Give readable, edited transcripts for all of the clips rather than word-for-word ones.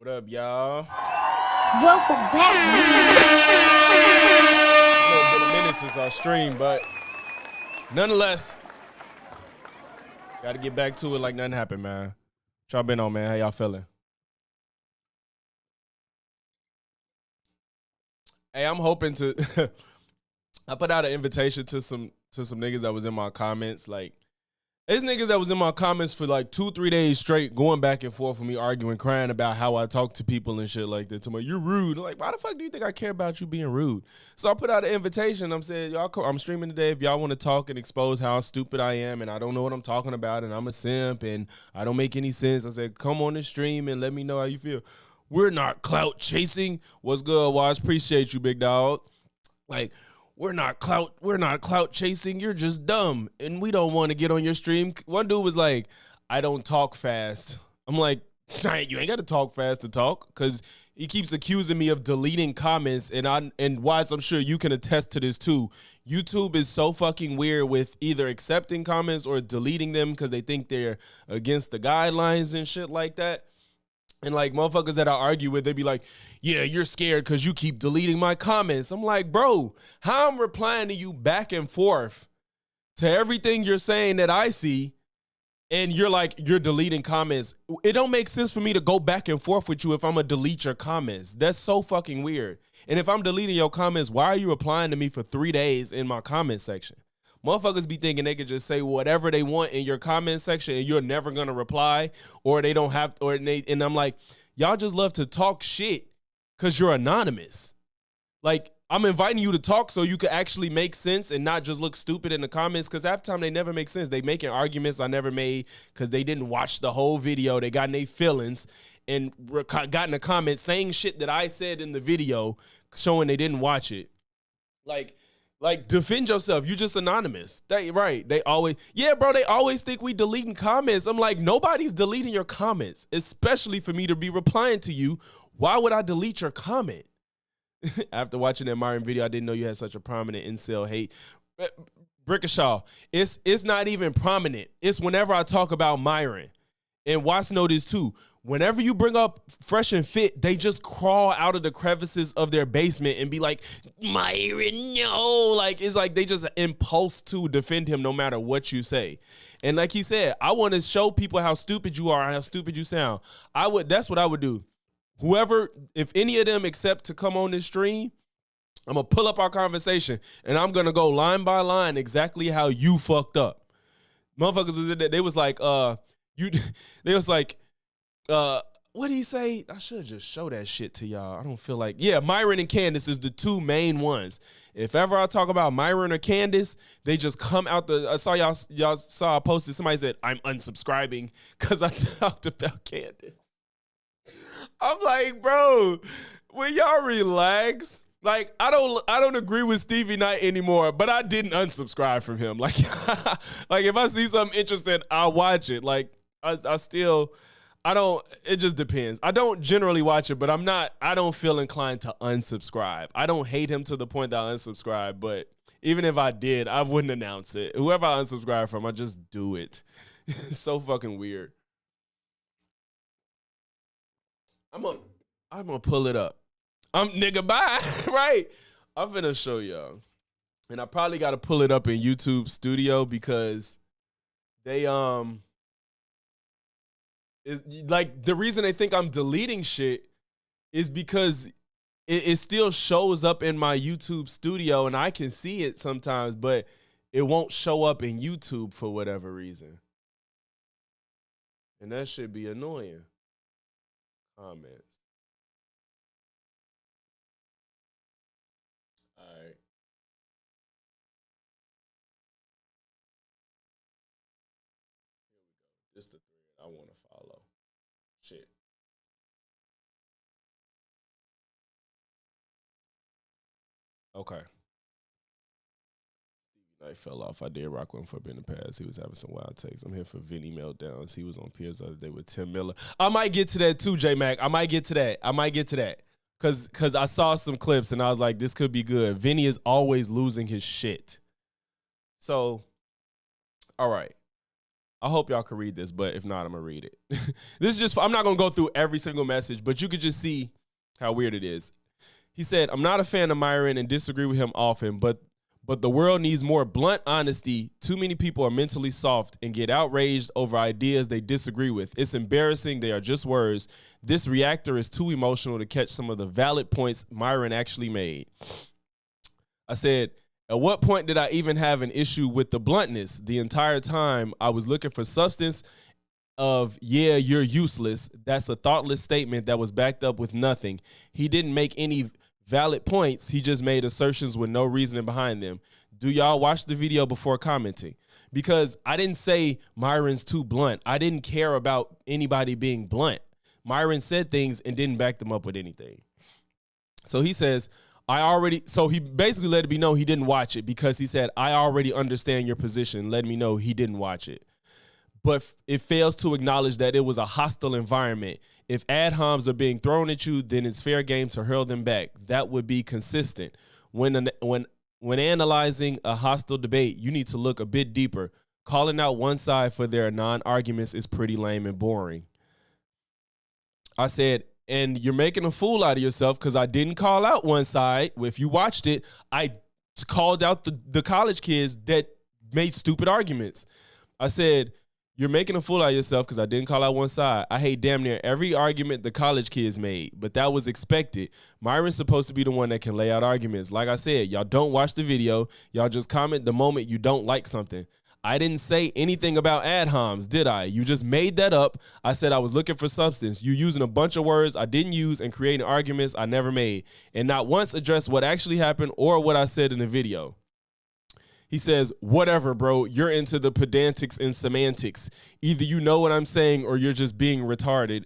What up, y'all? Welcome back. A little bit of minutes since our stream, but nonetheless, got to get back to it like nothing happened, man. y'all been on, man? How y'all feeling? Hey, I'm hoping to. I put out an invitation to some niggas that was in my comments. Like, there's niggas that was in my comments for like 2-3 days straight, going back and forth with me, arguing, crying about how I talk to people and shit like that. To me, you're rude. I'm like, why the fuck do you think I care about you being rude? So I put out an invitation. I'm saying, y'all, I'm streaming today. If y'all want to talk and expose how stupid I am and I don't know what I'm talking about and I'm a simp and I don't make any sense, I said, come on the stream and let me know how you feel. We're not clout chasing. What's good, Watch? Appreciate you, big dog. Like, we're not clout chasing. You're just dumb, and we don't want to get on your stream. One dude was like, I don't talk fast. I'm like, you ain't got to talk fast to talk, because he keeps accusing me of deleting comments, and Watts, I'm sure you can attest to this too. YouTube is so fucking weird with either accepting comments or deleting them because they think they're against the guidelines and shit like that. And like motherfuckers that I argue with, they be like, yeah, you're scared because you keep deleting my comments. I'm like, bro, how I'm replying to you back and forth to everything you're saying that I see, and you're like, you're deleting comments. It don't make sense for me to go back and forth with you if I'm going to delete your comments. That's so fucking weird. And if I'm deleting your comments, why are you replying to me for 3 days in my comment section? Motherfuckers be thinking they could just say whatever they want in your comment section and you're never gonna reply, or they don't have, and I'm like, y'all just love to talk shit because you're anonymous. Like, I'm inviting you to talk so you could actually make sense and not just look stupid in the comments, because half the time they never make sense. They making arguments I never made because they didn't watch the whole video. They got in their feelings and got in the comments saying shit that I said in the video, showing they didn't watch it. Like, defend yourself. You just anonymous. Right. They always, yeah, bro, they always think we deleting comments. I'm like, nobody's deleting your comments, especially for me to be replying to you. Why would I delete your comment? After watching that Myron video, I didn't know you had such a prominent incel hate. Brickashaw, it's not even prominent. It's whenever I talk about Myron. And Watts know this too. Whenever you bring up Fresh and Fit, they just crawl out of the crevices of their basement and be like, Myron, no. Like, it's like they just impulse to defend him no matter what you say. And like he said, I want to show people how stupid you are, how stupid you sound. That's what I would do. Whoever, if any of them accept to come on this stream, I'm going to pull up our conversation and I'm going to go line by line exactly how you fucked up. Motherfuckers was in there, they was like, they was like, what did he say? I should just show that shit to y'all. I don't feel like, yeah, Myron and Candace is the two main ones. If ever I talk about Myron or Candace, they just come out I saw y'all saw I posted, somebody said, I'm unsubscribing because I talked about Candace. I'm like, bro, will y'all relax? Like, I don't agree with Stevie Knight anymore, but I didn't unsubscribe from him. Like, like if I see something interesting, I'll watch it. Like, it just depends. I don't generally watch it, but I don't feel inclined to unsubscribe. I don't hate him to the point that I unsubscribe, but even if I did, I wouldn't announce it. Whoever I unsubscribe from, I just do it. It's so fucking weird. I'm gonna pull it up. Nigga, bye. Right. I'm finna show y'all. And I probably gotta pull it up in YouTube Studio because they like the reason they think I'm deleting shit is because it still shows up in my YouTube Studio and I can see it sometimes, but it won't show up in YouTube for whatever reason. And that should be annoying. Comments. All right. This the thread I want to follow. Shit. Okay. I fell off. I did rock one for in the past. He was having some wild takes. I'm here for Vinny meltdowns. He was on Piers the other day with Tim Miller. I might get to that too, J Mac. I might get to that. Cause I saw some clips and I was like, this could be good. Vinny is always losing his shit. So, all right. I hope y'all can read this, but if not, I'm gonna read it. This is just, I'm not gonna go through every single message, but you could just see how weird it is. He said, I'm not a fan of Myron and disagree with him often, but But the world needs more blunt honesty. Too many people are mentally soft and get outraged over ideas they disagree with. It's embarrassing. They are just words. This reactor is too emotional to catch some of the valid points Myron actually made. I said, at what point did I even have an issue with the bluntness? The entire time I was looking for substance of, yeah, you're useless. That's a thoughtless statement that was backed up with nothing. He didn't make any valid points. He just made assertions with no reasoning behind them. Do y'all watch the video before commenting? Because I didn't say Myron's too blunt. I didn't care about anybody being blunt. Myron said things and didn't back them up with anything. So he says, so he basically let me know he didn't watch it because he said, I already understand your position. Let me know he didn't watch it. But it fails to acknowledge that it was a hostile environment. If ad homs are being thrown at you, then it's fair game to hurl them back. That would be consistent. When analyzing a hostile debate, you need to look a bit deeper. Calling out one side for their non-arguments is pretty lame and boring. I said, and you're making a fool out of yourself because I didn't call out one side. If you watched it, I called out the college kids that made stupid arguments. I said, you're making a fool out of yourself because I didn't call out one side. I hate damn near every argument the college kids made, but that was expected. Myron's supposed to be the one that can lay out arguments. Like I said, y'all don't watch the video. Y'all just comment the moment you don't like something. I didn't say anything about ad homs, did I? You just made that up. I said I was looking for substance. You using a bunch of words I didn't use and creating arguments I never made, and not once addressed what actually happened or what I said in the video. He says, whatever, bro, you're into the pedantics and semantics. Either you know what I'm saying or you're just being retarded,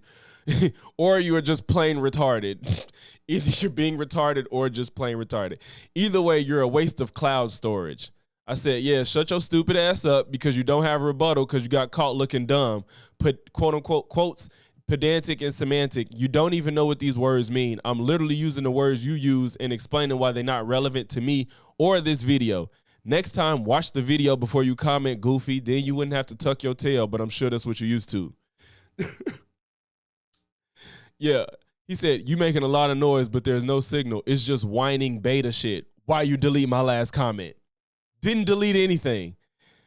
or you are just plain retarded. Either you're being retarded or just plain retarded. Either way, you're a waste of cloud storage. I said, yeah, shut your stupid ass up because you don't have a rebuttal because you got caught looking dumb. Put quote unquote quotes, pedantic and semantic. You don't even know what these words mean. I'm literally using the words you use and explaining why they're not relevant to me or this video. Next time, watch the video before you comment, goofy. Then you wouldn't have to tuck your tail, but I'm sure that's what you're used to. Yeah. He said, you making a lot of noise, but there's no signal. It's just whining beta shit. Why you delete my last comment? Didn't delete anything.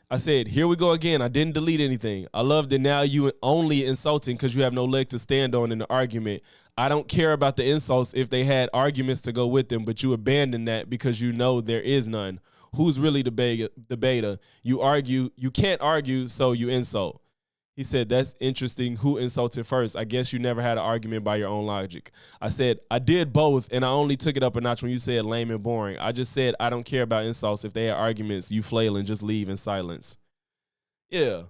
I said, here we go again. I didn't delete anything. I love that now you only insulting because you have no leg to stand on in the argument. I don't care about the insults if they had arguments to go with them, but you abandon that because you know there is none. Who's really the beta? You argue, you can't argue, so you insult. He said, that's interesting. Who insulted first? I guess you never had an argument by your own logic. I said, I did both, and I only took it up a notch when you said lame and boring. I just said, I don't care about insults. If they had arguments, you flail and just leave in silence. Yeah.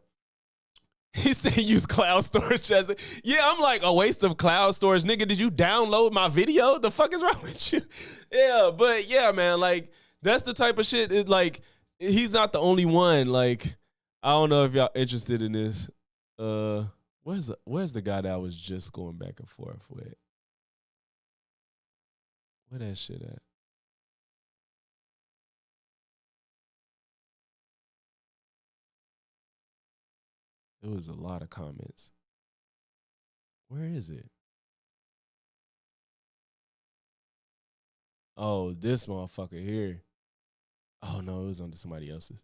He said use cloud storage as it. Yeah, I'm like, a waste of cloud storage. Nigga, did you download my video? The fuck is wrong with you? Yeah, but yeah, man, like, that's the type of shit, like, he's not the only one. Like, I don't know if y'all interested in this. Where's the guy that I was just going back and forth with? Where that shit at? There was a lot of comments. Where is it? Oh, this motherfucker here. Oh no, it was under somebody else's.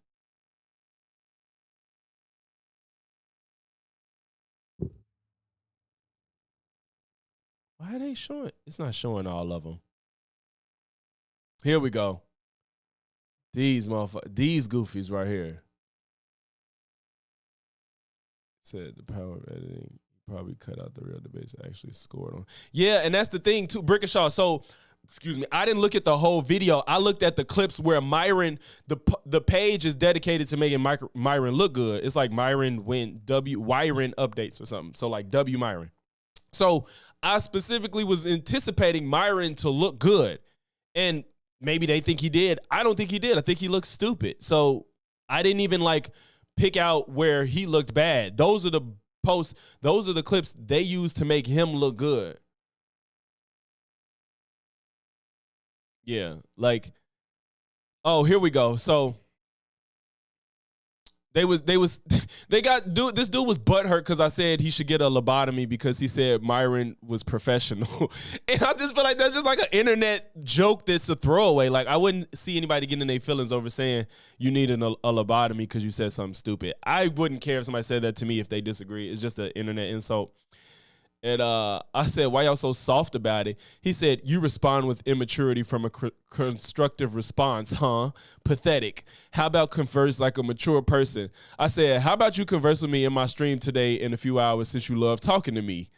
Why are they showing? It's not showing all of them. Here we go. These motherfuckers, these goofies right here. Said the power of editing probably cut out the real debates I actually scored on. Yeah, and that's the thing too, Brickashaw. So, excuse me, I didn't look at the whole video. I looked at the clips where Myron, the page is dedicated to making Myron look good. It's like Myron updates or something. So like W Myron. So I specifically was anticipating Myron to look good. And maybe they think he did. I don't think he did. I think he looked stupid. So I didn't even like pick out where he looked bad. Those are the posts, those are the clips they use to make him look good. Yeah, like, oh, here we go. So This dude was butthurt because I said he should get a lobotomy because he said Myron was professional. And I just feel like that's just like an internet joke that's a throwaway. Like, I wouldn't see anybody getting their feelings over saying you need a lobotomy because you said something stupid. I wouldn't care if somebody said that to me if they disagree. It's just an internet insult. And I said, why y'all so soft about it? He said, you respond with immaturity from a constructive response, huh? Pathetic. How about converse like a mature person? I said, how about you converse with me in my stream today in a few hours since you love talking to me?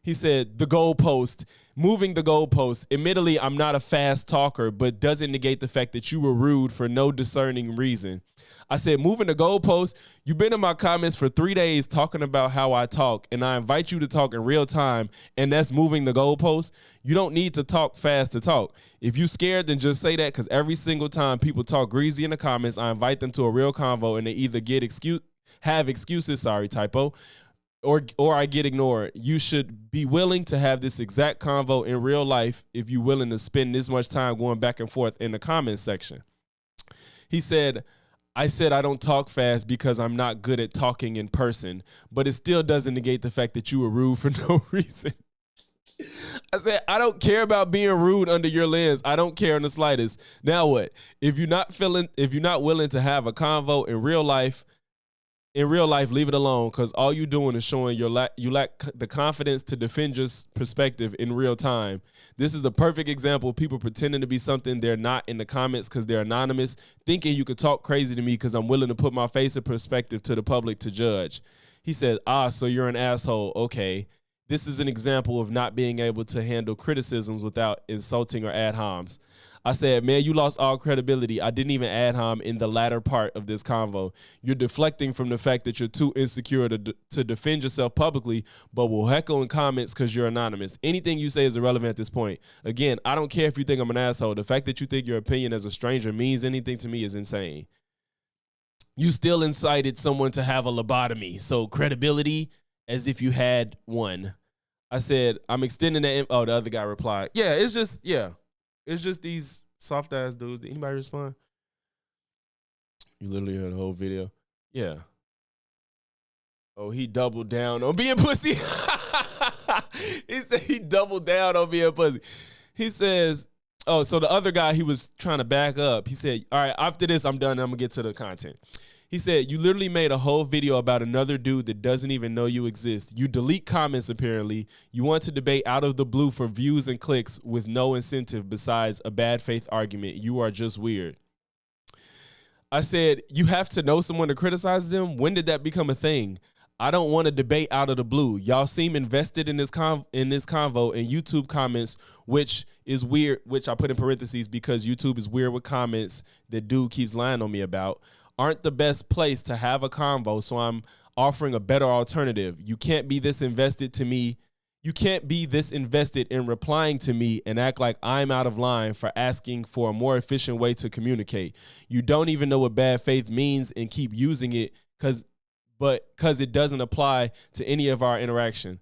He said, the goalpost, moving the goalpost. Admittedly, I'm not a fast talker, but doesn't negate the fact that you were rude for no discerning reason. I said, moving the goalpost, you've been in my comments for 3 days talking about how I talk, and I invite you to talk in real time, and that's moving the goalpost. You don't need to talk fast to talk. If you scared, then just say that, because every single time people talk greasy in the comments, I invite them to a real convo, and they either have excuses, sorry, typo, or I get ignored. You should be willing to have this exact convo in real life if you're willing to spend this much time going back and forth in the comments section. He said, I said I don't talk fast because I'm not good at talking in person, but it still doesn't negate the fact that you were rude for no reason. I said, I don't care about being rude under your lens. I don't care in the slightest. Now what? If you're not willing to have a convo in real life, leave it alone, because all you're doing is showing you lack the confidence to defend your perspective in real time. This is the perfect example of people pretending to be something they're not in the comments because they're anonymous, thinking you could talk crazy to me because I'm willing to put my face in perspective to the public to judge. He said, so you're an asshole. Okay. This is an example of not being able to handle criticisms without insulting or ad homs. I said, man, you lost all credibility. I didn't even ad hom in the latter part of this convo. You're deflecting from the fact that you're too insecure to defend yourself publicly, but will heckle in comments because you're anonymous. Anything you say is irrelevant at this point. Again, I don't care if you think I'm an asshole. The fact that you think your opinion as a stranger means anything to me is insane. You still incited someone to have a lobotomy. So credibility as if you had one. I said, I'm extending that. The other guy replied, it's just these soft ass dudes. Did anybody respond? You literally heard the whole video. Yeah. Oh, he doubled down on being pussy. He said he doubled down on being pussy. He says, so the other guy, he was trying to back up. He said, all right, after this, I'm done. I'm going to get to the content. He said, you literally made a whole video about another dude that doesn't even know you exist. You delete comments, apparently. You want to debate out of the blue for views and clicks with no incentive besides a bad faith argument. You are just weird. I said, you have to know someone to criticize them? When did that become a thing? I don't want to debate out of the blue. Y'all seem invested in this convo and YouTube comments, which is weird, which I put in parentheses because YouTube is weird with comments that dude keeps lying on me about. Aren't the best place to have a convo, so I'm offering a better alternative. You can't be this invested to me. You can't be this invested in replying to me and act like I'm out of line for asking for a more efficient way to communicate. You don't even know what bad faith means and keep using it because it doesn't apply to any of our interaction.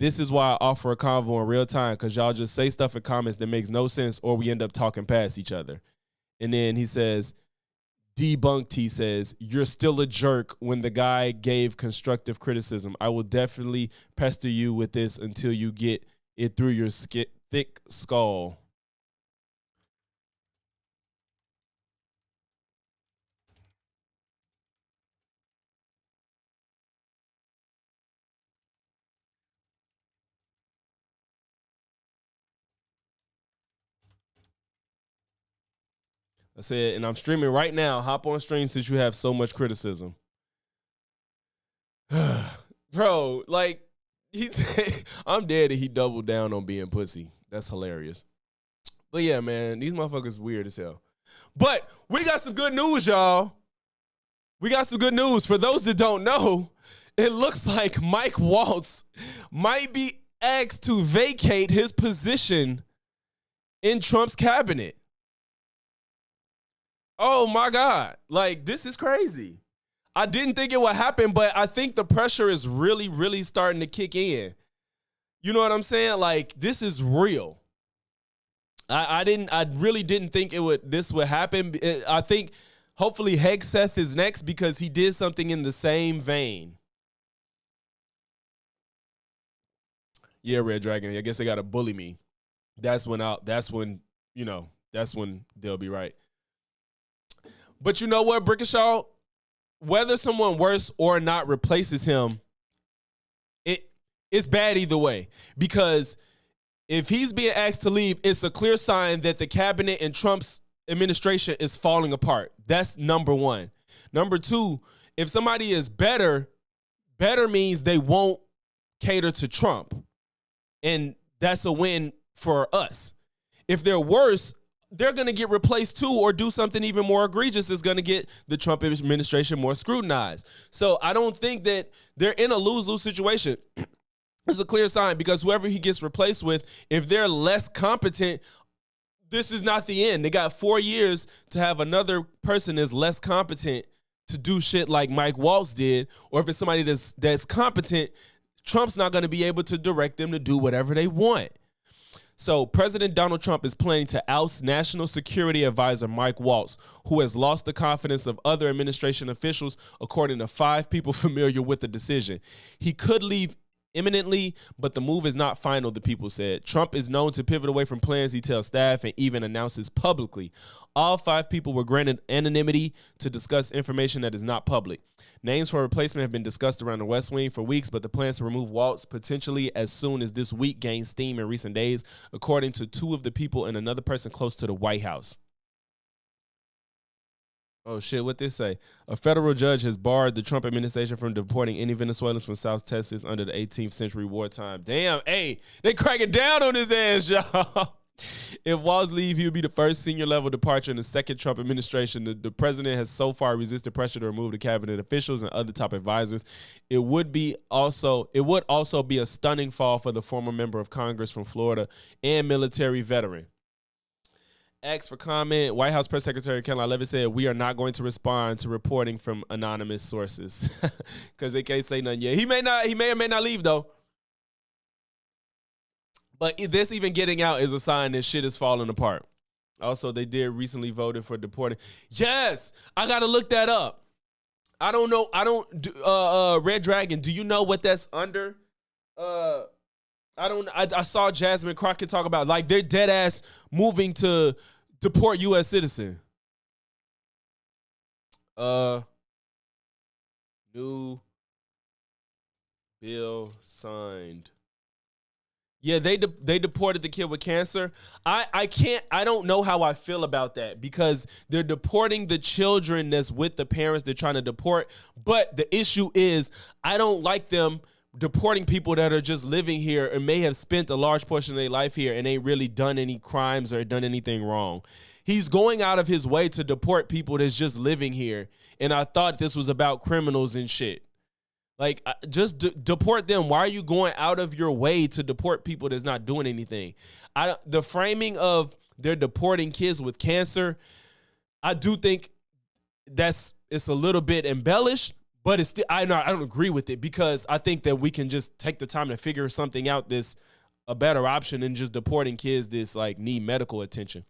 This is why I offer a convo in real time, because y'all just say stuff in comments that makes no sense or we end up talking past each other. And then he says, Debunked, he says, you're still a jerk when the guy gave constructive criticism. I will definitely pester you with this until you get it through your thick skull. I said, and I'm streaming right now. Hop on stream since you have so much criticism. Bro, like, he said, I'm dead and he doubled down on being pussy. That's hilarious. But yeah, man, these motherfuckers weird as hell. But we got some good news, y'all. We got some good news. For those that don't know, it looks like Mike Waltz might be asked to vacate his position in Trump's cabinet. Oh my God. Like, this is crazy. I didn't think it would happen, but I think the pressure is really, really starting to kick in. You know what I'm saying? Like, this is real. I really didn't think this would happen. I think Hopefully Hegseth is next because he did something in the same vein. Yeah, Red Dragon. I guess they gotta bully me. That's when they'll be right. But you know what, Brickishaw? Whether someone worse or not replaces him, it's bad either way. Because if he's being asked to leave, it's a clear sign that the cabinet and Trump's administration is falling apart. That's number one. Number two, if somebody is better means they won't cater to Trump. And that's a win for us. If they're worse, they're going to get replaced too, or do something even more egregious that's going to get the Trump administration more scrutinized. So I don't think that they're in a lose-lose situation. It's a clear sign because whoever he gets replaced with, if they're less competent, this is not the end. They got 4 years to have another person that's less competent to do shit like Mike Waltz did, or if it's somebody that's competent, Trump's not going to be able to direct them to do whatever they want. So President Donald Trump is planning to oust National Security Advisor Mike Waltz, who has lost the confidence of other administration officials, according to 5 people familiar with the decision. He could leave imminently, but the move is not final, the people said. Trump is known to pivot away from plans, he tells staff, and even announces publicly. All 5 people were granted anonymity to discuss information that is not public. Names for replacement have been discussed around the West Wing for weeks, but the plans to remove Waltz potentially as soon as this week gained steam in recent days, according to 2 of the people and another person close to the White House. Oh, shit, what this say? A federal judge has barred the Trump administration from deporting any Venezuelans from South Texas under the 18th century wartime. Damn, hey, they cracking down on his ass, y'all. If Waltz leave, he'll be the first senior level departure in the second Trump administration. The president has so far resisted pressure to remove the cabinet officials and other top advisors. It would also be a stunning fall for the former member of Congress from Florida and military veteran. Asked for comment, White House Press Secretary Caroline Leavitt said, "We are not going to respond to reporting from anonymous sources," because they can't say nothing yet. He may or may not leave though. But this even getting out is a sign that shit is falling apart. Also, they did recently voted for deporting. Yes, I gotta look that up. I don't know. Red Dragon, do you know what that's under? I saw Jasmine Crockett talk about like they're dead ass moving to deport U.S. citizen. New bill signed. Yeah, they deported the kid with cancer. I don't know how I feel about that because they're deporting the children that's with the parents they're trying to deport. But the issue is I don't like them deporting people that are just living here and may have spent a large portion of their life here and ain't really done any crimes or done anything wrong. He's going out of his way to deport people that's just living here. And I thought this was about criminals and shit. Like, just deport them. Why are you going out of your way to deport people that's not doing anything? The framing of they're deporting kids with cancer, I do think it's a little bit embellished, but it's still, I don't agree with it because I think that we can just take the time to figure something out that's a better option than just deporting kids that's like need medical attention.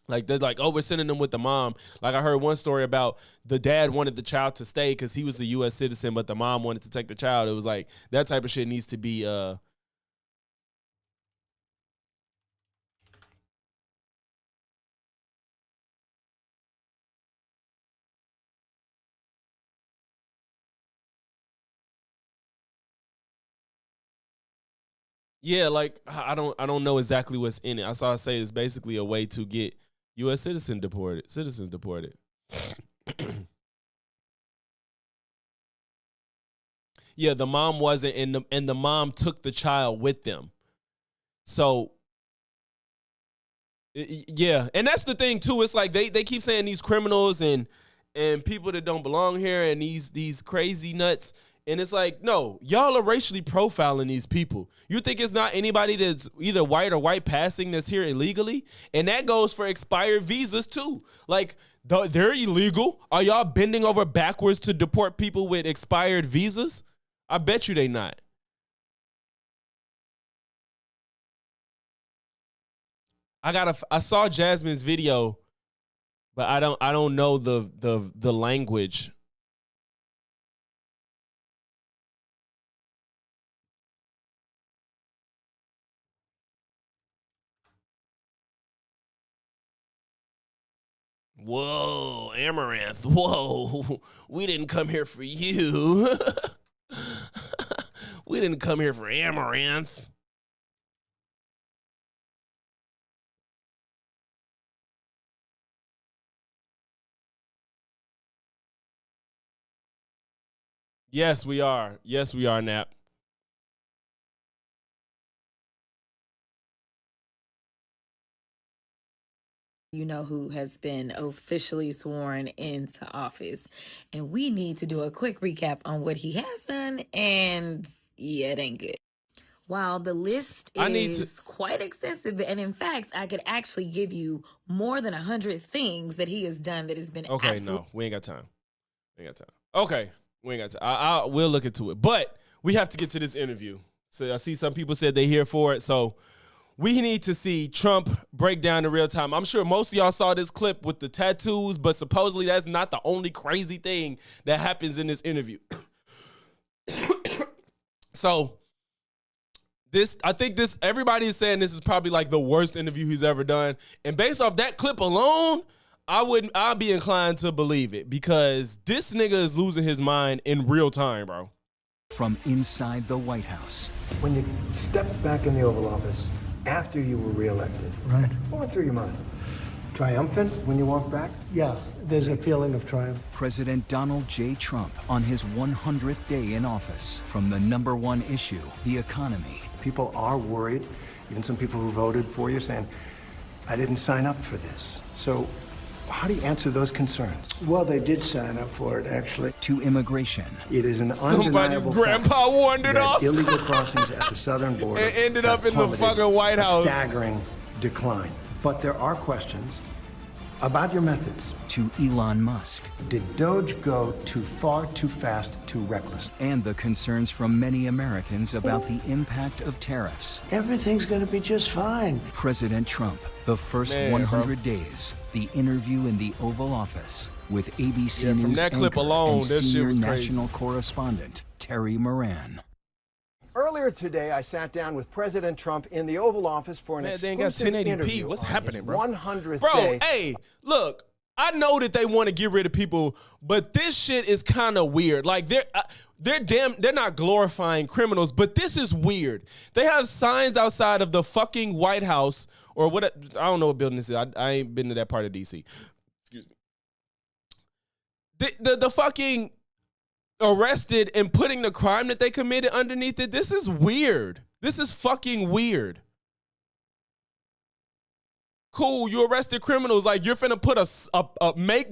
Like they're like, oh, we're sending them with the mom. Like I heard one story about the dad wanted the child to stay because he was a U.S. citizen, but the mom wanted to take the child. It was like that type of shit needs to be. Yeah, like I don't know exactly what's in it. I saw it say it's basically a way to get U.S. citizens deported. Yeah, the mom wasn't, and the mom took the child with them. So, yeah, and that's the thing too. It's like they keep saying these criminals and people that don't belong here and these crazy nuts. And it's like, no, y'all are racially profiling these people. You think it's not anybody that's either white or white passing that's here illegally? And that goes for expired visas too. Like, they're illegal. Are y'all bending over backwards to deport people with expired visas? I bet you they not. I saw Jasmine's video but I don't know the language. Whoa, Amaranth. Whoa, we didn't come here for you. We didn't come here for Amaranth. Yes, we are. Yes, we are, Nap. You know, who has been officially sworn into office. And we need to do a quick recap on what he has done. And yeah, it ain't good. While the list is quite extensive, and in fact, I could actually give you more than 100 things that he has done that has been okay. No, we ain't got time. We ain't got time. Okay, we ain't got time. We'll look into it, but we have to get to this interview. So I see some people said they're here for it, so we need to see Trump break down in real time. I'm sure most of y'all saw this clip with the tattoos, but supposedly that's not the only crazy thing that happens in this interview. So I think everybody is saying this is probably like the worst interview he's ever done. And based off that clip alone, I'd be inclined to believe it, because this nigga is losing his mind in real time, bro. From inside the White House. When you stepped back in the Oval Office after you were reelected, right, what went through your mind? Triumphant when you walked back? Yeah, there's a feeling of triumph. President Donald J. Trump on his 100th day in office. From the #1 issue, the economy. People are worried, even some people who voted for you saying, I didn't sign up for this. So how do you answer those concerns? Well, they did sign up for it, actually. To immigration. It is an somebody's undeniable grandpa fact wandered that off. illegal crossings at the southern border and ended up in the plummeted, fucking White a House. staggering decline. But there are questions about your methods. To Elon Musk. Did DOGE go too far, too fast, too reckless? And the concerns from many Americans about the impact of tariffs. Everything's going to be just fine. President Trump, the first 100 days, the interview in the Oval Office with ABC News from that clip anchor alone, and this shit senior was national crazy. correspondent Terry Moran. Earlier today, I sat down with President Trump in the Oval Office for an they ain't got exclusive 1080p. interview. What's on happening, his bro? 100th Bro, day. hey, look, I know that they want to get rid of people, but this shit is kind of weird. Like they're not glorifying criminals, but this is weird. They have signs outside of the fucking White House, or what? I don't know what building this is. I ain't been to that part of DC. Excuse me. The fucking arrested and putting the crime that they committed underneath it. This is weird. This is fucking weird. Cool, you arrested criminals. Like, you're finna put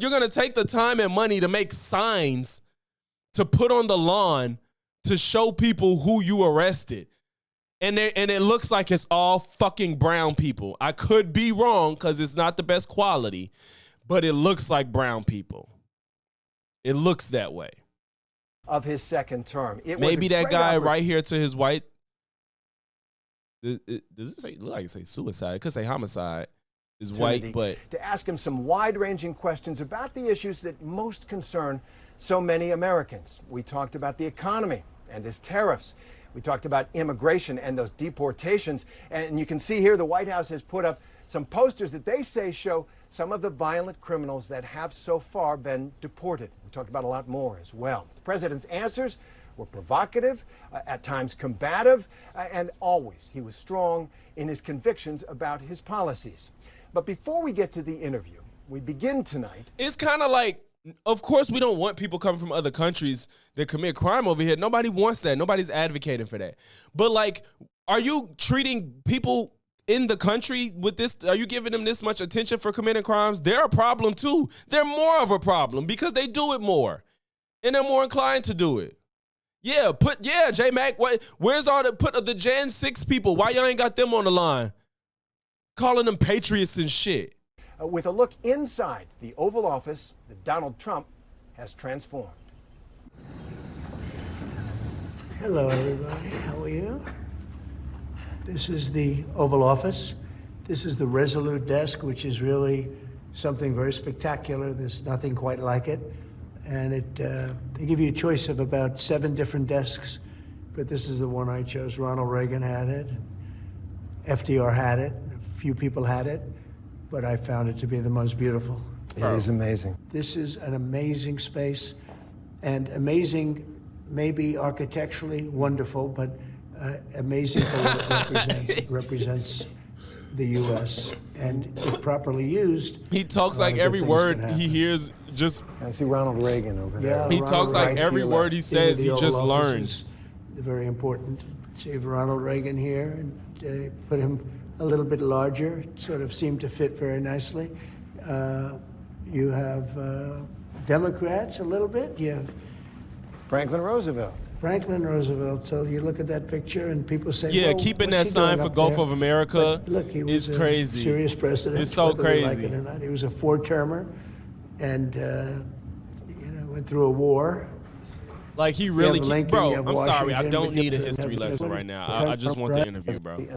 you're gonna take the time and money to make signs to put on the lawn to show people who you arrested. And it looks like it's all fucking brown people. I could be wrong because it's not the best quality, but it looks like brown people. It looks that way. Of his second term. Maybe that guy right here to his white. Does it say, look like it say suicide? It could say homicide. Is white, but to ask him some wide-ranging questions about the issues that most concern so many Americans. We talked about the economy and his tariffs. We talked about immigration and those deportations. And you can see here the White House has put up some posters that they say show some of the violent criminals that have so far been deported. We talked about a lot more as well. The president's answers were provocative, at times combative, and always he was strong in his convictions about his policies. But before we get to the interview, we begin tonight. It's kind of like, of course, we don't want people coming from other countries that commit crime over here. Nobody wants that. Nobody's advocating for that. But like, are you treating people in the country with this? Are you giving them this much attention for committing crimes? They're a problem too. They're more of a problem because they do it more, and they're more inclined to do it. Yeah, J-Mac, where's all the Jan 6 people? Why y'all ain't got them on the line? Calling them patriots and shit. With a look inside the Oval Office that Donald Trump has transformed. Hello, everybody. How are you? This is the Oval Office. This is the Resolute desk, which is really something very spectacular. There's nothing quite like it. And they give you a choice of about 7 different desks, but this is the one I chose. Ronald Reagan had it, and FDR had it, and a few people had it, but I found it to be the most beautiful. It is amazing. This is an amazing space, and amazing maybe architecturally wonderful, but amazing for what it represents the U.S. And if properly used, He talks like every word he hears just. I see Ronald Reagan over there. He talks like every word he says he just learned. Very important. Save Ronald Reagan here and put him a little bit larger. It sort of seemed to fit very nicely. You have Democrats a little bit. You have Franklin Roosevelt. Franklin Roosevelt. So you look at that picture and people say, Yeah, well, keeping what's that he sign doing for up Gulf there? of America But look, he was is crazy. A serious president. It's so whether we like crazy. it or not. He was a 4-termer and went through a war. Like he really, Lincoln, bro. you have I'm sorry, I Washington, don't but you need a have history lesson right now. I just want the interview, bro.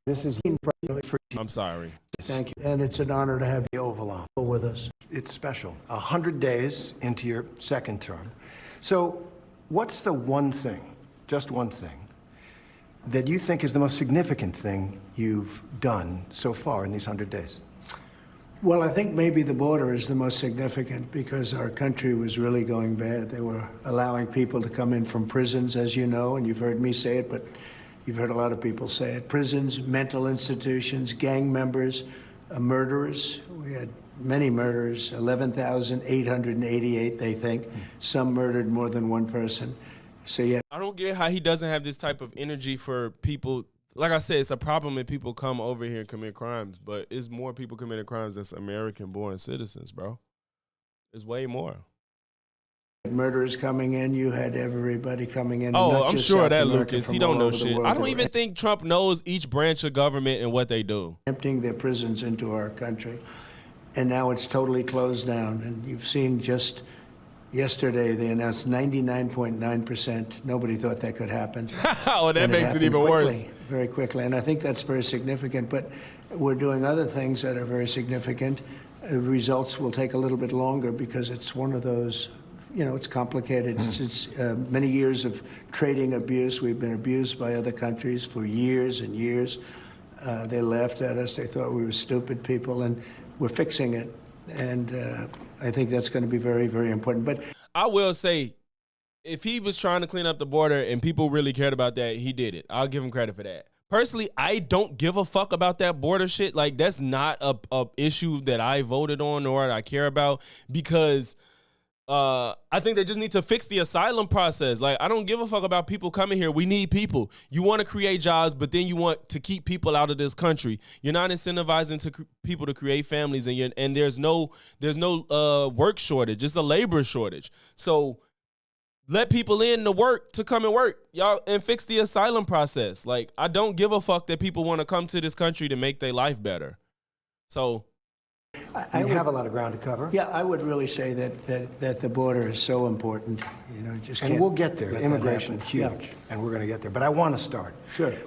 This is I'm sorry. Thank you. And it's an honor to have the Oval Office. you with us. It's special. 100 days into your second term. So what's the one thing, just one thing, that you think is the most significant thing you've done so far in these 100 days? Well, I think maybe the border is the most significant because our country was really going bad. They were allowing people to come in from prisons, as you know, and you've heard me say it, but you've heard a lot of people say it. Prisons, mental institutions, gang members, murderers. We had many murderers, 11,888, they think. Some murdered more than one person. So yeah. I don't get how he doesn't have this type of energy for people. Like I said, it's a problem if people come over here and commit crimes, but it's more people committing crimes that's American-born citizens, bro. It's way more. Murderers coming in, you had everybody coming in. Oh, not I'm just sure of South that, America, Lucas. from He don't all know over the shit. world. I They don't were even think Trump knows each branch of government and what they do. emptying their prisons into our country, and now it's totally closed down. And you've seen just yesterday they announced 99.9%. Nobody thought that could happen. Oh, that And makes it happened even quickly, worse. very quickly. And I think that's very significant. But we're doing other things that are very significant. Results will take a little bit longer because it's one of those. It's complicated. It's many years of trading abuse. We've been abused by other countries for years and years. They laughed at us. They thought we were stupid people, and we're fixing it. And I think that's going to be very, very important. But I will say, if he was trying to clean up the border and people really cared about that, he did it. I'll give him credit for that. Personally, I don't give a fuck about that border shit. Like, that's not a issue that I voted on or that I care about because I think they just need to fix the asylum process. Like, I don't give a fuck about people coming here. We need people. You want to create jobs, but then you want to keep people out of this country. You're not incentivizing people to create families, and there's no work shortage. It's a labor shortage. So let people in to come and work, y'all, and fix the asylum process. Like, I don't give a fuck that people want to come to this country to make their life better. So I have a lot of ground to cover. yeah, I would really say that the border is so important. Just And can't we'll get there. let that Immigration, happen. huge. Yeah. And we're going to get there. But I want to start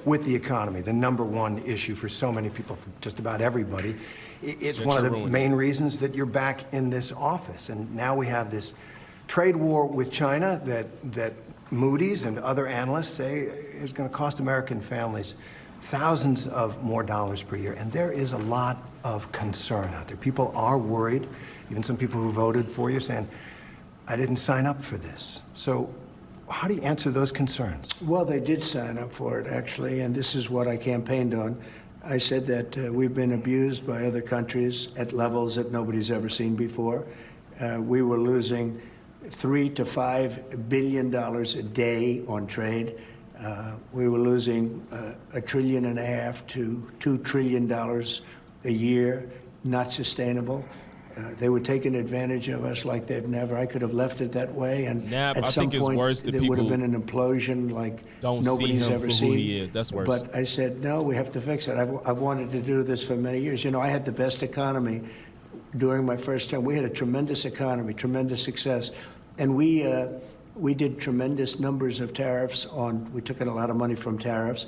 with the economy, the number one issue for so many people, for just about everybody. It's one of the main reasons that you're back in this office. And now we have this trade war with China that Moody's and other analysts say is going to cost American families thousands of more dollars per year. And there is a lot of concern out there. People are worried, even some people who voted for you saying, I didn't sign up for this. So how do you answer those concerns? Well, they did sign up for it, actually, and this is what I campaigned on. I said that we've been abused by other countries at levels that nobody's ever seen before. We were losing $3 to $5 billion a day on trade. We were losing $1.5 trillion to $2 trillion a year, not sustainable. They were taking advantage of us like they've never. I could have left it that way, and at some point there would have been an implosion like nobody's ever seen. Who he is. That's worse. But I said, no, we have to fix it. I've wanted to do this for many years. I had the best economy during my first term. We had a tremendous economy, tremendous success, and we did tremendous numbers of tariffs on. We took in a lot of money from tariffs.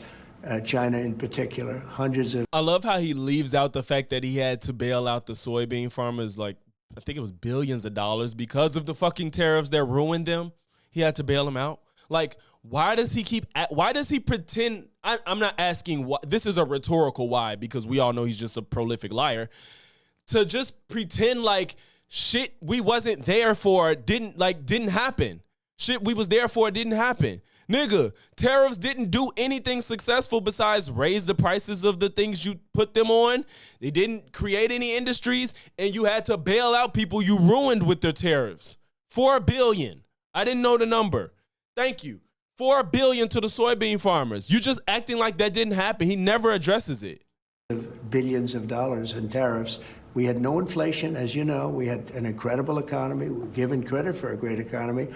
China in particular. Hundreds of I love how he leaves out the fact that he had to bail out the soybean farmers, like, I think it was billions of dollars because of the fucking tariffs that ruined them. He had to bail them out. Like, why does he pretend? I'm not asking why. This is a rhetorical why, because we all know he's just a prolific liar. To just pretend like shit we wasn't there for didn't happen. Shit we was there for didn't happen. Nigga, tariffs didn't do anything successful besides raise the prices of the things you put them on. They didn't create any industries, and you had to bail out people you ruined with their tariffs. $4 billion. I didn't know the number. Thank you. $4 billion to the soybean farmers. You just acting like that didn't happen. He never addresses it. billions of dollars in tariffs. We had no inflation, as you know. We had an incredible economy. We're given credit for a great economy.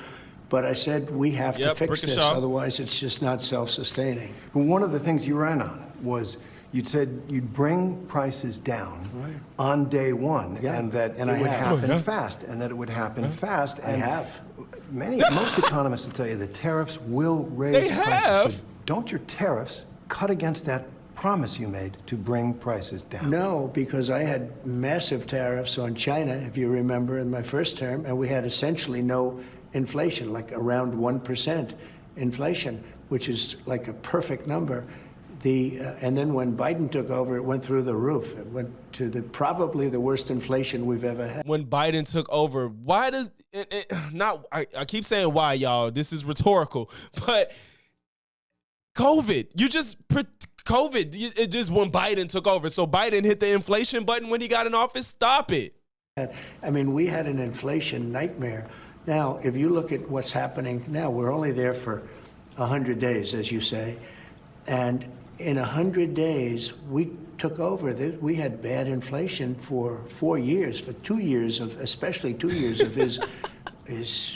But I said we have to fix this, otherwise it's just not self-sustaining. But one of the things you ran on was you'd said you'd bring prices down on day one, and that it would happen fast, and that it would happen fast. And I have. Most economists will tell you that tariffs will raise prices. So don't your tariffs cut against that promise you made to bring prices down? No, because I had massive tariffs on China, if you remember, in my first term, and we had essentially no inflation, like around 1% inflation, which is like a perfect number. And then when Biden took over, it went through the roof. It went to probably the worst inflation we've ever had. When Biden took over, why does I keep saying why, y'all. This is rhetorical, but COVID. It just when Biden took over. So Biden hit the inflation button when he got in office. Stop it. I mean, we had an inflation nightmare. Now, if you look at what's happening now, we're only there for 100 days, as you say. And in 100 days, we took over. We had bad inflation for 4 years, for 2 years especially 2 years of his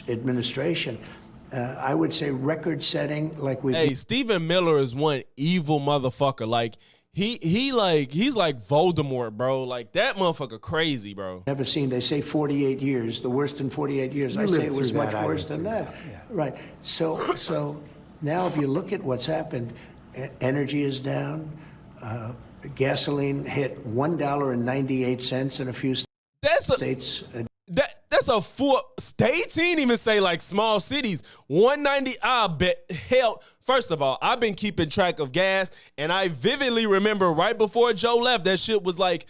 administration. I would say record-setting, like we. Hey, Stephen Miller is one evil motherfucker. Like he's like Voldemort, bro. Like that motherfucker crazy, bro. Never seen. They say 48 years, the worst in 48 years. I say it was much worse than that. Yeah. Right. So now, if you look at what's happened, energy is down. Gasoline hit $1.98 in a few states. That's a full states. He didn't even say like small cities. 190. I bet. Hell, first of all, I've been keeping track of gas, and I vividly remember right before Joe left, that shit was like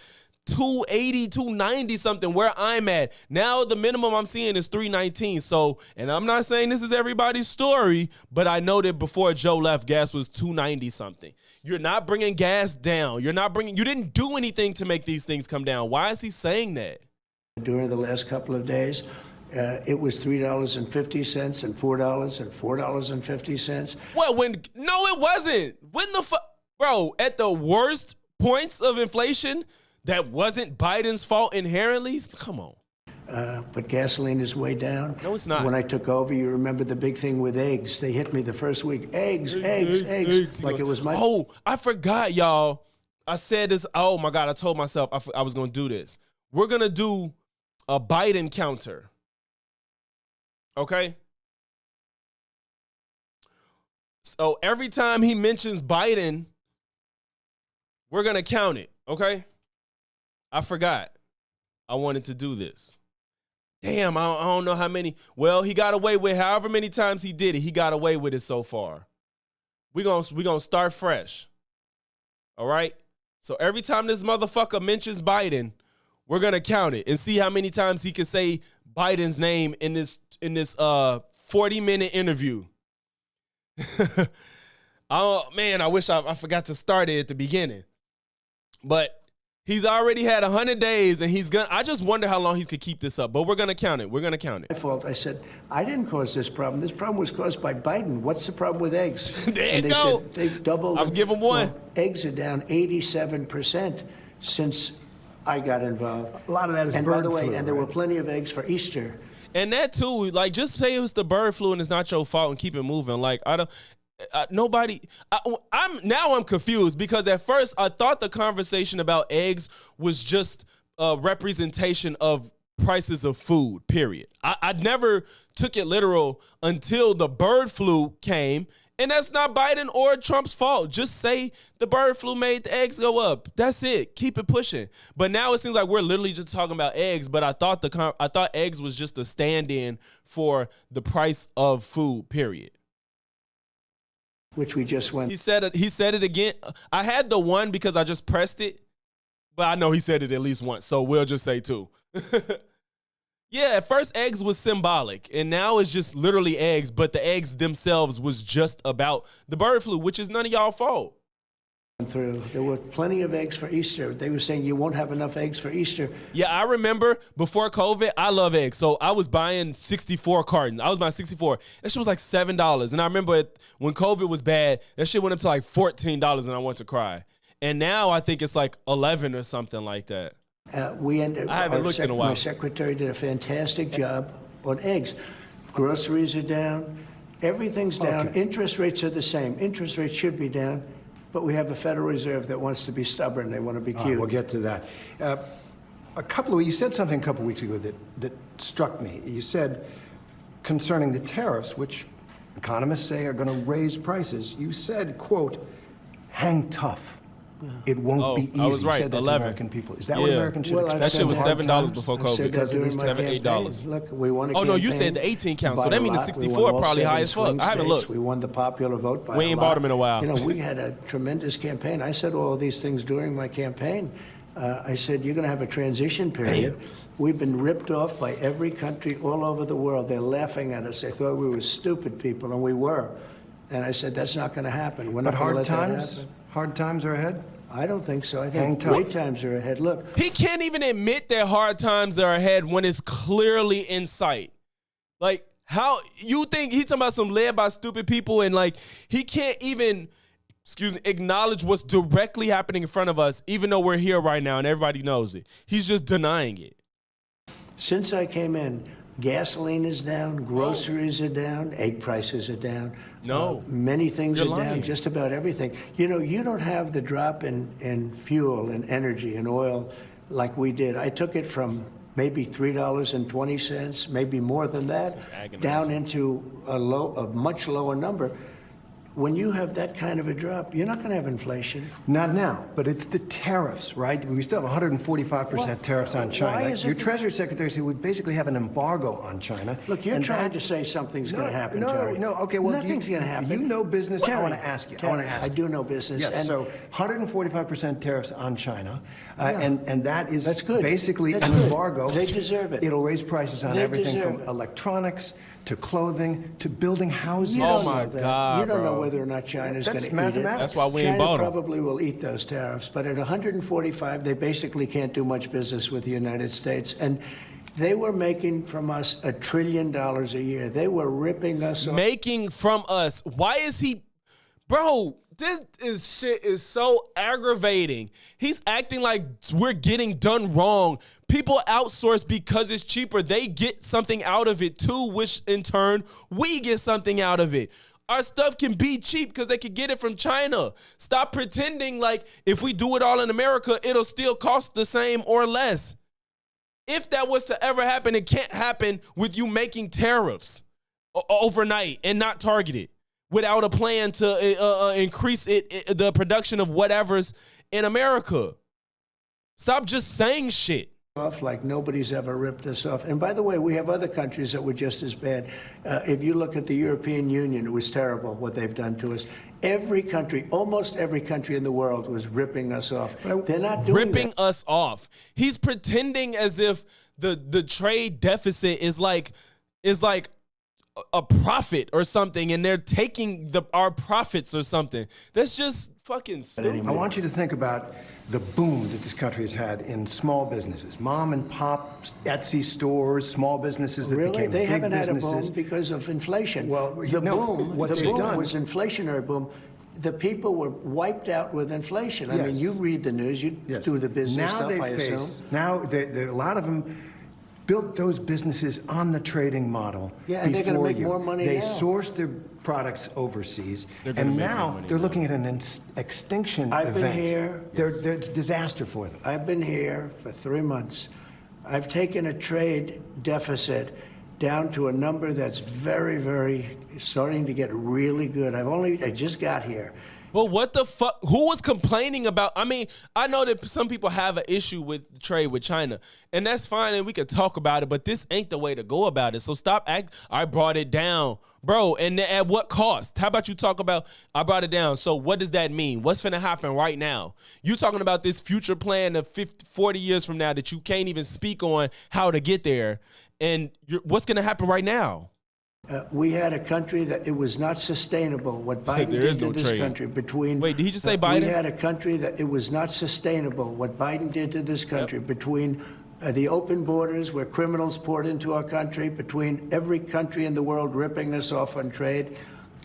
280, 290 something where I'm at. Now the minimum I'm seeing is 319. So, and I'm not saying this is everybody's story, but I know that before Joe left, gas was 290 something. You're not bringing gas down. You didn't do anything to make these things come down. Why is he saying that? During the last couple of days, it was $3.50 and $4 and $4.50. Well, no, it wasn't. When the fuck, bro, at the worst points of inflation, that wasn't Biden's fault inherently? Come on. But gasoline is way down. No, it's not. When I took over, you remember the big thing with eggs. They hit me the first week. Eggs. Like it was my... Oh, I forgot, y'all. I said this. Oh, my God. I told myself I was going to do this. We're going to do a Biden counter. Okay? So every time he mentions Biden, we're going to count it. Okay? I forgot. I wanted to do this. Damn, I don't know how many. Well, he got away with however many times he did it. He got away with it so far. We're gonna start fresh. All right? So every time this motherfucker mentions Biden, we're going to count it and see how many times he can say Biden's name in this 40-minute interview. Oh, man, I wish I forgot to start it at the beginning. But he's already had 100 days, and I just wonder how long he could keep this up. But we're going to count it. We're going to count it. My fault. I said, I didn't cause this problem. This problem was caused by Biden. What's the problem with eggs? There you go. Said they doubled. I'll give him one. Well, eggs are down 87% since I got involved. A lot of that is bird flu. And by the way, and there were plenty of eggs for Easter. And that too, like, just say it was the bird flu and it's not your fault and keep it moving. Like, I'm confused because at first I thought the conversation about eggs was just a representation of prices of food, period. I never took it literal until the bird flu came. And that's not Biden or Trump's fault. Just say the bird flu made the eggs go up. That's it. Keep it pushing. But now it seems like we're literally just talking about eggs. But I thought eggs was just a stand-in for the price of food, period. Which we just went. He said it again. I had the one because I just pressed it, but I know he said it at least once. So we'll just say two. Yeah, at first eggs was symbolic, and now it's just literally eggs, but the eggs themselves was just about the bird flu, which is none of y'all fault. Through. There were plenty of eggs for Easter. They were saying you won't have enough eggs for Easter. Yeah, I remember before COVID, I love eggs. So I was buying 64 cartons. I was buying 64. That shit was like $7. And I remember when COVID was bad, that shit went up to like $14 and I wanted to cry. And now I think it's like 11 or something like that. I haven't looked in a while. My secretary did a fantastic job on eggs. Groceries are down. Everything's down. Okay. Interest rates are the same. Interest rates should be down. But we have a Federal Reserve that wants to be stubborn. They want to be cute. We'll get to that. You said something a couple weeks ago that struck me. You said concerning the tariffs, which economists say are going to raise prices, you said, quote, hang tough. It won't be easy. I was right. You said that 11. to American people. Is that what Americans should expect? That shit was Hard $7 times. before I said COVID. that during my $7, campaign. $8. Look, we won a Oh, no, you campaign said the 18 count, so by that a means the lot. 64 We won all probably high 7 as fuck. swing I haven't states. looked. We won the popular vote by We a ain't lot. bought 'em in a while. You know, we had a tremendous campaign. I said all these things during my campaign. I said, you're going to have a transition period. We've been ripped off by every country all over the world. They're laughing at us. They thought we were stupid people, and we were. And I said, that's not going to happen. We're not going to let that happen. Hard times are ahead? I don't think so. I Hang think tough. great times are ahead. Look, He can't even admit that hard times are ahead when it's clearly in sight. Like, how you think he's talking about some led by stupid people and like he can't even, acknowledge what's directly happening in front of us, even though we're here right now and everybody knows it. He's just denying it. since I came in, gasoline is down, groceries are down, egg prices are down. No. Many things You're are down, lying. just about everything. You know, you don't have the drop in fuel and energy and oil like we did. I took it from maybe $3.20, maybe more than that, agonizing. down into a much lower number. When you have that kind of a drop, you're not going to have inflation. Not now, but it's the tariffs, right? We still have 145% tariffs on China. is it- Your Treasury Secretary said we basically have an embargo on China. Look, you're and trying that- to say something's going to happen, no, Terry. No, okay, well, nothing's going to happen. You know business. I Terry, want to ask you. Terry, I do know business. Yes, and so 145% tariffs on China, and that is That's good. basically That's an good. embargo. They deserve it. It'll raise prices on They everything deserve from it. electronics to clothing to building houses. You Oh don't my know that. God, You don't know bro. whether or not China's going That's to eat it. mathematics. That's why we ain't China bought 'em. probably will eat those tariffs, but at 145, they basically can't do much business with the United States. And they were making from us $1 trillion a year. They were ripping us off. Making from us. Why is he, bro? Shit is so aggravating. He's acting like we're getting done wrong. People outsource because it's cheaper. They get something out of it too, which in turn we get something out of it. Our stuff can be cheap because they can get it from China. Stop pretending like if we do it all in America, it'll still cost the same or less. If that was to ever happen, it can't happen with you making tariffs overnight and not targeted without a plan to increase the production of whatever's in America. Stop just saying shit. Off like nobody's ever ripped us off. And by the way, we have other countries that were just as bad. If you look at the European Union, it was terrible what they've done to us. Every country, almost every country in the world was ripping us off. They're not doing Ripping that. us off. He's pretending as if the trade deficit is like a profit or something, and they're taking our profits or something. That's just fucking stupid. I want you to think about the boom that this country has had in small businesses, mom and pop Etsy stores, small businesses that Really? became They big haven't businesses. had a boom because of inflation. Well, the you know, boom, what the they've boom done- was inflationary boom. The people were wiped out with inflation. I Yes. mean, you read the news, you Yes. do the business now stuff, they I face, assume. Now, a lot of them built those businesses on the trading model. Yeah, and they're gonna before make you. more money They now. sourced their products overseas, They're gonna and make more now money they're now. looking at an extinction I've been event. here. It's a disaster for them. I've been here for 3 months. I've taken a trade deficit down to a number that's very, very starting to get really good. I just got here. But what the fuck? Who was complaining about? I mean, I know that some people have an issue with trade with China, and that's fine, and we can talk about it, but this ain't the way to go about it. So stop I brought it down, bro, and at what cost? How about you talk about, I brought it down. So what does that mean? What's finna happen right now? You talking about this future plan of 50, 40 years from now that you can't even speak on how to get there, and what's gonna happen right now? We had a country that it was not sustainable. What Biden There did is no to this trade. country between. Wait, did he just say Biden? We had a country that it was not sustainable. What Biden did to this country between the open borders where criminals poured into our country, between every country in the world ripping us off on trade,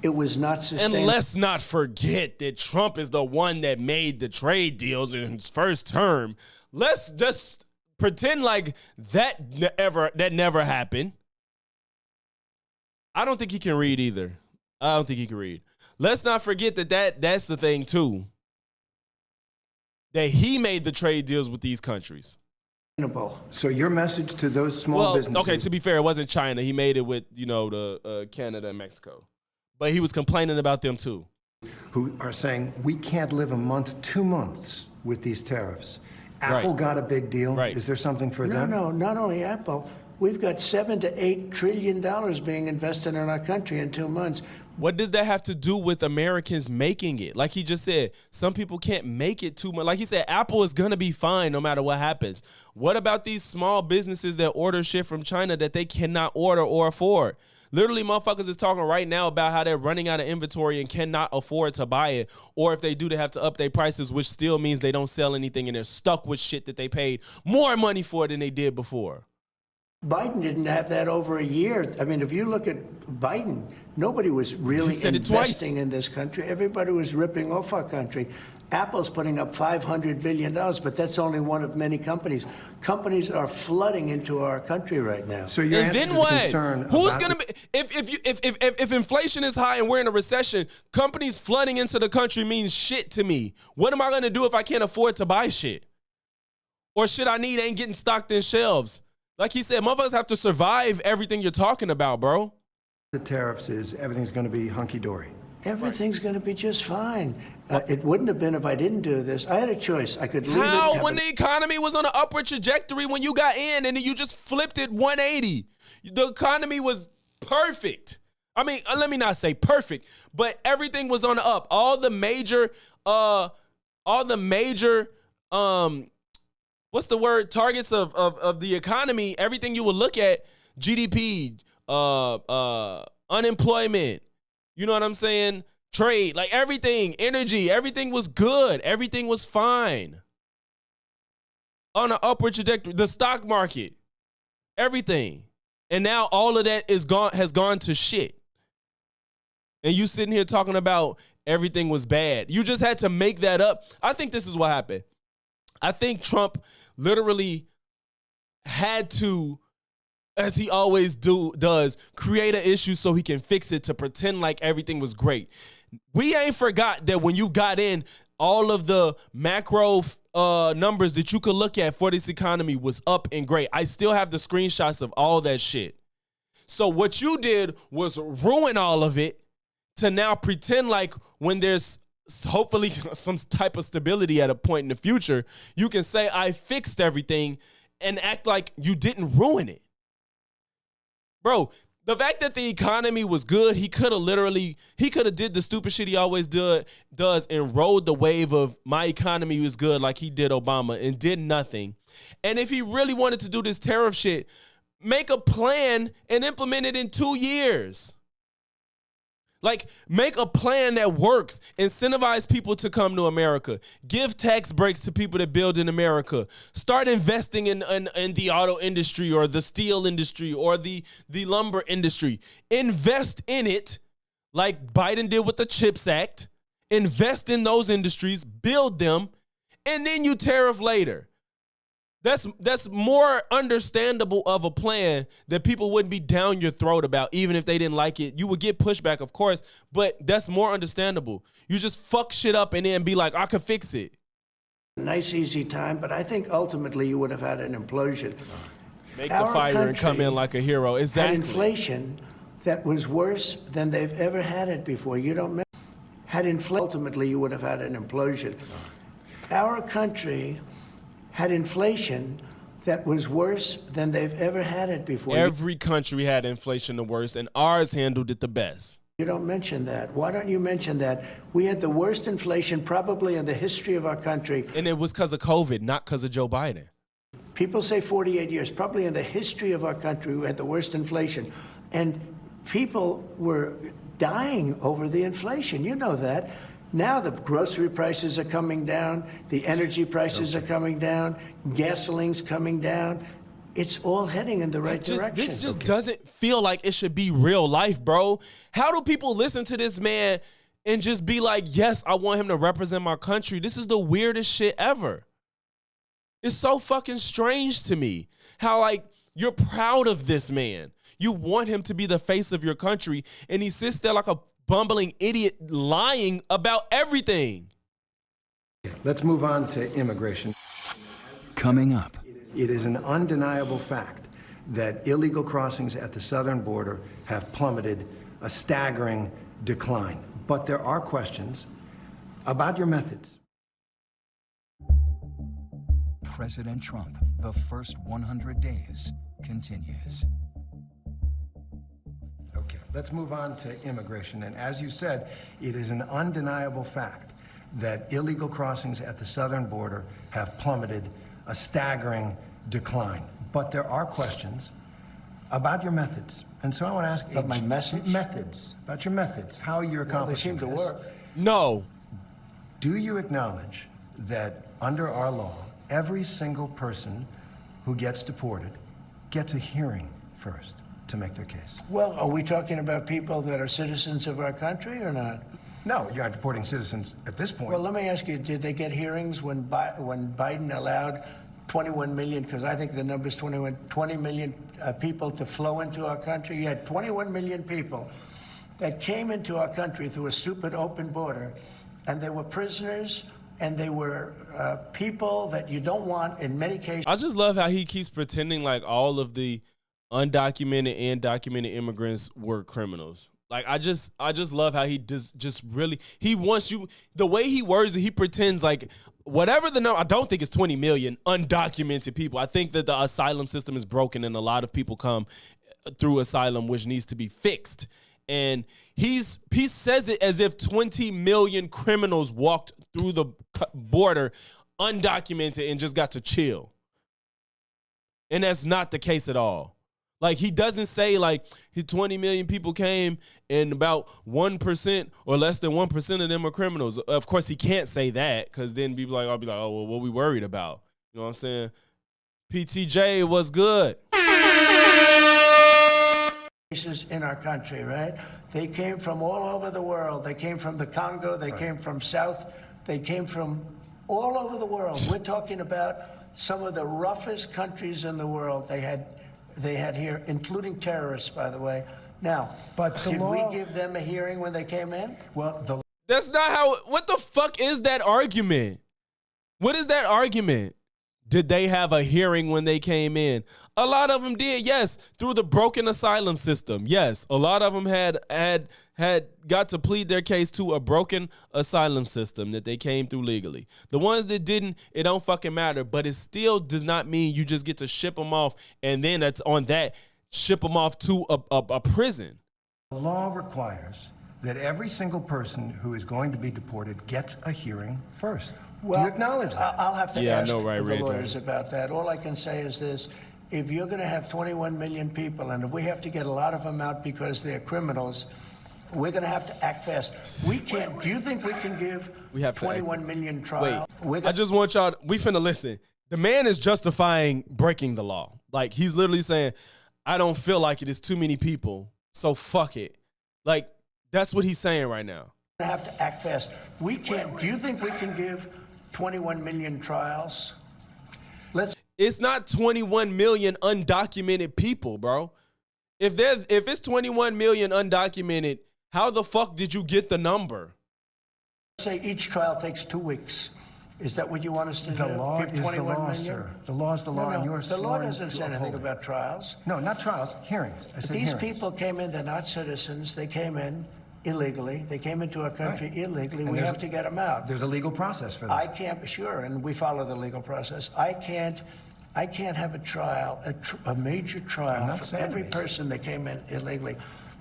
it was not sustainable. And let's not forget that Trump is the one that made the trade deals in his first term. Let's just pretend like that never happened. I don't think he can read either. I don't think he can read. Let's not forget that's the thing too. That he made the trade deals with these countries. So your message to those small businesses. Okay, to be fair, it wasn't China. He made it with, the Canada and Mexico. But he was complaining about them too. Who are saying we can't live a month, 2 months with these tariffs. Apple got a big deal. Right. Is there something for them? No, not only Apple. We've got $7 to $8 trillion being invested in our country in 2 months. What does that have to do with Americans making it? Like he just said, some people can't make it too much. Like he said, Apple is going to be fine no matter what happens. What about these small businesses that order shit from China that they cannot order or afford? Literally, motherfuckers is talking right now about how they're running out of inventory and cannot afford to buy it. Or if they do, they have to up their prices, which still means they don't sell anything and they're stuck with shit that they paid more money for than they did before. Biden didn't have that over a year. I mean, if you look at Biden, nobody was really investing in this country. Everybody was ripping off our country. Apple's putting up $500 billion, but that's only one of many companies. Companies are flooding into our country right now. So you're and then what? Who's gonna be if inflation is high and we're in a recession? Companies flooding into the country means shit to me. What am I gonna do if I can't afford to buy shit, or shit I need ain't getting stocked in shelves? Like he said, motherfuckers have to survive everything you're talking about, bro. The tariffs is everything's going to be hunky-dory. Everything's going to be just fine. It wouldn't have been if I didn't do this. I had a choice. I could leave How? When the economy was on an upward trajectory when you got in and then you just flipped it 180. The economy was perfect. I mean, let me not say perfect, but everything was on the up. All the major what's the word? Targets of the economy, everything you would look at, GDP, unemployment, you know what I'm saying? Trade, like everything, energy, everything was good. Everything was fine. On an upward trajectory, the stock market, everything. And now all of that has gone to shit. And you sitting here talking about everything was bad. You just had to make that up. I think this is what happened. I think Trump literally had to, as he always does, create an issue so he can fix it to pretend like everything was great. We ain't forgot that when you got in, all of the macro numbers that you could look at for this economy was up and great. I still have the screenshots of all that shit. So what you did was ruin all of it to now pretend like when there's hopefully some type of stability at a point in the future, you can say, I fixed everything and act like you didn't ruin it. Bro, the fact that the economy was good, he could have did the stupid shit he always does and rode the wave of my economy was good like he did Obama and did nothing. And if he really wanted to do this tariff shit, make a plan and implement it in 2 years. Like, make a plan that works. Incentivize people to come to America. Give tax breaks to people that build in America. Start investing in the auto industry or the steel industry or the lumber industry. Invest in it like Biden did with the CHIPS Act. Invest in those industries, build them, and then you tariff later. That's more understandable of a plan that people wouldn't be down your throat about, even if they didn't like it. You would get pushback, of course, but that's more understandable. You just fuck shit up and then be like, I could fix it. Nice, easy time, but I think ultimately you would have had an implosion. Make the fire and come in like a hero. Exactly. Had inflation that was worse than they've ever had it before. You don't had inflation. Ultimately, you would have had an implosion. Our country had inflation that was worse than they've ever had it before. Every country had inflation the worst, and ours handled it the best. You don't mention that. Why don't you mention that? We had the worst inflation probably in the history of our country. And it was because of COVID, not because of Joe Biden. People say 48 years. Probably in the history of our country, we had the worst inflation. And people were dying over the inflation. You know that. Now the grocery prices are coming down. The energy prices are coming down. Gasoline's coming down. It's all heading in the right direction. This just doesn't feel like it should be real life, bro. How do people listen to this man and just be like, yes, I want him to represent my country? This is the weirdest shit ever. It's so fucking strange to me how, like, you're proud of this man. You want him to be the face of your country, and he sits there like a bumbling idiot lying about everything. Let's move on to immigration. Coming up. It is an undeniable fact that illegal crossings at the southern border have plummeted, a staggering decline. But there are questions about your methods. President Trump, the first 100 days continues. Okay, let's move on to immigration. And as you said, it is an undeniable fact that illegal crossings at the southern border have plummeted, a staggering decline. But there are questions about your methods. And so I want to ask About my message? Methods. About your methods. How you're accomplishing They seem to this. work. No. Do you acknowledge that under our law, every single person who gets deported gets a hearing first to make their case? Well, are we talking about people that are citizens of our country or not? No, you're not deporting citizens at this point. Well, let me ask you, did they get hearings when Biden allowed 21 million, because I think the number's 20 million people to flow into our country? You had 21 million people that came into our country through a stupid open border, and they were prisoners, and they were people that you don't want in many cases. I just love how he keeps pretending like all of the undocumented and documented immigrants were criminals. Like, I just love how he just really, he wants you, the way he words it, he pretends like whatever the number, I don't think it's 20 million undocumented people. I think that the asylum system is broken and a lot of people come through asylum, which needs to be fixed. And he says it as if 20 million criminals walked through the border undocumented and just got to chill. And that's not the case at all. Like, he doesn't say, like, 20 million people came and about 1% or less than 1% of them are criminals. Of course, he can't say that because then people I'll be like, oh, well, what we worried about? You know what I'm saying? PTJ was good. In our country, right? They came from all over the world. They came from the Congo. They came from South. They came from all over the world. We're talking about some of the roughest countries in the world. They had here, including terrorists, by the way. Now, but did we give them a hearing when they came in? Well, that's not how, what the fuck is that argument? What is that argument? Did they have a hearing when they came in? A lot of them did, yes, through the broken asylum system. Yes, a lot of them had got to plead their case to a broken asylum system that they came through legally. The ones that didn't, it don't fucking matter, but it still does not mean you just get to ship them off and then that's on that, ship them off to a prison. the law requires that every single person who is going to be deported gets a hearing first. Well, do you acknowledge that? I'll have to Yeah, I ask know, right, the Ray lawyers Jones. about that. All I can say is this. If you're going to have 21 million people, and if we have to get a lot of them out because they're criminals, we're going to have to act fast. We can't. Do you think we can give 21 million trials? Wait, I just want y'all, we finna listen. The man is justifying breaking the law. Like, he's literally saying, I don't feel like it is too many people, so fuck it. Like, that's what he's saying right now. We're going to have to act fast. We can't. Do you think we can give 21 million trials? It's not 21 million undocumented people, bro. If it's 21 million undocumented, how the fuck did you get the number? Say each trial takes 2 weeks. Is that what you want us to do? The law Give is the 21 law, million? sir. The law is the law, and you're the law sworn doesn't to say anything uphold it. about trials. No, not trials, hearings. I said These hearings. people came in, they're not citizens. They came in illegally. They came into our country illegally. And We there's- have to get them out. There's a legal process for that. I can't, sure, and we follow the legal process. I can't have a trial, a major I'm trial not for saying every major. person that came in illegally.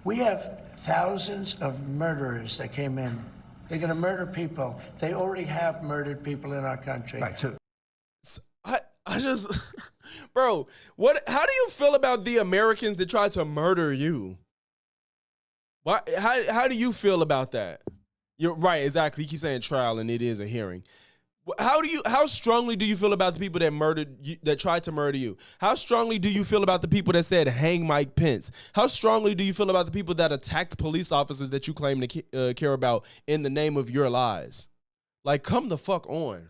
We have thousands of murderers that came in. They're going to murder people. They already have murdered people in our country. Right, so I just, bro, how do you feel about the Americans that tried to murder you? Why? How do you feel about that? You're right, exactly. You keep saying trial, and it is a hearing. How strongly do you feel about the people that murdered you, that tried to murder you? How strongly do you feel about the people that said hang Mike Pence? How strongly do you feel about the people that attacked police officers that you claim to care about in the name of your lies? Like, come the fuck on.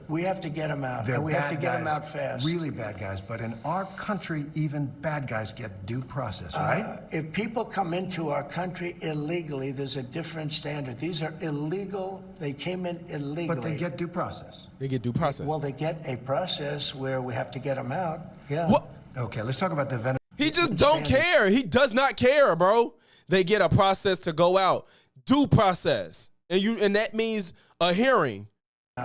We have to get them out, they're and we have bad to get them guys, out fast. really bad guys. But in our country, even bad guys get due process, right? If people come into our country illegally, there's a different standard. These are illegal. They came in illegally. But they get due process. They get due process. Well, they get a process where we have to get them out. Yeah. What? Okay, let's talk about the Venezuela. He just don't care. He does not care, bro. They get a process to go out. Due process. And that means a hearing.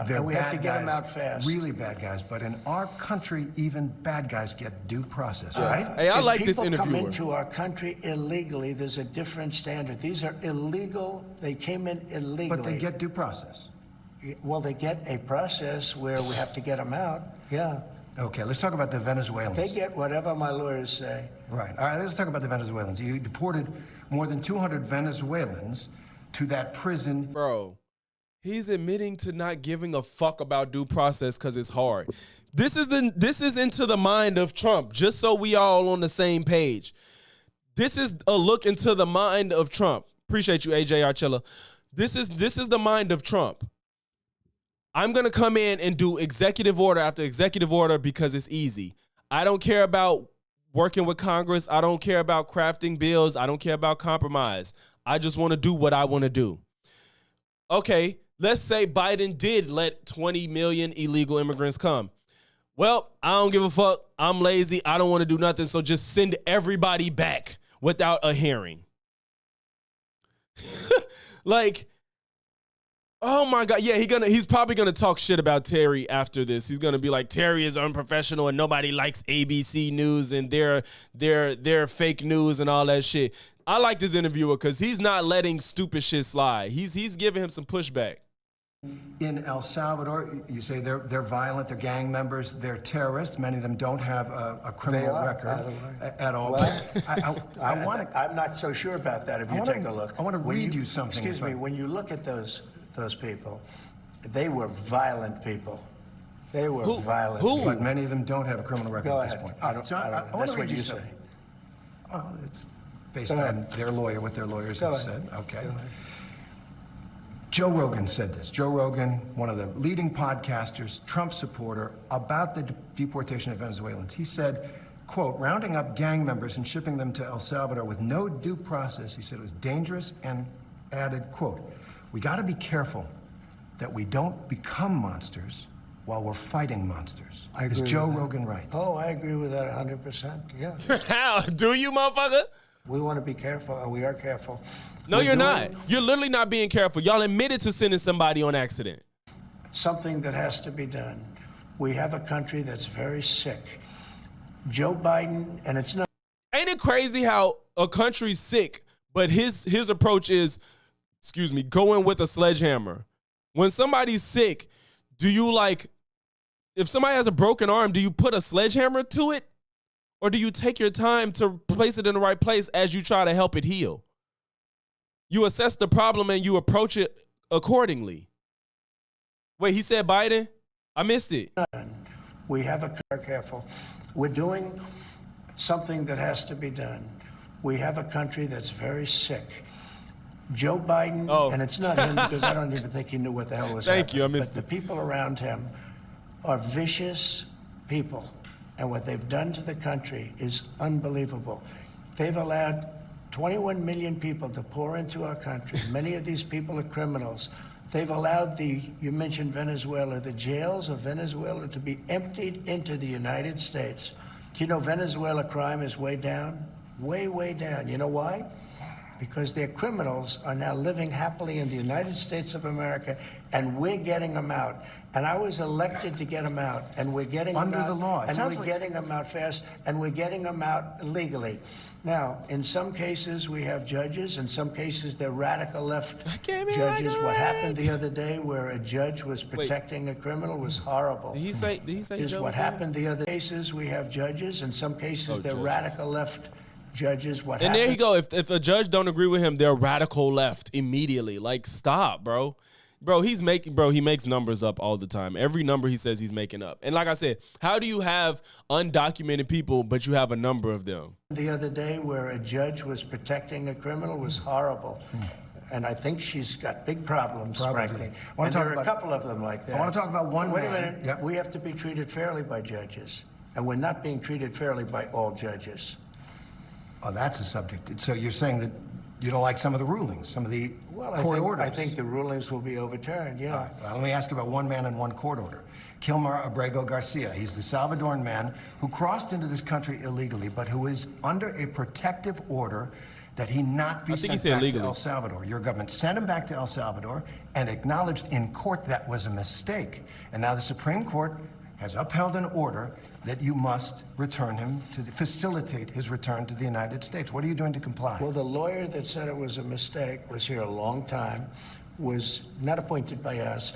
They're And we have to bad get them guys, out fast. really bad guys. But in our country, even bad guys get due process, right? Hey, I If like this people come interviewer. into our country illegally, there's a different standard. These are illegal. They came in illegally. But they get due process. Well, they get a process where we have to get them out. Yeah. Okay, let's talk about the Venezuelans. They get whatever my lawyers say. Right. All right, let's talk about the Venezuelans. You deported more than 200 Venezuelans to that prison. Bro, he's admitting to not giving a fuck about due process because it's hard. This is into the mind of Trump, just so we all on the same page. This is a look into the mind of Trump. Appreciate you, AJ Archilla. This is the mind of Trump. I'm going to come in and do executive order after executive order because it's easy. I don't care about working with Congress. I don't care about crafting bills. I don't care about compromise. I just want to do what I want to do. Okay, let's say Biden did let 20 million illegal immigrants come. Well, I don't give a fuck. I'm lazy. I don't want to do nothing. So just send everybody back without a hearing. Like, oh my God. Yeah, he's probably gonna talk shit about Terry after this. He's gonna be like, Terry is unprofessional and nobody likes ABC News and they're fake news and all that shit. I like this interviewer because he's not letting stupid shit slide. He's giving him some pushback. In El Salvador, you say they're violent, they're gang members, they're terrorists. Many of them don't have a criminal They are, record by the way. at all. Well, But I want to. I'm not so sure about that if you take a look. I want to When read you something. Excuse me, when you look at those people, they were violent people. They were violent who? people. But many of them don't have a criminal record Go at this ahead. point. I don't know. wanna That's read what you something. say. Well, it's based Go on ahead. their lawyer, what their lawyers Go have ahead. said. Okay. Go ahead. Joe Rogan said this. Joe Rogan, one of the leading podcasters, Trump supporter, about the deportation of Venezuelans. He said, quote, rounding up gang members and shipping them to El Salvador with no due process, he said it was dangerous, and added, quote, we got to be careful that we don't become monsters while we're fighting monsters. I Is agree Joe with that. Rogan right? Oh, I agree with that 100%. Yeah. How? Do you, motherfucker? We want to be careful, and we are careful. No, We're you're doing not. You're literally not being careful. Y'all admitted to sending somebody on accident. Something that has to be done. We have a country that's very sick. Joe Biden, and it's not. Ain't it crazy how a country's sick, but his approach is, go in with a sledgehammer. When somebody's sick, do you if somebody has a broken arm, do you put a sledgehammer to it? Or do you take your time to place it in the right place as you try to help it heal? You assess the problem and you approach it accordingly. Wait, he said Biden? I missed it. We have a careful. We're doing something that has to be done. We have a country that's very sick. Joe Biden, Oh. and it's not him because I don't even think he knew what the hell was Thank you, I happening. missed But the people around him are vicious people. And what they've done to the country is unbelievable. They've allowed 21 million people to pour into our country. Many of these people are criminals. They've allowed you mentioned Venezuela, the jails of Venezuela to be emptied into the United States. Do you know Venezuela crime is way down? Way, way down. You know why? Because their criminals are now living happily in the United States of America, and we're getting them out. And I was elected to get them out, and we're getting them out. Under the law. And we're getting them out fast, and we're getting them out legally. Now, in some cases, we have judges. In some cases, they're radical left judges. What happened the other day where a judge was protecting a criminal was horrible. Did he say Is what happened the other cases, we have judges. In some cases, they're radical left judges. What and happened? there you go. If a judge don't agree with him, they're radical left immediately. Like, stop, bro. Bro, he makes numbers up all the time. Every number he says he's making up. And like I said, how do you have undocumented people, but you have a number of them? The other day where a judge was protecting a criminal was horrible. And I think she's got big problems, frankly. And there are a couple of them like that. I want to talk about one Wait man. a minute. Yep. We have to be treated fairly by judges. And we're not being treated fairly by all judges. Oh, that's a subject. So you're saying that you don't like some of the rulings, some of the court orders? I think the rulings will be overturned, yeah. All right. Well, let me ask you about one man and one court order. Kilmer Abrego Garcia. He's the Salvadoran man who crossed into this country illegally, but who is under a protective order that he not be sent back to El Salvador. Your government sent him back to El Salvador and acknowledged in court that was a mistake. And now the Supreme Court has upheld an order that you must return him facilitate his return to the United States. What are you doing to comply? Well, the lawyer that said it was a mistake was here a long time, was not appointed by us.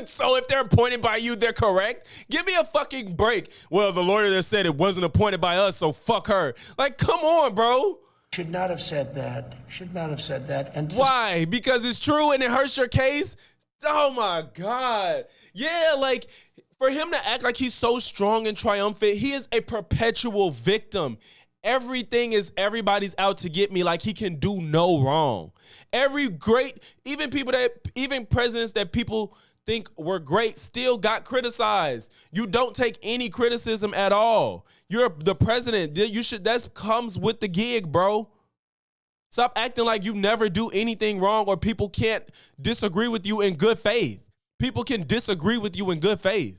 So if they're appointed by you, they're correct? Give me a fucking break. Well, the lawyer that said it wasn't appointed by us, so fuck her. Like, come on, bro. Should not have said that. Should not have said that. And why? Because it's true and it hurts your case? Oh my God. Yeah, like, for him to act like he's so strong and triumphant, he is a perpetual victim. Everybody's out to get me, like he can do no wrong. Even presidents that people think were great still got criticized. You don't take any criticism at all. You're the president. That comes with the gig, bro. Stop acting like you never do anything wrong or people can't disagree with you in good faith. People can disagree with you in good faith.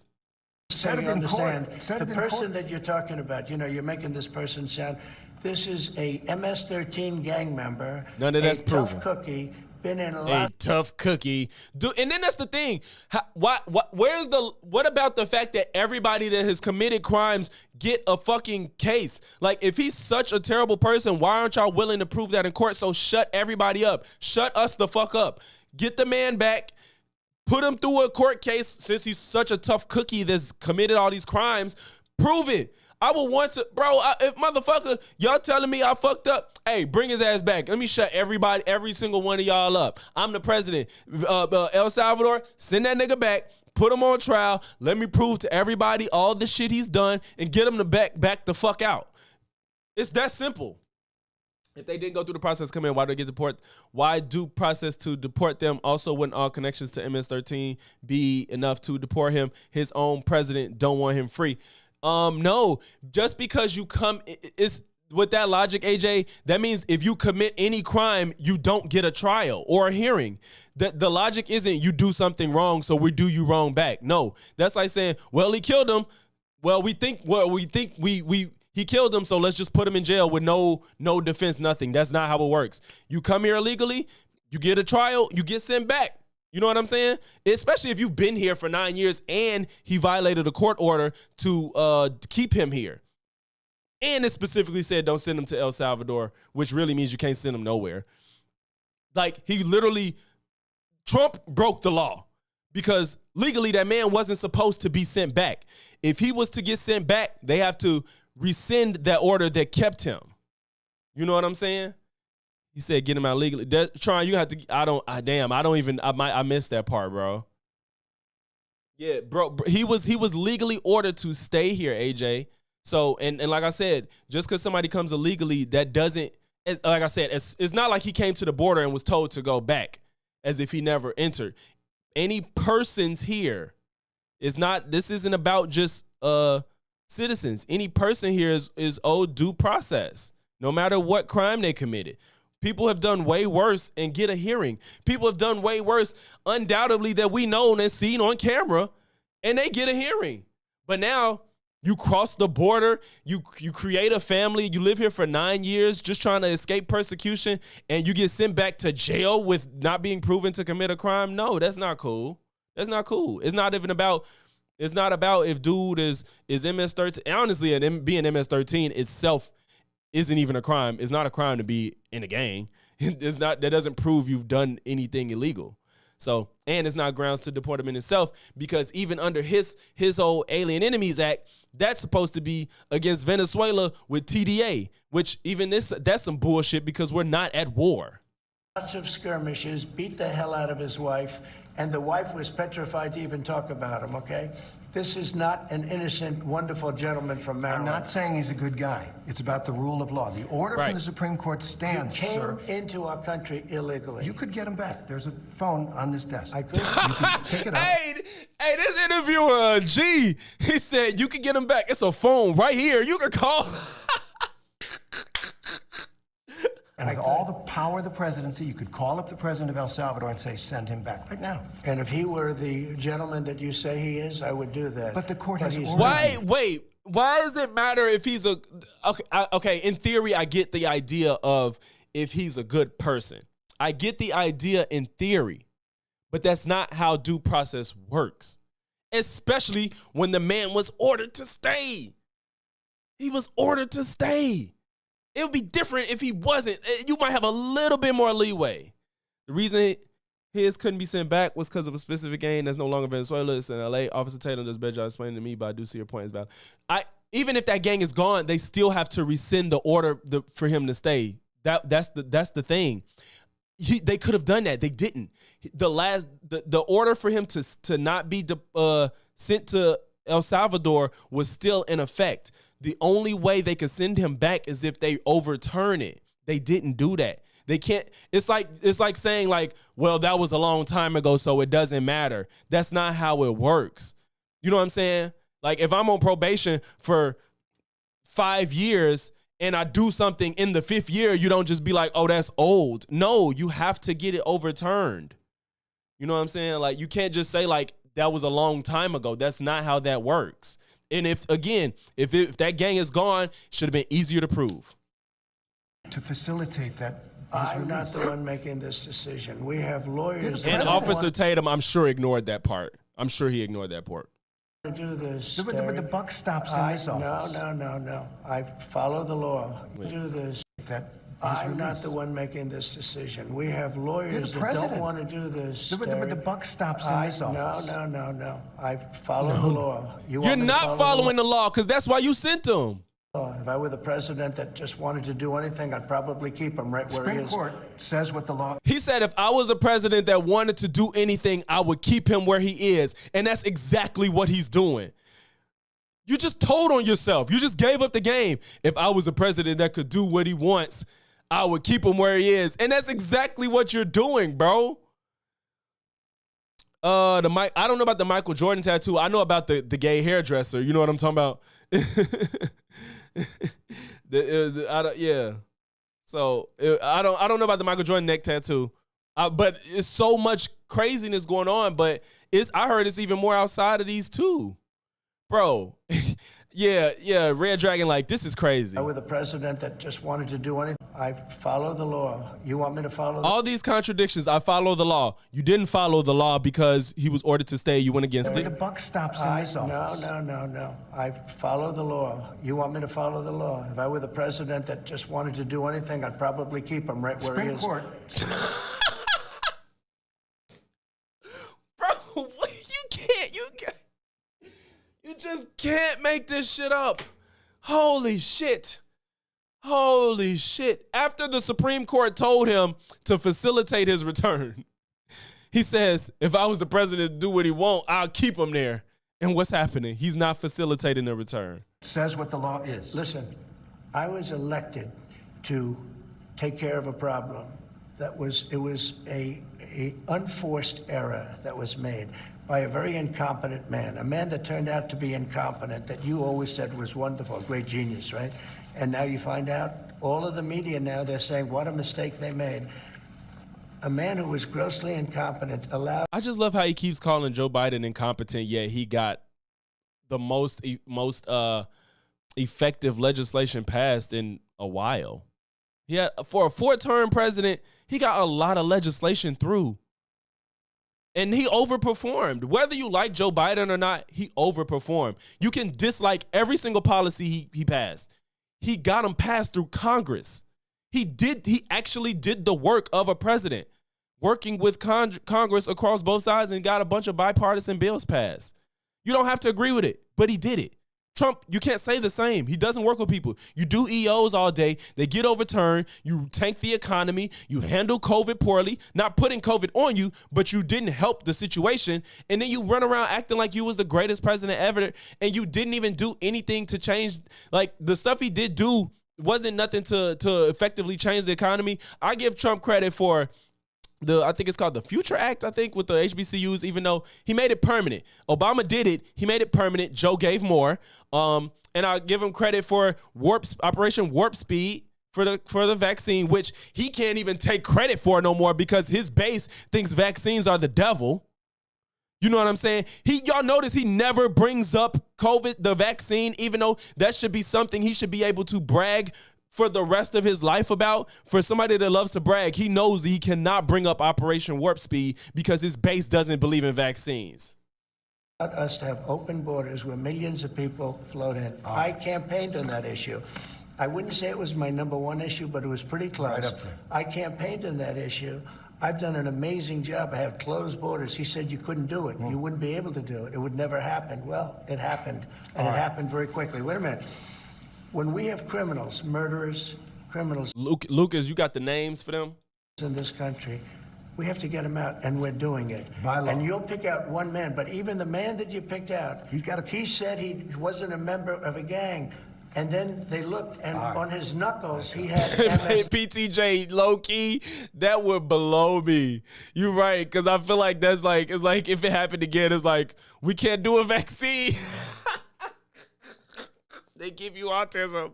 So you understand, the person that you're talking about, you're making this person sound, this is a MS-13 gang member, none of that's proven. Tough cookie, been in a tough cookie. And then that's the thing. What about the fact that everybody that has committed crimes get a fucking case? Like, if he's such a terrible person, why aren't y'all willing to prove that in court? So shut everybody up. Shut us the fuck up. Get the man back. Put him through a court case since he's such a tough cookie that's committed all these crimes. Prove it. I would want to, bro, if motherfucker, y'all telling me I fucked up, hey, bring his ass back. Let me shut every single one of y'all up. I'm the president. El Salvador, send that nigga back, put him on trial, let me prove to everybody all the shit he's done and get him to back the fuck out. It's that simple. If they didn't go through the process, come in, why do they get deported? Why do process to deport them? Also, wouldn't all connections to MS-13 be enough to deport him? His own president don't want him free. No, just because you come, it's with that logic, AJ, that means if you commit any crime, you don't get a trial or a hearing. The logic isn't you do something wrong, so we do you wrong back. No, that's like saying, well, he killed him. He killed him, so let's just put him in jail with no defense, nothing. That's not how it works. You come here illegally, you get a trial, you get sent back. You know what I'm saying? Especially if you've been here for 9 years and he violated a court order to keep him here. And it specifically said don't send him to El Salvador, which really means you can't send him nowhere. Like, Trump broke the law because legally that man wasn't supposed to be sent back. If he was to get sent back, they have to rescind that order that kept him. You know what I'm saying? He said get him out legally. Trying, you have to, I missed that part, bro. Yeah, bro, he was legally ordered to stay here, AJ. So, and like I said, just because somebody comes illegally, that doesn't, like I said, it's not like he came to the border and was told to go back as if he never entered. Any persons here this isn't about just citizens. Any person here is owed due process, no matter what crime they committed. People have done way worse and get a hearing. People have done way worse, undoubtedly, that we know and seen on camera, and they get a hearing. But now you cross the border, you create a family, you live here for 9 years just trying to escape persecution, and you get sent back to jail with not being proven to commit a crime. No, that's not cool. That's not cool. It's not about if dude is MS-13. Honestly, and being MS-13 itself isn't even a crime. It's not a crime to be in a gang. That doesn't prove you've done anything illegal. So, and it's not grounds to deport him in itself, because even under his whole Alien Enemies Act, that's supposed to be against Venezuela with TDA, which even that's some bullshit because we're not at war. Lots of skirmishes, beat the hell out of his wife, and the wife was petrified to even talk about him, okay? This is not an innocent, wonderful gentleman from Maryland. I'm not saying he's a good guy. It's about the rule of law. The order from the Supreme Court stands, sir. You came into our country illegally. You could get him back. There's a phone on this desk. I could. You could pick it up. Hey, this interviewer, G, he said you can get him back. It's a phone right here. You can call. And with all the power of the presidency, you could call up the president of El Salvador and say, send him back right now. And if he were the gentleman that you say he is, I would do that. But the court has ordered. Why does it matter if he's okay, in theory, I get the idea of if he's a good person. I get the idea in theory, but that's not how due process works, especially when the man was ordered to stay. He was ordered to stay. It would be different if he wasn't. You might have a little bit more leeway. The reason his couldn't be sent back was because of a specific gang that's no longer Venezuela. It's in LA. Officer Taylor does a better job explaining to me, but I do see your point. Even if that gang is gone, they still have to rescind the order for him to stay. That's the thing. They could have done that. They didn't. The order for him to not be sent to El Salvador was still in effect. The only way they could send him back is if they overturn it. They didn't do that. They can't. It's like saying like, well, that was a long time ago, so it doesn't matter. That's not how it works. You know what I'm saying? Like if I'm on probation for 5 years and I do something in the 5th year, you don't just be like, oh, that's old. No, you have to get it overturned. You know what I'm saying? Like you can't just say like that was a long time ago. That's not how that works. And if that gang is gone, it should have been easier to prove. To facilitate that, I'm not the one making this decision. We have lawyers. And Officer Tatum, I'm sure, ignored that part. I'm sure he ignored that part. To do this. But the buck stops in this office. No. I follow the law. Do this. I'm not the one making this decision. We have lawyers that don't want to do this. But the buck stops in this office. No. I follow the law. You're not following the law because that's why you sent him. If I were the president that just wanted to do anything, I'd probably keep him right where he is. Supreme Court says what the law. He said if I was a president that wanted to do anything, I would keep him where he is. And that's exactly what he's doing. You just told on yourself. You just gave up the game. If I was a president that could do what he wants, I would keep him where he is. And that's exactly what you're doing, bro. I don't know about the Michael Jordan tattoo. I know about the gay hairdresser. You know what I'm talking about? Yeah. So I don't know about the Michael Jordan neck tattoo. But it's so much craziness going on. But I heard it's even more outside of these two. Bro. Yeah, Red Dragon, like, this is crazy. I were the president that just wanted to do anything. I follow the law. You want me to follow all these contradictions? I follow the law. You didn't follow the law because he was ordered to stay. You went against it. The buck stops in this office. No. I follow the law. You want me to follow the law? If I were the president that just wanted to do anything, I'd probably keep him right where he is. Supreme Court. Bro, you just can't make this shit up. Holy shit. After the Supreme Court told him to facilitate his return, he says, if I was the president to do what he wants, I'll keep him there. And what's happening? He's not facilitating the return. Says what the law is. Listen, I was elected to take care of a problem. It was a unforced error that was made by a very incompetent man, a man that turned out to be incompetent, that you always said was wonderful, a great genius, right? And now you find out all of the media now, they're saying what a mistake they made. A man who was grossly incompetent allowed... I just love how he keeps calling Joe Biden incompetent, yet he got the most effective legislation passed in a while. He had, for a 4-term president, he got a lot of legislation through. And he overperformed. Whether you like Joe Biden or not, he overperformed. You can dislike every single policy he passed. He got them passed through Congress. He actually did the work of a president, working with Congress across both sides, and got a bunch of bipartisan bills passed. You don't have to agree with it, but he did it. Trump, you can't say the same. He doesn't work with people. You do EOs all day. They get overturned. You tank the economy. You handle COVID poorly, not putting COVID on you, but you didn't help the situation. And then you run around acting like you was the greatest president ever, and you didn't even do anything to change. Like, the stuff he did do wasn't nothing to effectively change the economy. I give Trump credit for I think it's called the Future Act, I think, with the HBCUs, even though he made it permanent. Obama did it. He made it permanent. Joe gave more. And I give him credit for Operation Warp Speed for the vaccine, which he can't even take credit for no more because his base thinks vaccines are the devil. You know what I'm saying? Y'all notice he never brings up COVID, the vaccine, even though that should be something he should be able to brag for the rest of his life about. For somebody that loves to brag, he knows that he cannot bring up Operation Warp Speed because his base doesn't believe in vaccines. Us to have open borders where millions of people float in. I campaigned on that issue. I wouldn't say it was my #1 issue, but it was pretty close. Right up there. I campaigned on that issue. I've done an amazing job. I have closed borders. He said you couldn't do it. You wouldn't be able to do it. It would never happen. Well, it happened, and it happened very quickly. Wait a minute. When we have criminals, murderers, criminals Lucas, you got the names for them? in this country, we have to get them out, and we're doing it. By law. And you'll pick out one man, but even the man that you picked out, he said he wasn't a member of a gang. And then they looked, and on his knuckles, he had MS. PTJ, low key, that would below me. You're right, because I feel like it's like if it happened again, it's like, we can't do a vaccine. They give you autism.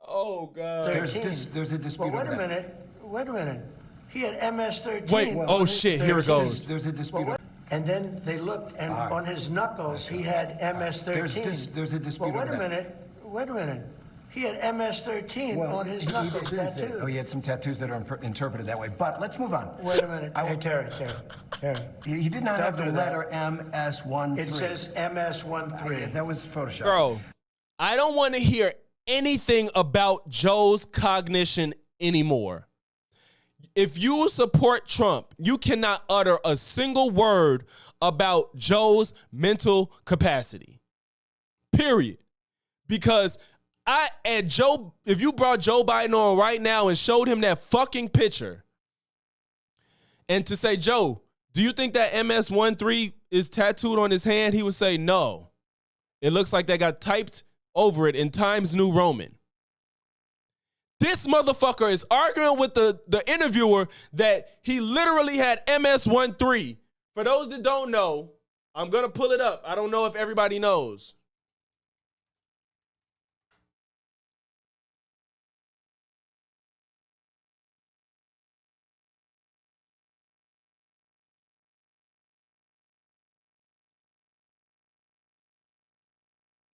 Oh, God. There's a dispute. Well, wait a minute. He had MS-13. Wait, shit, here it goes. There's a dispute. And then they looked, and on his knuckles, he had MS-13. There's a dispute. Well, wait a minute. He had MS-13 on his knuckles tattooed. Oh, he had some tattoos that are interpreted that way. But let's move on. Wait a minute. Hey, Terry. He did not have the letter MS-13. It says MS-13. That was Photoshop. Bro, I don't want to hear anything about Joe's cognition anymore. If you support Trump, you cannot utter a single word about Joe's mental capacity. Period. Because if you brought Joe Biden on right now and showed him that fucking picture, and to say, Joe, do you think that MS-13 is tattooed on his hand? He would say, no. It looks like they got typed over it in Times New Roman. This motherfucker is arguing with the interviewer that he literally had MS-13. For those that don't know, I'm going to pull it up. I don't know if everybody knows.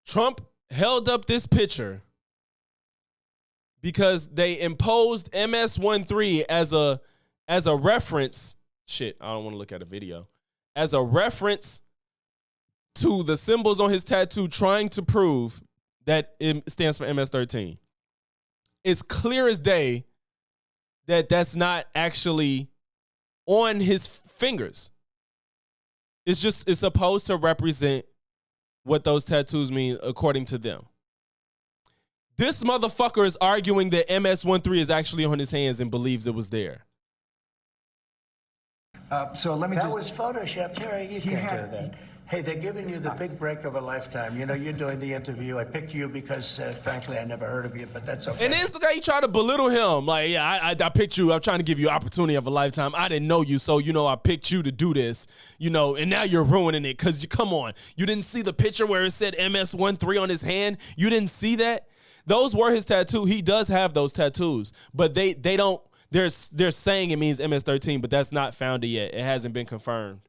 Trump held up this picture because they imposed MS-13 as a reference. Shit, I don't want to look at a video. As a reference to the symbols on his tattoo, trying to prove that it stands for MS-13. It's clear as day that that's not actually on his fingers. It's supposed to represent what those tattoos mean according to them. This motherfucker is arguing that MS-13 is actually on his hands and believes it was there. So let me That was Photoshop, Terry. You can't had- do that. Hey, they're giving you the big break of a lifetime. You know, you're doing the interview. I picked you because, frankly, I never heard of you, but that's okay. And it's the guy you try to belittle him. Like, yeah, I picked you. I'm trying to give you opportunity of a lifetime. I didn't know you, so, I picked you to do this, and now you're ruining it because, come on. You didn't see the picture where it said MS-13 on his hand? You didn't see that? Those were his tattoo. He does have those tattoos, but they don't. They're saying it means MS-13, but that's not founded yet. It hasn't been confirmed.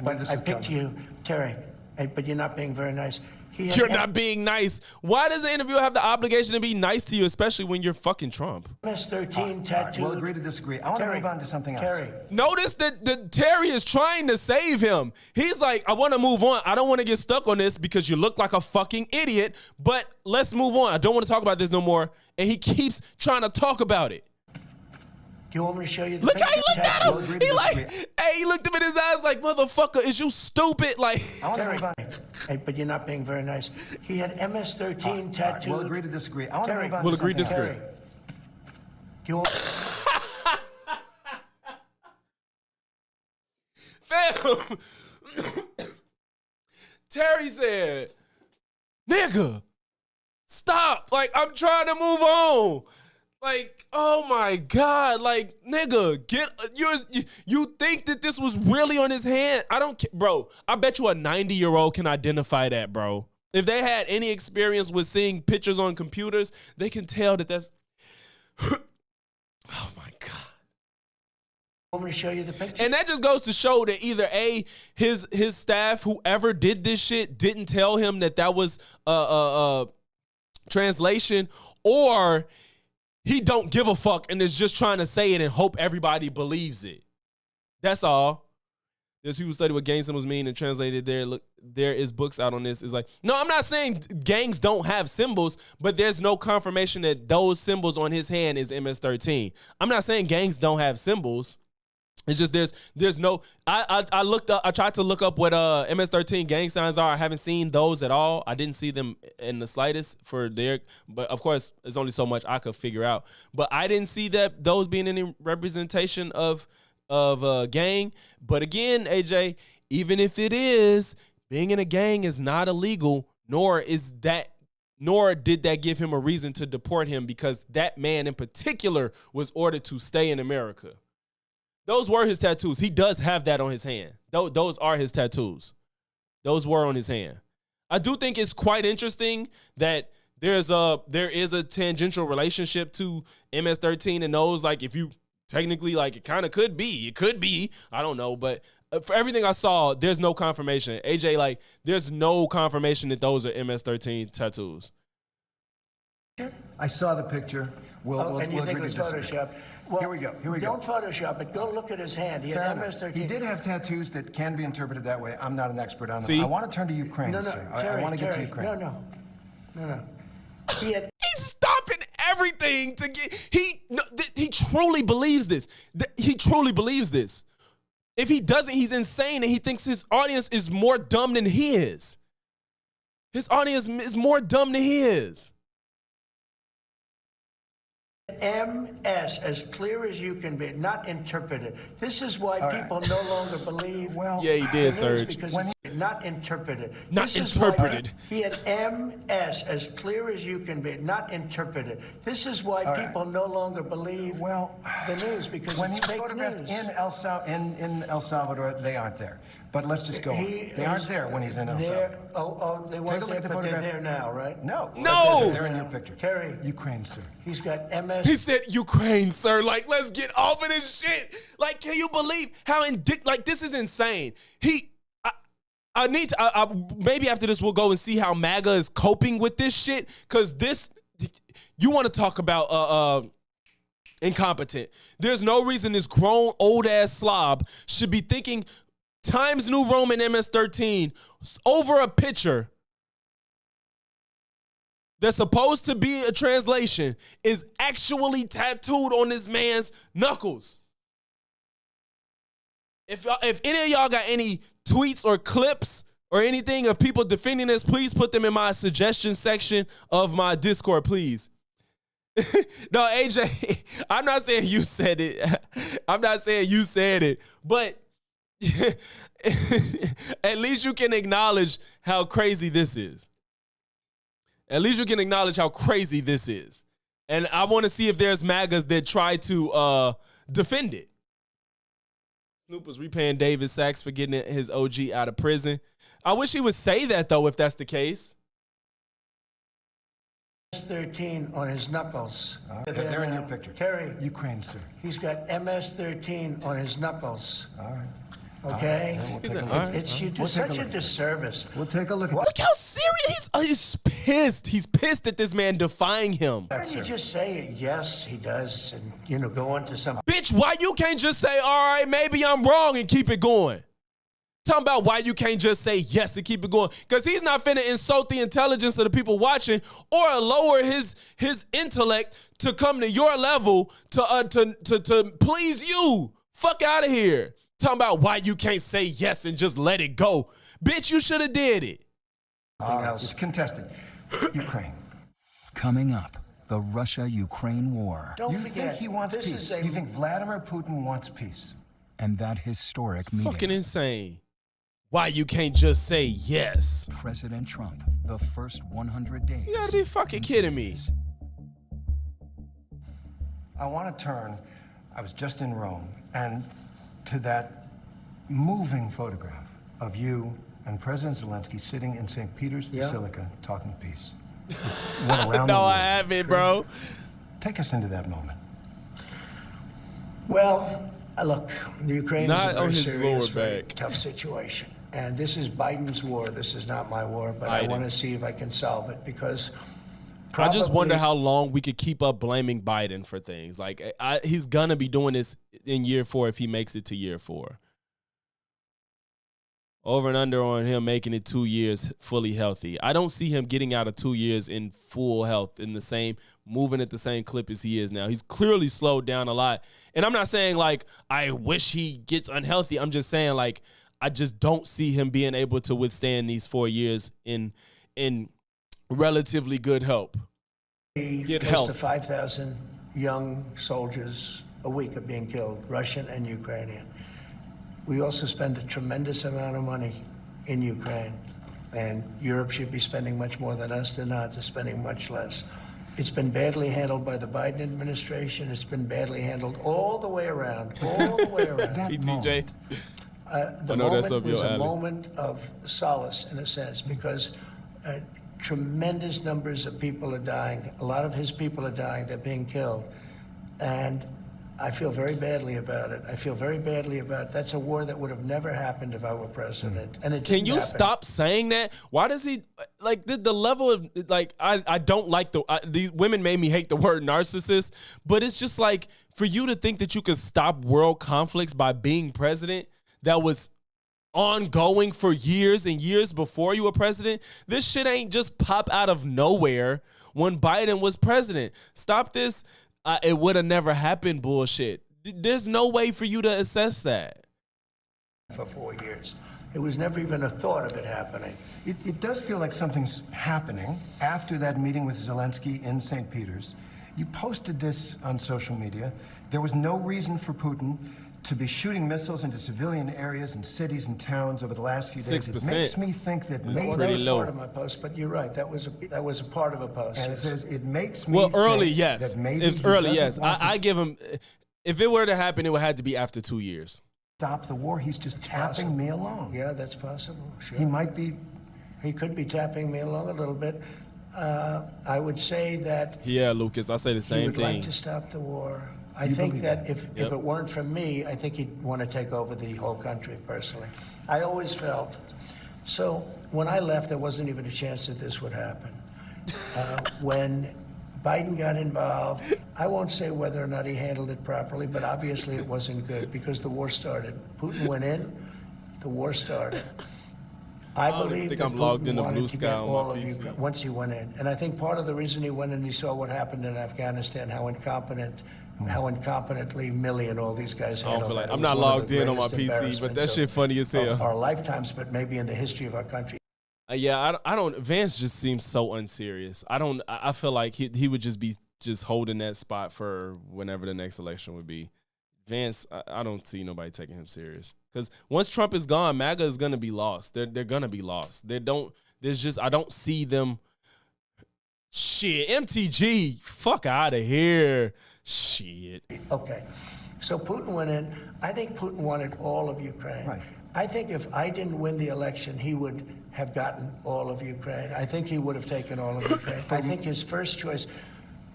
But I picked you, Terry, but you're not being very nice. You're not being nice. Why does the interviewer have the obligation to be nice to you, especially when you're fucking Trump? MS-13 tattoo. We'll agree to disagree. I want to move on to something else. Terry. Notice that Terry is trying to save him. He's like, I want to move on. I don't want to get stuck on this because you look like a fucking idiot, but let's move on. I don't want to talk about this no more. And he keeps trying to talk about it. Do you want me to show you the Look how he picture? looked at him. He like, hey, he looked him in his eyes like, motherfucker, is you stupid? Like, I want to Terry, move on. but you're not being very nice. He had MS-13 tattooed. We'll agree to disagree. I want to move on we'll to agree to something disagree. else. Terry, do you want... Fam. Terry said, nigga, stop. Like, I'm trying to move on. Like, oh my God, like, nigga, you think that this was really on his hand? I don't care, bro. I bet you a 90-year-old can identify that, bro. If they had any experience with seeing pictures on computers, they can tell that that's, oh my God. want me to show you the picture? And that just goes to show that either A, his staff, whoever did this shit, didn't tell him that was translation, or he don't give a fuck and is just trying to say it and hope everybody believes it. That's all. There's people study what gang symbols mean and translated there. Look, there is books out on this. It's like, no, I'm not saying gangs don't have symbols, but there's no confirmation that those symbols on his hand is MS-13. I'm not saying gangs don't have symbols. It's just there's no. I looked up. I tried to look up what MS-13 gang signs are. I haven't seen those at all. I didn't see them in the slightest for their. But of course, there's only so much I could figure out. But I didn't see that those being any representation of gang. But again, AJ, even if it is, being in a gang is not illegal. Nor did that give him a reason to deport him, because that man in particular was ordered to stay in America. Those were his tattoos. He does have that on his hand. Those are his tattoos. Those were on his hand. I do think it's quite interesting that there is a tangential relationship to MS-13 and those. Like, if you technically, like, it kind of could be. It could be. I don't know. But for everything I saw, there's no confirmation. AJ, like, there's no confirmation that those are MS-13 tattoos. I saw the picture. We'll and you agree think it was to disagree. Photoshop? Well, Here we go. Don't Photoshop it. Go look at his hand. He Fair had enough. MS-13. He did have tattoos that can be interpreted that way. I'm not an expert on them. See? I want to turn to Ukraine, No, sir. Terry, I want to get to Terry, Ukraine. No. He had He's stopping everything to get. He truly believes this. He truly believes this. If he doesn't, he's insane, and he thinks his audience is more dumb than he is. His audience is more dumb than he is. MS, as clear as you can be, not interpreted. This is why people no longer believe. Well, Yeah, he did, the news, Serge. because it's not interpreted. Not This is why interpreted. he had MS, as clear as you can be, not interpreted. This is why people no longer believe the news, because when it's he's fake photographed news. in El Salvador, they aren't there. But let's just go on. They aren't there when he's in El Salvador. They Take weren't a look there, at the but they're photograph. there now, right? No. No! They're in your picture. Terry. Ukraine, sir. He's got MS. He said Ukraine, sir. Like, let's get off of this shit. Like, can you believe how like, this is insane. I need to, maybe after this we'll go and see how MAGA is coping with this shit. Cause you want to talk about incompetent. There's no reason this grown old ass slob should be thinking Times New Roman MS-13 over a picture that's supposed to be a translation is actually tattooed on this man's knuckles. If any of y'all got any tweets or clips or anything of people defending this, please put them in my suggestion section of my Discord, please. No, AJ, I'm not saying you said it. I'm not saying you said it, but at least you can acknowledge how crazy this is. At least you can acknowledge how crazy this is. And I want to see if there's MAGAs that try to defend it. Snoop was repaying David Sachs for getting his OG out of prison. I wish he would say that, though, if that's the case. MS-13 on his knuckles. They're in your picture. Terry. Ukraine, sir. He's got MS-13 on his knuckles. All right. Okay? We'll You do such a disservice. We'll take a look at Look how serious he's pissed. He's pissed at this man defying him. Why don't you just say, yes, he does, and, go on to some... Bitch, why you can't just say, all right, maybe I'm wrong and keep it going? Talking about why you can't just say yes and keep it going. Because he's not finna insult the intelligence of the people watching or lower his intellect to come to your level to please you. Fuck out of here. Talking about why you can't say yes and just let it go. Bitch, you should have did it. It's contested. Ukraine. Coming up, the Russia-Ukraine war Don't You forget, think he wants this peace? is a... You think Vladimir Putin wants peace? and that historic meeting. Fucking insane. Why you can't just say yes? President Trump, the first 100 days. You gotta be fucking kidding me. I want to turn, I was just in Rome, and to that moving photograph of you and President Zelensky sitting in St. Peter's Basilica talking peace. Went around the No, world. I haven't, bro. Take us into that moment. Well, look, the Ukraine Not is a on very his serious, lower very back. tough situation. And this is Biden's war. This is not my war, but I Biden. want to see if I can solve it because I just wonder probably- how long we could keep up blaming Biden for things. Like, he's gonna be doing this in year 4 if he makes it to year 4. Over and under on him making it 2 years fully healthy. I don't see him getting out of 2 years in full health, in the same, moving at the same clip as he is now. He's clearly slowed down a lot. And I'm not saying, like, I wish he gets unhealthy. I'm just saying, like, I just don't see him being able to withstand these 4 years in relatively good health. Get Close health. to 5,000 young soldiers a week are being killed, Russian and Ukrainian. We also spend a tremendous amount of money in Ukraine, and Europe should be spending much more than us. They're not. They're spending much less. It's been badly handled by the Biden administration. It's been badly handled all the way around, all the way around. PTJ. The I know that's moment up your was a alley. moment of solace, in a sense, because tremendous numbers of people are dying. A lot of his people are dying. They're being killed. And I feel very badly about it. I feel very badly about it. That's a war that would have never happened if I were president. And it Can didn't you happen. stop saying that? Why does he, like, the level of, like, I don't like these women made me hate the word narcissist, but it's just like, for you to think that you could stop world conflicts by being president that was ongoing for years and years before you were president, this shit ain't just pop out of nowhere when Biden was president. Stop this. It would have never happened bullshit. There's no way for you to assess that. For 4 years. It was never even a thought of it happening. It does feel like something's happening after that meeting with Zelensky in St. Peter's. You posted this on social media. There was no reason for Putin to be shooting missiles into civilian areas and cities and towns over the last few days. It 6%. makes me think that It's maybe... That pretty was low. part of my post, but you're right. That was a part of a post. And it yes. says, it makes me Well, early, think yes. that maybe It's he early, doesn't yes. want to I give him, if it were to happen, it would have to be after 2 years. stop the war. He's just tapping me along. Yeah, that's possible. Sure. He might be... He could be tapping me along a little bit. I would say that Yeah, Lucas, I say the he same would thing. like to stop the war. I You think believe that that? if Yep. it weren't for me, I think he'd want to take over the whole country personally. I always felt. So when I left, there wasn't even a chance that this would happen. When Biden got involved, I won't say whether or not he handled it properly, but obviously it wasn't good because the war started. Putin went in, the war started. I don't believe think that I'm logged Putin into wanted Blue to Sky get on my all of PC. Ukraine once he went in. And I think part of the reason he went in, he saw what happened in Afghanistan, how incompetently Milley and all these guys I don't handled feel like that. It I'm was not one of logged the in on my greatest PC, but that embarrassments shit funny as hell. of our lifetimes, but maybe in the history of our country. Yeah, I don't. Vance just seems so unserious. I feel like he would just be holding that spot for whenever the next election would be. Vance, I don't see nobody taking him serious because once Trump is gone, MAGA is gonna be lost. They're gonna be lost. I don't see them. Shit, MTG, fuck out of here. Shit. Okay. So Putin went in. I think Putin wanted all of Ukraine. Right. I think if I didn't win the election, he would have gotten all of Ukraine. I think he would have taken all of Ukraine. I think his first choice,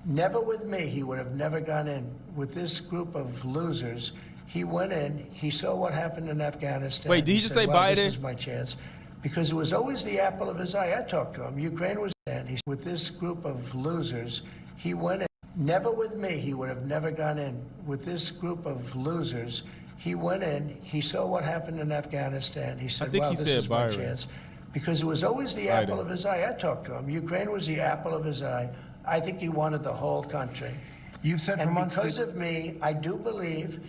never with me, he would have never gone in. With this group of losers, he went in, he saw what happened in Afghanistan. Wait, did he just say well, Biden? This is my chance. Because it was always the apple of his eye. I talked to him. Ukraine was in. With this group of losers, he went in. Never with me, he would have never gone in. With this group of losers, he went in, he saw what happened in Afghanistan. He said, I think well, he this said is my Byron. chance. Because it was always the apple of his eye. I talked to him. Ukraine was the apple of his eye. I think he wanted the whole country. You've said for And months because that- of me, I do believe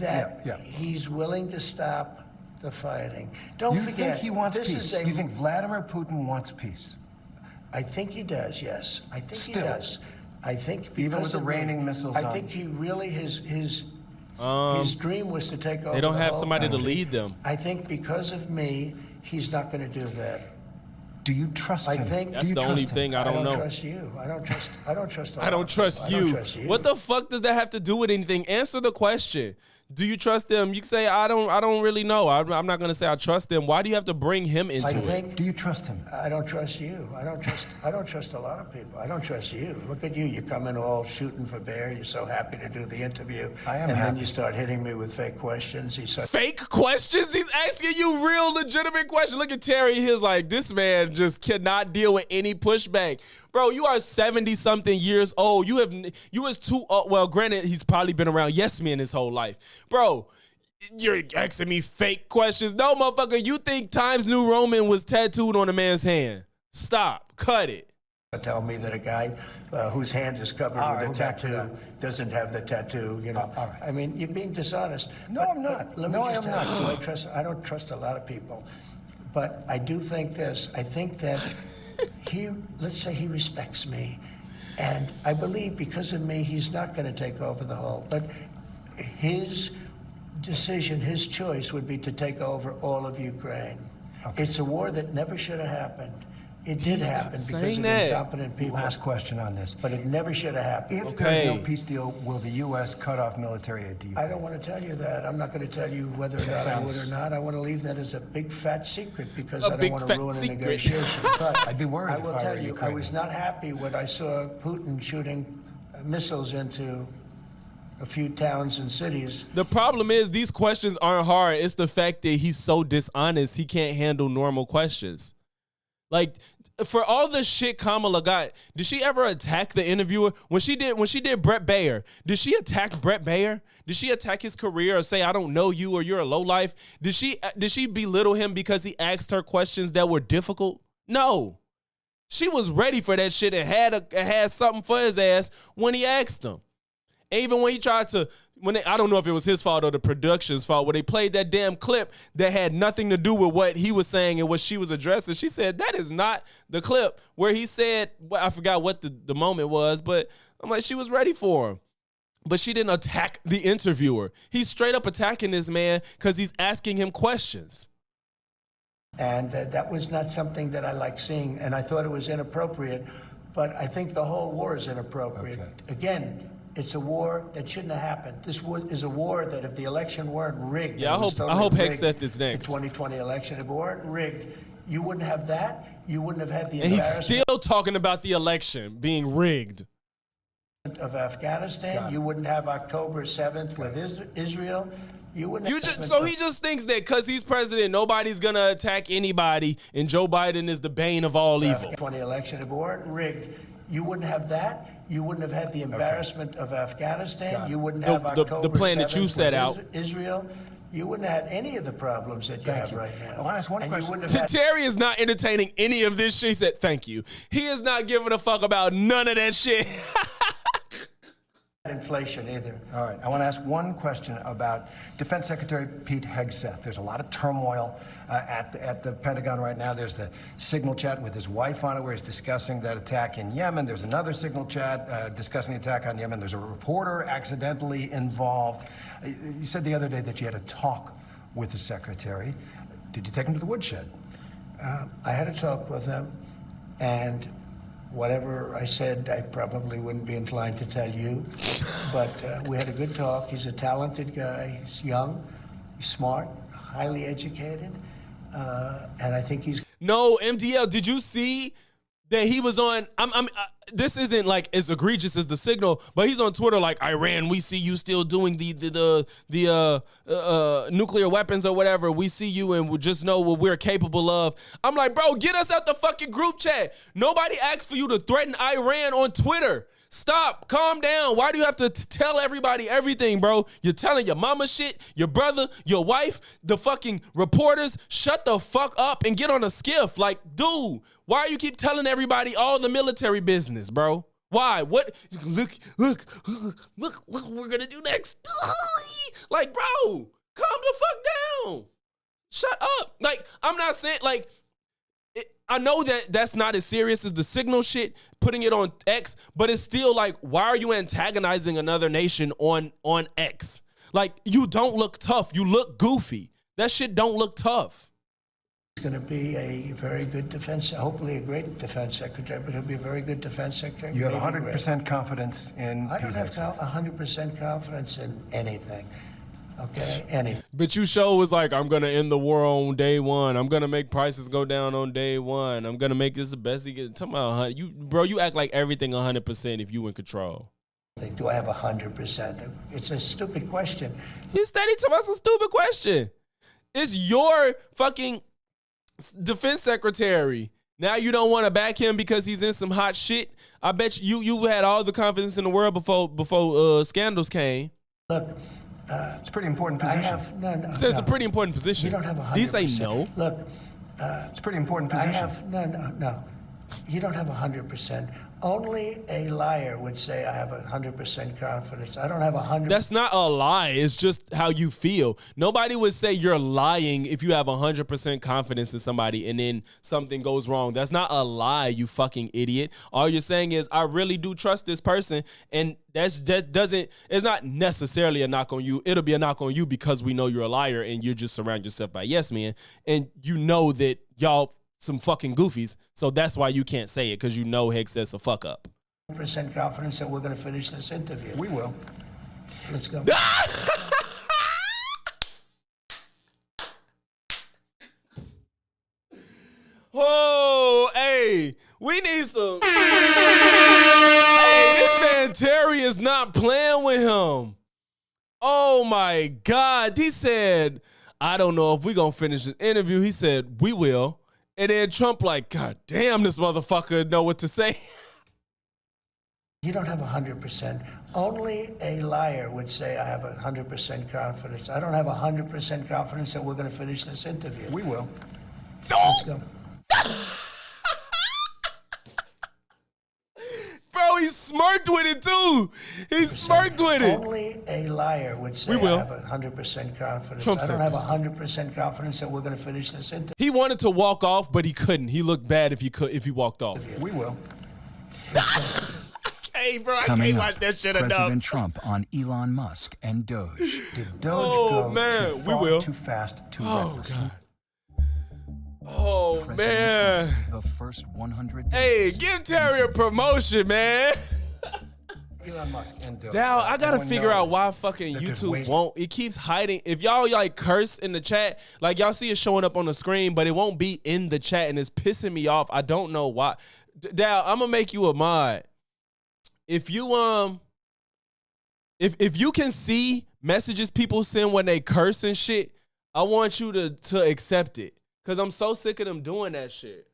that he's willing to stop the fighting. Don't You forget, think he wants this peace? is a You think Vladimir Putin wants peace? I think he does, yes. I think Still. he does. I think Even because with the of me, raining missiles I on. think he really his dream was to take over. They don't the have whole somebody to country. lead them. I think because of me, he's not going to do that. Do you trust I him? think That's Do you the only trust him? thing I don't know. trust you. I don't trust. I don't trust. I don't trust you. What the fuck does that have to do with anything? Answer the question. Do you trust them? You can say I don't really know. I'm not gonna say I trust them. Why do you have to bring him into I it? think Do you trust him? I don't trust you. I don't trust a lot of people. I don't trust you. Look at you. You come in all shooting for bear. You're so happy to do the interview. I am And happy. then you start hitting me with fake questions. He's such Fake questions? He's asking you real legitimate questions. Look at Terry. He's like, this man just cannot deal with any pushback. Bro, you are 70-something years old. You was too well, granted, he's probably been around yes men his whole life. Bro, you're asking me fake questions. No, motherfucker, you think Times New Roman was tattooed on a man's hand. Stop. Cut it. tell me that a guy whose hand is covered with a tattoo doesn't have the tattoo, you know. all right. I mean, you're being dishonest. No, I'm not. Let me No, just I am tell not. you, I don't trust a lot of people. But I do think this. I think that let's say he respects me. And I believe because of me, he's not going to take over the whole. But his decision, his choice would be to take over all of Ukraine. Okay. It's a war that never should have happened. It did happen because of incompetent people. Last question on this. But it never should have happened. If there's no peace deal, will the U.S. cut off military aid to Ukraine? I don't want to tell you that. I'm not going to tell you whether or not I would or not. I want to leave that as a big fat secret because I don't want to ruin a negotiation. But I'd be worried I if will I tell were you, I Ukrainian. was not happy when I saw Putin shooting missiles into a few towns and cities. The problem is these questions aren't hard. It's the fact that he's so dishonest, he can't handle normal questions. Like, for all the shit Kamala got, did she ever attack the interviewer? When she did Brett Baer, did she attack Brett Baer? Did she attack his career or say, I don't know you or you're a lowlife? Did she belittle him because he asked her questions that were difficult? No. She was ready for that shit and had something for his ass when he asked him. And even when he tried to, I don't know if it was his fault or the production's fault, where they played that damn clip that had nothing to do with what he was saying and what she was addressing. She said, that is not the clip where he said, I forgot what the moment was, but I'm like, she was ready for him. But she didn't attack the interviewer. He's straight up attacking this man because he's asking him questions. And that was not something that I like seeing, and I thought it was inappropriate, but I think the whole war is inappropriate. Okay. Again, it's a war that shouldn't have happened. This is a war that if the election weren't rigged, Yeah, it was I hope totally Hegseth rigged, is next. The 2020 election, if it weren't rigged, you wouldn't have that. You wouldn't have had the And he's embarrassment still talking about the election being rigged. of Afghanistan. You wouldn't have October 7th with Israel. You wouldn't. So he just thinks that because he's president, nobody's gonna attack anybody, and Joe Biden is the bane of all evil. 2020 election, if it weren't rigged, you wouldn't have that. You wouldn't have had the embarrassment of Afghanistan. You wouldn't have October the plan that you 7th set with out. Israel. You wouldn't have had any of the problems that you have right now. I want to ask one And you question. wouldn't have had Terry is not entertaining any of this shit. He said, thank you. He is not giving a fuck about none of that shit. inflation either. All right, I want to ask one question about Defense Secretary Pete Hegseth. There's a lot of turmoil at the Pentagon right now. There's the signal chat with his wife on it where he's discussing that attack in Yemen. There's another signal chat discussing the attack on Yemen. There's a reporter accidentally involved. You said the other day that you had a talk with the secretary. Did you take him to the woodshed? I had a talk with him, and whatever I said, I probably wouldn't be inclined to tell you. But we had a good talk. He's a talented guy. He's young. He's smart, highly educated, and I think he's. No, MDL, did you see that he was on? This isn't like as egregious as the signal, but he's on Twitter like, Iran, we see you still doing the nuclear weapons or whatever. We see you and we just know what we're capable of. I'm like, bro, get us out the fucking group chat. Nobody asked for you to threaten Iran on Twitter. Stop. Calm down. Why do you have to tell everybody everything, bro? You're telling your mama shit, your brother, your wife, the fucking reporters. Shut the fuck up and get on a skiff. Like, dude, why you keep telling everybody all the military business, bro? Why? What? Look what we're gonna do next. Like, bro, calm the fuck down. Shut up. Like, I'm not saying, like, I know that that's not as serious as the signal shit, putting it on X, but it's still like, why are you antagonizing another nation on X? Like, you don't look tough. You look goofy. That shit don't look tough. He's going to be a very good defense, hopefully a great defense secretary, but he'll be a very good defense secretary. You have 100% confidence in I don't Pete have Hegseth. 100% confidence in anything. Okay, anything. But you show was like, I'm going to end the war on day one. I'm going to make prices go down on day one. I'm going to make this the best he can. Talking about 100. Bro, you act like everything 100% if you in control. Do I have 100%? It's a stupid question. He's steady talking about some stupid question. It's your fucking defense secretary. Now you don't want to back him because he's in some hot shit. I bet you had all the confidence in the world before scandals came. Look, It's a pretty important position. I have no. So it's a pretty important position. You don't have 100%. Did he say no? Look, It's a pretty important I position. have no. You don't have 100%. Only a liar would say I have 100% confidence. I don't have 100%. That's not a lie. It's just how you feel. Nobody would say you're lying if you have 100% confidence in somebody and then something goes wrong. That's not a lie, you fucking idiot. All you're saying is, I really do trust this person, and it's not necessarily a knock on you. It'll be a knock on you because we know you're a liar and you just surround yourself by yes men, and you know that y'all some fucking goofies, so that's why you can't say it, because you know Hegseth's a fuck up. 100% confidence that we're going to finish this interview. We will. Let's go. Oh, hey, we need some. Hey, this man Terry is not playing with him. Oh my God. He said, I don't know if we're going to finish this interview. He said, we will. And then Trump like, God damn, this motherfucker know what to say. You don't have 100%. Only a liar would say I have 100% confidence. I don't have 100% confidence that we're going to finish this interview. We will. Let's go. Bro, he smirked with it too. He smirked with it. Only a liar would say We will. I have 100% confidence. Trump I said don't have this. 100% confidence that we're going to finish this interview. He wanted to walk off, but he couldn't. He looked bad if he walked off. We will. Hey, bro, I Coming can't up, watch that shit President enough. Trump on Elon Musk and Doge. Did Doge Oh, go man, too we far, will. too fast, too Oh, reckless? God. Oh, President man. Trump, the first 100 Hey, days. give Terry a promotion, man. Elon Musk and Doge. Dow, I gotta Everyone figure out knows why fucking that there's YouTube waste- won't. It keeps hiding. If y'all like curse in the chat, like y'all see it showing up on the screen, but it won't be in the chat, and it's pissing me off. I don't know why. Dow, I'm gonna make you a mod. If you if you can see messages people send when they curse and shit, I want you to accept it, cause I'm so sick of them doing that shit.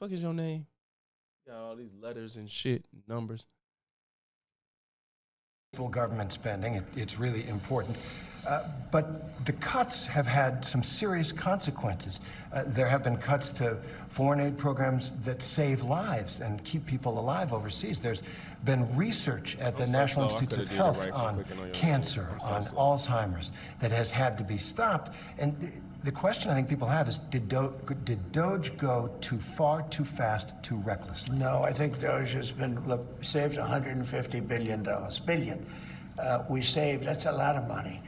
Fuck is your name? Got all these letters and shit, numbers. Full government spending. It's really important. But the cuts have had some serious consequences. There have been cuts to foreign aid programs that save lives and keep people alive overseas. There's been research at the I'm so National slow. I Institutes of coulda did it Health right for on clicking on your cancer, name. I'm so on slow. Alzheimer's, that has had to be stopped. And the question I think people have is, did Doge go too far, too fast, too reckless? No, I think Doge has been, look, saved $150 billion. We saved, that's a lot of money.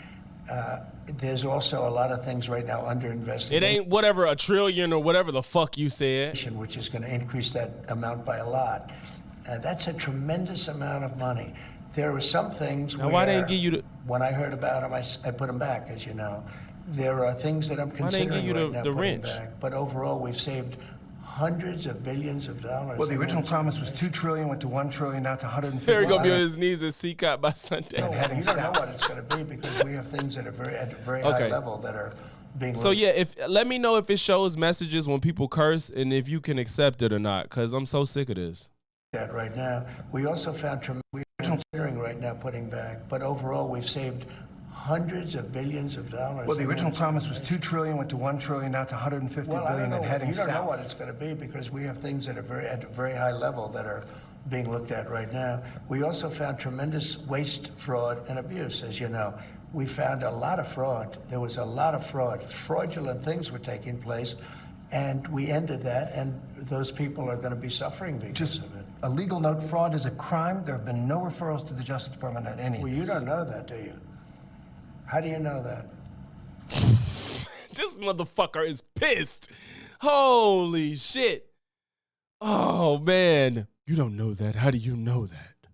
There's also a lot of things right now under investigation. It ain't whatever a trillion or whatever the fuck you said. Which is going to increase that amount by a lot. That's a tremendous amount of money. There were some things Now, why they didn't give you the? when I heard about them, I put them back, as you know. There are things that I'm considering give you right now the putting wrench? back, but overall we've saved hundreds of billions of dollars. Well, the original promise was $2 trillion, went to $1 trillion, now to 150. Terry gonna be on his knees at CCOT by Sunday. No, heading you don't know south. what it's going to be because we have things that are at a very high Okay. level that are being. So yeah, let me know if it shows messages when people curse and if you can accept it or not, because I'm so sick of this. That right now. We also found we're considering right now putting back, but overall we've saved hundreds of billions of dollars. Well, the original promise was $2 trillion, went to $1 trillion, now to 150 Well, I don't billion, know. and heading You don't know south. what it's going to be because we have things that are at a very high level that are being looked at right now. We also found tremendous waste, fraud, and abuse, as you know. We found a lot of fraud. There was a lot of fraud. Fraudulent things were taking place, and we ended that, and those people are going to be suffering because Just of it. a legal note, fraud is a crime. There have been no referrals to the Justice Department on any. Well, you don't know that, do you? How do you know that? This motherfucker is pissed. Holy shit. Oh man, you don't know that. How do you know that?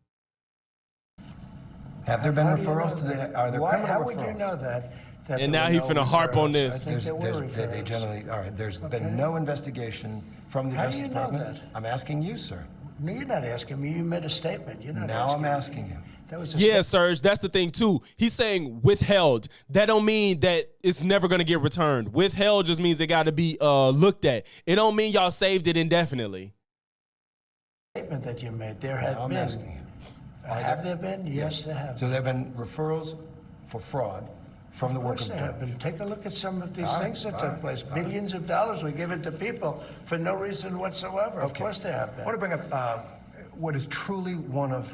Have there been How do you referrals know to the? that? Are there Why? criminal How referrals? would you know that? That And there now were he no finna harp on referrals? this. I think there were They referrals. generally all right. There's Okay. been no investigation from the How do Justice you know Department. that? I'm asking you, sir. No, you're not asking me. You made a statement. You're not Now asking I'm me. asking you. That was a Yeah, statement. Serge, that's the thing too. He's saying withheld. That don't mean that it's never gonna get returned. Withheld just means it gotta be looked at. It don't mean y'all saved it indefinitely. Statement that you made. There have I'm been. asking you. Have there been? Yes, there have. So there have been referrals for fraud from the Of work course of there have judge. been. Take a look at some of these All right, things that all took right, place. all right. Billions of dollars were given to people for no reason whatsoever. Of Okay. course there have I been. want to bring up what is truly one of,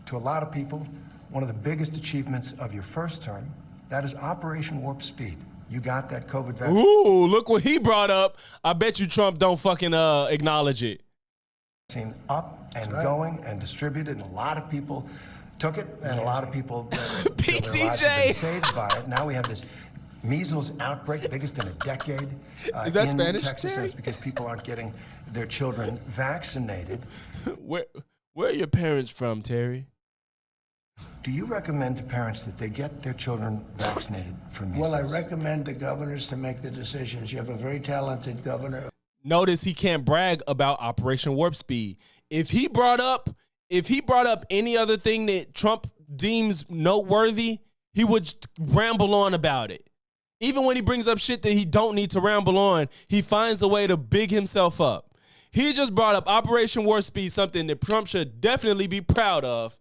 to a lot of people, one of the biggest achievements of your first term. That is Operation Warp Speed. You got that COVID vaccine. Ooh, look what he brought up. I bet you Trump don't fucking acknowledge it. Up and right. going and distributed, and a lot of people took it, and a lot of people their lives have PTJ. been saved by it. Now we have this measles outbreak, biggest in a decade. Is that in Spanish, Texas, Terry? and it's because people aren't getting their children vaccinated. Where are your parents from, Terry? Do you recommend to parents that they get their children vaccinated for measles? Well, I recommend the governors to make the decisions. You have a very talented governor. Notice he can't brag about Operation Warp Speed. If he brought up any other thing that Trump deems noteworthy, he would ramble on about it. Even when he brings up shit that he don't need to ramble on, he finds a way to big himself up. He just brought up Operation Warp Speed, something that Trump should definitely be proud of,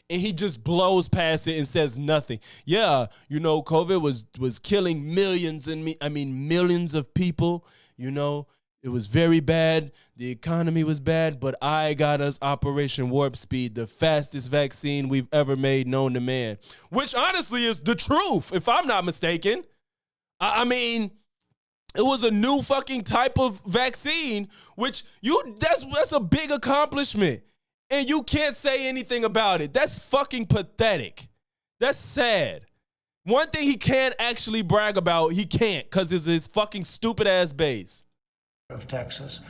and he just blows past it and says nothing. Yeah, you know, COVID was killing millions of people, you know. It was very bad. The economy was bad, but I got us Operation Warp Speed, the fastest vaccine we've ever made known to man. Which honestly is the truth, if I'm not mistaken. I mean, it was a new fucking type of vaccine, which that's a big accomplishment. And you can't say anything about it. That's fucking pathetic. That's sad. One thing he can't actually brag about, he can't, because it's his fucking stupid ass base. Of Texas,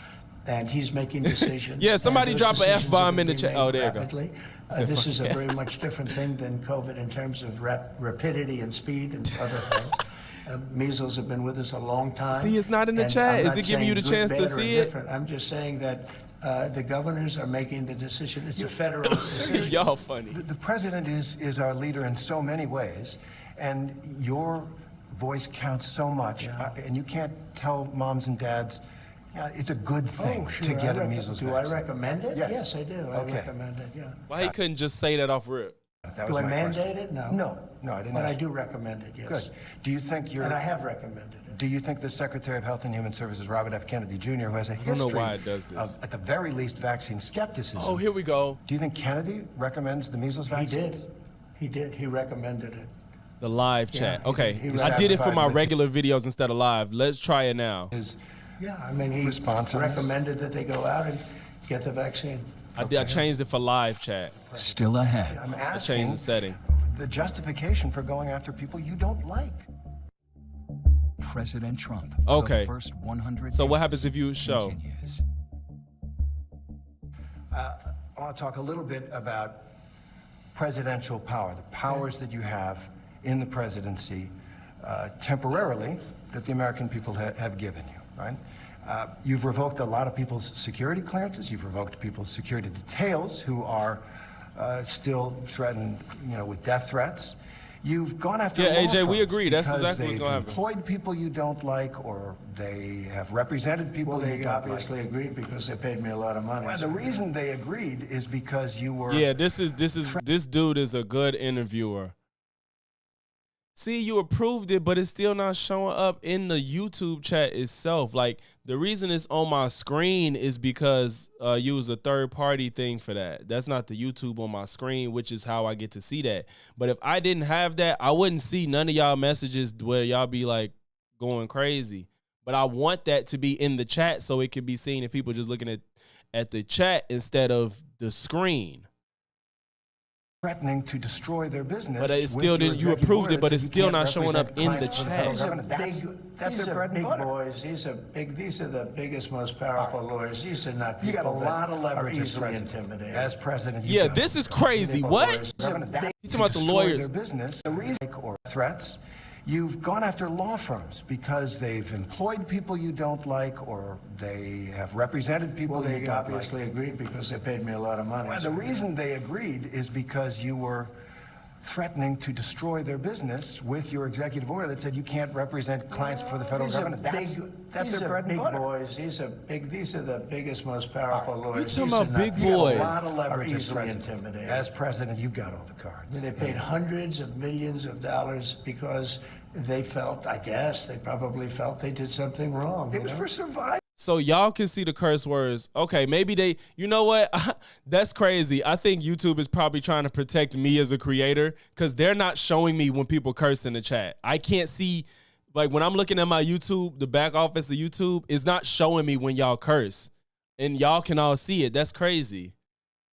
and he's making decisions. Yeah, somebody and those drop a decisions F-bomb are in the gonna be chat. made Oh, there you go. rapidly. Said This fuck is a yeah. very much different thing than COVID in terms of rapidity and speed and other things. Measles have been with us a long time. See, it's not in the and chat. I'm Is not it giving you the saying chance good, to bad, or see it? indifferent. I'm just saying that the governors are making the decision. It's a federal decision. Y'all funny. The president is our leader in so many ways, and your voice counts so much. And you can't tell moms and dads, yeah, it's a good thing to get a measles Do vaccine. I recommend it? Yes. I do. Okay. I recommend it, yeah. Why he couldn't just say that off rip? That Do was I my mandate question. it? No. No, I didn't. But I ask. do recommend it, yes. Good. Do you think And I have recommended it. Do you think the Secretary of Health and Human Services, Robert F. Kennedy Jr., who has a don't history know why it does this. of, at the very least, vaccine skepticism? Oh, here we go. Do you think Kennedy recommends the measles He vaccine? did. He did. He recommended it. The live chat. he Okay, was I did it for satisfied my with regular videos instead of live. Let's try it now. Yeah, I mean, he Response on this? recommended that they go out and get the vaccine. I changed it for live chat. Still ahead. I'm I asking changed the setting. the justification for going after people you don't like. President Trump. Okay. The first 100 So what days happens if you show? continues. I want to talk a little bit about presidential power, the powers that you have in the presidency temporarily that the American people have given you, right? You've revoked a lot of people's security clearances. You've revoked people's security details who are still threatened, with death threats. You've gone after Yeah, law AJ, we firms agree. That's because exactly what's they've gonna happen. employed people you don't like, or they have represented people Well, you they don't obviously like. agreed because they paid me a lot of money. Well, the reason they agreed is because you were. Yeah, this dude is a good interviewer. See, you approved it, but it's still not showing up in the YouTube chat itself. Like, the reason it's on my screen is because you use a third-party thing for that. That's not the YouTube on my screen, which is how I get to see that. But if I didn't have that, I wouldn't see none of y'all messages where y'all be, like, going crazy. But I want that to be in the chat so it can be seen if people just looking at the chat instead of the screen. Threatening to destroy their business. But it still didn't. You approved it, but it's still not showing up in the chat. That's These their are bread and big butter. boys. These are the biggest, most powerful lawyers. These are not You people got a lot of that are leverage as easily president. intimidated. As president, Yeah, this is crazy. What? You talking about the lawyers? Their business, the reason or threats. You've gone after law firms because they've employed people you don't like, or they have represented people Well, you they don't obviously like. agreed because they paid me a lot of money. Well, the reason they agreed is because you were threatening to destroy their business with your executive order that said you can't represent clients for the federal government. That's their bread and butter. Boys. These are the biggest, most powerful lawyers. You talking These are about not big people boys? A that lot of leverage are as easily president. intimidated. As president, you've got all the cards. They paid hundreds of millions of dollars because they felt, I guess, they probably felt they did something wrong. It was for survival. So y'all can see the curse words. Okay, maybe they, you know what? That's crazy. I think YouTube is probably trying to protect me as a creator because they're not showing me when people curse in the chat. I can't see, like when I'm looking at my YouTube, the back office of YouTube is not showing me when y'all curse. And y'all can all see it. That's crazy.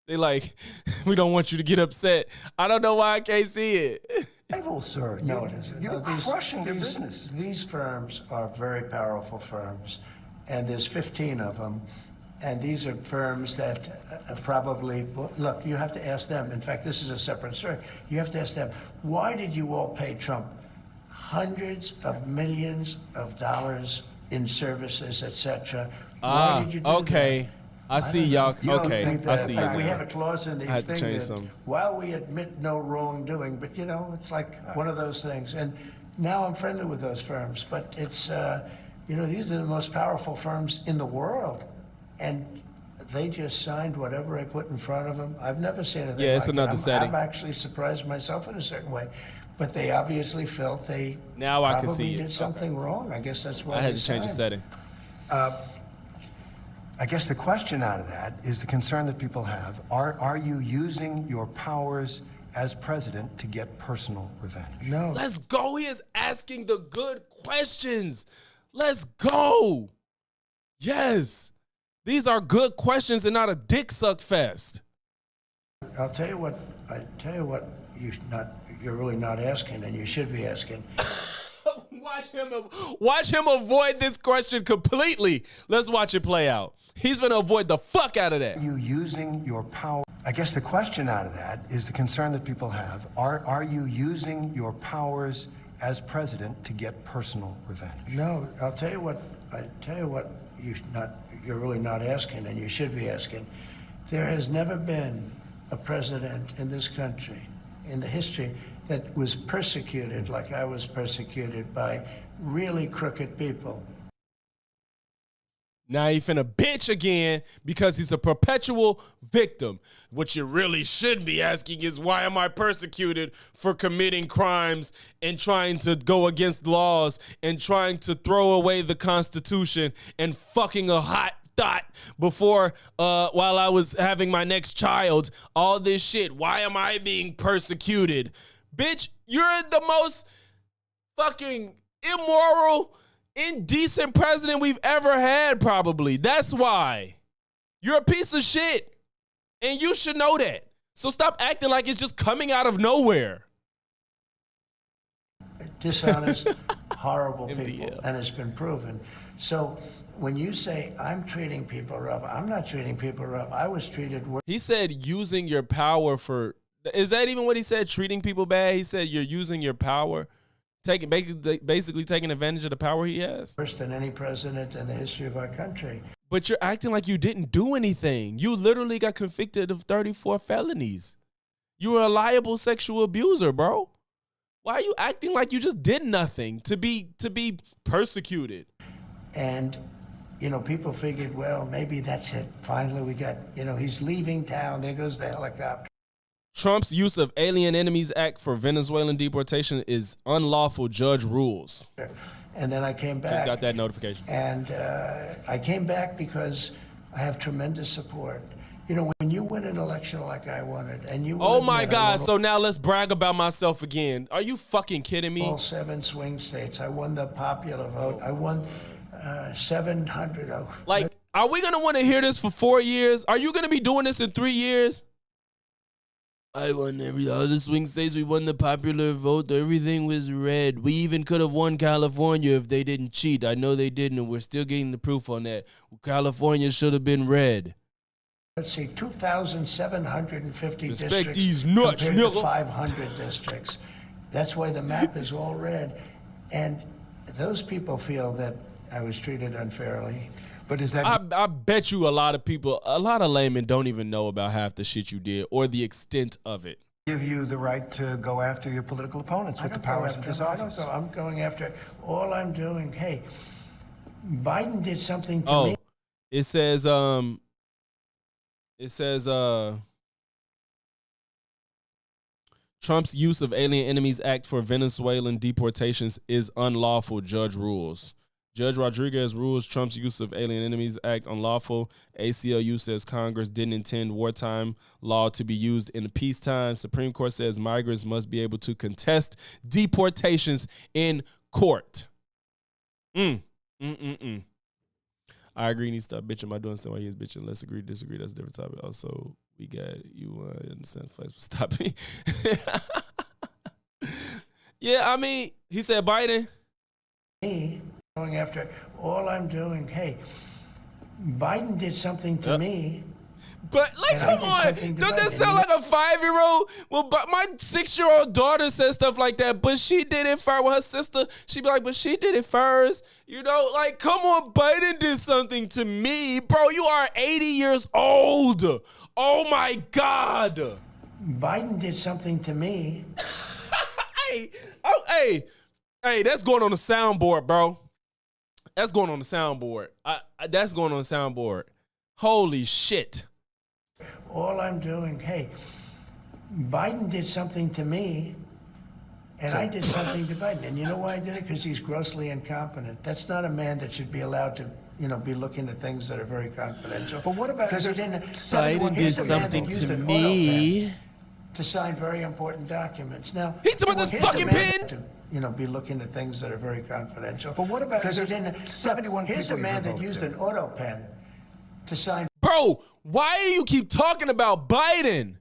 They like, we don't want you to get upset. I don't know why I can't see it. Survival, sir. No, it isn't. You're No, crushing their business. These firms are very powerful firms, and there's 15 of them. And these are firms that probably, look, you have to ask them. In fact, this is a separate story. You have to ask them, why did you all pay Trump hundreds of millions of dollars in services, etc.? Why did you do Okay. that? I see y'all. You don't Okay, think I that- see In fact, we you. have a clause in the I had to thing change that something. while we admit no wrongdoing, but it's like one of those things. And now I'm friendly with those firms, but it's, these are the most powerful firms in the world. And they just signed whatever I put in front of them. I've never seen anything Yeah, it's like another it. setting. I'm actually surprised myself in a certain way. But they obviously felt they Now I can probably see it. did something wrong. I guess that's why I had they to change the signed. setting. I guess the question out of that is the concern that people have. Are you using your powers as president to get personal revenge? No. Let's go. He is asking the good questions. Let's go. Yes. These are good questions and not a dick suck fest. I'll tell you what. You're really not asking, and you should be asking. Watch him avoid this question completely. Let's watch it play out. He's going to avoid the fuck out of that. Are you using your power? I guess the question out of that is the concern that people have. Are you using your powers as president to get personal revenge? No, I'll tell you what. You're really not asking, and you should be asking. There has never been a president in this country, in the history, that was persecuted like I was persecuted by really crooked people. Now he finna bitch again because he's a perpetual victim. What you really should be asking is, why am I persecuted for committing crimes and trying to go against laws and trying to throw away the Constitution and fucking a hot thought before while I was having my next child? All this shit. Why am I being persecuted? Bitch, you're the most fucking immoral, indecent president we've ever had, probably. That's why. You're a piece of shit. And you should know that. So stop acting like it's just coming out of nowhere. Dishonest, horrible people, MDL. and it's been proven. So when you say I'm treating people rough, I'm not treating people rough. I was treated worse. He said using your power for Is that even what he said? Treating people bad? He said you're using your power, basically taking advantage of the power he has. Worse than any president in the history of our country. But you're acting like you didn't do anything. You literally got convicted of 34 felonies. You were a liable sexual abuser, bro. Why are you acting like you just did nothing to be persecuted? And, you know, people figured, well, maybe that's it. Finally, we got, you know, he's leaving town. There goes the helicopter. Trump's use of Alien Enemies Act for Venezuelan deportation is unlawful, judge rules. And then I came back. Just got that notification. And I came back because I have tremendous support. You know, when you win an election like I wanted, and you oh my God! So now let's brag about myself again. Are you fucking kidding me? All 7 swing states. I won the popular vote. I won 700. Like, are we gonna want to hear this for 4 years? Are you gonna be doing this in 3 years? I won every other swing states. We won the popular vote. Everything was red. We even could have won California if they didn't cheat. I know they didn't, and we're still getting the proof on that. California should have been red. Let's see, 2,750 Respect districts these nuts, compared to nigga. 500 districts. That's why the map is all red. And those people feel that I was treated unfairly. But is that I bet you a lot of people, a lot of laymen don't even know about half the shit you did or the extent of it. give you the right to go after your political opponents with the powers of this office? I'm going after, all I'm doing, hey, Biden did something to me. It says, Trump's use of Alien Enemies Act for Venezuelan deportations is unlawful, judge rules. Judge Rodriguez rules Trump's use of Alien Enemies Act unlawful. ACLU says Congress didn't intend wartime law to be used in peacetime. Supreme Court says migrants must be able to contest deportations in court. I agree. He needs to stop bitching. Am I doing something while he is bitching? Let's agree, disagree. That's a different topic. Also, we got you understand flex. Stop me. Yeah, I mean, he said Biden. Me going after, all I'm doing, hey, Biden did something to me. But, like, come on. Don't that sound like a 5-year-old? Well, but my 6-year-old daughter says stuff like that, but she did it first. With her sister, she'd be like, but she did it first. You know, like, come on, Biden did something to me. Bro, you are 80 years old. Oh, my God. Biden did something to me. Hey, that's going on the soundboard, bro. That's going on the soundboard. That's going on the soundboard. Holy shit. All I'm doing, hey, Biden did something to me, and I did something to Biden. And you know why I did it? Because he's grossly incompetent. That's not a man that should be allowed to, you know, be looking at things that are very confidential. But what about... Biden did something to me. To sign very important documents. Now, he took this fucking pen. To, you know, be looking at things that are very confidential. But what about... Because 71 here's a man that used an auto pen to sign... Bro, why do you keep talking about Biden?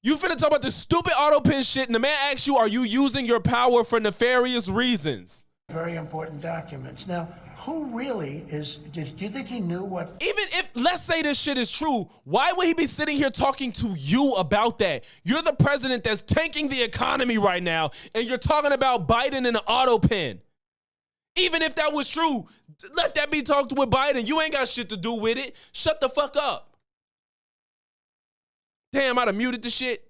You finna talk about this stupid auto pen shit, and the man asks you, are you using your power for nefarious reasons? Very important documents. Now, who really is... Do you think he knew what... Even if, let's say this shit is true, why would he be sitting here talking to you about that? You're the president that's tanking the economy right now, and you're talking about Biden and an auto pen. Even if that was true, let that be talked with Biden. You ain't got shit to do with it. Shut the fuck up. Damn, I'd have muted the shit.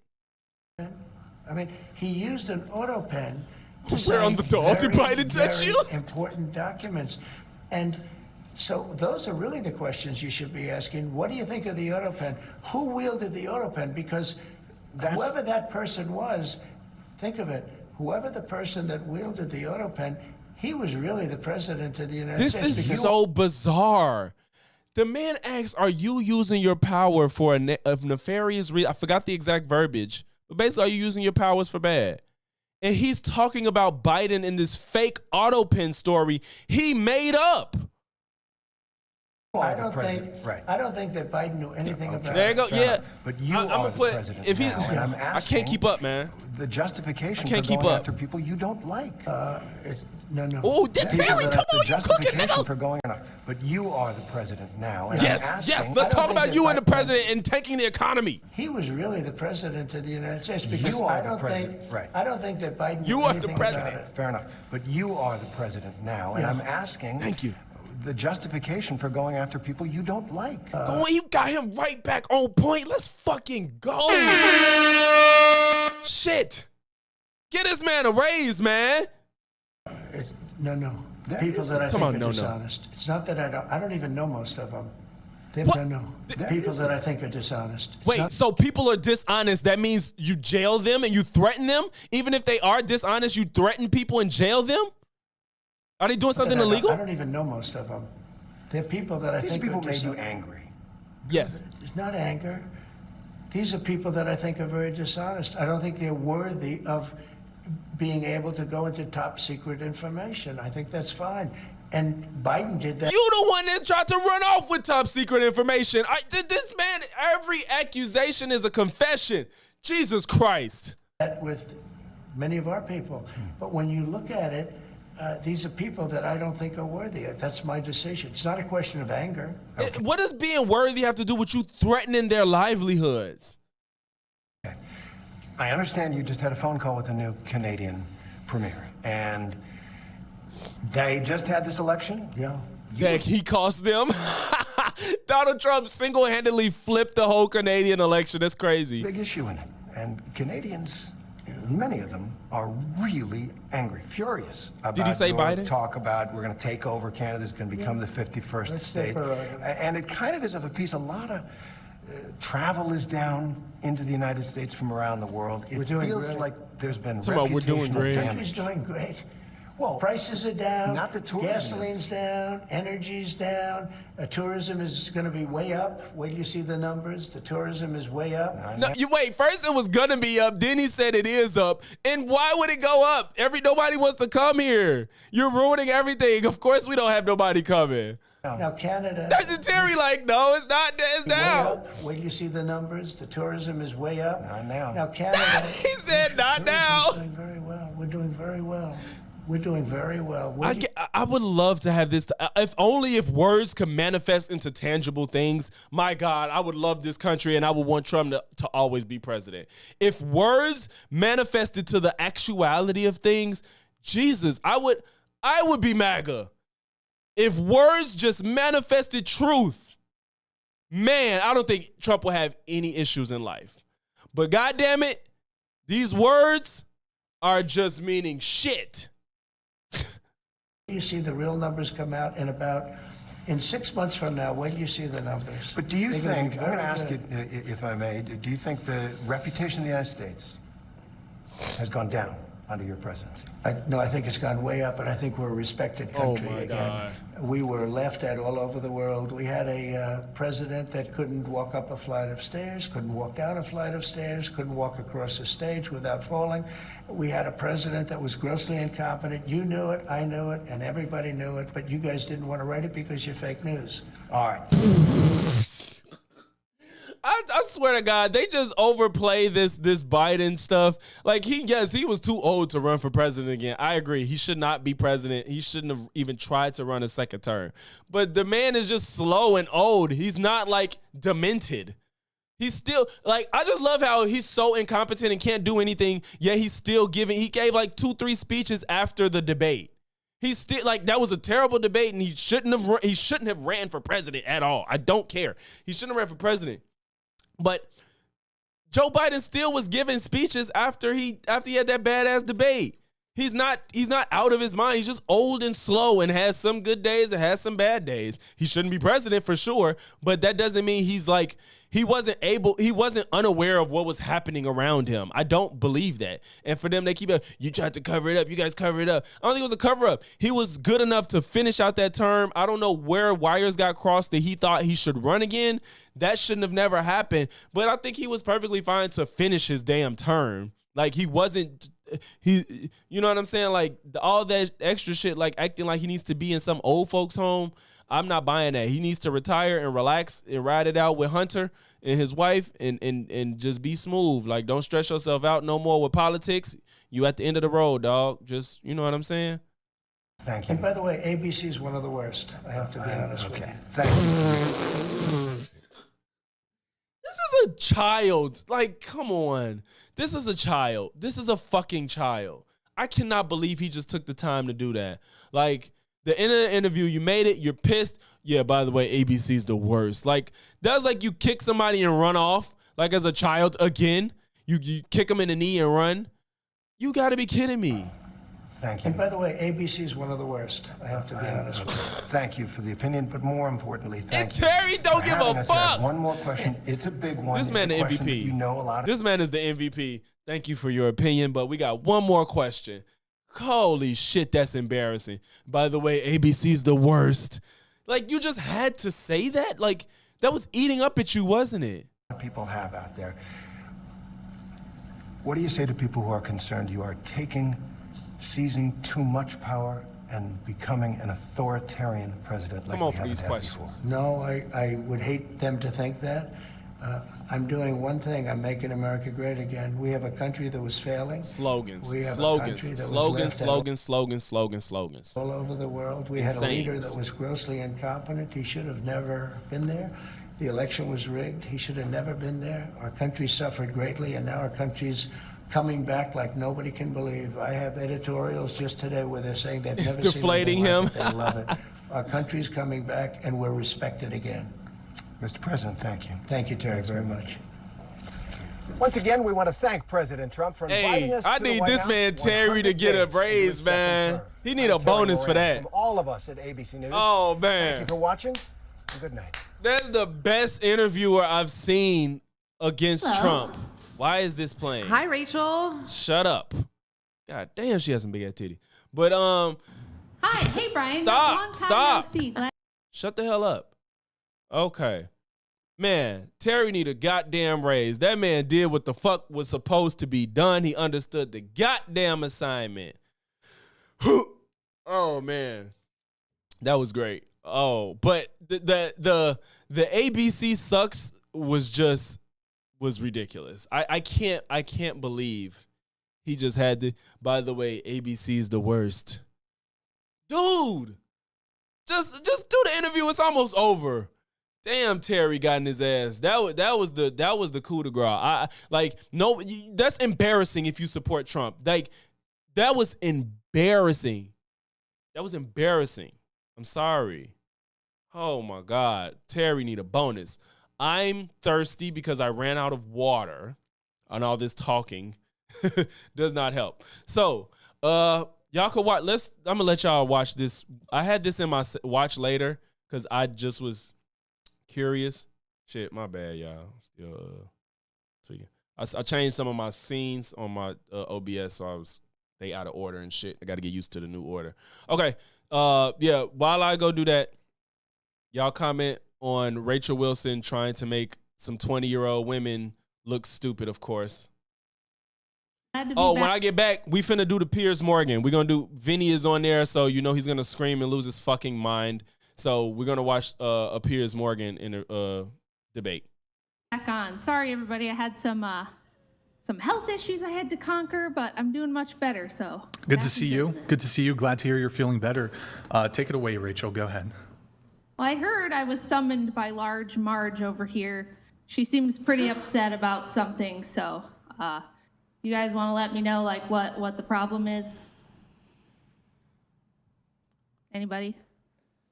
I mean, he used an auto pen to Where sign on the door did Biden touch very you? important documents. And so those are really the questions you should be asking. What do you think of the auto pen? Who wielded the auto pen? Because whoever that person was, think of it, whoever the person that wielded the auto pen, he was really the president of the United States. This is so bizarre. The man asks, are you using your power for a nefarious reason? I forgot the exact verbiage. But basically, are you using your powers for bad? And he's talking about Biden in this fake auto pen story he made up. I don't think that Biden knew anything about There you it. go. Yeah. But you I'm are gonna the put president if he. now, and I'm I asking can't keep up, man. the justification I can't for keep going up. after people you don't like. No. Oh, Terry, come on, you cooking, justification nigga. for going on. But you are the president now, and Yes, I'm asking, yes. Let's talk about you and the president and tanking the economy. He was really the president of the United States because You are I the don't president, think right. I don't think that Biden You knew are the anything president. about it. Fair enough. But you are the president now, and I'm asking. Thank you. The justification for going after people you don't like. Go on, you got him right back on point. Let's fucking go. Shit. Get this man a raise, man. No. There People is that I Come think on, are no. dishonest. It's not that I don't even know most of them. What? No. People that I think are dishonest. It's Wait, not- so people are dishonest. That means you jail them and you threaten them? Even if they are dishonest, you threaten people and jail them? Are they doing something I illegal? don't even know most of them. They're people that I These think people are made you dishonest. angry. Yes. It's not anger. These are people that I think are very dishonest. I don't think they're worthy of being able to go into top secret information. I think that's fine. And Biden did that. You the one that tried to run off with top secret information. This man, every accusation is a confession. Jesus Christ. With many of our people. But when you look at it, these are people that I don't think are worthy. That's my decision. It's not a question of anger. What does being worthy have to do with you threatening their livelihoods? I understand you just had a phone call with a new Canadian premier, and they just had this election? Yeah. That he cost them. Donald Trump single-handedly flipped the whole Canadian election. That's crazy. Big issue in it. And Canadians, many of them, are really angry, furious about Did he say your Biden? talk about we're going to take over Canada, it's going to become the 51st That's state. their prerogative. And it kind of is of a piece. A lot of travel is down into the United States from around the world. It We're doing feels great. like there's been Talking about we're doing reputational great. The damage. country's doing great. Well, Prices are down. not the tourism. Gasoline's down. Energy's down. Tourism is going to be way up. Wait till you see the numbers. The tourism is way up. No, you wait. First it was gonna be up. Then he said it is up. And why would it go up? Nobody wants to come here. You're ruining everything. Of course we don't have nobody coming. Now Canada. That's Terry. Like, no, it's not. It's way down. up. Wait till you see the numbers. The tourism is way up. Not now. Now Canada. He said not now. Tourism's doing very well. We're doing very well. We're doing very well. I would love to have this. If only if words could manifest into tangible things. My God, I would love this country, and I would want Trump to always be president. If words manifested to the actuality of things, Jesus, I would be MAGA. If words just manifested truth, man, I don't think Trump will have any issues in life. But God damn it, these words are just meaning shit. You see the real numbers come out in 6 months from now. Wait till you see the numbers. But do you They're gonna think, be I'm going to very ask you, good. if I may, do you think the reputation of the United States has gone down under your presidency? No, I think it's gone way up, and I think we're a respected country my again. God. We were laughed at all over the world. We had a president that couldn't walk up a flight of stairs, couldn't walk down a flight of stairs, couldn't walk across a stage without falling. We had a president that was grossly incompetent. You knew it, I knew it, and everybody knew it, but you guys didn't want to write it because you're fake news. All right. I swear to God, they just overplay this Biden stuff. Like, he was too old to run for president again. I agree. He should not be president. He shouldn't have even tried to run a second term. But the man is just slow and old. He's not, like, demented. He's still, like, I just love how he's so incompetent and can't do anything, yet he's still he gave, like, 2-3 speeches after the debate. He's still, like, that was a terrible debate, and he shouldn't have ran for president at all. I don't care. He shouldn't have ran for president. But Joe Biden still was giving speeches after he had that badass debate. He's not out of his mind. He's just old and slow and has some good days and has some bad days. He shouldn't be president for sure, but that doesn't mean he wasn't unaware of what was happening around him. I don't believe that. And for them, they keep you tried to cover it up. You guys cover it up. I don't think it was a cover up. He was good enough to finish out that term. I don't know where wires got crossed that he thought he should run again. That shouldn't have never happened. But I think he was perfectly fine to finish his damn term. Like, you know what I'm saying? Like, all that extra shit, like acting like he needs to be in some old folks home. I'm not buying that. He needs to retire and relax and ride it out with Hunter and his wife and just be smooth. Like, don't stress yourself out no more with politics. You at the end of the road, dog. Just, you know what I'm saying? Thank you. And by the way, ABC is one of the worst. I have to be honest with you. Thank you. This is a child. Like, come on. This is a child. This is a fucking child. I cannot believe he just took the time to do that. Like, the end of the interview, you made it, you're pissed. Yeah, by the way, ABC's the worst. Like, that's like you kick somebody and run off, like as a child again. You kick them in the knee and run. You got to be kidding me. Thank you. And by the way, ABC is one of the worst. I have to be honest with you. Thank you for the opinion, but more importantly, thank And Terry don't give a fuck. One more question. It's a big one. This man the It's a question that MVP. You know a lot of. This man is the MVP. Thank you for your opinion, but we got one more question. Holy shit, that's embarrassing. By the way, ABC's the worst. Like, you just had to say that? Like, that was eating up at you, wasn't it? People have out there. What do you say to people who are concerned you are seizing too much power and becoming an authoritarian president? Come on for these questions. No, I would hate them to think that. I'm doing one thing. I'm making America great again. We have a country that was failing. Slogans, We have a slogans, country that was slogans, left out slogans, slogans, slogans, slogans. all over the world. We had a Insane. leader that was grossly incompetent. He should have never been there. The election was rigged. He should have never been there. Our country suffered greatly, and now our country's coming back like nobody can believe. I have editorials just today where they're saying they've never seen deflating anything him. like it. They love it. Our country's coming back, and we're respected again. Mr. President, thank you. Thank you, Terry, very much. Once again, we want to thank President Trump for inviting Hey, us I to the need White this House man Terry to 100 get a days into raise, his second man. term. He need I'm a Terry bonus for Royale. that. From all of us at ABC News. Oh, Thank man. you for watching. And good night. That's the best interviewer I've seen against Trump. Why is this playing? Hi, Rachel. Shut up. God damn, she has some big ass titty. But Hi, hey Brian. Stop, Long time stop. No see. Glad- shut the hell up. Okay. Man, Terry need a goddamn raise. That man did what the fuck was supposed to be done. He understood the goddamn assignment. Oh man. That was great. Oh, but the ABC sucks was ridiculous. I can't believe he just had to. By the way, ABC's the worst. Dude, just do the interview. It's almost over. Damn, Terry got in his ass. That was the coup de grace. That's embarrassing if you support Trump. Like, that was embarrassing. That was embarrassing. I'm sorry. Oh my God, Terry need a bonus. I'm thirsty because I ran out of water, and all this talking does not help. So, y'all could watch. I'm gonna let y'all watch this. I had this in my watch later because I just was curious. Shit, my bad, y'all. Still tweaking. I changed some of my scenes on my OBS, so they out of order and shit. I got to get used to the new order. Okay. Yeah. While I go do that, y'all comment on Rachel Wilson trying to make some 20-year-old women look stupid, of course. glad to be Oh, back. when I get back, we finna do the Piers Morgan. We're going to do, Vinny is on there, so you know he's going to scream and lose his fucking mind. So we're going to watch a Piers Morgan in a debate. Back on. Sorry, everybody. I had some health issues I had to conquer, but I'm doing much better. So Good to see you. Good to see you. Glad to hear you're feeling better. Take it away, Rachel. Go ahead. Well, I heard I was summoned by Large Marge over here. She seems pretty upset about something. So, you guys want to let me know like what the problem is? Anybody?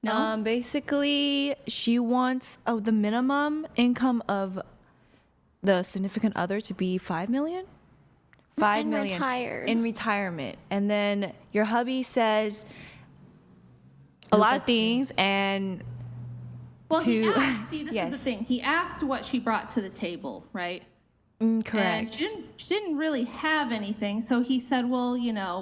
No. Basically, she wants the minimum income of the significant other to be $5 million. $5 million retired. in retirement, and then your hubby says a lot of things, and Well, he to- asked. See, this Yes. is the thing. He asked what she brought to the table, right? And correct. she didn't really have anything. So he said, well, you know,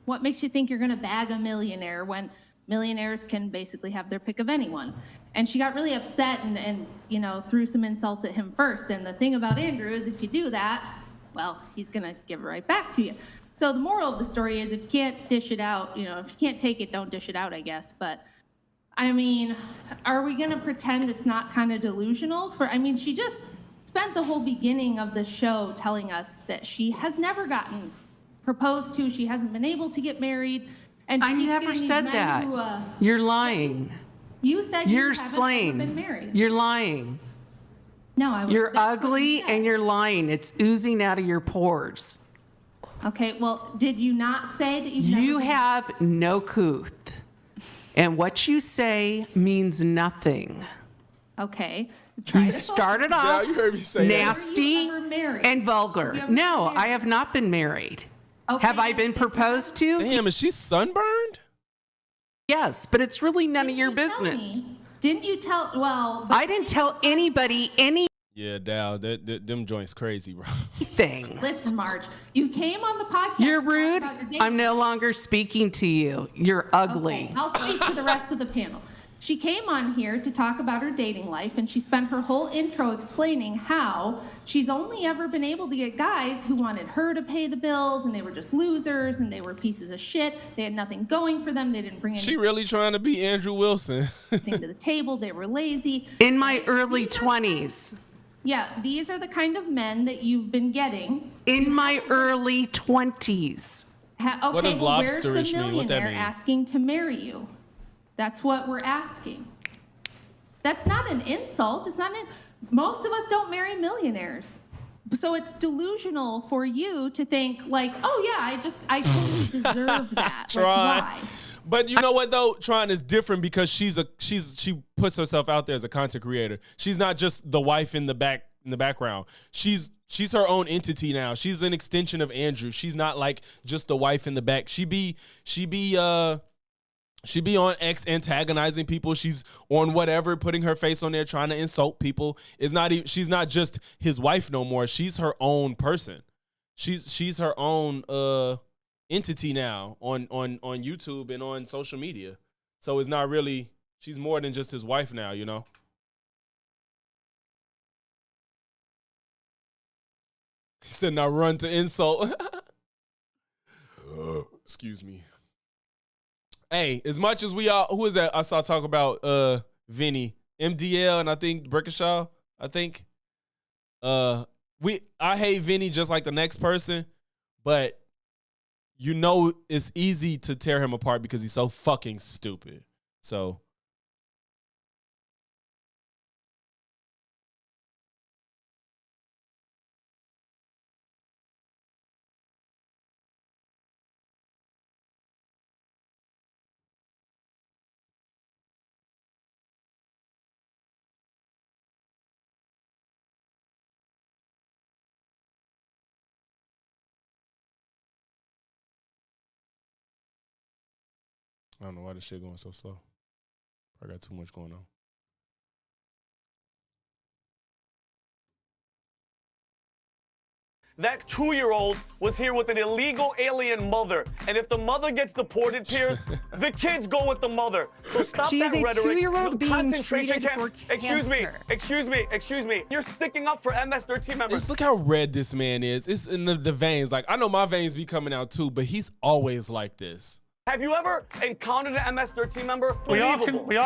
what makes you think you're going to bag a millionaire when millionaires can basically have their pick of anyone? And she got really upset and you know, threw some insults at him first. And the thing about Andrew is if you do that, well, he's going to give it right back to you. So the moral of the story is if you can't dish it out, you know, if you can't take it, don't dish it out, I guess. But I mean, are we going to pretend it's not kind of delusional? She just spent the whole beginning of the show telling us that she has never gotten proposed to. She hasn't been able to get married. And I never said that. You're lying. You said you're haven't ever been married. You're lying. No, I was. You're ugly and you're lying. It's oozing out of your pores. Okay, well, did you not say that you have no couth? And what you say means nothing. Okay. You started off you heard me say nasty and vulgar. No, I have not been married. Okay, have I been proposed to? Damn, is she sunburned? Yes, but it's really none of your business. Didn't you tell? Well, I didn't tell anybody anything. Yeah, Dow, them joints crazy, bro. Listen, Marge, you came on the podcast. You're rude. I'm no longer speaking to you. You're ugly. Okay, I'll speak to the rest of the panel. She came on here to talk about her dating life, and she spent her whole intro explaining how she's only ever been able to get guys who wanted her to pay the bills, and they were just losers, and they were pieces of shit. They had nothing going for them. They didn't bring anything. She really trying to be Andrew Wilson. To the table. They were lazy. In my early 20s. Yeah, these are the kind of men that you've been getting. In my early 20s. Okay, what does well, where's the lobsterish mean? What that millionaire mean? asking to marry you? That's what we're asking. That's not an insult. It's not most of us don't marry millionaires. So it's delusional for you to think like, oh yeah, I totally deserve that. Like, why? But you know what though? Tron is different because she puts herself out there as a content creator. She's not just the wife in the background. She's her own entity now. She's an extension of Andrew. She's not like just the wife in the back. She be on X antagonizing people. She's on whatever, putting her face on there, trying to insult people. She's not just his wife no more. She's her own person. She's her own entity now on YouTube and on social media. So it's not really, she's more than just his wife now, you know? He said, now run to insult. Excuse me. Hey, as much as we all, who is that? I saw talk about Vinny, MDL, and I think Brickenshaw. I think I hate Vinny just like the next person, but you know it's easy to tear him apart because he's so fucking stupid. So I don't know why this shit going so slow. I got too much going on. That 2-year-old was here with an illegal alien mother. And if the mother gets deported, Piers, the kids go with the mother. So stop she that is a rhetoric. 2-year-old being Concentration treated camp. for cancer. Excuse me. You're sticking up for MS-13 members. Just look how red this man is. It's in the veins. Like, I know my veins be coming out too, but he's always like this. Have you ever encountered an MS-13 member? We are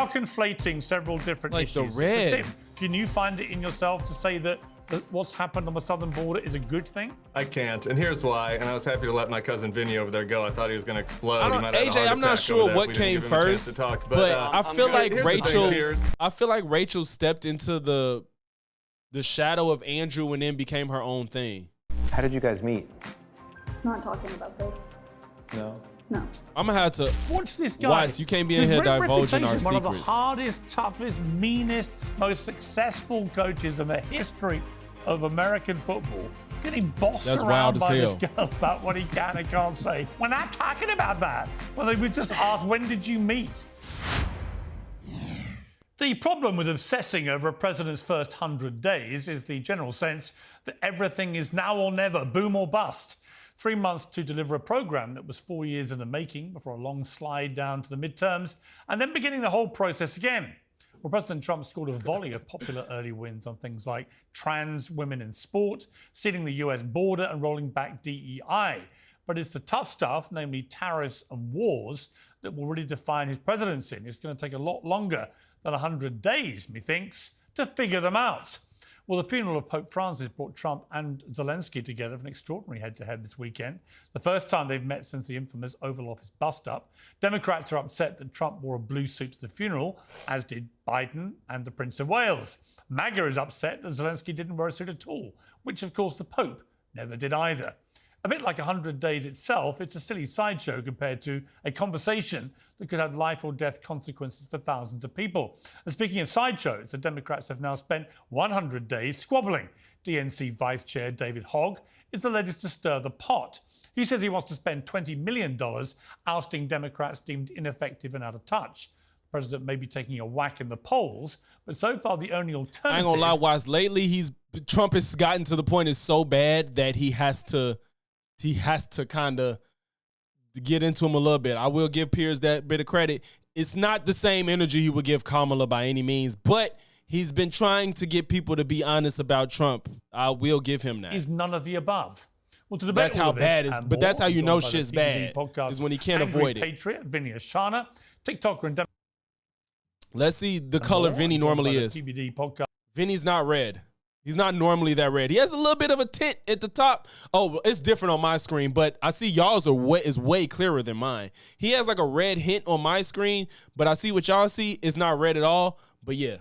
conflating several different like issues. The red. Can you find it in yourself to say that what's happened on the southern border is a good thing? I can't, and here's why. And I was happy to let my cousin Vinny over there go. I thought he was going to explode. AJ, I'm not sure what came first, but I feel like Rachel. I feel like Rachel stepped into the shadow of Andrew and then became her own thing. How did you guys meet? Not talking about this. No. No. I'm gonna have to watch this guy. Weiss, you can't be in here divulging our one secrets. One of the hardest, toughest, meanest, most successful coaches in the history of American football. Getting bossed around by this girl about what he can and can't say. We're not talking about that. Well, they would just ask, when did you meet? The problem with obsessing over a president's first 100 days is the general sense that everything is now or never, boom or bust. 3 months to deliver a program that was 4 years in the making before a long slide down to the midterms, and then beginning the whole process again. Well, President Trump scored a volley of popular early wins on things like trans women in sport, sealing the US border and rolling back DEI. but it's the tough stuff, namely tariffs and wars, that will really define his presidency. And it's going to take a lot longer than 100 days, methinks, to figure them out. Well, the funeral of Pope Francis brought Trump and Zelensky together for an extraordinary head-to-head this weekend. The first time they've met since the infamous Oval Office bust-up. Democrats are upset that Trump wore a blue suit to the funeral, as did Biden and the Prince of Wales. MAGA is upset that Zelensky didn't wear a suit at all, which, of course, the Pope never did either. A bit like 100 Days itself, it's a silly sideshow compared to a conversation that could have life or death consequences for thousands of people. And speaking of sideshows, the Democrats have now spent 100 days squabbling. DNC Vice Chair David Hogg is the latest to stir the pot. He says he wants to spend $20 million ousting Democrats deemed ineffective and out of touch. The president may be taking a whack in the polls, but so far the only alternative... I ain't gonna lie, Wise. Lately, Trump has gotten to the point it's so bad that he has to kind of get into him a little bit. I will give Piers that bit of credit. It's not the same energy he would give Kamala by any means, but he's been trying to get people to be honest about Trump. I will give him that. Is none of the above. Well, to debate that's all how of this bad it is. and But more, that's how you I'm know joined by the shit's TBD bad, podcast is when he can't Angry avoid it. Patriot, Vinny Ashana, TikToker and Let's see the color Vinny normally is. TBD podcast. Vinny's not red. He's not normally that red. He has a little bit of a tint at the top. Oh, it's different on my screen, but I see y'all's is way clearer than mine. He has like a red hint on my screen, but I see what y'all see. It's not red at all, but yeah.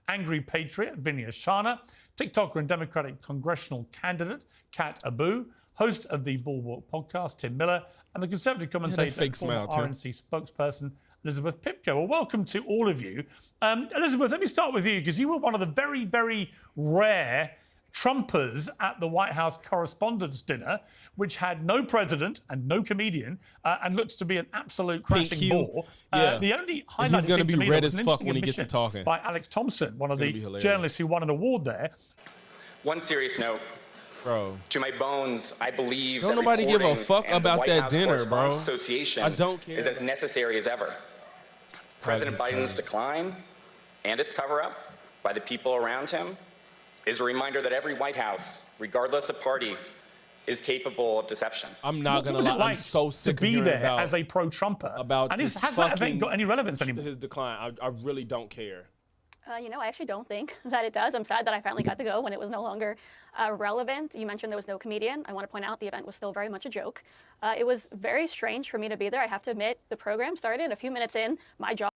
Angry Patriot, Vinny Ashana, TikToker and Democratic congressional candidate, Kat Abu, host of the Bulwark podcast, Tim Miller, and the Conservative commentator fake and former smile, Tim. RNC spokesperson, Elizabeth Pipko. Well, welcome to all of you. Elizabeth, let me start with you, because you were one of the very, very rare Trumpers at the White House Correspondents' Dinner, which had no president and no comedian, and looks to be an absolute crashing bore. Yeah. The only highlight he's going to be red as was an fuck interesting when he gets to admission talking. by Alex Thompson, one of gonna the be hilarious. journalists who won an award there. One serious note. Bro. To my bones, I believe Don't that nobody give a reporting fuck and the about White that House dinner, Correspondents bro. Association I don't care. is as necessary as ever. President Biden's decline and its cover-up by the people around him is a reminder that every White House, regardless of party, is capable of deception. I'm not going What was to it lie. like I'm so sick to be of hearing there about, as a pro-Trumper? about And this has that event fucking- got any relevance anymore? his decline. I really don't care. I actually don't think that it does. I'm sad that I finally got to go when it was no longer relevant. You mentioned there was no comedian. I want to point out the event was still very much a joke. It was very strange for me to be there. I have to admit, the program started a few minutes in. My job.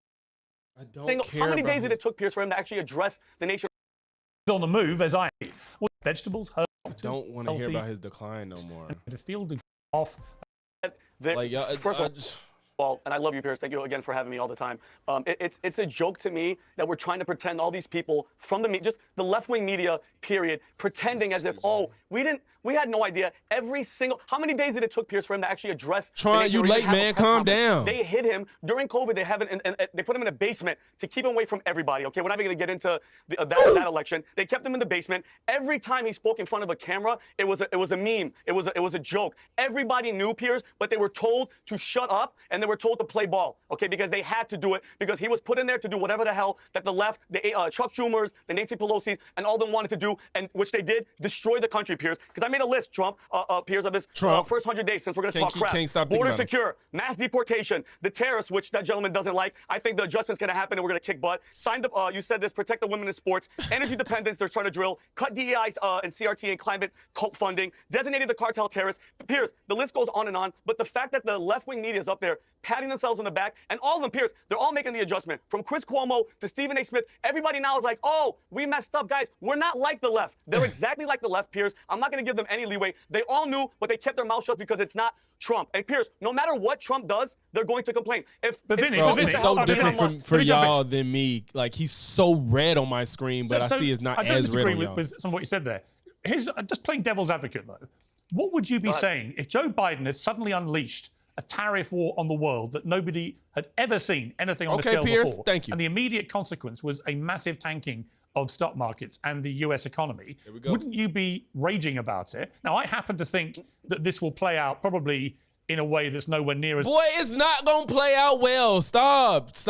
I don't care. How many about days did it took, Pierce, for him to actually address the nation? On the move, as I eat. Well, vegetables, herbs. I don't want to hear about his decline no more. The field off. First of all, and I love you, Pierce. Thank you again for having me all the time. It's a joke to me that we're trying to pretend all these people from just the left-wing media, period, pretending as if, we had no idea. How many days did it took, Pierce, for him to actually address? Trying, you late, man. Calm down. They hid him during COVID. They put him in a basement to keep him away from everybody. Okay, we're not even going to get into that election. They kept him in the basement. Every time he spoke in front of a camera, it was a meme. It was a joke. Everybody knew, Pierce, but they were told to shut up and they were told to play ball. Okay, because they had to do it because he was put in there to do whatever the hell that the left, the Chuck Schumers, the Nancy Pelosi's, and all of them wanted to do, and which they did, destroy the country, Pierce. Because I made a list, Piers, of this first 100 days since we're going to talk crap. Can't stop Border thinking about secure, mass deportation, the tariffs, which that gentleman doesn't like. I think the adjustment's going to happen and we're going to kick butt. Signed up, you said this, protect the women in sports, energy dependence, they're trying to drill, cut DEI and CRT and climate cult funding, designated the cartel terrorists. Piers, the list goes on and on, but the fact that the left-wing media is up there patting themselves on the back, and all of them, Piers, they're all making the adjustment. From Chris Cuomo to Stephen A. Smith, everybody now is like, oh, we messed up, guys. We're not like the left. They're exactly like the left, Piers. I'm not going to give them any leeway. They all knew, but they kept their mouth shut because it's not Trump. And Piers, no matter what Trump does, they're going to complain. It's so different for y'all than me. Like, he's so red on my screen, but I see it's not as red on y'all. I don't disagree with some of what you said there. Here's just playing devil's advocate, though. What would you be saying if Joe Biden had suddenly unleashed a tariff war on the world that nobody had ever seen anything on the scale Pierce, before? thank you. And the immediate consequence was a massive tanking of stock markets and the US economy. Wouldn't you be raging about it? Now, I happen to think that this will play out probably in a way that's nowhere near as... Boy, it's not going to play out well. Stop. ...as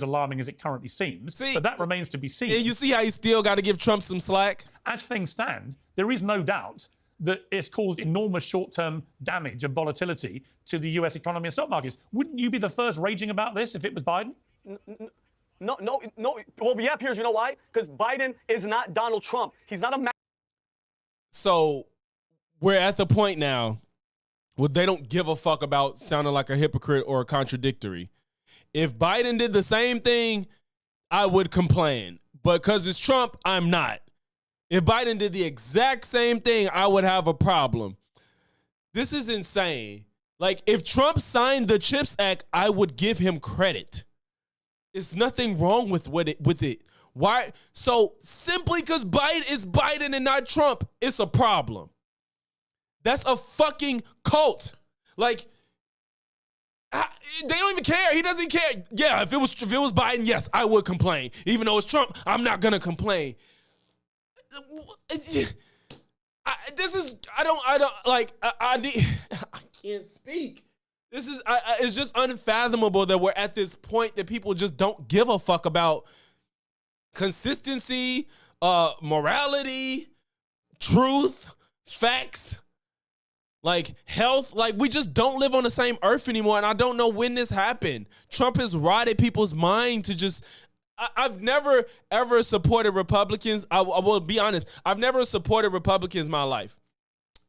alarming as it currently seems. But that remains to be seen. And you see how he still got to give Trump some slack? As things stand, there is no doubt that it's caused enormous short-term damage and volatility to the US economy and stock markets. Wouldn't you be the first raging about this if it was Biden? No. Well, yeah, Piers, you know why? Because Biden is not Donald Trump. He's not a... So we're at the point now where they don't give a fuck about sounding like a hypocrite or contradictory. If Biden did the same thing, I would complain. But because it's Trump, I'm not. If Biden did the exact same thing, I would have a problem. This is insane. Like, if Trump signed the CHIPS Act, I would give him credit. There's nothing wrong with it. Why? So simply because Biden is Biden and not Trump, it's a problem. That's a fucking cult. Like, they don't even care. He doesn't care. Yeah, if it was Biden, yes, I would complain. Even though it's Trump, I'm not gonna complain. I can't speak. This is, it's just unfathomable that we're at this point that people just don't give a fuck about consistency, morality, truth, facts, like health. Like, we just don't live on the same earth anymore. And I don't know when this happened. Trump has rotted people's mind to just, I've never, ever supported Republicans. I will be honest. I've never supported Republicans in my life.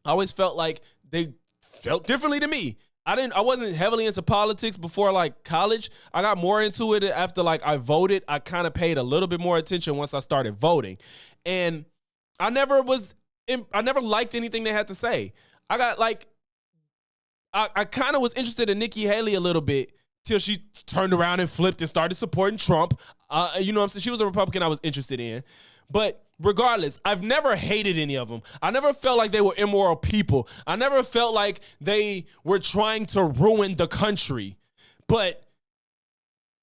I always felt like they felt differently to me. I wasn't heavily into politics before like college. I got more into it after like I voted. I kind of paid a little bit more attention once I started voting. And I never liked anything they had to say. I kind of was interested in Nikki Haley a little bit till she turned around and flipped and started supporting Trump. You know what I'm saying? She was a Republican I was interested in. But regardless, I've never hated any of them. I never felt like they were immoral people. I never felt like they were trying to ruin the country. But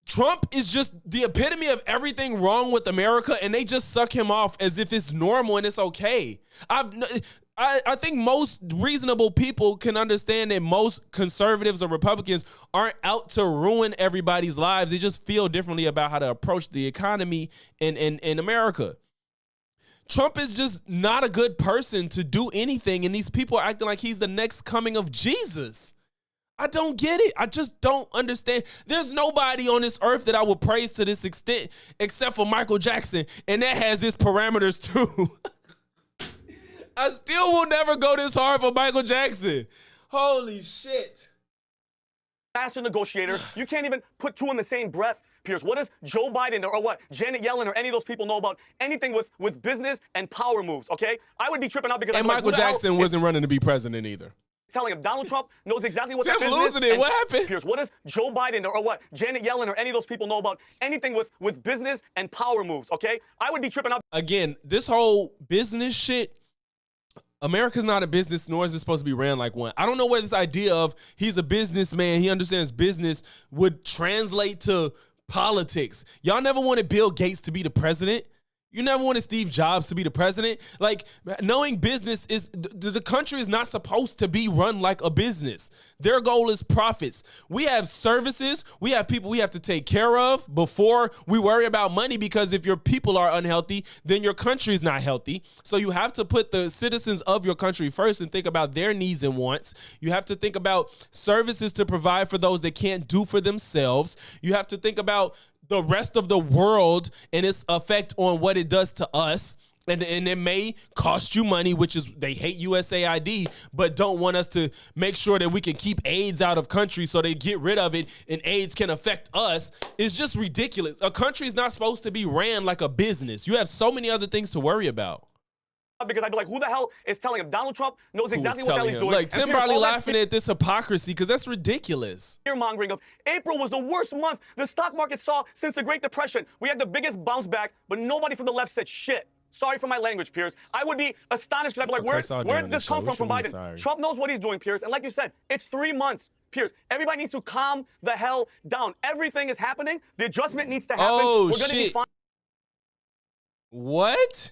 Trump is just the epitome of everything wrong with America, and they just suck him off as if it's normal and it's okay. I think most reasonable people can understand that most conservatives or Republicans aren't out to ruin everybody's lives. They just feel differently about how to approach the economy in America. Trump is just not a good person to do anything, and these people are acting like he's the next coming of Jesus. I don't get it. I just don't understand. There's nobody on this earth that I would praise to this extent except for Michael Jackson, and that has its parameters too. I still will never go this hard for Michael Jackson. Holy shit. Master negotiator. You can't even put two in the same breath, Piers. What does Joe Biden or what, Janet Yellen or any of those people know about anything with business and power moves, okay? I would be tripping out because... And Michael Jackson wasn't running to be president either. Telling him Donald Trump knows exactly what Tim the business... losing it. What happened? Piers, what does Joe Biden or what, Janet Yellen or any of those people know about anything with business and power moves, okay? I would be tripping out... Again, this whole business shit... America's not a business, nor is it supposed to be ran like one. I don't know where this idea of he's a businessman, he understands business, would translate to politics. Y'all never wanted Bill Gates to be the president. You never wanted Steve Jobs to be the president. Like, knowing business is, the country is not supposed to be run like a business. Their goal is profits. We have services. We have people we have to take care of before we worry about money, because if your people are unhealthy, then your country is not healthy. So you have to put the citizens of your country first and think about their needs and wants. You have to think about services to provide for those that can't do for themselves. You have to think about the rest of the world and its effect on what it does to us. And it may cost you money, which is, they hate USAID, but don't want us to make sure that we can keep AIDS out of countries so they get rid of it and AIDS can affect us. It's just ridiculous. A country is not supposed to be ran like a business. You have so many other things to worry about. Because I'd be like, who the hell is telling him? Donald Trump knows exactly what the hell he's doing. Like, Tim probably laughing at this hypocrisy because that's ridiculous. Fear-mongering of April was the worst month the stock market saw since the Great Depression. We had the biggest bounce back, but nobody from the left said shit. Sorry for my language, Piers. I would be astonished because I'd be like, where did this come from Biden? Trump knows what he's doing, Piers. And like you said, it's 3 months. Piers, everybody needs to calm the hell down. Everything is happening. The adjustment needs to happen. Oh, We're gonna be fine. What?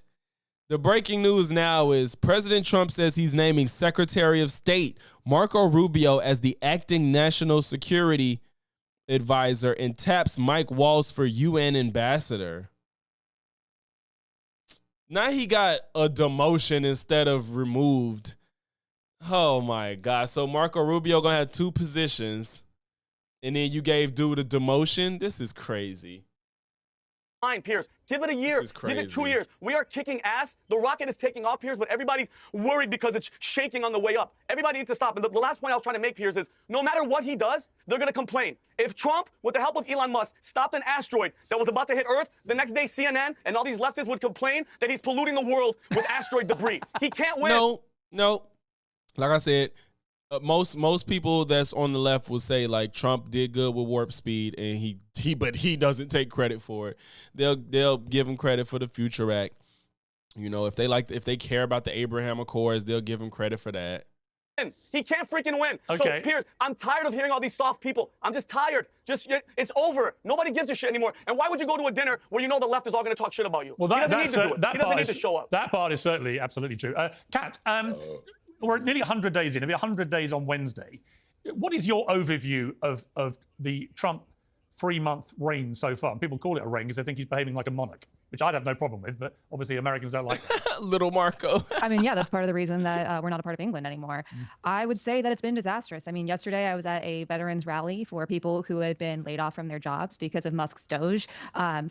The breaking news now is President Trump says he's naming Secretary of State Marco Rubio as the acting national security advisor and taps Mike Waltz for UN ambassador. Now he got a demotion instead of removed. Oh my God. So Marco Rubio gonna have 2 positions, and then you gave dude a demotion. This is crazy. Fine, Piers. Give it a year. This is Give it 2 crazy. years. We are kicking ass. The rocket is taking off, Piers, but everybody's worried because it's shaking on the way up. Everybody needs to stop. And the last point I was trying to make, Piers, is no matter what he does, they're going to complain. If Trump, with the help of Elon Musk, stopped an asteroid that was about to hit Earth, the next day CNN and all these leftists would complain that he's polluting the world with asteroid debris. He can't win. No. Like I said, most people that's on the left will say like Trump did good with warp speed, and but he doesn't take credit for it. They'll give him credit for the Future Act. You know, if they care about the Abraham Accords, they'll give him credit for that. He can't freaking win. Okay. So, Piers, I'm tired of hearing all these soft people. I'm just tired. It's over. Nobody gives a shit anymore. And why would you go to a dinner where you know the left is all going to talk shit about you? Well, he doesn't need to do it. He doesn't need to show up. That part is certainly absolutely true. Kat, we're nearly 100 days in. It'll be 100 days on Wednesday. What is your overview of the Trump 3-month reign so far? And people call it a reign because they think he's behaving like a monarch, which I'd have no problem with, but obviously Americans don't like that. Little Marco. I mean, yeah, that's part of the reason that we're not a part of England anymore. I would say that it's been disastrous. I mean, yesterday I was at a veterans rally for people who had been laid off from their jobs because of Musk's Doge,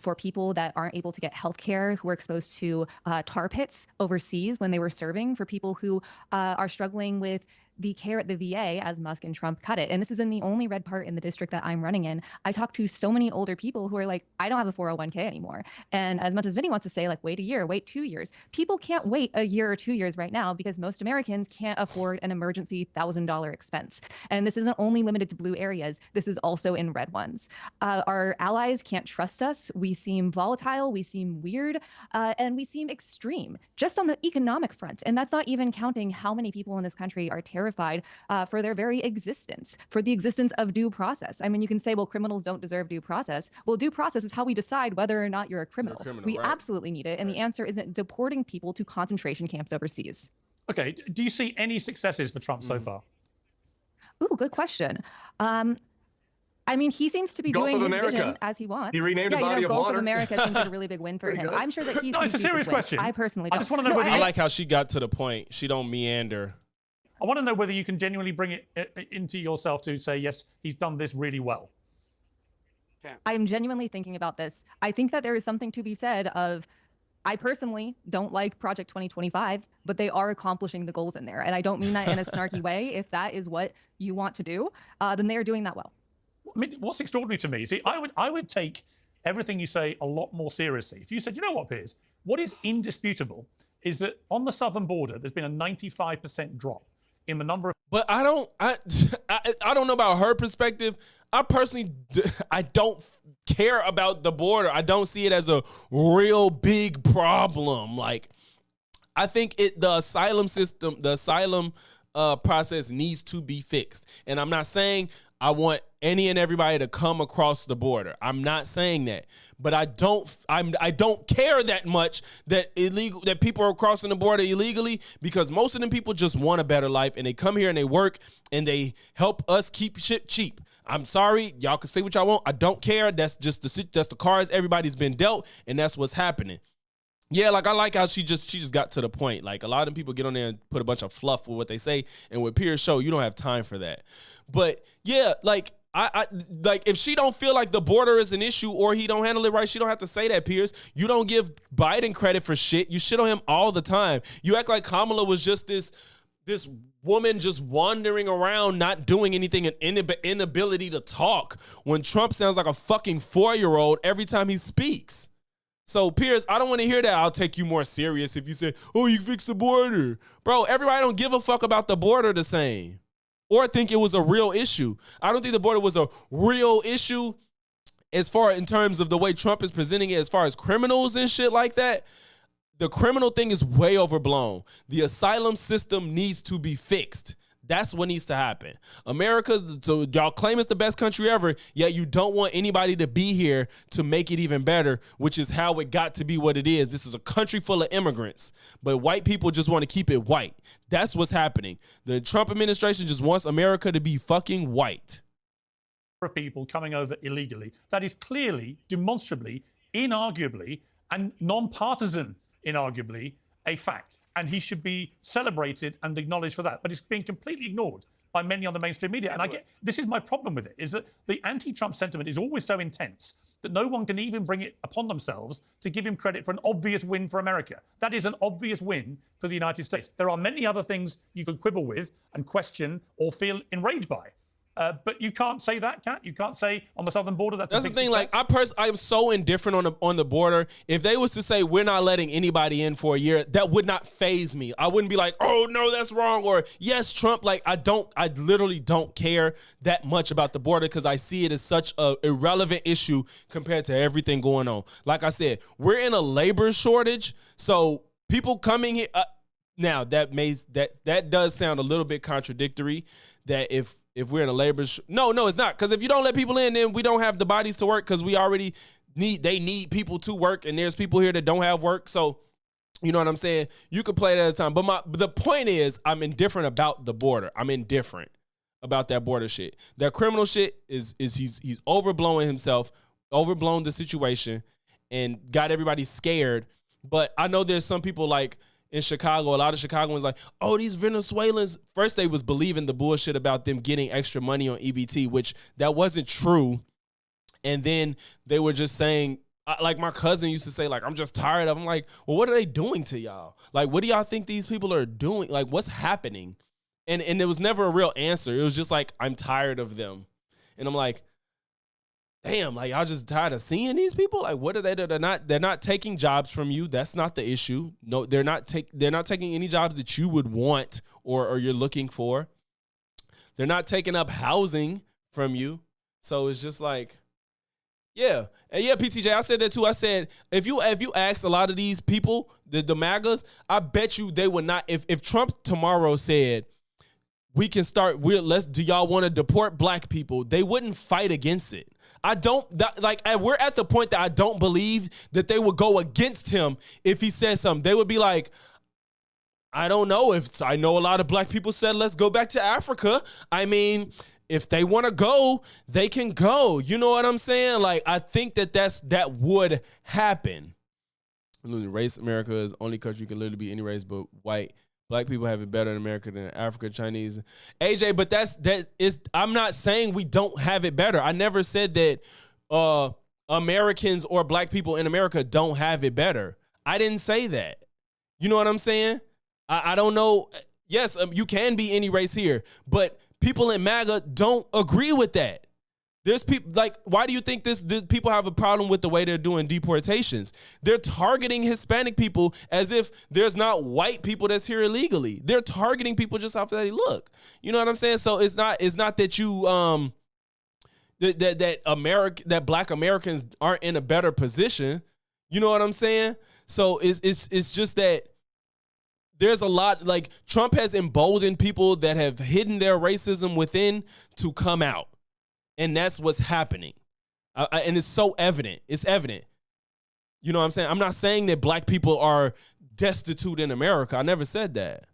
for people that aren't able to get health care, who are exposed to tar pits overseas when they were serving, for people who are struggling with the care at the VA as Musk and Trump cut it. And this is in the only red part in the district that I'm running in. I talk to so many older people who are like, I don't have a 401k anymore. And as much as Vinny wants to say, like, wait a year, wait 2 years, people can't wait a year or 2 years right now because most Americans can't afford an emergency $1,000 expense. And this isn't only limited to blue areas. This is also in red ones. Our allies can't trust us. We seem volatile. We seem weird. And we seem extreme just on the economic front. And that's not even counting how many people in this country are terrified for their very existence, for the existence of due process. I mean, you can say, well, criminals don't deserve due process. Well, due process is how we decide whether or not you're a criminal. We absolutely need it. And the answer isn't deporting people to concentration camps overseas. Okay. Do you see any successes for Trump so far? Ooh, good question. I mean, he seems to be doing his vision as he wants. He renamed a body of Gulf water. of America seems like a really big win for him. I'm sure that he's. No, it's a serious question. I personally don't. I just want to know whether I like how she got to the point. She don't meander. I want to know whether you can genuinely bring it into yourself to say, yes, he's done this really well. I'm genuinely thinking about this. I think that there is something to be said of, I personally don't like Project 2025, but they are accomplishing the goals in there. And I don't mean that in a snarky way. If that is what you want to do, then they are doing that well. I mean, what's extraordinary to me, see, I would take everything you say a lot more seriously. If you said, you know what, Piers, what is indisputable is that on the southern border, there's been a 95% drop in the number of... But I don't know about her perspective. I personally, I don't care about the border. I don't see it as a real big problem. Like, I think the asylum system, the asylum process needs to be fixed. And I'm not saying I want any and everybody to come across the border. I'm not saying that, but I don't care that much that people are crossing the border illegally, because most of them people just want a better life and they come here and they work and they help us keep shit cheap. I'm sorry, y'all can say what y'all want. I don't care. That's just that's the cards everybody's been dealt, and that's what's happening. Yeah, like I like how she just got to the point. Like, a lot of people get on there and put a bunch of fluff with what they say, and with Piers' show, you don't have time for that. But yeah, like I like, if she don't feel like the border is an issue or he don't handle it right, she don't have to say that, Piers. You don't give Biden credit for shit. You shit on him all the time. You act like Kamala was just this woman just wandering around, not doing anything, and inability to talk, when Trump sounds like a fucking 4-year-old every time he speaks. So, Piers, I don't want to hear that. I'll take you more serious if you say, oh, you fix the border. Bro, everybody don't give a fuck about the border the same, or think it was a real issue. I don't think the border was a real issue as far in terms of the way Trump is presenting it, as far as criminals and shit like that. The criminal thing is way overblown. The asylum system needs to be fixed. That's what needs to happen. America, so y'all claim it's the best country ever, yet you don't want anybody to be here to make it even better, which is how it got to be what it is. This is a country full of immigrants, but white people just want to keep it white. That's what's happening. The Trump administration just wants America to be fucking white. Of people coming over illegally, that is clearly, demonstrably, inarguably, and non-partisan, inarguably, a fact, and he should be celebrated and acknowledged for that. But it's being completely ignored by many on the mainstream media. And this is my problem with it, is that the anti-Trump sentiment is always so intense that no one can even bring it upon themselves to give him credit for an obvious win for America. That is an obvious win for the United States. There are many other things you could quibble with and question or feel enraged by. But you can't say that, Kat. You can't say on the southern border that's the big thing. success. Like I'm so indifferent on the border. If they was to say we're not letting anybody in for a year, that would not faze me. I wouldn't be like, oh no, that's wrong, or yes, Trump. Like I literally don't care that much about the border because I see it as such a irrelevant issue compared to everything going on. Like I said, we're in a labor shortage, so people coming here now that does sound a little bit contradictory. That if we're in a labor, no, it's not. Because if you don't let people in, then we don't have the bodies to work because we already they need people to work. And there's people here that don't have work. So, you know what I'm saying? You could play that at a time. But the point is, I'm indifferent about the border. I'm indifferent about that border shit. That criminal shit is he's overblowing himself, overblown the situation, and got everybody scared. But I know there's some people like, in Chicago, a lot of Chicagoans like, oh, these Venezuelans. First, they was believing the bullshit about them getting extra money on EBT, which that wasn't true. And then they were just saying, like my cousin used to say, like, I'm just tired of them. Like, well, what are they doing to y'all? Like, what do y'all think these people are doing? Like, what's happening? And there was never a real answer. It was just like, I'm tired of them. And I'm like, damn, like y'all just tired of seeing these people? Like, what are they? They're not taking jobs from you. That's not the issue. No, they're not taking any jobs that you would want or you're looking for. They're not taking up housing from you. So it's just like, yeah. And yeah, PTJ, I said that too. I said, if you ask a lot of these people, the MAGAs, I bet you they would not, if Trump tomorrow said, we can start, do y'all want to deport black people? They wouldn't fight against it. We're at the point that I don't believe that they would go against him if he said something. They would be like, I don't know. I know a lot of black people said, let's go back to Africa. I mean, if they want to go, they can go. You know what I'm saying? Like, I think that would happen. Race America is the only country you can literally be any race but white. Black people have it better in America than Africa, Chinese. AJ, but I'm not saying we don't have it better. I never said that Americans or black people in America don't have it better. I didn't say that. You know what I'm saying? I don't know. Yes, you can be any race here, but people in MAGA don't agree with that. There's people like, why do you think this people have a problem with the way they're doing deportations? They're targeting Hispanic people as if there's not white people that's here illegally. They're targeting people just off that look. You know what I'm saying? So it's not that you that black Americans aren't in a better position. You know what I'm saying? So it's just that there's a lot, like Trump has emboldened people that have hidden their racism within to come out. And that's what's happening. And it's so evident. It's evident. You know what I'm saying? I'm not saying that black people are destitute in America. I never said that.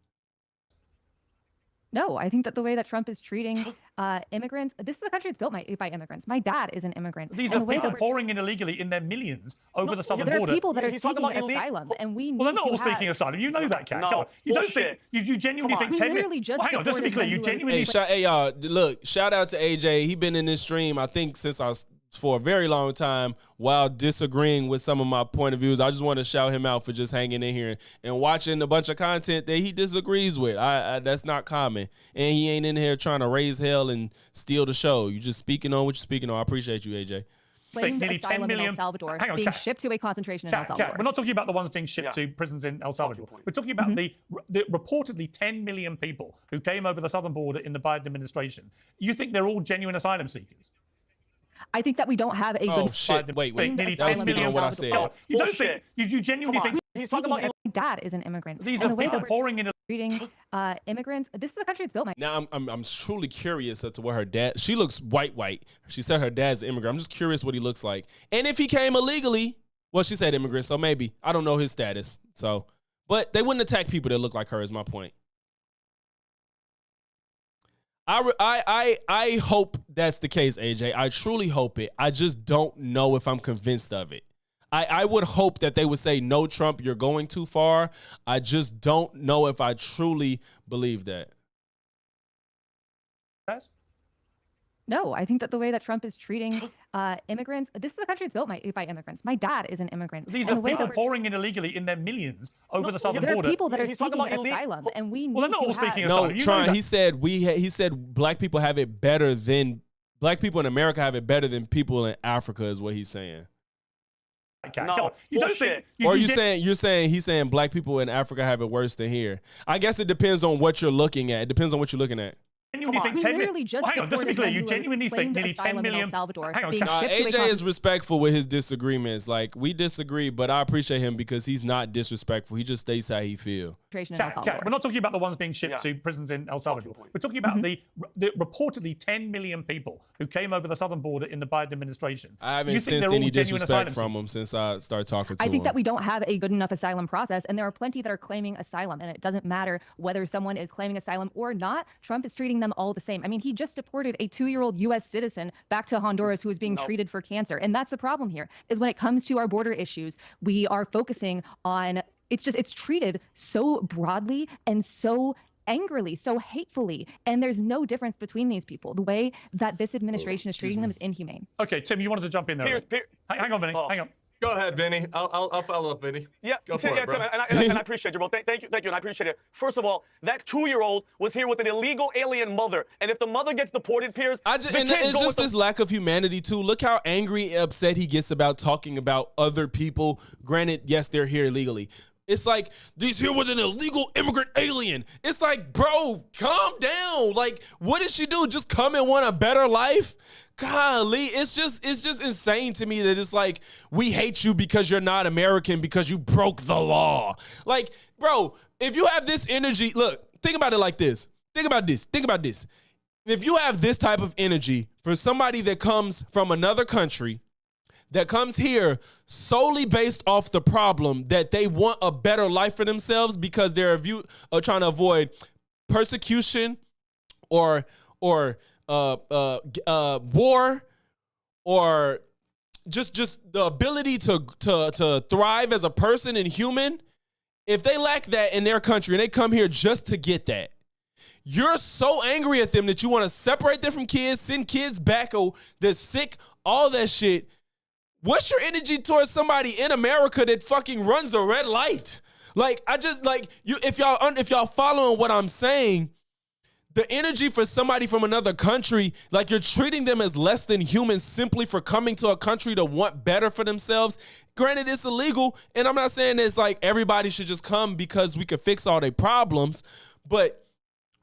No, I think that the way that Trump is treating immigrants, this is a country that's built by immigrants. My dad is an immigrant. These are people pouring in illegally in their millions over the southern there border. There are people that are seeking asylum, and we need Well, they're not to all have... seeking asylum. You know that, Kat. No, you don't think, you genuinely think 10 literally just hang on, just to be clear, you genuinely... Hey, y'all, look, shout out to AJ. He been in this stream, I think, since I was for a very long time while disagreeing with some of my point of views. I just want to shout him out for just hanging in here and watching a bunch of content that he disagrees with. That's not common. And he ain't in here trying to raise hell and steal the show. You just speaking on what you're speaking on. I appreciate you, AJ. Nearly 10 million in El Salvador, hang on, being shipped to a concentration in El Salvador. We're not talking about the ones being shipped to prisons in El Salvador. We're talking about the reportedly 10 million people who came over the southern border in the Biden administration. You think they're all genuine asylum seekers? I think that we don't have a good... Oh, shit. Wait. Nearly That was 10 speaking million on what I said. You don't think... You genuinely think... He's talking about... My dad is an immigrant. These are people pouring in... Treating immigrants... This is a country that's built by... Now, I'm truly curious as to what her dad... She looks white. She said her dad's an immigrant. I'm just curious what he looks like. And if he came illegally... Well, she said immigrant, so maybe. I don't know his status. So... But they wouldn't attack people that look like her is my point. I hope that's the case, AJ. I truly hope it. I just don't know if I'm convinced of it. I would hope that they would say, no, Trump, you're going too far. I just don't know if I truly believe that. No, I think that the way that Trump is treating immigrants, this is a country that's built by immigrants. My dad is an immigrant. These and are the way people that pouring in illegally in their millions over the southern there border. are people that are He's talking seeking about asylum, and we need Well, they're not to all have... seeking No, asylum. You know Tron, that. he said black people have it better than black people in America have it better than people in Africa is what he's saying. Okay, No, come on. You don't bullshit. think He's saying black people in Africa have it worse than here. I guess it depends on what you're looking at. It depends on what you're looking at. genuinely think We 10 literally just hang on, just to be deported clear, men you who genuinely think claimed nearly 10 asylum in million. El Salvador Hang on, being Cap. shipped to a AJ country- is respectful with his disagreements. Like, we disagree, but I appreciate him because he's not disrespectful. He just states how he feel. in El Cat, Salvador. we're not talking about the ones being shipped to prisons in El Salvador. We're talking about the reportedly 10 million people who came over the southern border in the Biden administration. I haven't You think sensed they're all any genuine disrespect asylum from him since I started talking to I him. think that we don't have a good enough asylum process, and there are plenty that are claiming asylum, and it doesn't matter whether someone is claiming asylum or not. Trump is treating them all the same. I mean, he just deported a 2-year-old U.S. citizen back to Honduras who was being treated for cancer, and that's the problem here. Is when it comes to our border issues, we are focusing on it's treated so broadly and so angrily, so hatefully, and there's no difference between these people. The way that this administration is treating them is inhumane. Okay, Tim, you wanted to jump in there. Hang on, Vinny. Hang on. Go ahead, Vinny. I'll follow up, Vinny. Yeah, Go Tim, for it, bro. Tim, and I appreciate you, bro. Thank you, and I appreciate it. First of all, that 2-year-old was here with an illegal alien mother, and if the mother gets deported, Piers, it's just this lack of humanity too. Look how angry, upset he gets about talking about other people. Granted, yes, they're here illegally. It's like, he's here with an illegal immigrant alien. It's like, bro, calm down. Like, what did she do? Just come and want a better life? Golly, it's just insane to me that it's like, we hate you because you're not American because you broke the law. Like, bro, if you have this energy, look, think about it like this. Think about this. If you have this type of energy for somebody that comes from another country, that comes here solely based off the problem that they want a better life for themselves because they're trying to avoid persecution or war or just the ability to thrive as a person and human. If they lack that in their country and they come here just to get that, you're so angry at them that you want to separate them from kids, send kids back that's sick, all that shit. What's your energy towards somebody in America that fucking runs a red light? Like, if y'all following what I'm saying, the energy for somebody from another country, like you're treating them as less than human simply for coming to a country to want better for themselves. Granted, it's illegal, and I'm not saying it's like everybody should just come because we could fix all their problems, but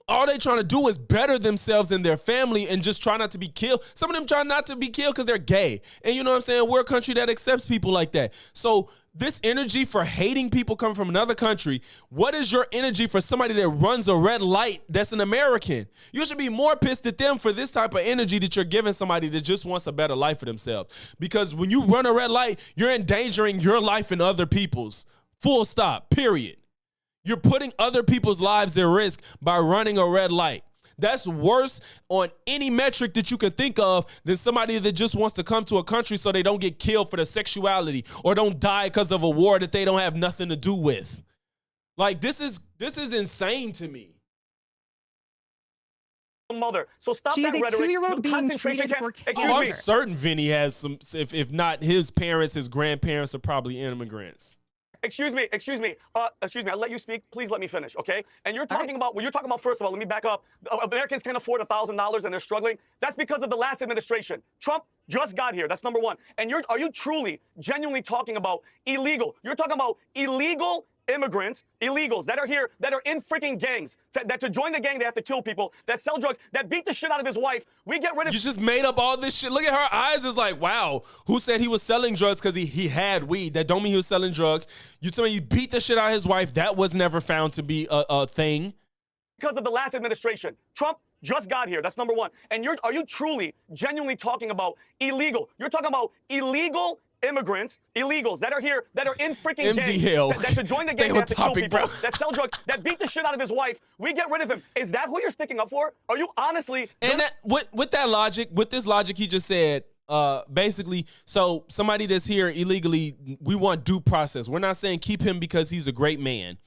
all they trying to do is better themselves and their family and just try not to be killed. Some of them try not to be killed because they're gay. And you know what I'm saying? We're a country that accepts people like that. So this energy for hating people coming from another country, what is your energy for somebody that runs a red light that's an American? You should be more pissed at them for this type of energy that you're giving somebody that just wants a better life for themselves. Because when you run a red light, you're endangering your life and other people's. Full stop, period. You're putting other people's lives at risk by running a red light. That's worse on any metric that you can think of than somebody that just wants to come to a country so they don't get killed for their sexuality or don't die because of a war that they don't have nothing to do with. Like, this is insane to me. Mother. So stop She that is a rhetoric. 2-year-old being Concentration treated camp. for Excuse I'm me. certain Vinny has some, if not his parents, his grandparents are probably immigrants. Excuse me. I'll let you speak. Please let me finish, okay? And you're talking about, first of all, let me back up. Americans can't afford $1,000 and they're struggling. That's because of the last administration. Trump just got here. That's number one. And are you truly, genuinely talking about illegal? You're talking about illegal immigrants, illegals that are here, that are in freaking gangs, that to join the gang, they have to kill people, that sell drugs, that beat the shit out of his wife. We get rid of... You just made up all this shit. Look at her eyes. It's like, wow, who said he was selling drugs because he had weed? That don't mean he was selling drugs. You tell me you beat the shit out of his wife. That was never found to be a thing. Because of the last administration. Trump just got here. That's number one. And are you truly, genuinely talking about illegal? You're talking about illegal immigrants, illegals that are here, that are in freaking gangs, that to join the gang, they have to kill people, that sell drugs, that beat the shit out of his wife. We get rid of him. Is that who you're sticking up for? Are you honestly... And with this logic he just said, basically, so somebody that's here illegally, we want due process. We're not saying keep him because he's a great man.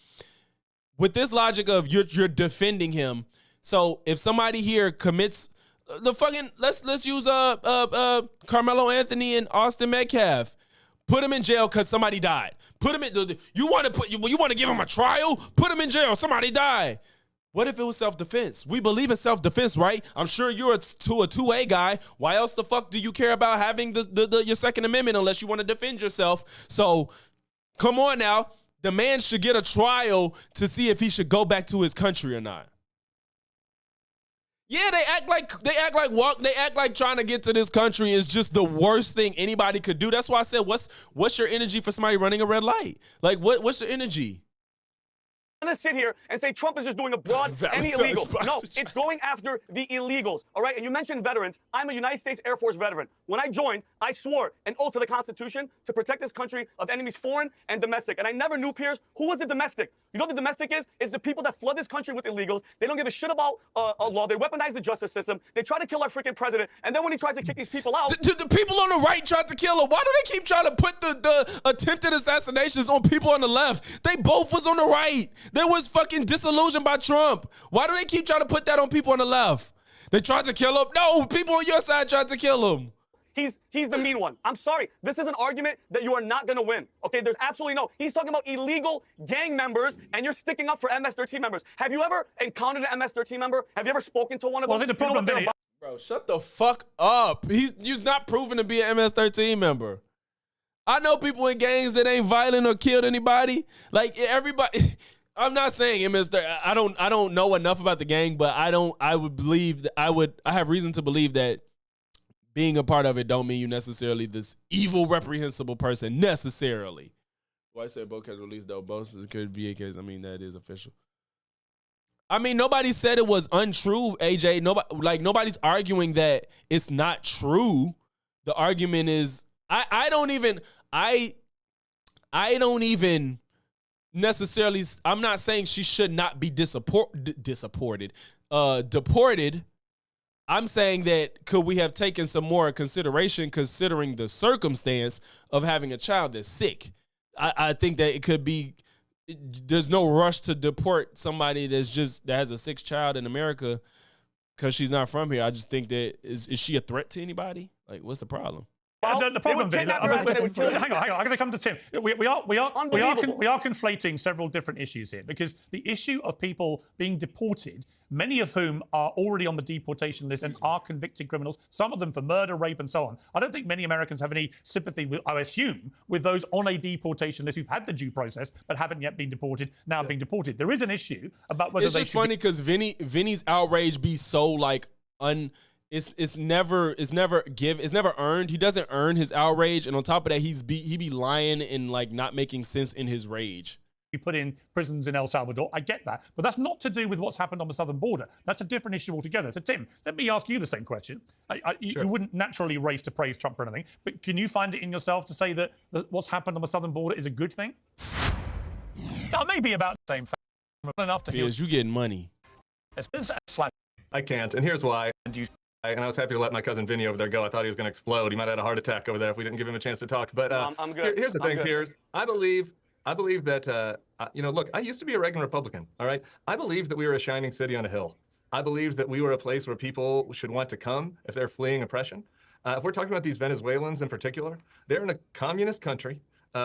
With this logic of you're defending him, so if somebody here commits the fucking let's use Carmelo Anthony and Austin Metcalf, put him in jail because somebody died. Put him in. You want to give him a trial? Put him in jail. Somebody died. What if it was self-defense? We believe in self-defense, right? I'm sure you're a 2A guy. Why else the fuck do you care about having your Second Amendment unless you want to defend yourself? So come on now. The man should get a trial to see if he should go back to his country or not. Yeah, they act like trying to get to this country is just the worst thing anybody could do. That's why I said, what's your energy for somebody running a red light? Like, what's your energy? I'm going to sit here and say Trump is just doing a broad any illegal. No, it's going after the illegals, all right? And you mentioned veterans. I'm a United States Air Force veteran. When I joined, I swore an oath to the Constitution to protect this country of enemies foreign and domestic. And I never knew, Piers, who was the domestic. You know what the domestic is? It's the people that flood this country with illegals. They don't give a shit about law. They weaponize the justice system. They try to kill our freaking president. And then when he tries to kick these people out... The people on the right tried to kill him. Why do they keep trying to put the attempted assassinations on people on the left? They both was on the right. They was fucking disillusioned by Trump. Why do they keep trying to put that on people on the left? They tried to kill him. No, people on your side tried to kill him. He's the mean one. I'm sorry. This is an argument that you are not going to win. Okay, there's absolutely no. He's talking about illegal gang members, and you're sticking up for MS-13 members. Have you ever encountered an MS-13 member? Have you ever spoken to one of them? I think the problem Bro, shut the fuck up. He's not proven to be an MS-13 member. I know people in gangs that ain't violent or killed anybody. Like everybody. I'm not saying MS-13. I don't know enough about the gang, but I have reason to believe that being a part of it don't mean you necessarily this evil, reprehensible person necessarily. Why I say both has released though? Both could be a case. I mean, that is official. I mean, nobody said it was untrue, AJ. Nobody's arguing that it's not true. The argument is I don't even necessarily. I'm not saying she should not be deported. I'm saying that could we have taken some more consideration considering the circumstance of having a child that's sick? I think that it could be, there's no rush to deport somebody that has a sick child in America because she's not from here. I just think that, is she a threat to anybody? Like, what's the problem? The problem being, hang on, I'm going to come to Tim. We are conflating several different issues here because the issue of people being deported, many of whom are already on the deportation list and are convicted criminals, some of them for murder, rape, and so on. I don't think many Americans have any sympathy, I assume, with those on a deportation list who've had the due process but haven't yet been deported, now being deported. There is an issue about whether they should. It's just funny because Vinny's outrage be so like It's never earned. He doesn't earn his outrage, and on top of that, he be lying and like not making sense in his rage. We put in prisons in El Salvador. I get that, but that's not to do with what's happened on the southern border. That's a different issue altogether. So Tim, let me ask you the same question. You wouldn't naturally race to praise Trump or anything, but can you find it in yourself to say that what's happened on the southern border is a good thing? Now, maybe about the same thing. Enough to you getting money. I can't, and here's why. And I was happy to let my cousin Vinny over there go. I thought he was going to explode. He might have had a heart attack over there if we didn't give him a chance to talk. But I'm good. Here's the thing, Piers. I believe that, look, I used to be a Reagan Republican, all right? I believe that we were a shining city on a hill. I believe that we were a place where people should want to come if they're fleeing oppression. If we're talking about these Venezuelans in particular, they're in a communist country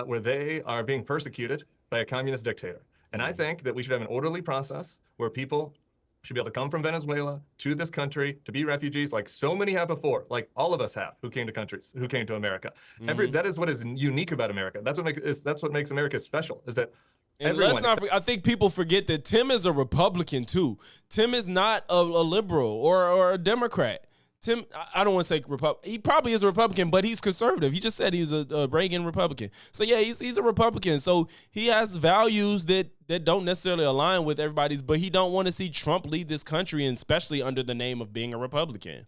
where they are being persecuted by a communist dictator. And I think that we should have an orderly process where people should be able to come from Venezuela to this country to be refugees, like so many have before, like all of us have, who came to America. That is what is unique about America. That's what makes America special. Is that and let's not forget, I think people forget that Tim is a Republican too. Tim is not a liberal or a Democrat. Tim, I don't want to say Republican. He probably is a Republican, but he's conservative. He just said he's a Reagan Republican. So yeah, he's a Republican. So he has values that don't necessarily align with everybody's, but he don't want to see Trump lead this country, and especially under the name of being a Republican.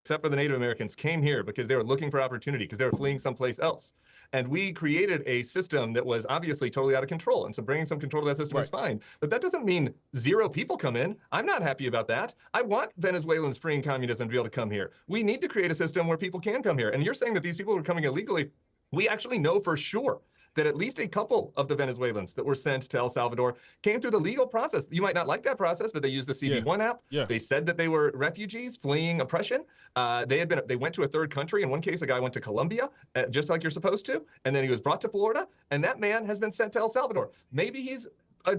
except for the Native Americans, came here because they were looking for opportunity, because they were fleeing someplace else. And we created a system that was obviously totally out of control. And so bringing some control to that system is fine. But that doesn't mean 0 people come in. I'm not happy about that. I want Venezuelans freeing communism to be able to come here. We need to create a system where people can come here. And you're saying that these people are coming illegally. We actually know for sure that at least a couple of the Venezuelans that were sent to El Salvador came through the legal process. You might not like that process, but they used the CD1 app. They said that they were refugees fleeing oppression. They went to a third country. In one case, a guy went to Colombia, just like you're supposed to, and then he was brought to Florida, and that man has been sent to El Salvador. Maybe he's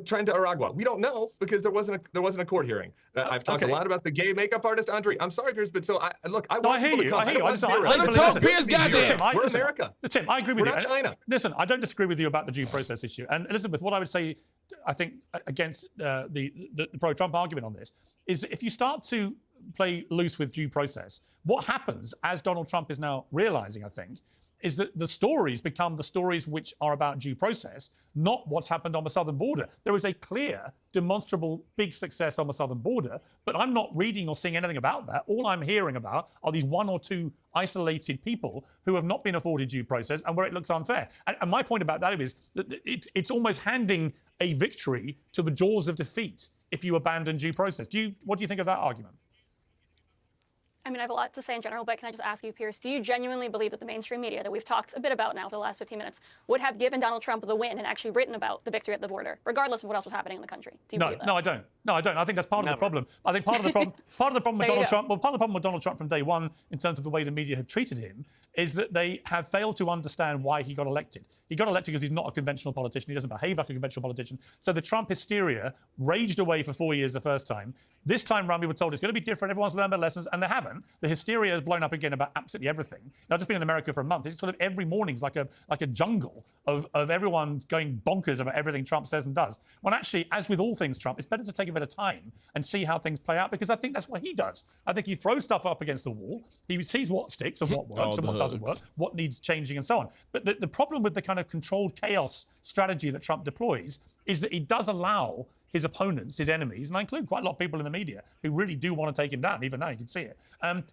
trying to Aragua. We don't know because there wasn't a court hearing. I've talked a lot about the gay makeup artist Andre. I'm sorry, Piers, but I want people to come. I hear you. Let him talk, Piers. Goddamn, we're America. Tim, I agree with you. We're not China. Listen, I don't disagree with you about the due process issue. And Elizabeth, what I would say, I think, against the pro-Trump argument on this is if you start to play loose with due process, what happens, as Donald Trump is now realizing, I think, is that the stories become the stories which are about due process, not what's happened on the southern border. There is a clear, demonstrable, big success on the southern border, but I'm not reading or seeing anything about that. All I'm hearing about are these 1 or 2 isolated people who have not been afforded due process and where it looks unfair. And my point about that is that it's almost handing a victory to the jaws of defeat if you abandon due process. What do you think of that argument? I mean, I have a lot to say in general, but can I just ask you, Piers, do you genuinely believe that the mainstream media that we've talked a bit about now for the last 15 minutes would have given Donald Trump the win and actually written about the victory at the border, regardless of what else was happening in the country? Do you believe that? No, I don't. No, I don't. I think that's part of the problem. I think part of the problem with Donald Trump, part of the problem with Donald Trump from day one, in terms of the way the media have treated him, is that they have failed to understand why he got elected. He got elected because he's not a conventional politician. He doesn't behave like a conventional politician. So the Trump hysteria raged away for 4 years the first time. This time round, we were told it's going to be different. Everyone's learned their lessons, and they haven't. The hysteria has blown up again about absolutely everything. I've just been in America for a month. It's sort of every morning's like a jungle of everyone going bonkers about everything Trump says and does. When actually, as with all things Trump, it's better to take a bit of time and see how things play out, because I think that's what he does. I think he throws stuff up against the wall. He sees what sticks and what works and what doesn't work, what needs changing and so on. But the problem with the kind of controlled chaos strategy that Trump deploys is that he does allow his opponents, his enemies, and I include quite a lot of people in the media who really do want to take him down, even now you can see it.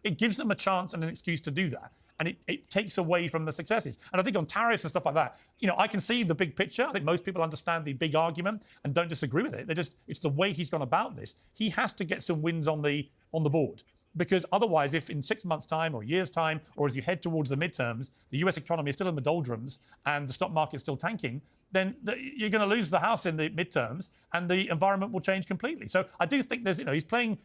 It gives them a chance and an excuse to do that. And it takes away from the successes. And I think on tariffs and stuff like that, I can see the big picture. I think most people understand the big argument and don't disagree with it. It's the way he's gone about this. He has to get some wins on the board. Because otherwise, if in 6 months' time or a year's time, or as you head towards the midterms, the US economy is still in the doldrums and the stock market is still tanking, then you're going to lose the House in the midterms and the environment will change completely. So I do think there's, he's playing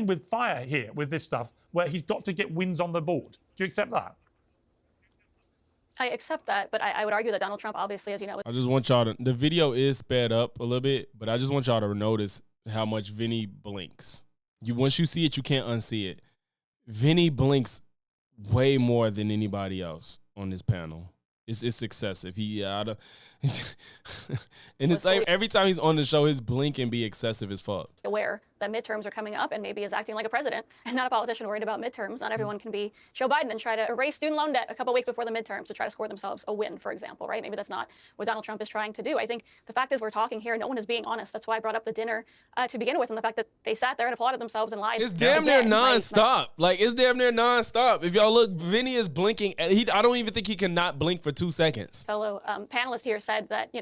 with fire here with this stuff where he's got to get wins on the board. Do you accept that? I accept that, but I would argue that Donald Trump, obviously, as you know... I just want y'all to... The video is sped up a little bit, but I just want y'all to notice how much Vinny blinks. Once you see it, you can't unsee it. Vinny blinks way more than anybody else on this panel. It's excessive. And it's like every time he's on the show, his blink can be excessive as fuck. Aware that midterms are coming up and maybe is acting like a president and not a politician worried about midterms. Not everyone can be Joe Biden and try to erase student loan debt a couple weeks before the midterms to try to score themselves a win, for example, right? Maybe that's not what Donald Trump is trying to do. I think the fact is we're talking here, no one is being honest. That's why I brought up the dinner to begin with, and the fact that they sat there and applauded themselves and lied. It's damn near nonstop. It's damn near nonstop. If y'all look, Vinny is blinking. I don't even think he can not blink for 2 seconds. Fellow panelist here said that,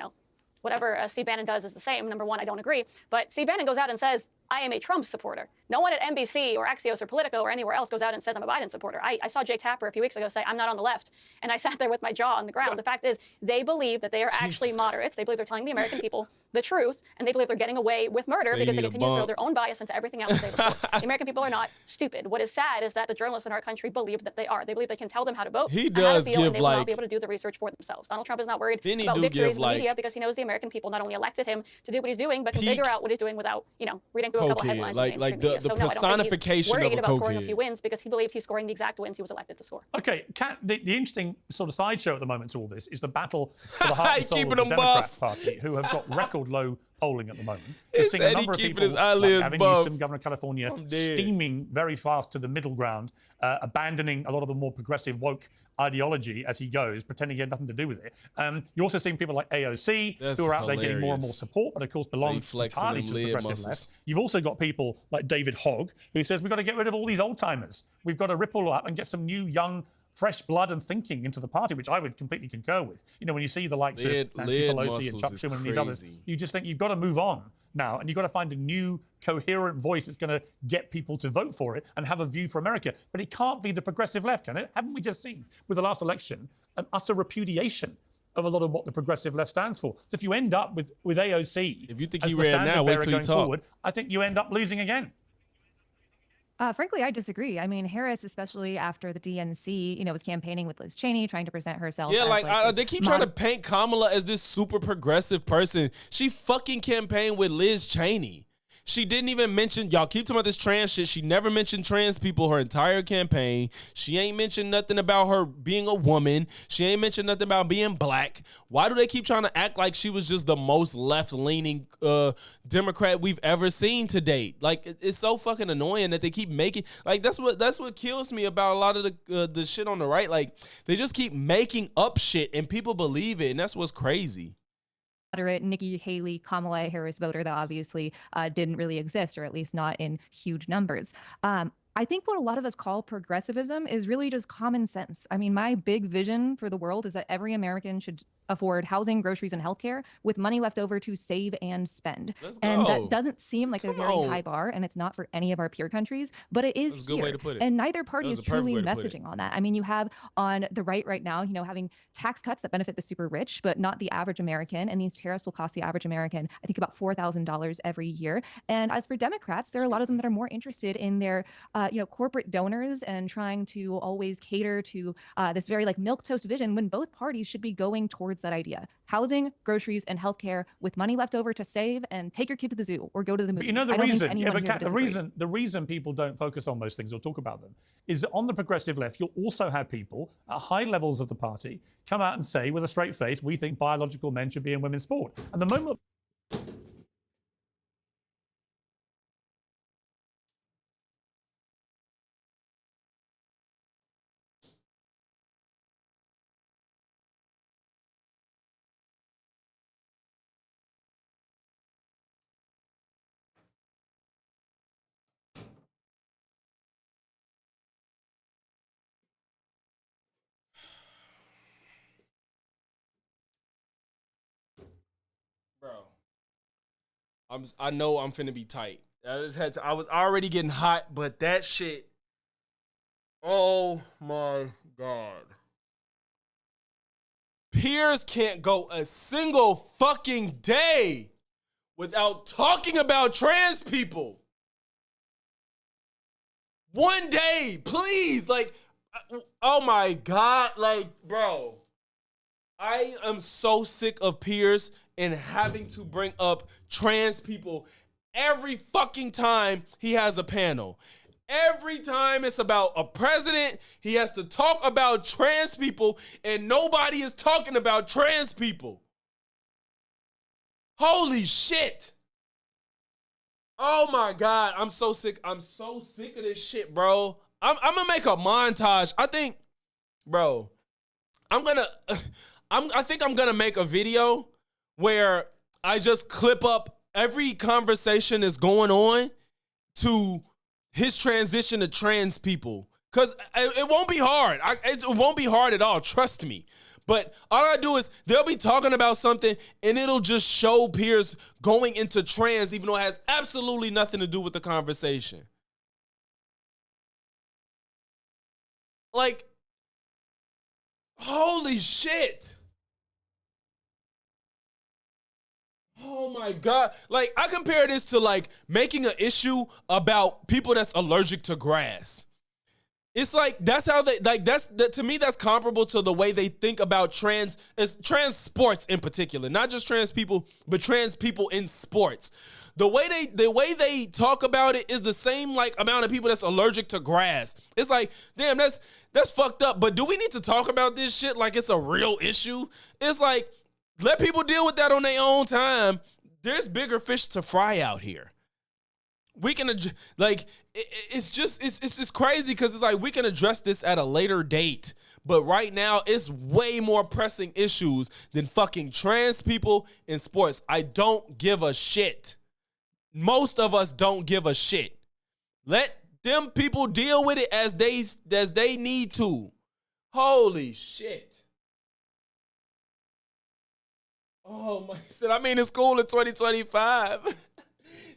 whatever Steve Bannon does is the same. Number one, I don't agree. But Steve Bannon goes out and says, I am a Trump supporter. No one at NBC or Axios or Politico or anywhere else goes out and says I'm a Biden supporter. I saw Jake Tapper a few weeks ago say I'm not on the left, and I sat there with my jaw on the ground. The fact is, they believe that they are actually moderates. They believe they're telling the American people the truth, and they believe they're getting away with murder because they continue to throw their own bias into everything else they report. The American people are not stupid. What is sad is that the journalists in our country believe that they are. They believe they can tell them how to vote, he and how to does feel, and they will give not be able to do the research for themselves. Donald Trump is not worried about victories in the media because he knows the American people not only elected him to do what he's doing, but can figure out what he's doing without, reading through a couple headlines. Like the personification of a worried about scoring a cokehead. few wins because he believes he's scoring the exact wins he was elected to score. Okay, Kat, the interesting sort of sideshow at the moment to all this is the battle for the heart and soul of Keeping the them Democrat buff. Party, who have got record low polling at the moment. He You're seeing a said he number of keeping people his like eyelids Gavin buff. Newsom, Governor of California, I'm dead. steaming very fast to the middle ground, abandoning a lot of the more progressive woke ideology as he goes, pretending he had nothing to do with it. You're also seeing people like AOC That's who are out there getting more and more hilarious. support, but of course belong flexing entirely them to the lid progressive muscles. left. You've also got people like David Hogg who says we've got to get rid of all these old timers. We've got to ripple up and get some new, young, fresh blood and thinking into the party, which I would completely concur with. You know, when you see the likes of Nancy Pelosi and Chuck Schumer and these others, you just think you've got to move on now, and you've got to find a new, coherent voice that's going to get people to vote for it and have a view for America. But it can't be the progressive left, can it? Haven't we just seen with the last election an utter repudiation of a lot of what the progressive left stands for? So if you end up with AOC, if you think as he the ran standard now, wait bearer till you going talk. forward, I think you end up losing again. Frankly, I disagree. I mean, Harris, especially after the DNC, was campaigning with Liz Cheney, trying to present herself. Yeah, as, they keep trying to paint Kamala as this super progressive person. She fucking campaigned with Liz Cheney. She didn't even mention, y'all keep talking about this trans shit. She never mentioned trans people her entire campaign. She ain't mentioned nothing about her being a woman. She ain't mentioned nothing about being black. Why do they keep trying to act like she was just the most left-leaning Democrat we've ever seen to date? Like, it's so fucking annoying that they keep making, like, that's what kills me about a lot of the shit on the right. Like, they just keep making up shit and people believe it, and that's what's crazy. Moderate Nikki Haley, Kamala Harris voter that obviously didn't really exist, or at least not in huge numbers. I think what a lot of us call progressivism is really just common sense. I mean, my big vision for the world is that every American should afford housing, groceries, and healthcare with money left over to save and spend. And that doesn't seem like a very high bar, and it's not for any of our peer countries, but it is here. Way to put it. And neither party is truly way to put it. messaging on that. I mean, you have on the right now, having tax cuts that benefit the super rich, but not the average American. And these tariffs will cost the average American, I think, about $4,000 every year. And as for Democrats, there are a lot of them that are more interested in their, corporate donors and trying to always cater to this very milquetoast vision, when both parties should be going towards that idea: housing, groceries, and healthcare with money left over to save and take your kid to the zoo or go to the movies. But you know the I don't reason, think anyone here would disagree. the reason people don't focus on those things or talk about them is that on the progressive left, you'll also have people at high levels of the party come out and say with a straight face, we think biological men should be in women's sport. And the moment Bro, I know I'm finna be tight. I was already getting hot, but that shit, oh my God. Piers can't go a single fucking day without talking about trans people. One day, please. Oh my God. Bro, I am so sick of Piers and having to bring up trans people every fucking time he has a panel. Every time it's about a president, he has to talk about trans people, and nobody is talking about trans people. Holy shit. Oh my God, I'm so sick. I'm so sick of this shit, bro. I'm gonna make a montage. I think, bro, I think I'm gonna make a video where I just clip up every conversation that's going on to his transition to trans people. Because it won't be hard. It won't be hard at all, trust me. But all I do is they'll be talking about something and it'll just show Piers going into trans, even though it has absolutely nothing to do with the conversation. Holy shit. Oh my God. I compare this to making an issue about people that's allergic to grass. It's that's how they, to me, that's comparable to the way they think about trans sports in particular. Not just trans people, but trans people in sports. The way they talk about it is the same amount of people that's allergic to grass. It's damn, that's fucked up. But do we need to talk about this shit like it's a real issue? It's let people deal with that on their own time. there's bigger fish to fry out here. We can it's crazy because it's like we can address this at a later date, but right now it's way more pressing issues than fucking trans people in sports. I don't give a shit. Most of us don't give a shit. Let them people deal with it as they need to. Holy shit. Oh my, he said, I mean, it's cool in 2025.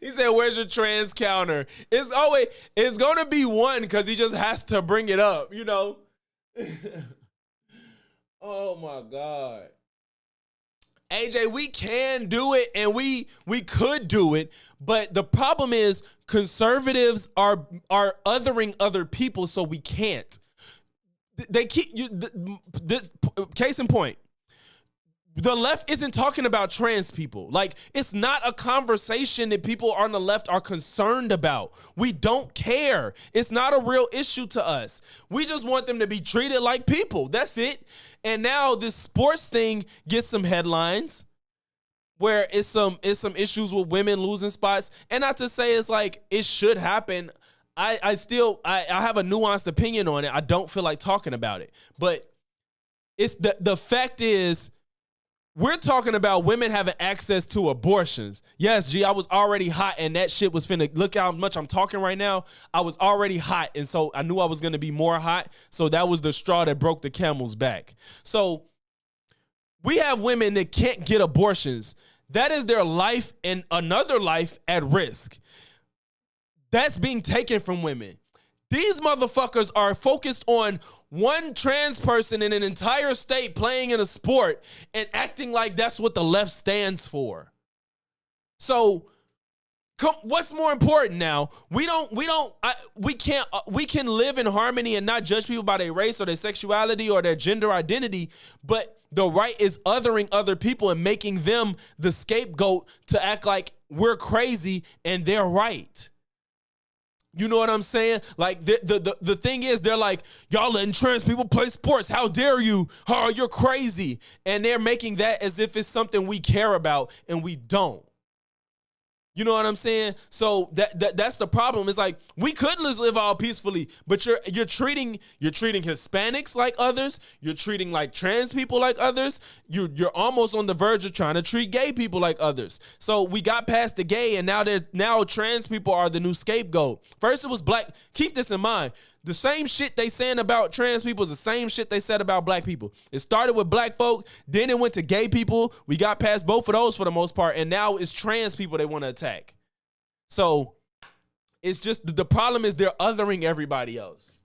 He said, where's your trans counter? It's going to be one because he just has to bring it up, you know? Oh my God. AJ, we can do it and we could do it, but the problem is conservatives are othering other people, so we can't. They keep this case in point. The left isn't talking about trans people. Like, it's not a conversation that people on the left are concerned about. We don't care. It's not a real issue to us. We just want them to be treated like people. That's it. And now this sports thing gets some headlines where it's some issues with women losing spots. And not to say it's like it should happen. I have a nuanced opinion on it. I don't feel like talking about it. But it's the fact is, we're talking about women having access to abortions. Yes, G, I was already hot and that shit was finna, look how much I'm talking right now. I was already hot and so I knew I was gonna be more hot. So that was the straw that broke the camel's back. So we have women that can't get abortions. That is their life and another life at risk. That's being taken from women. These motherfuckers are focused on one trans person in an entire state playing in a sport and acting like that's what the left stands for. So, what's more important now? We can live in harmony and not judge people by their race or their sexuality or their gender identity, but the right is othering other people and making them the scapegoat to act like we're crazy and they're right. You know what I'm saying? Like the thing is, they're like, y'all letting trans people play sports. How dare you? Oh, you're crazy. And they're making that as if it's something we care about, and we don't. You know what I'm saying? So that's the problem. It's like we could just live all peacefully, but you're treating Hispanics like others. You're treating like trans people like others. You're almost on the verge of trying to treat gay people like others. So we got past the gay, and now trans people are the new scapegoat. First it was black. Keep this in mind. The same shit they saying about trans people is the same shit they said about black people. It started with black folk, then it went to gay people. We got past both of those for the most part, and now it's trans people they want to attack. So it's just the problem is they're othering everybody else.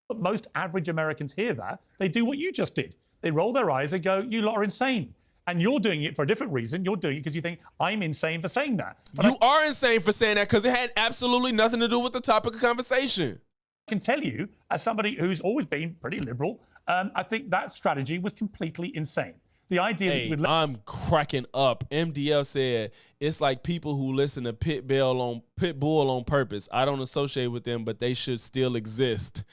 But most average Americans hear that. They do what you just did. They roll their eyes and go, you lot are insane. And you're doing it for a different reason. You're doing it because you think, I'm insane for saying that. But you are insane for saying that because it had absolutely nothing to do with the topic of conversation. I can tell you, as somebody who's always been pretty liberal, I think that strategy was completely insane. The idea that I'm cracking up. MDL said, it's like people who listen to Pitbull on purpose. I don't associate with them, but they should still exist.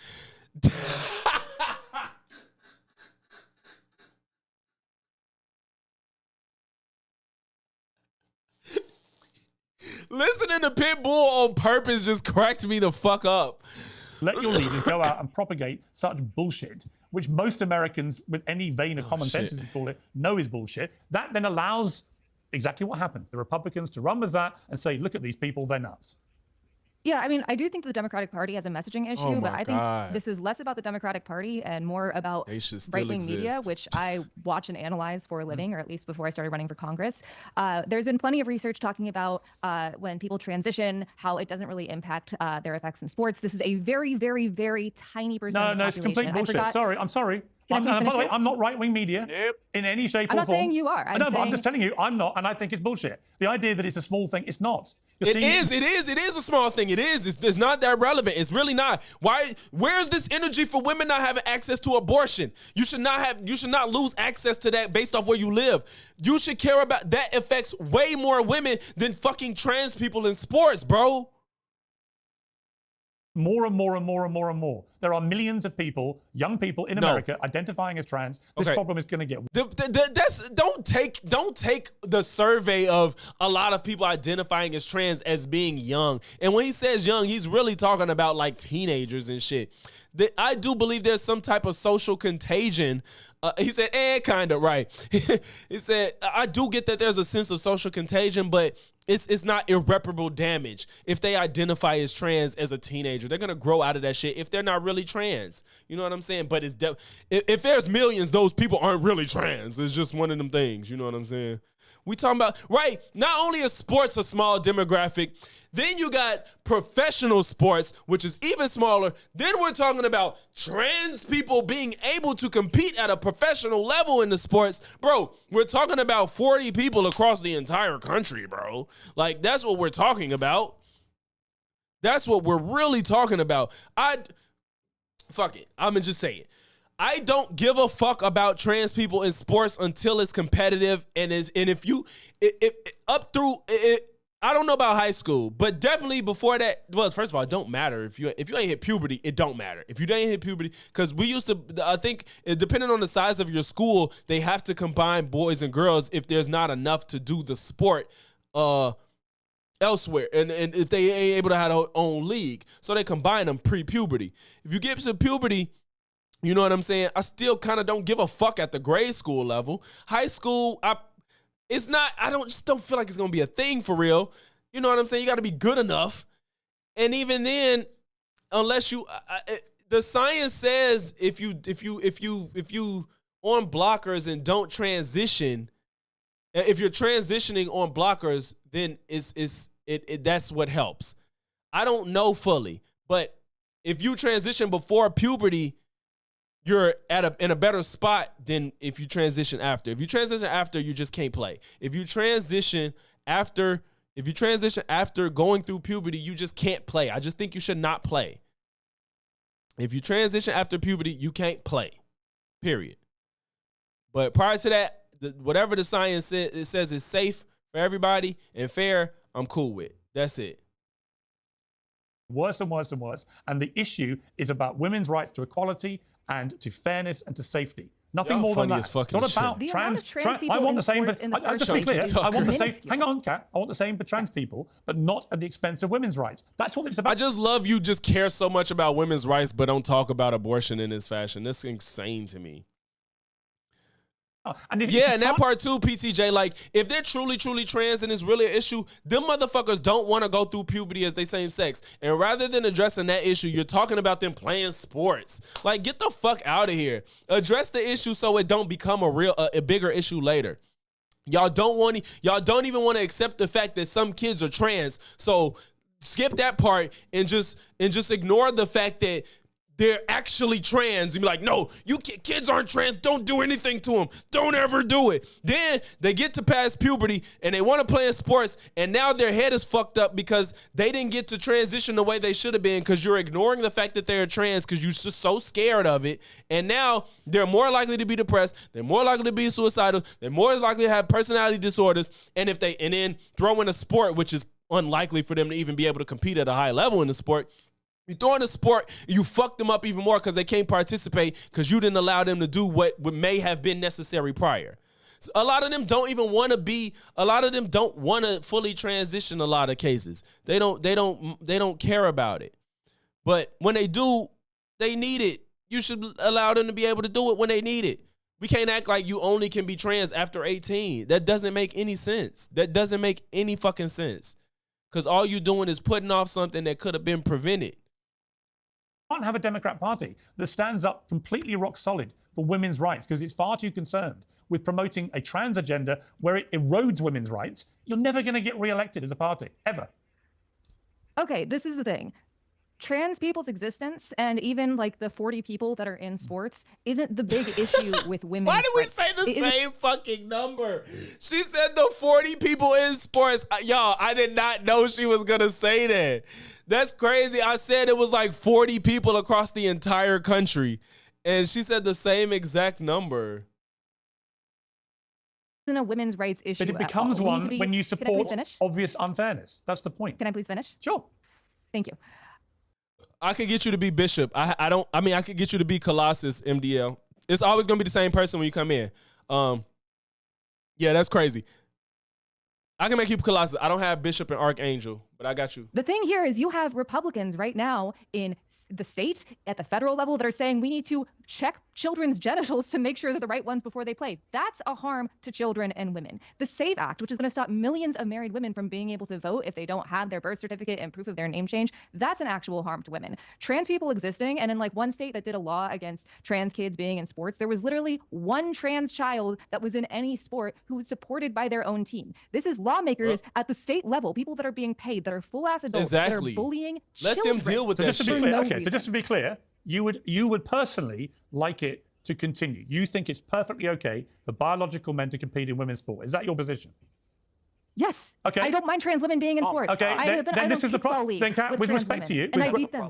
Listening to Pitbull on purpose just cracked me the fuck up. Let your leaders go out and propagate such bullshit, which most Americans with any vein of common sense, as you call it, know is bullshit. That then allows exactly what happened. The Republicans to run with that and say, look at these people, they're nuts. Yeah, I mean, I do think the Democratic Party has a messaging issue, but I think this is less about the Democratic Party and more about right-wing media, which I watch and analyze for a living, or at least before I started running for Congress. There's been plenty of research talking about when people transition, how it doesn't really impact their effects in sports. This is a very, very, very tiny percent. No, it's complete bullshit. Sorry, I'm sorry. By the way, I'm not right-wing media in any shape or form. I'm not saying you are. But I'm just telling you, I'm not, and I think it's bullshit. The idea that it's a small thing, it's not. It is a small thing. It is. It's not that relevant. It's really not. Where's this energy for women not having access to abortion? You should not lose access to that based off where you live. You should care about that. Affects way more women than fucking trans people in sports, bro. more and more and more and more and more. There are millions of people, young people in America, identifying as trans. This problem is going to get. Don't take the survey of a lot of people identifying as trans as being young. And when he says young, he's really talking about like teenagers and shit. I do believe there's some type of social contagion. He said, kind of right. He said, I do get that there's a sense of social contagion, but it's not irreparable damage if they identify as trans as a teenager. They're gonna grow out of that shit if they're not really trans. You know what I'm saying? But if there's millions, those people aren't really trans. It's just one of them things. You know what I'm saying? We talking about, right, not only is sports a small demographic, then you got professional sports, which is even smaller. Then we're talking about trans people being able to compete at a professional level in the sports. Bro, we're talking about 40 people across the entire country, bro. Like, that's what we're talking about. That's what we're really talking about. Fuck it. I'm going to just say it. I don't give a fuck about trans people in sports until it's competitive I don't know about high school, but definitely before that. Well, first of all, it don't matter if you ain't hit puberty. It don't matter if you ain't hit puberty, because we used to. I think depending on the size of your school, they have to combine boys and girls if there's not enough to do the sport elsewhere, and if they ain't able to have their own league, so they combine them pre-puberty. If you get to puberty, you know what I'm saying? I still kind of don't give a fuck at the grade school level. High school, I just don't feel like it's gonna be a thing for real. You know what I'm saying? You got to be good enough, and even then, unless you, the science says if you on blockers and don't transition, if you're transitioning on blockers, then that's what helps. I don't know fully, but if you transition before puberty, you're in a better spot than if you transition after. If you transition after, you just can't play. If you transition after going through puberty, you just can't play. I just think you should not play. If you transition after puberty, you can't play. Period. But prior to that, whatever the science says is safe for everybody and fair, I'm cool with. That's it. Worse and worse and worse. And the issue is about women's rights to equality and to fairness and to safety. Nothing more than that. It's not about trans people. I want the same, but just to be clear, I want the same. Hang on, Kat. I want the same for trans people, but not at the expense of women's rights. That's what it's about. I just love you just care so much about women's rights, but don't talk about abortion in this fashion. That's insane to me. And that part too, PTJ, like, if they're truly trans and it's really an issue, them motherfuckers don't want to go through puberty as they same sex. And rather than addressing that issue, you're talking about them playing sports. Like, get the fuck out of here. Address the issue so it don't become a bigger issue later. Y'all don't even want to accept the fact that some kids are trans. So skip that part and just ignore the fact that they're actually trans and be like, no, kids aren't trans. Don't do anything to them. Don't ever do it. Then they get to past puberty and they want to play in sports, and now their head is fucked up because they didn't get to transition the way they should have been, because you're ignoring the fact that they're trans because you're just so scared of it. And now they're more likely to be depressed. They're more likely to be suicidal. They're more likely to have personality disorders. And then throw in a sport, which is unlikely for them to even be able to compete at a high level in the sport. You throw in a sport, you fuck them up even more because they can't participate because you didn't allow them to do what may have been necessary prior. So a lot of them don't even want to fully transition. A lot of cases, they don't care about it. But when they do, they need it. You should allow them to be able to do it when they need it. We can't act like you only can be trans after 18. That doesn't make any sense. That doesn't make any fucking sense. Because all you're doing is putting off something that could have been prevented. Can't have a Democrat Party that stands up completely rock solid for women's rights because it's far too concerned with promoting a trans agenda where it erodes women's rights. You're never going to get re-elected as a party, ever. Okay, this is the thing. Trans people's existence, and even like the 40 people that are in sports, isn't the big issue with women's Why did we rights. say the same fucking number? She said the 40 people in sports. Y'all, I did not know she was going to say that. That's crazy. I said it was like 40 people across the entire country, and she said the same exact number. Isn't a women's rights issue. But it becomes one when you support obvious unfairness. That's the point. Can I please finish? Sure. Thank you. I could get you to be Bishop. I don't. I mean, I could get you to be Colossus, MDL. It's always gonna be the same person when you come in. Yeah, that's crazy. I can make you Colossus. I don't have Bishop and Archangel, but I got you. The thing here is you have Republicans right now in the state at the federal level that are saying we need to check children's genitals to make sure they're the right ones before they play. That's a harm to children and women. The SAVE Act, which is going to stop millions of married women from being able to vote if they don't have their birth certificate and proof of their name change, that's an actual harm to women. Trans people existing, and in like one state that did a law against trans kids being in sports, there was literally one trans child that was in any sport who was supported by their own team. This is lawmakers at the state level, people that are being paid, that are full-ass adults, that are bullying Let children. them deal with that shit. So just to be clear, you would personally like it to continue. You think it's perfectly okay for biological men to compete in women's sport. Is that your position? Yes. Okay. I don't mind trans women being in sports. Okay. Then this is the problem. Then, Kat, with respect to you, and I beat them.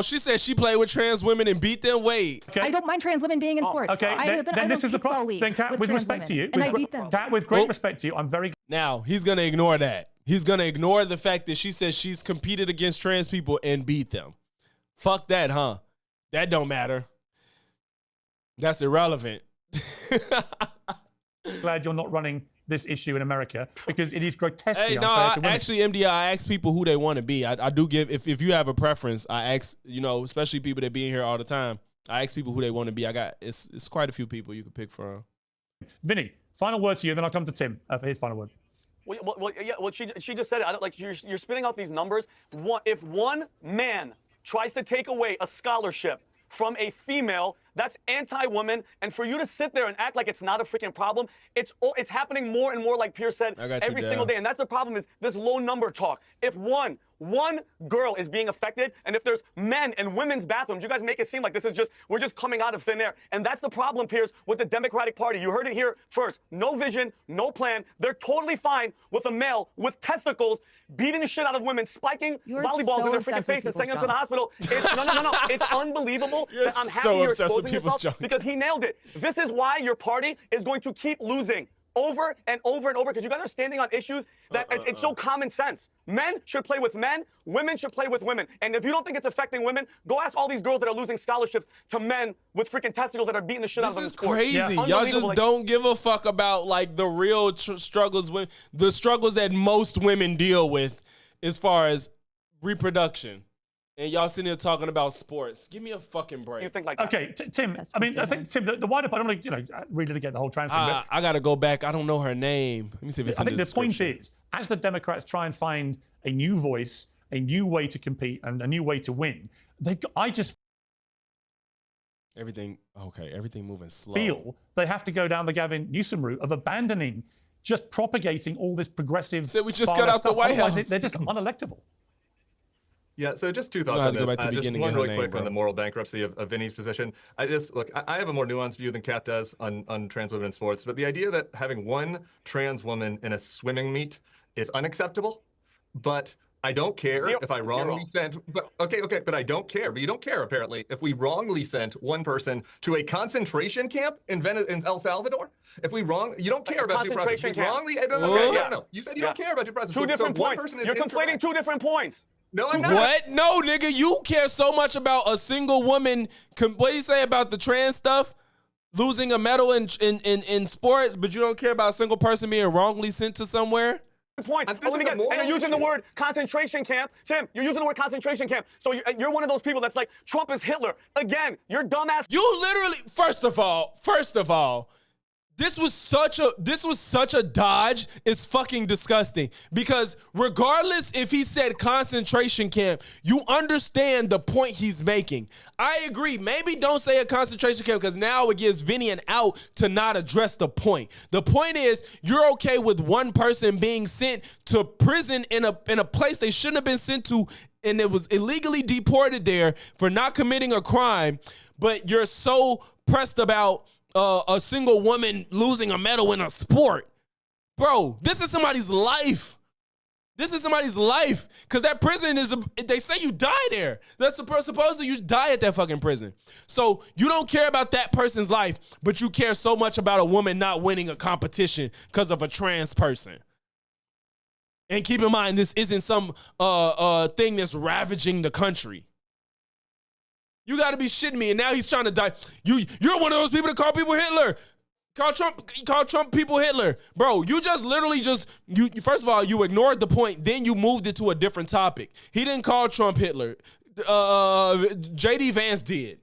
She said she played with trans women and beat them. Wait. I don't mind trans women being in sports. Okay. Then this is the problem. Then, Kat, with respect to you, and I beat them. Kat, with great respect to you, I'm very. Now he's gonna ignore that. He's gonna ignore the fact that she says she's competed against trans people and beat them. Fuck that, huh? That don't matter. That's irrelevant. Glad you're not running this issue in America because it is grotesquely Hey, no, unfair to women. actually, MD, I ask people who they want to be. I do give, if you have a preference, I ask, especially people that be in here all the time, I ask people who they want to be. It's quite a few people you can pick from. Vinny, final word to you, then I'll come to Tim for his final word. Well, she just said it. I don't, like you're spitting out these numbers. If one man tries to take away a scholarship from a female, that's anti-woman, and for you to sit there and act like it's not a freaking problem, it's happening more and more, like Pierce said, every single day, and that's the problem is this low number talk. If one girl is being affected, and if there's men in women's bathrooms, you guys make it seem like this is we're just coming out of thin air, and that's the problem, Pierce, with the Democratic Party. You heard it here first. No vision, no plan. They're totally fine with a male with testicles beating the shit out of women, spiking volleyballs in their freaking face and sending them to the hospital. No. It's unbelievable that I'm happy you're exposing yourself because he nailed it. This is why your party is going to keep losing over and over and over because you guys are standing on issues that it's so common sense. Men should play with men, women should play with women. And if you don't think it's affecting women, go ask all these girls that are losing scholarships to men with freaking testicles that are beating the shit out of them in sport. This is crazy. Y'all just don't give a fuck about like the real struggles, the struggles that most women deal with as far as reproduction. And y'all sitting here talking about sports. Give me a fucking break. You think like that? Okay, Tim. I mean, I think Tim. The wider part. I'm going to read it again, the whole transcript. I gotta go back. I don't know her name. Let me see if it's. I think the point is, as the Democrats try and find a new voice, a new way to compete, and a new way to win, everything moving slow. Feel they have to go down the Gavin Newsom route of abandoning, just propagating all this progressive. So we just got out the White House. They're just unelectable. Yeah, so just two thoughts on this. Just one really quick on the moral bankruptcy of Vinny's position. I have a more nuanced view than Kat does on trans women in sports, but the idea that having one trans woman in a swimming meet is unacceptable, but I don't care if I wrongly sent, but I don't care. But you don't care apparently if we wrongly sent one person to a concentration camp in El Salvador. If we you don't care about due process. No. You said you don't care about due process. Two different points. You're conflating two different points. No, I'm not. What? No, nigga, you care so much about a single woman. What do you say about the trans stuff? Losing a medal in sports, but you don't care about a single person being wrongly sent to somewhere? Points. And you're using the word concentration camp. Tim, you're using the word concentration camp. So you're one of those people that's like, Trump is Hitler. Again, you're dumbass. You literally, first of all, this was such a dodge. It's fucking disgusting because regardless if he said concentration camp, you understand the point he's making. I agree. Maybe don't say a concentration camp because now it gives Vinny an out to not address the point. The point is you're okay with one person being sent to prison in a place they shouldn't have been sent to, and it was illegally deported there for not committing a crime, but you're so pressed about a single woman losing a medal in a sport. Bro, this is somebody's life. This is somebody's life. Because that prison they say you die there. That's supposedly you die at that fucking prison. So you don't care about that person's life, but you care so much about a woman not winning a competition because of a trans person. And keep in mind, this isn't some thing that's ravaging the country. You got to be shitting me. And now he's trying to die. You're one of those people that call people Hitler. Call Trump people Hitler. Bro, you just literally you first of all, you ignored the point, then you moved it to a different topic. He didn't call Trump Hitler. JD Vance did.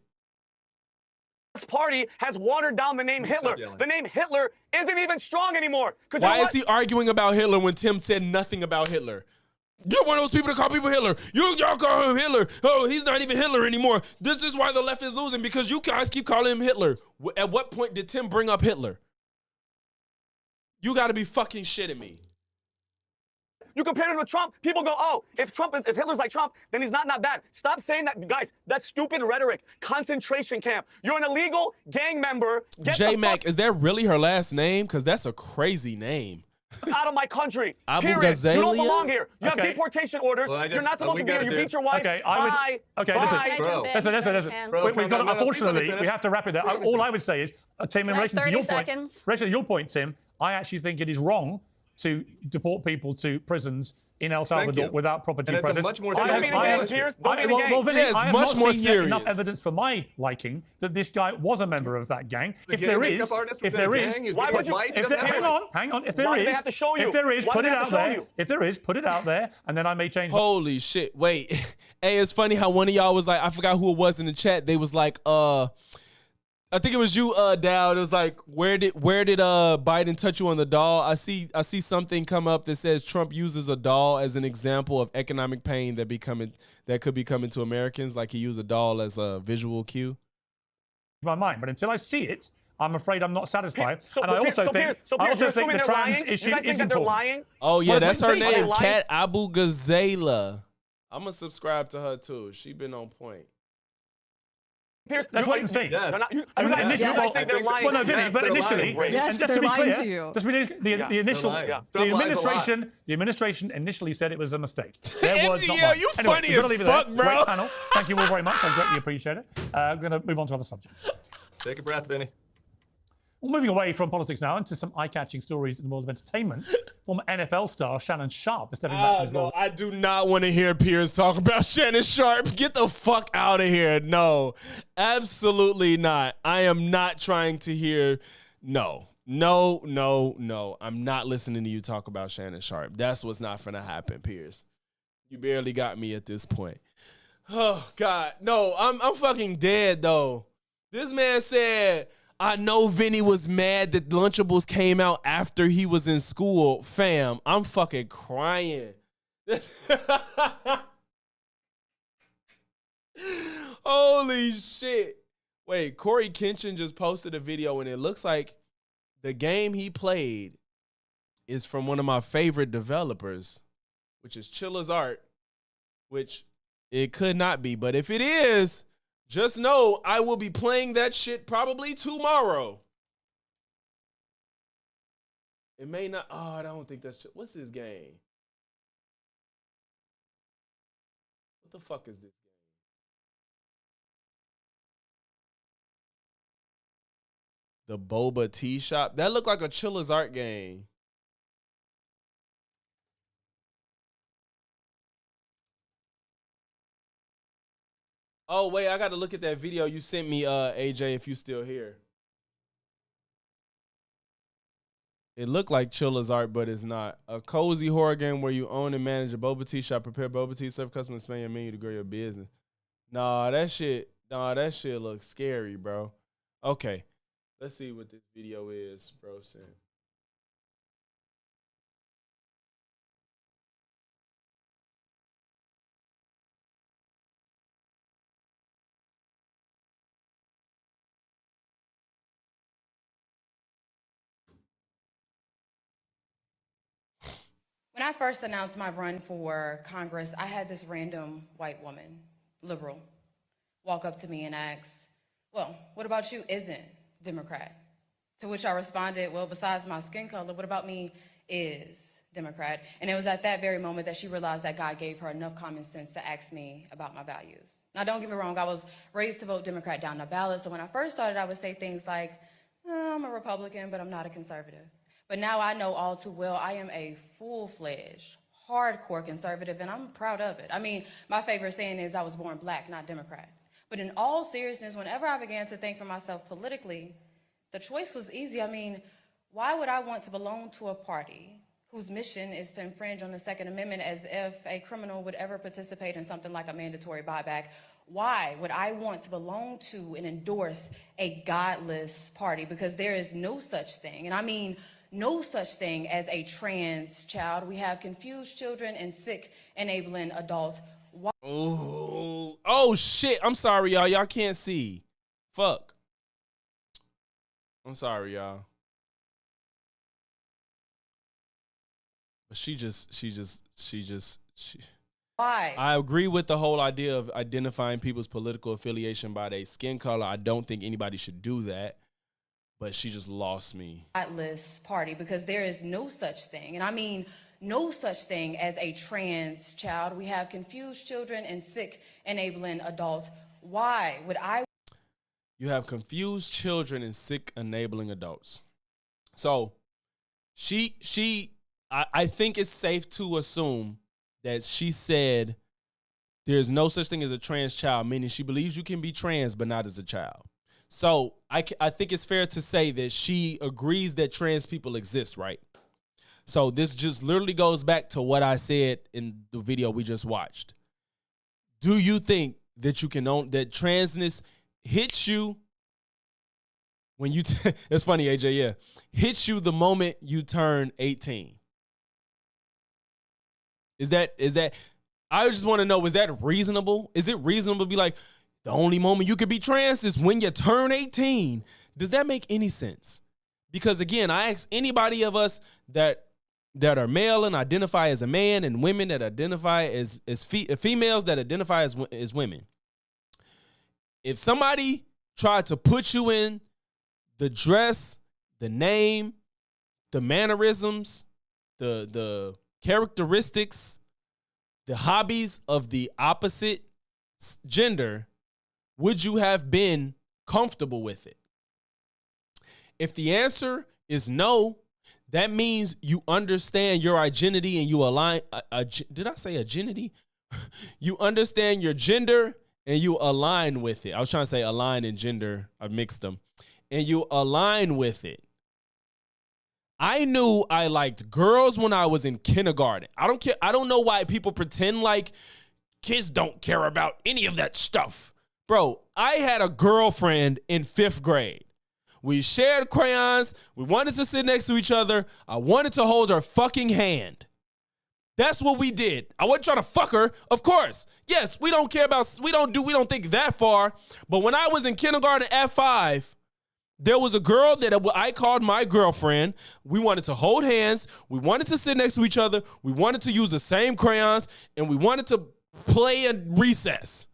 This party has watered down the name Hitler. The name Hitler isn't even strong anymore. Why is he arguing about Hitler when Tim said nothing about Hitler? You're one of those people that call people Hitler. Y'all call him Hitler. Oh, he's not even Hitler anymore. This is why the left is losing, because you guys keep calling him Hitler. At what point did Tim bring up Hitler? You got to be fucking shitting me. You compare him with Trump, people go, oh, if Hitler's like Trump, then he's not bad. Stop saying that, guys. That's stupid rhetoric. Concentration camp. You're an illegal gang member. J-Mac, is that really her last name? Because that's a crazy name. Out of my country. Abu Period. Ghazaleh? You don't belong here. You have deportation orders. You're not supposed to be here. You beat your wife. Listen. We've got to, unfortunately, we have to wrap it up. All I would say is, Tim, in relation to your point, Tim, I actually think it is wrong to deport people to prisons in El Salvador without proper due process. Much more serious. I have not seen yet enough evidence for my liking that this guy was a member of that gang. If there is, hang on. If there is, put it out there. If there is, put it out there, and then I may change. Holy shit! Wait, hey, it's funny how one of y'all was like, I forgot who it was in the chat. They was like, I think it was you, Dowd. It was like, where did Biden touch you on the doll? I see something come up that says Trump uses a doll as an example of economic pain that could be coming to Americans. Like he used a doll as a visual cue. My mind, but until I see it, I'm afraid I'm not satisfied. And I also think the trans issue is important. Oh yeah, that's her name, Kat Abu Ghazaleh. I'm gonna subscribe to her too. She been on point. Let's wait and see. Yes. Well, no, Vinny, but initially, and just to be clear, the administration initially said it was a mistake. MDL, you funny as fuck, bro. Great panel. Thank you all very much. I greatly appreciate it. I'm going to move on to other subjects. Take a breath, Vinny. Well, moving away from politics now into some eye-catching stories in the world of entertainment. Former NFL star Shannon Sharpe is stepping back from his role. I do not want to hear Piers talk about Shannon Sharpe. Get the fuck out of here. No, absolutely not. I am not trying to hear. No. I'm not listening to you talk about Shannon Sharpe. That's what's not going to happen, Piers. You barely got me at this point. Oh, God. No, I'm fucking dead, though. This man said, I know Vinny was mad that Lunchables came out after he was in school. Fam, I'm fucking crying. Holy shit. Wait, Corey Kenshin just posted a video and it looks like the game he played is from one of my favorite developers, which is Chilla's Art, which it could not be. But if it is, just know I will be playing that shit probably tomorrow. It may not. Oh, I don't think that's. What's this game? What the fuck is this game? The Boba Tea Shop. That looked like a Chilla's Art game. Oh, wait, I got to look at that video you sent me, AJ, if you still here. It looked like Chilla's Art, but it's not. A cozy horror game where you own and manage a boba tea shop, prepare boba tea, serve customers, expand your menu to grow your business. Nah, that shit looks scary, bro. Okay, let's see what this video is, bro. When I first announced my run for Congress, I had this random white woman, liberal, walk up to me and ask, well, what about you isn't Democrat? To which I responded, well, besides my skin color, what about me is Democrat? And it was at that very moment that she realized that God gave her enough common sense to ask me about my values. Now, don't get me wrong, I was raised to vote Democrat down the ballot, so when I first started, I would say things like, I'm a Republican, but I'm not a conservative. But now I know all too well I am a full-fledged, hardcore conservative, and I'm proud of it. I mean, my favorite saying is I was born black, not Democrat. But in all seriousness, whenever I began to think for myself politically, the choice was easy. I mean, why would I want to belong to a party whose mission is to infringe on the Second Amendment, as if a criminal would ever participate in something like a mandatory buyback? Why would I want to belong to and endorse a godless party? Because there is no such thing, and I mean no such thing, as a trans child. We have confused children and sick enabling adults. Oh shit. I'm sorry, y'all. Y'all can't see. Fuck. I'm sorry, y'all. But she Why? I agree with the whole idea of identifying people's political affiliation by their skin color. I don't think anybody should do that. But she just lost me. Godless party, because there is no such thing, and I mean no such thing, as a trans child. We have confused children and sick enabling adults. Why would I? You have confused children and sick enabling adults. So I think it's safe to assume that she said there's no such thing as a trans child, meaning she believes you can be trans but not as a child. So I think it's fair to say that she agrees that trans people exist, right? So this just literally goes back to what I said in the video we just watched. Do you think that you can own that transness hits you when you it's funny, AJ, yeah. Hits you the moment you turn 18? Is that I just want to know, is that reasonable? Is it reasonable to be like, the only moment you could be trans is when you turn 18? Does that make any sense? Because again, I ask anybody of us that are male and identify as a man, and women that identify as females that identify as women. If somebody tried to put you in the dress, the name, the mannerisms, the characteristics, the hobbies of the opposite gender, would you have been comfortable with it? If the answer is no, that means you understand your identity and you align. Did I say identity? You understand your gender and you align with it. I was trying to say align and gender. I mixed them. And you align with it. I knew I liked girls when I was in kindergarten. I don't care. I don't know why people pretend like kids don't care about any of that stuff. Bro, I had a girlfriend in 5th grade. We shared crayons. We wanted to sit next to each other. I wanted to hold her fucking hand. That's what we did. I wasn't trying to fuck her, of course. Yes, we don't think that far. But when I was in kindergarten at 5, there was a girl that I called my girlfriend. We wanted to hold hands. We wanted to sit next to each other. We wanted to use the same crayons, and we wanted to play in recess.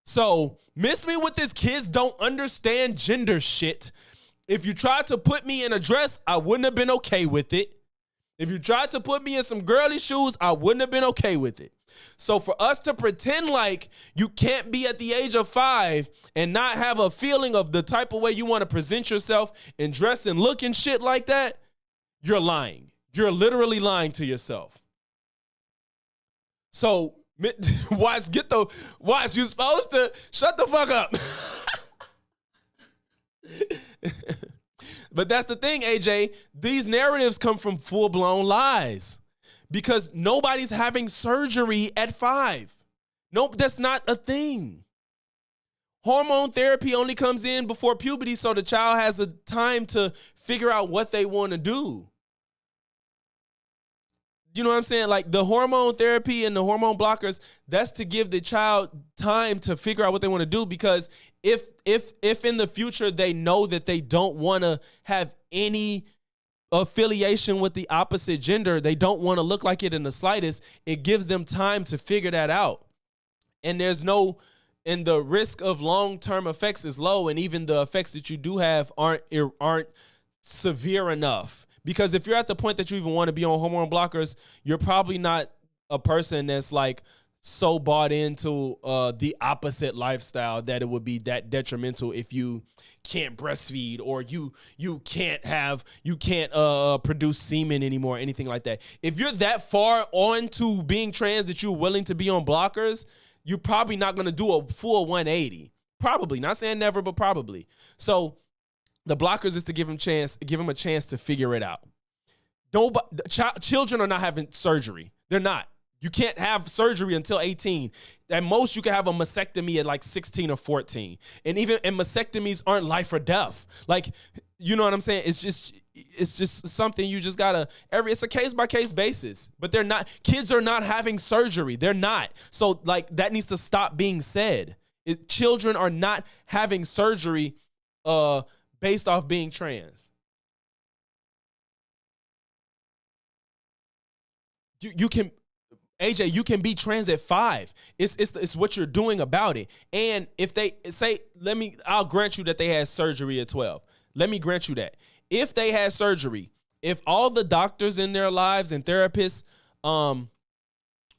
So, miss me with this kids don't understand gender shit. If you tried to put me in a dress, I wouldn't have been okay with it. If you tried to put me in some girly shoes, I wouldn't have been okay with it. So for us to pretend like you can't be at the age of 5 and not have a feeling of the type of way you want to present yourself and dress and look and shit like that, you're lying. You're literally lying to yourself. So watch, you supposed to shut the fuck up. But that's the thing, AJ. These narratives come from full-blown lies because nobody's having surgery at 5. Nope, that's not a thing. Hormone therapy only comes in before puberty so the child has a time to figure out what they want to do. You know what I'm saying? Like the hormone therapy and the hormone blockers, that's to give the child time to figure out what they want to do, because if in the future they know that they don't want to have any affiliation with the opposite gender, they don't want to look like it in the slightest, it gives them time to figure that out. And and the risk of long-term effects is low, and even the effects that you do have aren't severe enough. Because if you're at the point that you even want to be on hormone blockers, you're probably not a person that's like so bought into the opposite lifestyle that it would be that detrimental if you can't breastfeed or you can't produce semen anymore, anything like that. If you're that far on to being trans that you're willing to be on blockers, you're probably not going to do a full 180. Probably. Not saying never, but probably. So the blockers is to give him a chance to figure it out. Children are not having surgery. They're not. You can't have surgery until 18. At most, you can have a mastectomy at like 16 or 14. And mastectomies aren't life or death. Like, you know what I'm saying? It's just something you just gotta, it's a case by case basis, but kids are not having surgery. They're not. So like that needs to stop being said. Children are not having surgery based off being trans. You can, AJ, you can be trans at 5. It's what you're doing about it. And if they say, I'll grant you that they had surgery at 12. Let me grant you that. If they had surgery, if all the doctors in their lives and therapists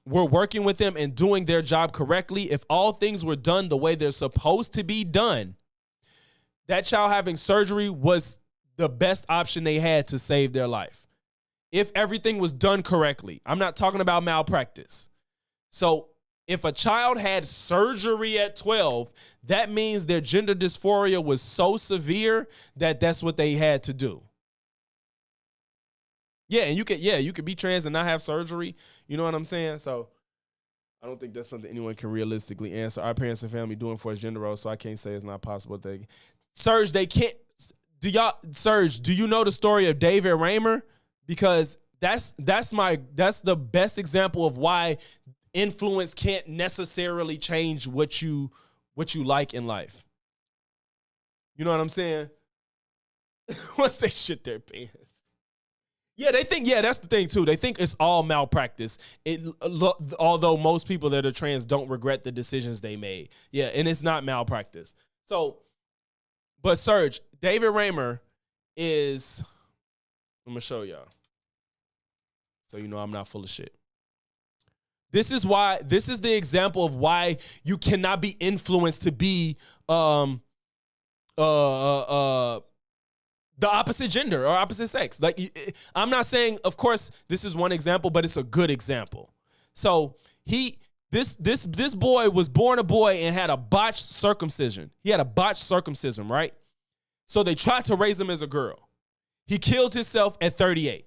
were working with them and doing their job correctly, if all things were done the way they're supposed to be done, that child having surgery was the best option they had to save their life. If everything was done correctly. I'm not talking about malpractice. So if a child had surgery at 12, that means their gender dysphoria was so severe that that's what they had to do. Yeah, and you could be trans and not have surgery. You know what I'm saying? So I don't think that's something anyone can realistically answer. Our parents and family doing for his gender role, so I can't say it's not possible. Serge, they can't. Serge, do you know the story of David Raymer? Because that's the best example of why influence can't necessarily change what you like in life. You know what I'm saying? Once they shit their pants. Yeah, they think, that's the thing too. They think it's all malpractice. Although most people that are trans don't regret the decisions they made. Yeah, and it's not malpractice. So, but Serge, David Raymer is, I'm going to show y'all. So you know I'm not full of shit. This is the example of why you cannot be influenced to be the opposite gender or opposite sex. Like, I'm not saying, of course, this is one example, but it's a good example. So this boy was born a boy and had a botched circumcision. He had a botched circumcision, right? So they tried to raise him as a girl. He killed himself at 38.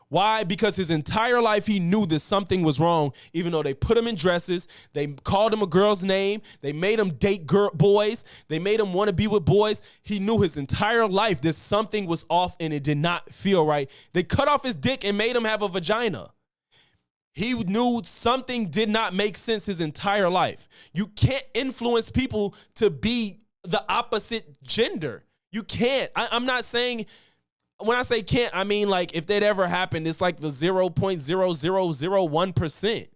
Why? Because his entire life he knew that something was wrong, even though they put him in dresses, they called him a girl's name, they made him date boys, they made him want to be with boys. He knew his entire life that something was off and it did not feel right. They cut off his dick and made him have a vagina. He knew something did not make sense his entire life. You can't influence people to be the opposite gender. You can't. I'm not saying... When I say can't, I mean like if that ever happened, it's like the 0.0001%.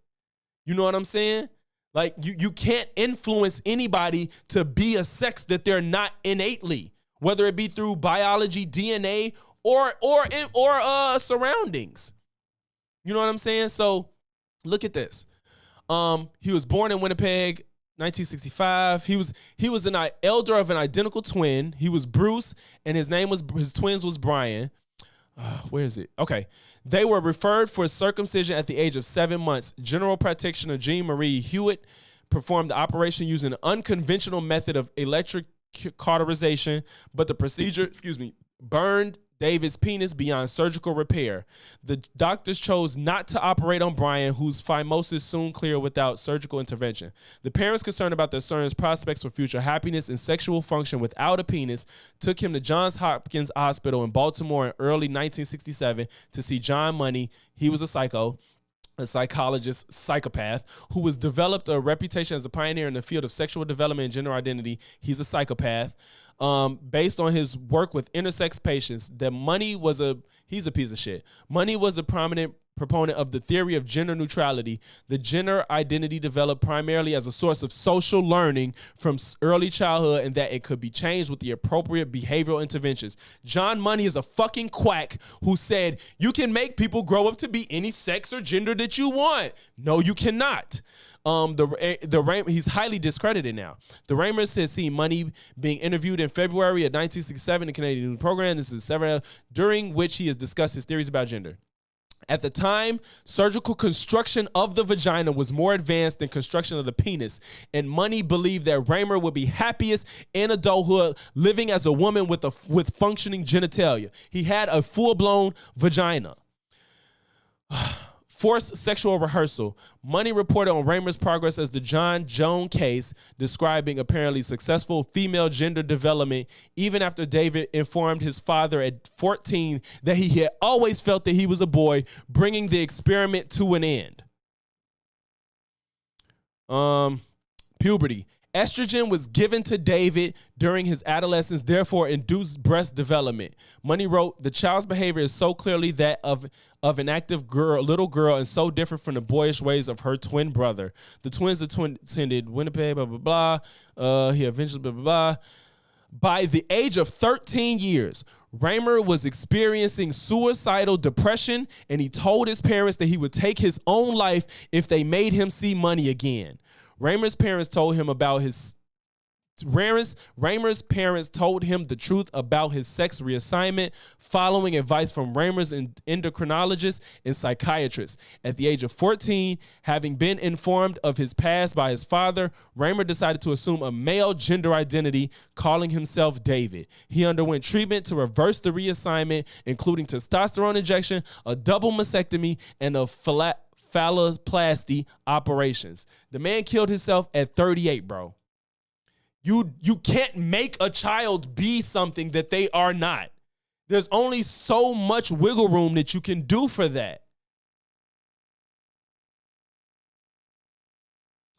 You know what I'm saying? Like you can't influence anybody to be a sex that they're not innately, whether it be through biology, DNA, or surroundings. You know what I'm saying? So look at this. He was born in Winnipeg, 1965. He was an elder of an identical twin. He was Bruce, and his twins was Brian. Where is it? Okay. They were referred for circumcision at the age of 7 months. General practitioner Jean Marie Hewitt performed the operation using an unconventional method of electric cauterization, but the procedure, burned David's penis beyond surgical repair. The doctors chose not to operate on Brian, whose phimosis soon cleared without surgical intervention. The parents, concerned about their son's prospects for future happiness and sexual function without a penis, took him to Johns Hopkins Hospital in Baltimore in early 1967 to see John Money. He was a psychologist, psychopath, who has developed a reputation as a pioneer in the field of sexual development and gender identity. He's a psychopath. Based on his work with intersex patients, that he's a piece of shit. Money was a prominent proponent of the theory of gender neutrality. The gender identity developed primarily as a source of social learning from early childhood, and that it could be changed with the appropriate behavioral interventions. John Money is a fucking quack who said, you can make people grow up to be any sex or gender that you want. No, you cannot. He's highly discredited now. The Raymers has seen Money being interviewed in February of 1967 in the Canadian News program. This is several during which he has discussed his theories about gender. At the time, surgical construction of the vagina was more advanced than construction of the penis, and Money believed that Raymer would be happiest in adulthood living as a woman with functioning genitalia. He had a full-blown vagina. Forced sexual rehearsal. Money reported on Raymer's progress as the John Joan case, describing apparently successful female gender development, even after David informed his father at 14 that he had always felt that he was a boy, bringing the experiment to an end. Puberty. Estrogen was given to David during his adolescence, therefore induced breast development. Money wrote, the child's behavior is so clearly that of an active little girl and so different from the boyish ways of her twin brother. The twins attended Winnipeg, blah, blah, blah. He eventually, blah, blah, blah. By the age of 13 years, Raymer was experiencing suicidal depression, and he told his parents that he would take his own life if they made him see money again. Raymer's parents told him the truth about his sex reassignment, following advice from Raymer's endocrinologist and psychiatrist. At the age of 14, having been informed of his past by his father, Raymer decided to assume a male gender identity, calling himself David. He underwent treatment to reverse the reassignment, including testosterone injection, a double mastectomy, and a phalloplasty operations. The man killed himself at 38, bro. You can't make a child be something that they are not. There's only so much wiggle room that you can do for that.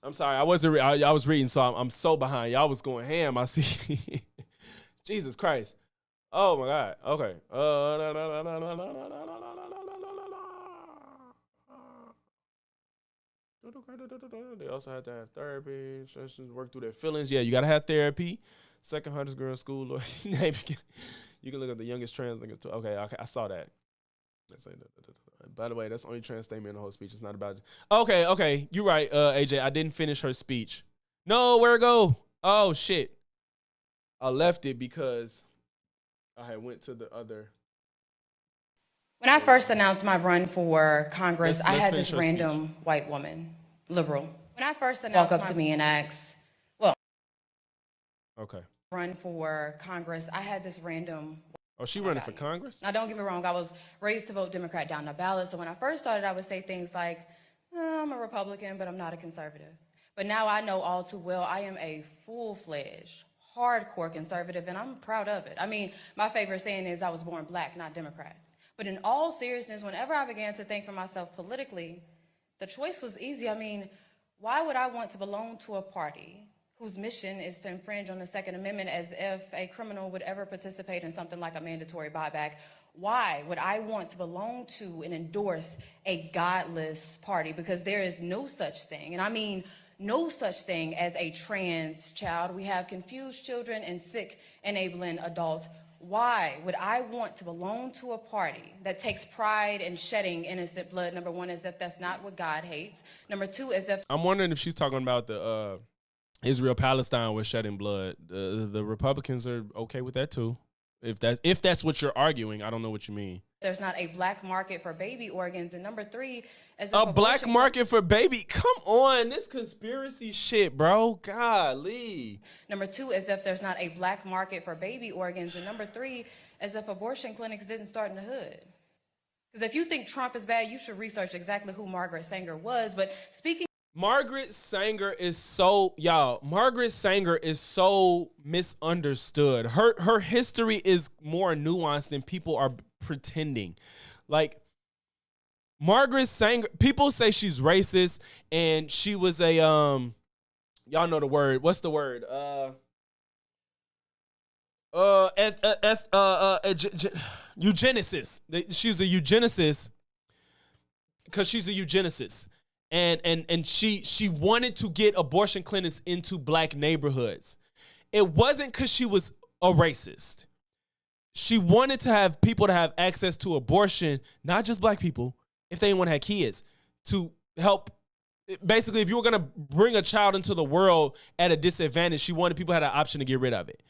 I'm sorry, I was reading, so I'm so behind. Y'all was going ham. I see. Jesus Christ. Oh my God. Okay. They also have to have therapy, sessions, work through their feelings. Yeah, you gotta have therapy. Second hardest girl in school. You can look at the youngest trans niggas too. Okay, I saw that. By the way, that's the only trans statement in the whole speech. It's not about. Okay, you're right, AJ. I didn't finish her speech. No, where'd it go? Oh shit, I left it because I had went to the other. When I first announced my run for Congress, I had this random white woman, liberal. When I first announced walk up to me and ask, run for Congress, I had this random. Oh, she running for Congress? Now, don't get me wrong. I was raised to vote Democrat down the ballot. So when I first started, I would say things like, I'm a Republican, but I'm not a conservative. But now I know all too well I am a full-fledged, hardcore conservative, and I'm proud of it. I mean, my favorite saying is I was born black, not Democrat. But in all seriousness, whenever I began to think for myself politically, the choice was easy. I mean, why would I want to belong to a party whose mission is to infringe on the Second Amendment as if a criminal would ever participate in something like a mandatory buyback? Why would I want to belong to and endorse a godless party? Because there is no such thing, and I mean no such thing as a trans child. We have confused children and sick, enabling adults. Why would I want to belong to a party that takes pride in shedding innocent blood? Number one, as if that's not what God hates. Number two, as if... I'm wondering if she's talking about the Israel-Palestine with shedding blood. The Republicans are okay with that too. If that's what you're arguing, I don't know what you mean. There's not a black market for baby organs. And number three, as if a black market for baby. Come on, this conspiracy shit, bro. Golly. Number two, as if there's not a black market for baby organs. And number three, as if abortion clinics didn't start in the hood. Because if you think Trump is bad, you should research exactly who Margaret Sanger was. But speaking... Margaret Sanger is so misunderstood. Her history is more nuanced than people are pretending. Like, Margaret Sanger, people say she's racist, and she was a y'all know the word. What's the word? Eugenicist. She's a eugenicist because she's a eugenicist. And she wanted to get abortion clinics into black neighborhoods. It wasn't because she was a racist. She wanted to have people to have access to abortion, not just black people, if they didn't want to have kids, to help. Basically, if you were going to bring a child into the world at a disadvantage, she wanted people to have an option to get rid of it.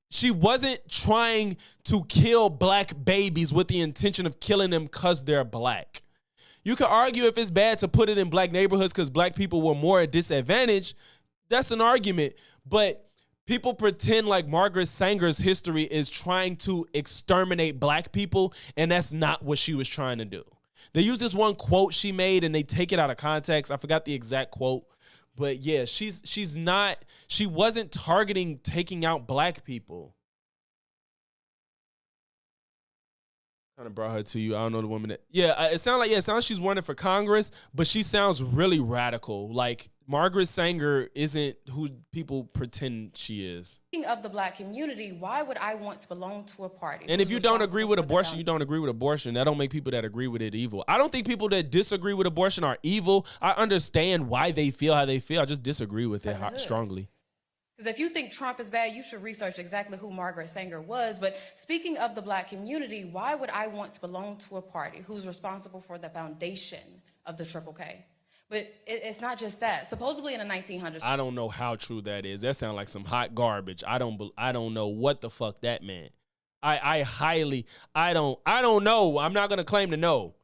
She wasn't trying to kill black babies with the intention of killing them because they're black. You could argue if it's bad to put it in black neighborhoods because black people were more at disadvantage. That's an argument. But people pretend like Margaret Sanger's history is trying to exterminate black people, and that's not what she was trying to do. They use this one quote she made, and they take it out of context. I forgot the exact quote. But yeah, she wasn't targeting taking out black people. Kind of brought her to you. I don't know the woman that. Yeah, it sounds like she's running for Congress, but she sounds really radical. Like Margaret Sanger isn't who people pretend she is. Speaking of the black community, why would I want to belong to a party? And if you don't agree with abortion, you don't agree with abortion. That don't make people that agree with it evil. I don't think people that disagree with abortion are evil. I understand why they feel how they feel. I just disagree with it strongly. Because if you think Trump is bad, you should research exactly who Margaret Sanger was. But speaking of the black community, why would I want to belong to a party who's responsible for the foundation of the Triple K? But it's not just that. Supposedly in the 1900s. I don't know how true that is. That sounds like some hot garbage. I don't know what the fuck that meant. I don't know. I'm not gonna claim to know,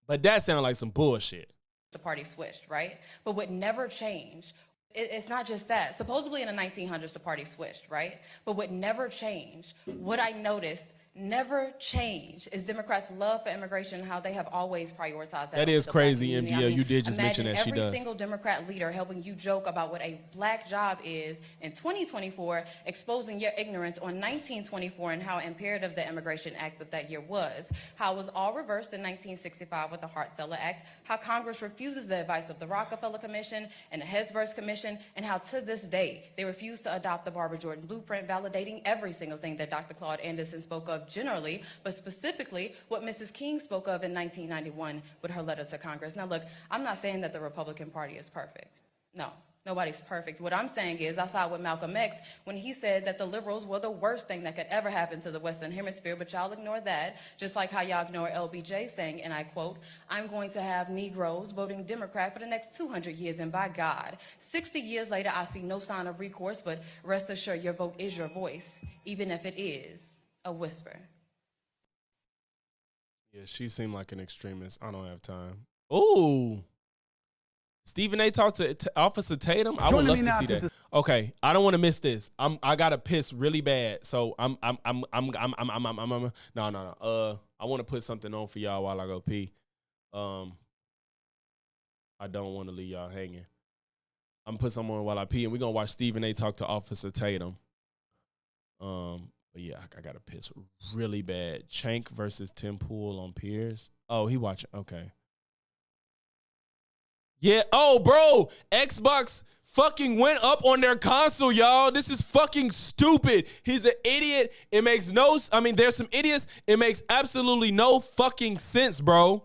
but that sounds like some bullshit. The party switched, right? But what never changed. It's not just that. Supposedly in the 1900s, the party switched, right? But what never changed, what I noticed never changed, is Democrats' love for immigration and how they have always prioritized that. That is crazy, MDL. You did just mention that she does. Every single Democrat leader helping you joke about what a black job is in 2024, exposing your ignorance on 1924 and how imperative the Immigration Act of that year was. How it was all reversed in 1965 with the Hart-Celler Act. How Congress refuses the advice of the Rockefeller Commission and the Hesburgh Commission, and how to this day they refuse to adopt the Barbara Jordan Blueprint, validating every single thing that Dr. Claude Anderson spoke of generally, but specifically what Mrs. King spoke of in 1991 with her letter to Congress. Now look, I'm not saying that the Republican Party is perfect. No, nobody's perfect. What I'm saying is I saw with Malcolm X when he said that the liberals were the worst thing that could ever happen to the Western Hemisphere, but y'all ignore that, just like how y'all ignore LBJ saying, and I quote, "I'm going to have Negroes voting Democrat for the next 200 years, and by God, 60 years later, I see no sign of recourse, but rest assured your vote is your voice, even if it is a whisper." Yeah, she seemed like an extremist. I don't have time. Ooh. Stephen A. talked to Officer Tatum. I would love to see that. Okay, I don't want to miss this. I gotta piss really bad, so no. I want to put something on for y'all while I go pee. I don't want to leave y'all hanging. I'm gonna put something on while I pee, and we're gonna watch Stephen A. talk to Officer Tatum. But yeah, I gotta piss really bad. Chank versus Tim Pool on Piers. Oh, he watching. Okay. Yeah. Oh, bro. Xbox fucking went up on their console, y'all. This is fucking stupid. He's an idiot. It makes no. I mean, there's some idiots. It makes absolutely no fucking sense, bro.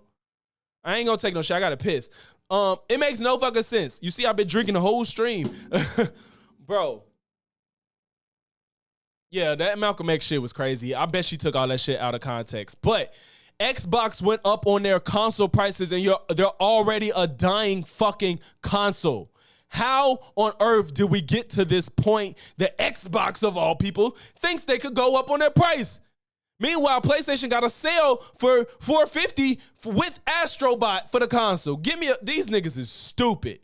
I ain't gonna take no shit. I gotta piss. It makes no fucking sense. You see, I've been drinking the whole stream, bro. Yeah, that Malcolm X shit was crazy. I bet she took all that shit out of context. But Xbox went up on their console prices, and they're already a dying fucking console. How on earth did we get to this point that Xbox, of all people, thinks they could go up on their price? Meanwhile, PlayStation got a sale for $450 with Astrobot for the console. These niggas is stupid.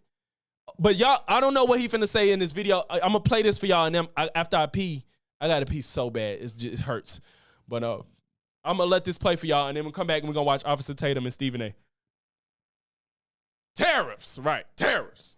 But y'all, I don't know what he finna say in this video. I'm gonna play this for y'all, and then after I pee, I gotta pee so bad. It hurts. But I'm gonna let this play for y'all, and then we'll come back and we're gonna watch Officer Tatum and Stephen A. Tariffs, right, tariffs.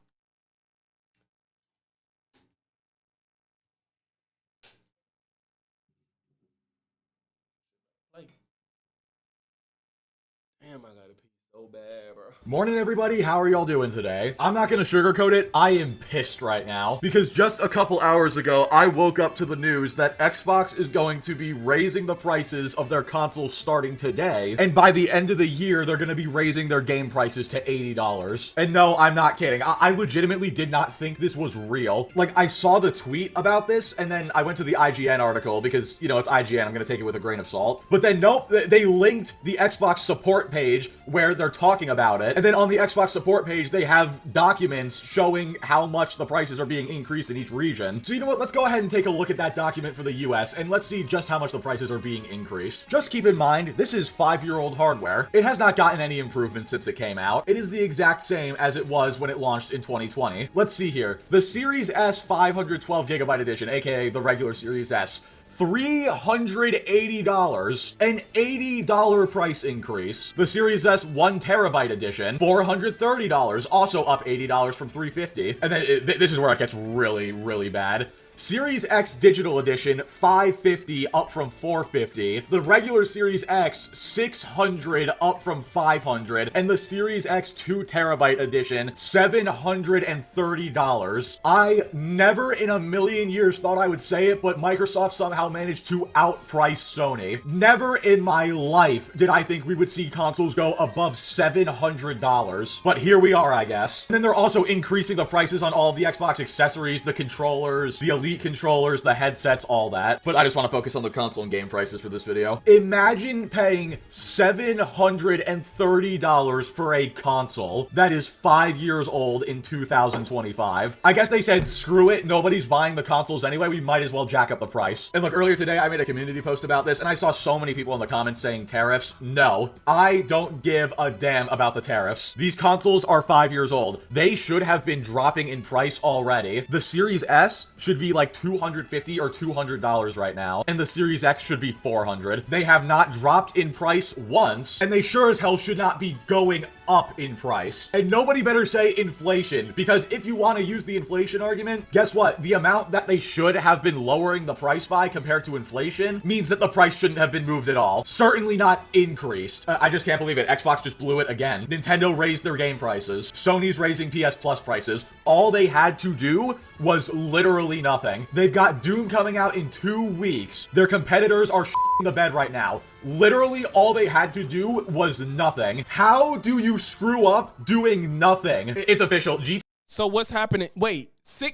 Damn, I gotta pee so bad, bro. Morning, everybody. How are y'all doing today? I'm not gonna sugarcoat it. I am pissed right now because just a couple hours ago, I woke up to the news that Xbox is going to be raising the prices of their consoles starting today. And by the end of the year, they're gonna be raising their game prices to $80. And no, I'm not kidding. I legitimately did not think this was real. Like, I saw the tweet about this, and then I went to the IGN article because, you know, it's IGN. I'm gonna take it with a grain of salt. But then, nope, they linked the Xbox support page where they're talking about it. And then on the Xbox support page, they have documents showing how much the prices are being increased in each region. So you know what? Let's go ahead and take a look at that document for the US and let's see just how much the prices are being increased. Just keep in mind, this is 5-year-old hardware. It has not gotten any improvements since it came out. It is the exact same as it was when it launched in 2020. Let's see here. The Series S 512GB edition, aka the regular Series S, $380, an $80 price increase. The Series S 1TB edition, $430, also up $80 from $350. And then this is where it gets really, really bad. Series X Digital Edition, $550, up from $450. The regular Series X, $600, up from $500. And the Series X 2TB Edition, $730. I never in a million years thought I would say it, but Microsoft somehow managed to outprice Sony. Never in my life did I think we would see consoles go above $700. But here we are, I guess. And then they're also increasing the prices on all of the Xbox accessories, the controllers, the Elite controllers, the headsets, all that. But I just want to focus on the console and game prices for this video. Imagine paying $730 for a console that is 5 years old in 2025. I guess they said, screw it, nobody's buying the consoles anyway, we might as well jack up the price. And look, earlier today I made a community post about this and I saw so many people in the comments saying tariffs. No, I don't give a damn about the tariffs. These consoles are 5 years old. They should have been dropping in price already. The Series S should be like $250 or $200 right now, and the Series X should be $400. They have not dropped in price once, and they sure as hell should not be going up in price. And nobody better say inflation, because if you want to use the inflation argument, guess what? The amount that they should have been lowering the price by compared to inflation means that the price shouldn't have been moved at all. Certainly not increased. I just can't believe it. Xbox just blew it again. Nintendo raised their game prices. Sony's raising PS Plus prices. All they had to do was literally nothing. They've got Doom coming out in 2 weeks. Their competitors are shitting the bed right now. Literally all they had to do was nothing. How do you screw up doing nothing? It's official. So what's happening? Wait, did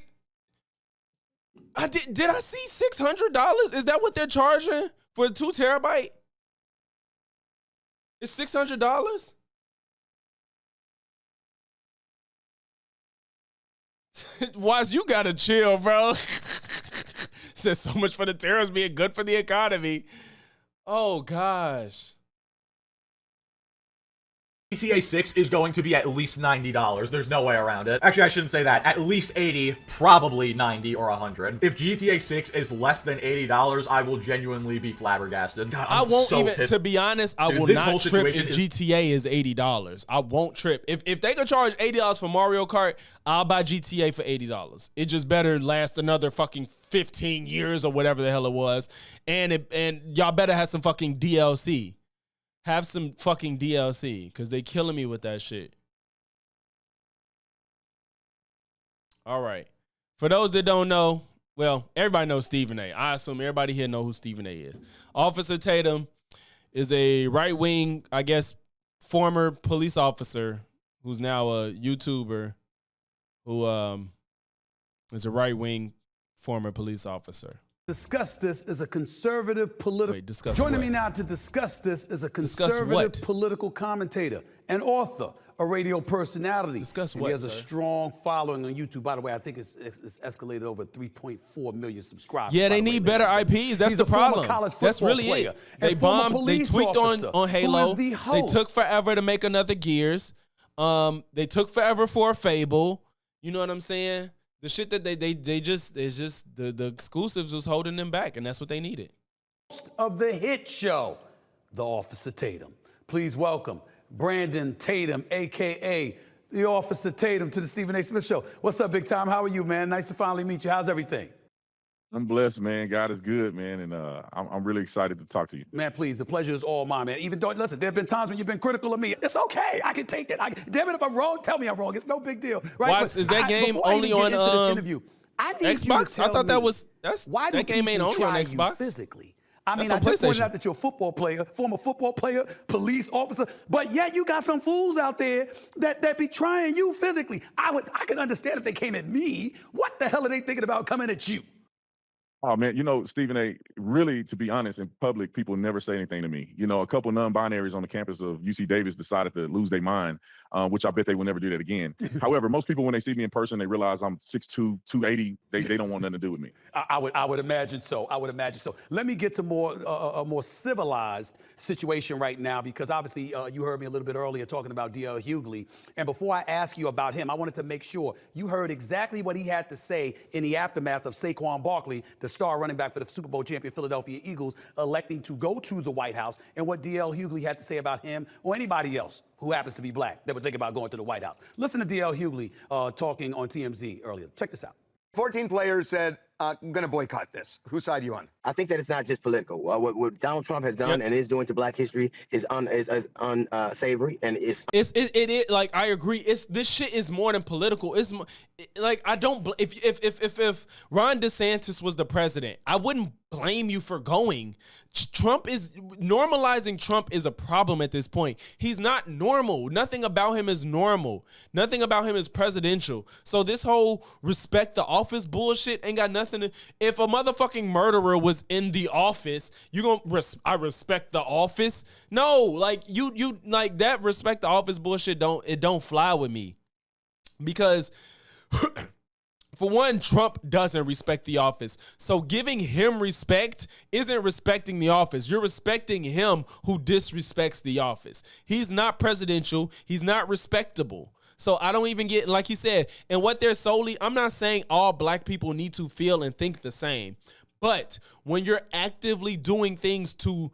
I see $600? Is that what they're charging for a 2TB? It's $600? Wise, you gotta chill, bro. Says so much for the tariffs being good for the economy. Oh gosh. GTA 6 is going to be at least $90. There's no way around it. Actually, I shouldn't say that. At least 80, probably 90 or 100. If GTA 6 is less than $80, I will genuinely be flabbergasted. God, I won't so even, pissed. To be honest, I will not trip if GTA is $80. I won't trip. If they could charge $80 for Mario Kart, I'll buy GTA for $80. It just better last another fucking 15 years or whatever the hell it was. And y'all better have some fucking DLC. Have some fucking DLC, because they killing me with that shit. All right. For those that don't know, well, everybody knows Stephen A. I assume everybody here know who Stephen A. is. Officer Tatum is a right-wing, I guess, former police officer who's now a YouTuber who is a right-wing former police officer. Discuss this is a conservative political. Wait, discuss Joining what? me now to discuss this is a conservative political commentator, an author, a radio personality. Discuss and what, he has a sir? strong following on YouTube. By the way, I think it's escalated over 3.4 million subscribers. Yeah, they need better IPs. That's the problem. That's really it. They bombed. They tweaked on Halo. They took forever to make another Gears. They took forever for a Fable. You know what I'm saying? The shit that they just, it's just the exclusives was holding them back, and that's what they needed. Of the hit show, The Officer Tatum. Please welcome Brandon Tatum, a.k.a. The Officer Tatum, to the Stephen A. Smith Show. What's up, big time? How are you, man? Nice to finally meet you. How's everything? I'm blessed, man. God is good, man, and I'm really excited to talk to you. Man, please, the pleasure is all mine, man. Even though, listen, there have been times when you've been critical of me. It's okay. I can take it. Damn it, if I'm wrong, tell me I'm wrong. It's no big deal, right? Why, is that game only on Xbox? I thought that was that game ain't only on Xbox. Physically. I mean, I just pointed out that you're a football player, former football player, police officer, but yet you got some fools out there that be trying you physically. I can understand if they came at me. What the hell are they thinking about coming at you? Oh man, Stephen A. Really, to be honest, in public, people never say anything to me. A couple non-binaries on the campus of UC Davis decided to lose their mind, which I bet they will never do that again. However, most people when they see me in person, they realize I'm 6'2", 280. They don't want nothing to do with me. I would imagine so. I would imagine so. Let me get to a more civilized situation right now, because obviously you heard me a little bit earlier talking about D.L. Hughley. And before I ask you about him, I wanted to make sure you heard exactly what he had to say in the aftermath of Saquon Barkley, the star running back for the Super Bowl champion Philadelphia Eagles, electing to go to the White House, and what D.L. Hughley had to say about him or anybody else who happens to be black that would think about going to the White House. Listen to D.L. Hughley talking on TMZ earlier. Check this out. 14 players said, I'm going to boycott this. Whose side are you on? I think that it's not just political. What Donald Trump has done and is doing to Black history is unsavory, and it like I agree. This shit is more than political. Like I don't if Ron DeSantis was the president, I wouldn't blame you for going. Normalizing Trump is a problem at this point. He's not normal. Nothing about him is normal. Nothing about him is presidential. So this whole respect the office bullshit ain't got nothing to, if a motherfucking murderer was in the office, you gonna I respect the office? No, like you like that respect the office bullshit don't fly with me. Because for one, Trump doesn't respect the office. So giving him respect isn't respecting the office. You're respecting him who disrespects the office. He's not presidential. He's not respectable. So I don't even get, like he said, and what they're solely, I'm not saying all black people need to feel and think the same. But when you're actively doing things to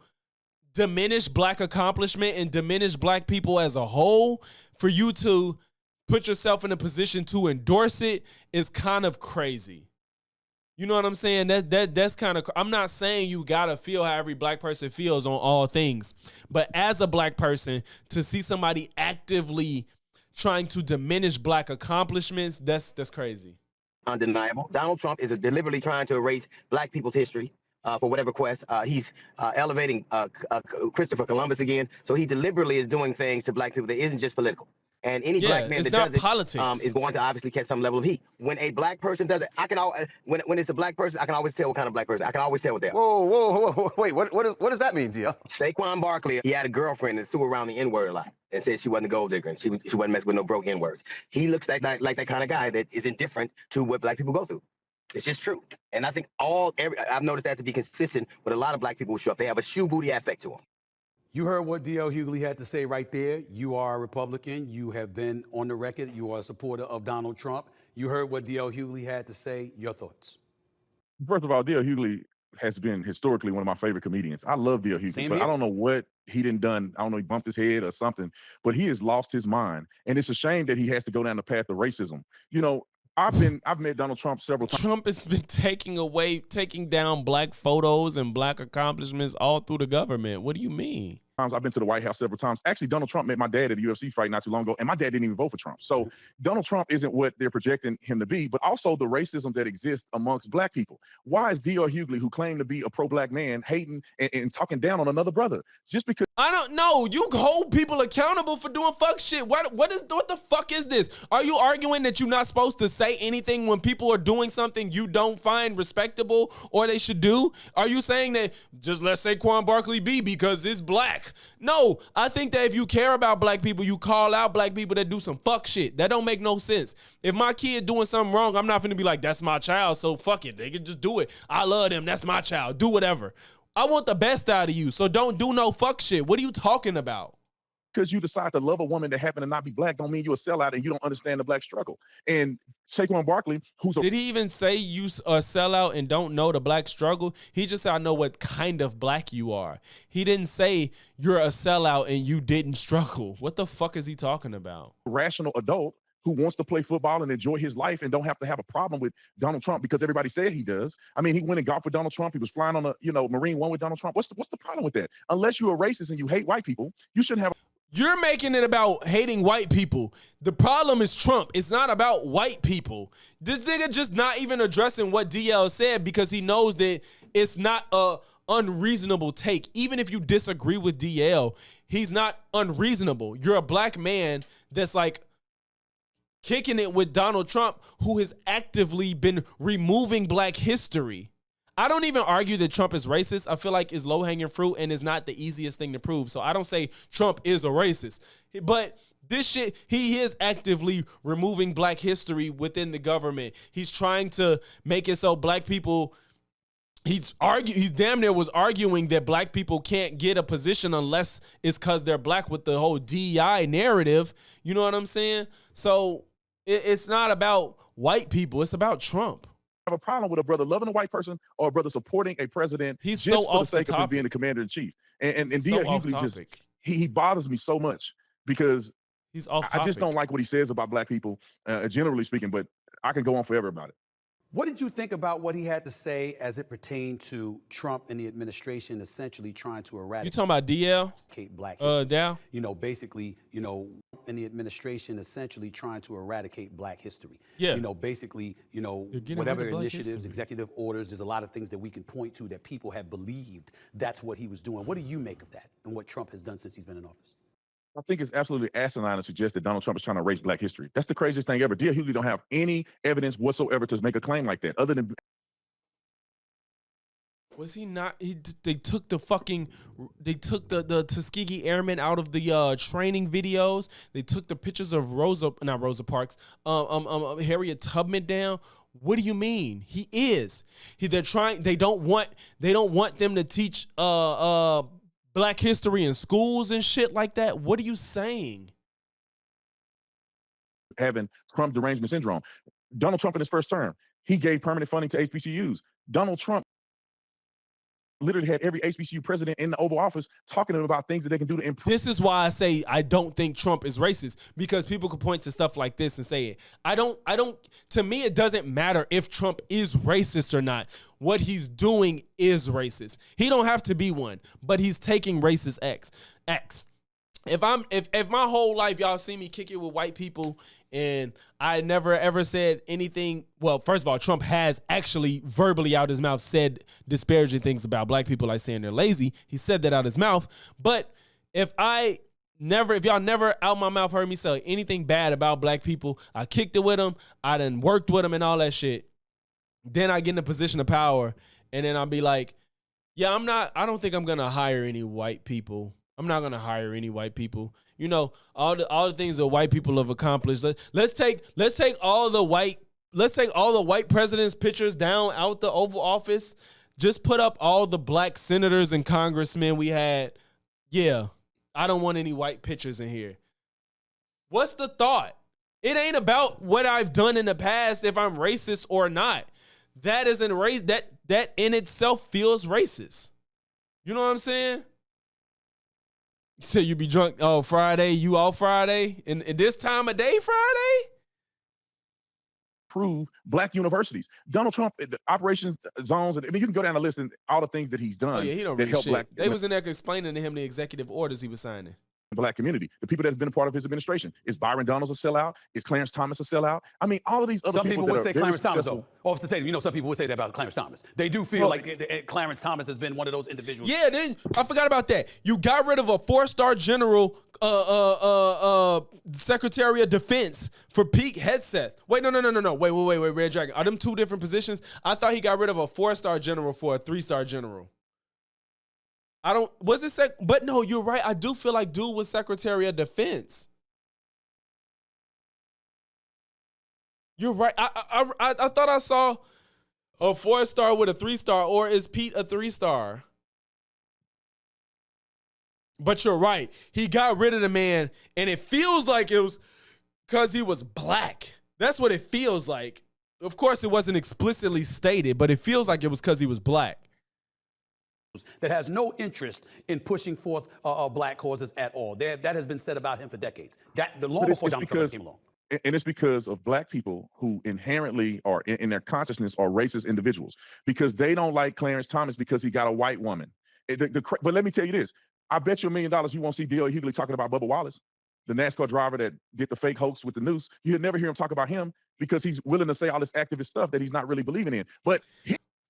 diminish black accomplishment and diminish black people as a whole, for you to put yourself in a position to endorse it is kind of crazy. You know what I'm saying? That's kind of, I'm not saying you gotta feel how every black person feels on all things, but as a black person, to see somebody actively trying to diminish black accomplishments, that's crazy. Undeniable. Donald Trump is deliberately trying to erase Black people's history for whatever quest. He's elevating Christopher Columbus again. So he deliberately is doing things to Black people that isn't just political. And any black man that does it is going to obviously catch some level of heat. When a black person does it, I can always, when it's a black person, I can always tell what kind of black person. I can always tell what they are. Whoa, wait, what does that mean, Dio? Saquon Barkley, he had a girlfriend that threw around the N-word a lot and said she wasn't a gold digger and she wasn't messing with no broke N-words. He looks like that kind of guy that is indifferent to what black people go through. It's just true. And I think I've noticed that to be consistent with a lot of black people who show up. They have a shoe booty affect to them. You heard what D.L. Hughley had to say right there. You are a Republican. You have been on the record. You are a supporter of Donald Trump. You heard what D.L. Hughley had to say. Your thoughts? First of all, D.L. Hughley has been historically one of my favorite comedians. I love D.L. Hughley, but I don't know what he done. I don't know, he bumped his head or something, but he has lost his mind. And it's a shame that he has to go down the path of racism. I've met Donald Trump several times. Trump has been taking down black photos and black accomplishments all through the government. What do you mean? I've been to the White House several times. Actually, Donald Trump met my dad at a UFC fight not too long ago, and my dad didn't even vote for Trump. So Donald Trump isn't what they're projecting him to be, but also the racism that exists amongst black people. Why is D.L. Hughley, who claimed to be a pro-black man, hating and talking down on another brother? Just because I don't know. You hold people accountable for doing fuck shit. What the fuck is this? Are you arguing that you're not supposed to say anything when people are doing something you don't find respectable or they should do? Are you saying that just let Saquon Barkley be because it's black? No, I think that if you care about black people, you call out black people that do some fuck shit. That don't make no sense. If my kid doing something wrong, I'm not finna be like, that's my child, so fuck it. They can just do it. I love them. That's my child. Do whatever. I want the best out of you, so don't do no fuck shit. What are you talking about? Because you decide to love a woman that happen to not be black don't mean you're a sellout and you don't understand the black struggle. And Saquon Barkley, did he even say you a sellout and don't know the black struggle? He just said, I know what kind of black you are. He didn't say you're a sellout and you didn't struggle. What the fuck is he talking about? Rational adult who wants to play football and enjoy his life and don't have to have a problem with Donald Trump because everybody said he does. I mean, he went and golfed with Donald Trump. He was flying on a Marine One with Donald Trump. What's the problem with that? Unless you're a racist and you hate white people, you shouldn't have. You're making it about hating white people. The problem is Trump. It's not about white people. This nigga just not even addressing what DL said because he knows that it's not a unreasonable take. Even if you disagree with DL, he's not unreasonable. You're a black man that's like kicking it with Donald Trump, who has actively been removing black history. I don't even argue that Trump is racist. I feel like it's low-hanging fruit and is not the easiest thing to prove. So I don't say Trump is a racist. But this shit, he is actively removing black history within the government. He's trying to make it so black people, he's damn near was arguing that black people can't get a position unless it's because they're black with the whole DEI narrative. You know what I'm saying? So it's not about white people. It's about Trump. I have a problem with a brother loving a white person or a brother supporting a president He's just so for the off the sake of him topic. being the commander in chief. And So D.L. off Hughley just, topic. he bothers me so much because He's off I just topic. don't like what he says about black people, generally speaking, but I can go on forever about it. What did you think about what he had to say as it pertained to Trump and the administration essentially trying to You eradicate talking about DL? black history? Dow? You know, basically, you know, and the administration essentially trying to eradicate black history. Yeah. You know, basically, you know, They're getting whatever rid of black initiatives, history. executive orders, there's a lot of things that we can point to that people have believed that's what he was doing. What do you make of that and what Trump has done since he's been in office? I think it's absolutely asinine to suggest that Donald Trump is trying to erase black history. That's the craziest thing ever. D.L. Hughley don't have any evidence whatsoever to make a claim like that, other than Was he not? They took the Tuskegee Airmen out of the training videos. They took the pictures of not Rosa Parks, Harriet Tubman down. What do you mean? He is. They're trying. They don't want them to teach black history in schools and shit like that. What are you saying? having Trump derangement syndrome. Donald Trump in his first term, he gave permanent funding to HBCUs. Donald Trump literally had every HBCU president in the Oval Office talking to them about things that they can do to improve. This is why I say I don't think Trump is racist, because people could point to stuff like this and say it. To me, it doesn't matter if Trump is racist or not. What he's doing is racist. He don't have to be one, but he's taking racist X. If my whole life y'all see me kick it with white people and I never ever said anything, well, first of all, Trump has actually verbally out his mouth said disparaging things about black people, like saying they're lazy. He said that out his mouth. But if y'all never out my mouth heard me say anything bad about black people, I kicked it with them, I done worked with them and all that shit, then I get in a position of power and then I'll be like, yeah, I don't think I'm gonna hire any white people. I'm not gonna hire any white people. You know, all the things that white people have accomplished. Let's take all the white presidents' pictures down out the Oval Office. Just put up all the black senators and congressmen we had. Yeah, I don't want any white pictures in here. What's the thought? It ain't about what I've done in the past if I'm racist or not. That isn't race. That in itself feels racist. You know what I'm saying? So you be drunk, Friday, you off Friday? And this time of day Friday? Improve black universities. Donald Trump, the operations zones, you can go down the list and all the things that he's done. Oh yeah, he don't that read help shit. black. They was in there explaining to him the executive orders he was signing. Black community, the people that have been a part of his administration. Is Byron Donalds a sellout? Is Clarence Thomas a sellout? I mean, all of these other Some people would say Clarence Thomas, though. Officer Tatum, you know, some people would say that about Clarence Thomas. They do feel like Clarence Thomas has been one of those individuals. Yeah, then I forgot about that. You got rid of a 4-star general, Secretary of Defense for Pete Hegseth. Wait, no. Wait, Red Dragon. Are them two different positions? I thought he got rid of a 4-star general for a 3-star general. But no, you're right. I do feel like dude was Secretary of Defense. You're right. I thought I saw a 4-star with a 3-star, or is Pete a 3-star? But you're right. He got rid of the man, and it feels like it was because he was black. That's what it feels like. Of course, it wasn't explicitly stated, but it feels like it was because he was black. That has no interest in pushing forth black causes at all. That has been said about him for decades. Long before Donald Trump came along. And it's because of black people who inherently are in their consciousness are racist individuals, because they don't like Clarence Thomas because he got a white woman. But let me tell you this. I bet you $1 million you won't see D.L. Hughley talking about Bubba Wallace, the NASCAR driver that did the fake hoax with the noose. You'll never hear him talk about him because he's willing to say all this activist stuff that he's not really believing in. But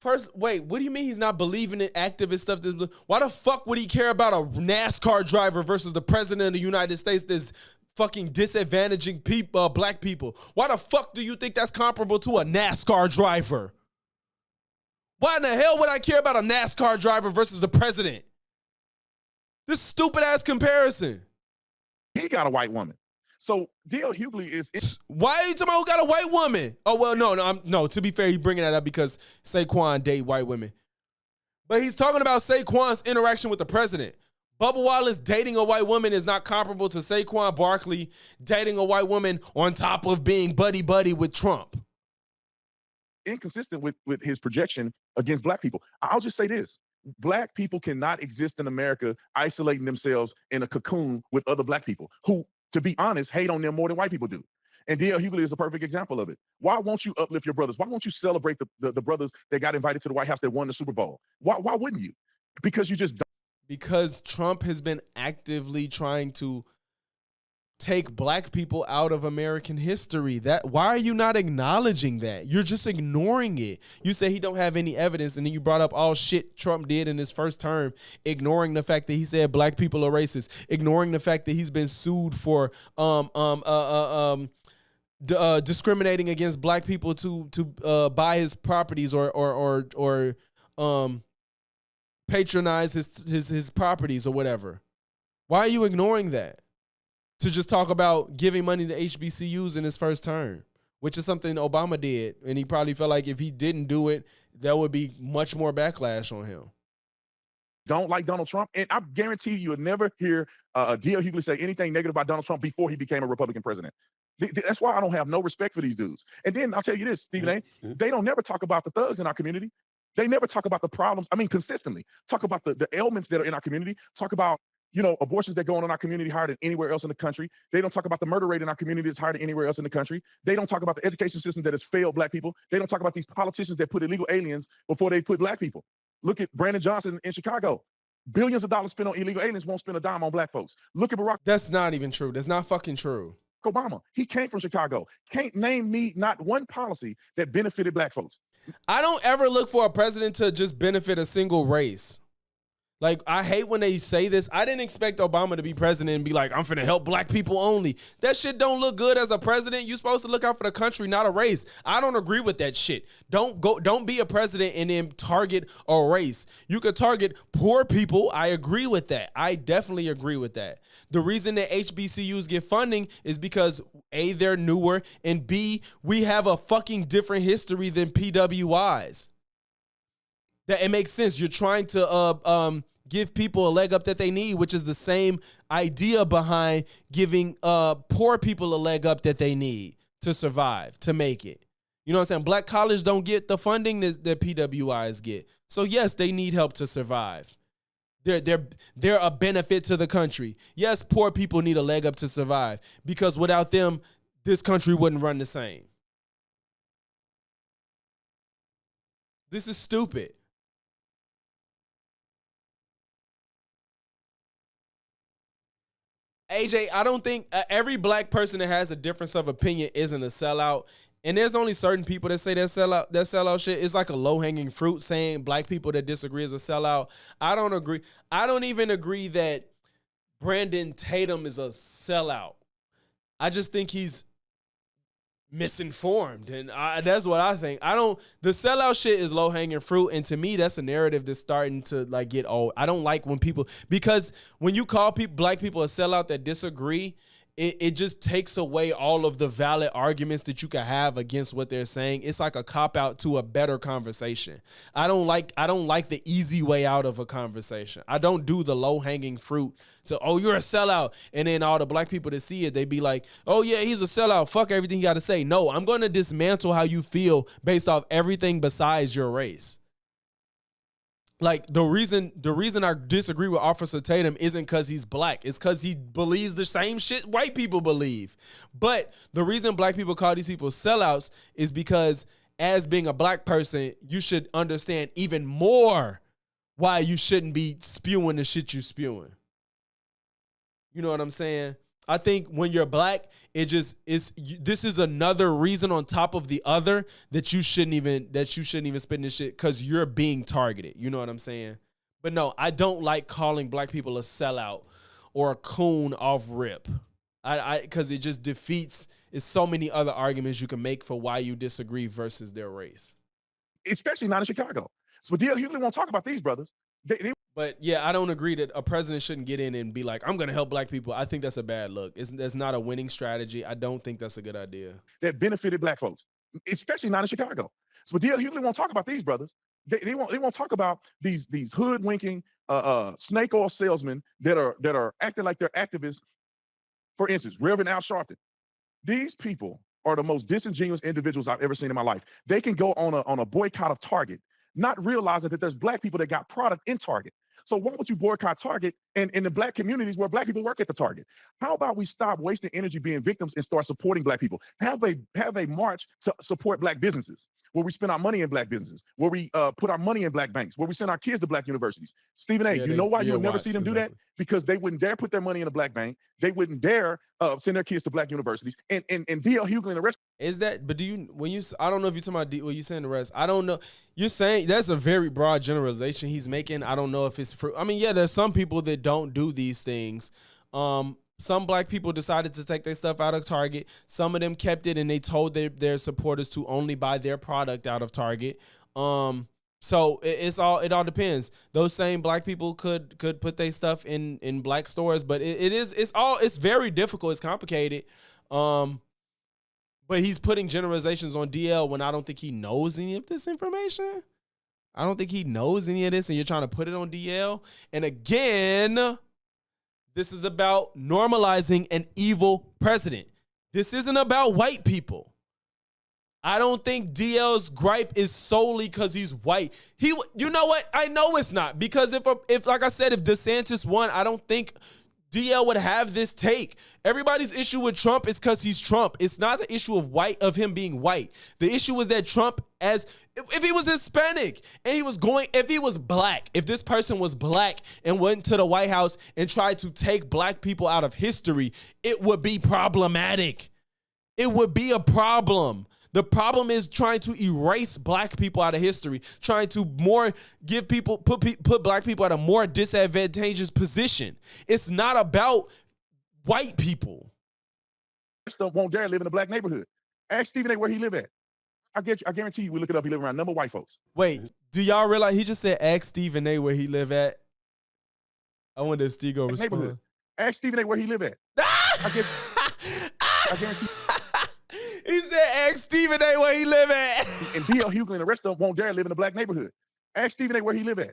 first, wait, what do you mean he's not believing in activist stuff? Why the fuck would he care about a NASCAR driver versus the president of the United States that's fucking disadvantaging black people? Why the fuck do you think that's comparable to a NASCAR driver? Why in the hell would I care about a NASCAR driver versus the president? This stupid ass comparison. He got a white woman. So D.L. Hughley is. Why are you talking about who got a white woman? Oh well, no. To be fair, he's bringing that up because Saquon date white women, but he's talking about Saquon's interaction with the president. Bubba Wallace dating a white woman is not comparable to Saquon Barkley dating a white woman on top of being buddy with Trump. Inconsistent with his projection against black people. I'll just say this. Black people cannot exist in America isolating themselves in a cocoon with other black people who, to be honest, hate on them more than white people do. And D.L. Hughley is a perfect example of it. Why won't you uplift your brothers? Why won't you celebrate the brothers that got invited to the White House that won the Super Bowl? Why wouldn't you? Because you just don't. Because Trump has been actively trying to take black people out of American history. Why are you not acknowledging that? You're just ignoring it. You say he don't have any evidence, and then you brought up all shit Trump did in his first term, ignoring the fact that he said black people are racist, ignoring the fact that he's been sued for discriminating against black people to buy his properties or patronize his properties or whatever. Why are you ignoring that? To just talk about giving money to HBCUs in his first term, which is something Obama did. And he probably felt like if he didn't do it, there would be much more backlash on him. Don't like Donald Trump. And I guarantee you would never hear D.L. Hughley say anything negative about Donald Trump before he became a Republican president. That's why I don't have no respect for these dudes. And then I'll tell you this, Stephen A., they don't never talk about the thugs in our community. They never talk about the problems. I mean, consistently talk about the ailments that are in our community, talk about, abortions that go on in our community higher than anywhere else in the country. They don't talk about the murder rate in our community that's higher than anywhere else in the country. They don't talk about the education system that has failed black people. They don't talk about these politicians that put illegal aliens before they put black people. Look at Brandon Johnson in Chicago. Billions of dollars spent on illegal aliens, won't spend a dime on black folks. Look at Barack. That's not even true. That's not fucking true. Obama, he came from Chicago. Can't name me not one policy that benefited black folks. I don't ever look for a president to just benefit a single race. Like, I hate when they say this. I didn't expect Obama to be president and be like, I'm finna help black people only. That shit don't look good as a president. You're supposed to look out for the country, not a race. I don't agree with that shit. Don't be a president and then target a race. You could target poor people. I agree with that. I definitely agree with that. The reason that HBCUs get funding is because A, they're newer, and B, we have a fucking different history than PWIs. That it makes sense. You're trying to give people a leg up that they need, which is the same idea behind giving poor people a leg up that they need to survive, to make it. You know what I'm saying? Black colleges don't get the funding that PWIs get. So yes, they need help to survive. They're a benefit to the country. Yes, poor people need a leg up to survive because without them, this country wouldn't run the same. This is stupid. AJ, I don't think every black person that has a difference of opinion isn't a sellout. And there's only certain people that say that sellout shit is like a low-hanging fruit. Saying black people that disagree is a sellout. I don't agree. I don't even agree that Brandon Tatum is a sellout. I just think he's misinformed, and that's what I think. The sellout shit is low-hanging fruit, and to me that's a narrative that's starting to like get old. I don't like when people, because when you call black people a sellout that disagree, it just takes away all of the valid arguments that you can have against what they're saying. It's like a cop-out to a better conversation. I don't like the easy way out of a conversation. I don't do the low-hanging fruit to, oh, you're a sellout. And then all the black people that see it, they be like, oh, yeah, he's a sellout. Fuck everything you got to say. No, I'm going to dismantle how you feel based off everything besides your race. Like, the reason I disagree with Officer Tatum isn't because he's black. It's because he believes the same shit white people believe. But the reason black people call these people sellouts is because as being a black person, you should understand even more why you shouldn't be spewing the shit you spewing. You know what I'm saying? I think when you're black, this is another reason on top of the other that you shouldn't even spin this shit because you're being targeted. You know what I'm saying? But no, I don't like calling black people a sellout or a coon off rip. Because it just defeats. It's so many other arguments you can make for why you disagree versus their race. Especially not in Chicago. So D.L. Hughley won't talk about these brothers. But yeah, I don't agree that a president shouldn't get in and be like, I'm going to help black people. I think that's a bad look. That's not a winning strategy. I don't think that's a good idea. That benefited black folks, especially not in Chicago. So D.L. Hughley won't talk about these brothers. They won't talk about these hoodwinking snake oil salesmen that are acting like they're activists. For instance, Reverend Al Sharpton. These people are the most disingenuous individuals I've ever seen in my life. They can go on a boycott of Target, not realizing that there's black people that got product in Target. So why would you boycott Target and in the black communities where black people work at the Target? How about we stop wasting energy being victims and start supporting black people? Have a march to support black businesses, where we spend our money in black businesses, where we put our money in black banks, where we send our kids to black universities. Stephen A., you know why you would never see them do that? Because they wouldn't dare put their money in a black bank. They wouldn't dare send their kids to black universities. And D.L. Hughley and the rest. Is that, but I don't know if you're talking about what you saying the rest. I don't know. You're saying that's a very broad generalization he's making. I don't know if it's for, I mean, yeah, there's some people that don't do these things. Some black people decided to take their stuff out of Target. Some of them kept it and they told their supporters to only buy their product out of Target. So it all depends. Those same black people could put their stuff in black stores, but it's very difficult. It's complicated. But he's putting generalizations on DL when I don't think he knows any of this information. I don't think he knows any of this, and you're trying to put it on DL. And again, this is about normalizing an evil president. This isn't about white people. I don't think DL's gripe is solely because he's white. You know what? I know it's not, because if like I said, if DeSantis won, I don't think DL would have this take. Everybody's issue with Trump is because he's Trump. It's not the issue of him being white. The issue is that Trump, if he was Hispanic and if he was black, if this person was black and went to the White House and tried to take black people out of history, it would be problematic. It would be a problem. The problem is trying to erase black people out of history, trying to put black people at a more disadvantageous position. It's not about white people. Won't dare live in a black neighborhood. Ask Stephen A. where he live at. I guarantee you, we look it up. He live around a number of white folks. Wait, do y'all realize he just said ask Stephen A. where he live at? I wonder if Steve go respond. Ask Stephen A. where he live at. I guarantee. He said, ask Stephen A. where he live at. And D.L. Hughley and the rest of them won't dare live in a black neighborhood. Ask Stephen A. where he live at.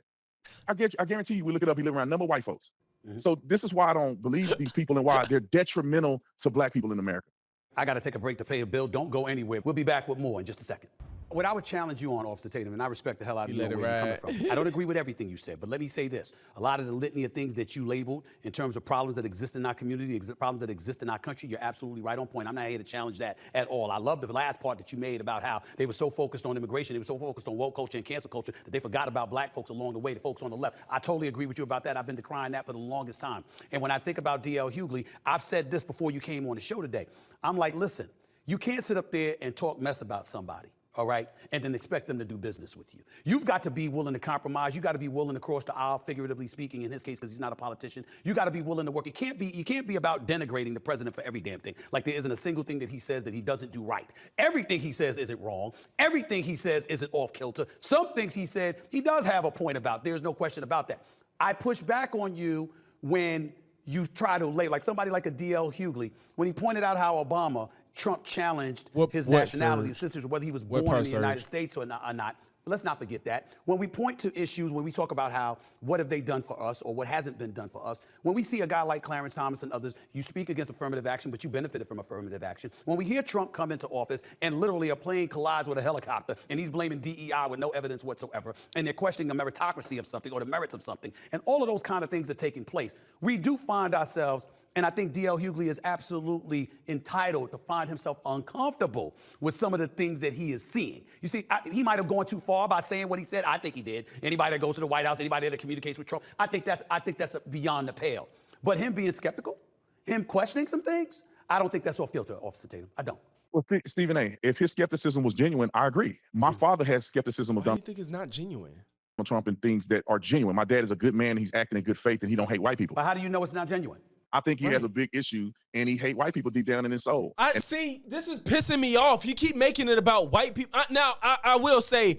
I guarantee you, we look it up. He live around a number of white folks. So this is why I don't believe these people and why they're detrimental to black people in America. I got to take a break to pay a bill. Don't go anywhere. We'll be back with more in just a second. What I would challenge you on, Officer Tatum, and I respect the hell out of you, where you're coming from. I don't agree with everything you said, but let me say this. A lot of the litany of things that you labeled in terms of problems that exist in our community, problems that exist in our country, you're absolutely right on point. I'm not here to challenge that at all. I love the last part that you made about how they were so focused on immigration, they were so focused on woke culture and cancel culture that they forgot about black folks along the way, the folks on the left. I totally agree with you about that. I've been decrying that for the longest time. And when I think about D.L. Hughley, I've said this before you came on the show today. I'm like, listen, you can't sit up there and talk mess about somebody, all right, and then expect them to do business with you. You've got to be willing to compromise. You got to be willing to cross the aisle, figuratively speaking, in his case, because he's not a politician. You got to be willing to work. You can't be about denigrating the president for every damn thing. Like there isn't a single thing that he says that he doesn't do right. Everything he says isn't wrong. Everything he says isn't off kilter. Some things he said he does have a point about. There's no question about that. I push back on you when you try to like somebody like a D.L. Hughley, when he pointed out how Trump challenged his nationality, whether he was born in the United States or not. But let's not forget that. When we point to issues, when we talk about how, what have they done for us or what hasn't been done for us, when we see a guy like Clarence Thomas and others, you speak against affirmative action, but you benefited from affirmative action. When we hear Trump come into office and literally a plane collides with a helicopter and he's blaming DEI with no evidence whatsoever, and they're questioning the meritocracy of something or the merits of something, and all of those kind of things are taking place, we do find ourselves, and I think D.L. Hughley is absolutely entitled to find himself uncomfortable with some of the things that he is seeing. You see, he might have gone too far by saying what he said. I think he did. Anybody that goes to the White House, anybody that communicates with Trump, I think that's beyond the pale. But him being skeptical, him questioning some things, I don't think that's off kilter, Officer Tatum. I don't. Well, Stephen A., if his skepticism was genuine, I agree. My father has skepticism of Donald Trump. Why do you think it's not genuine? Trump and things that are genuine. My dad is a good man. He's acting in good faith, and he don't hate white people. But how do you know it's not genuine? I think he has a big issue, and he hate white people deep down in his soul. I see. This is pissing me off. You keep making it about white people. I will say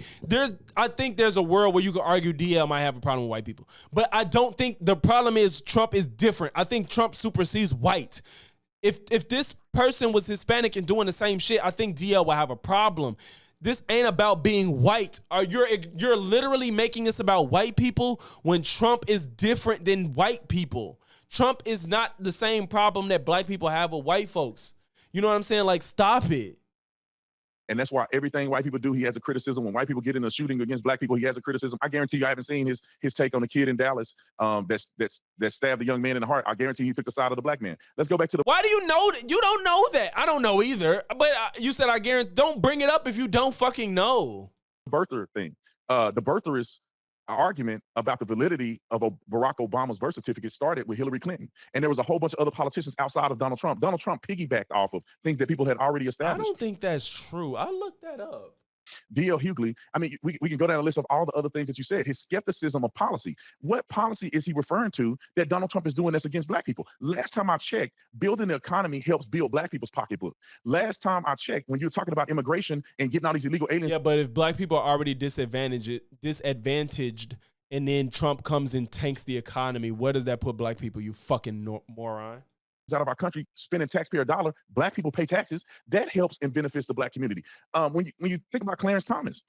I think there's a world where you could argue DL might have a problem with white people, but I don't think the problem is Trump is different. I think Trump supersedes white. If this person was Hispanic and doing the same shit, I think DL will have a problem. This ain't about being white. You're literally making this about white people when Trump is different than white people. Trump is not the same problem that black people have with white folks. You know what I'm saying? Like, stop it. And that's why everything white people do, he has a criticism. When white people get in a shooting against black people, he has a criticism. I guarantee you, I haven't seen his take on the kid in Dallas that stabbed a young man in the heart. I guarantee he took the side of the black man. Let's go back to the. Why do you know that? You don't know that. I don't know either. But you said I guarantee. Don't bring it up if you don't fucking know. Birther thing. The birtherist argument about the validity of Barack Obama's birth certificate started with Hillary Clinton. And there was a whole bunch of other politicians outside of Donald Trump. Donald Trump piggybacked off of things that people had already established. I don't think that's true. I looked that up. D.L. Hughley, I mean, we can go down a list of all the other things that you said. His skepticism of policy. What policy is he referring to that Donald Trump is doing that's against black people? Last time I checked, building the economy helps build black people's pocketbook. Last time I checked, when you're talking about immigration and getting all these illegal aliens. Yeah, but if black people are already disadvantaged, and then Trump comes and tanks the economy, where does that put black people, you fucking moron? Out of our country spending taxpayer dollar, black people pay taxes. That helps and benefits the black community. When you think about Clarence Thomas,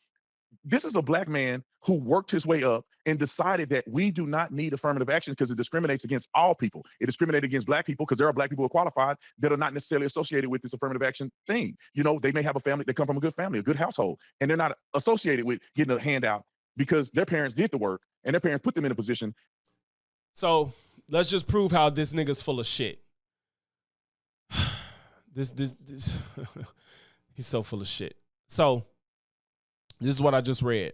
this is a black man who worked his way up and decided that we do not need affirmative action because it discriminates against all people. It discriminates against black people because there are black people who are qualified that are not necessarily associated with this affirmative action thing. You know, they may have a family, they come from a good family, a good household, and they're not associated with getting a handout because their parents did the work and their parents put them in a position. So let's just prove how this nigga's full of shit. This he's so full of shit. So this is what I just read.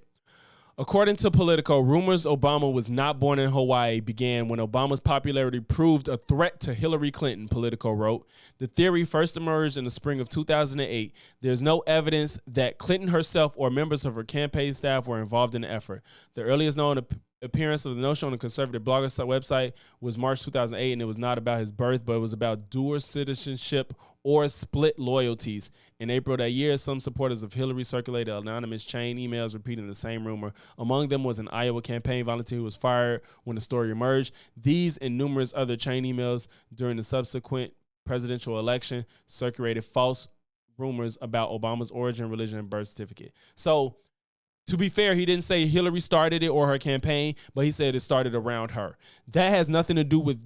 According to Politico, rumors Obama was not born in Hawaii began when Obama's popularity proved a threat to Hillary Clinton, Politico wrote. The theory first emerged in the spring of 2008. There's no evidence that Clinton herself or members of her campaign staff were involved in the effort. The earliest known appearance of the notion on the conservative blogger website was March 2008, and it was not about his birth, but it was about dual citizenship or split loyalties. In April that year, some supporters of Hillary circulated anonymous chain emails repeating the same rumor. Among them was an Iowa campaign volunteer who was fired when the story emerged. These and numerous other chain emails during the subsequent presidential election circulated false rumors about Obama's origin, religion, and birth certificate. So, to be fair, he didn't say Hillary started it or her campaign, but he said it started around her. That has nothing to do with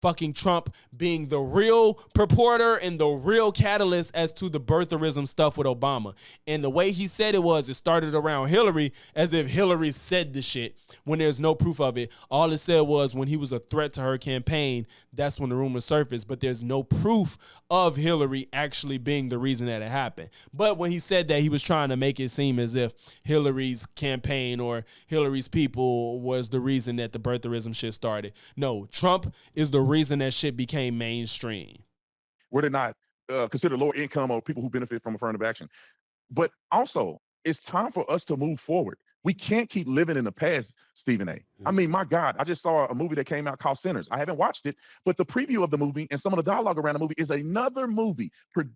fucking Trump being the real purporter and the real catalyst as to the birtherism stuff with Obama. And the way he said it started around Hillary, as if Hillary said the shit when there's no proof of it. All it said was when he was a threat to her campaign, that's when the rumors surfaced, but there's no proof of Hillary actually being the reason that it happened. But when he said that, he was trying to make it seem as if Hillary's campaign or Hillary's people was the reason that the birtherism shit started. No, Trump is the reason that shit became mainstream. Were they not considered lower income or people who benefit from affirmative action? But also, it's time for us to move forward. We can't keep living in the past, Stephen A. I mean, my God, I just saw a movie that came out called Sinners. I haven't watched it, but the preview of the movie and some of the dialogue around the movie is another movie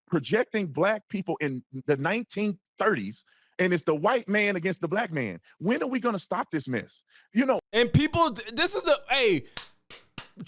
projecting black people in the 1930s. And it's the white man against the black man. When are we going to stop this mess? You know, and people, this is the, hey,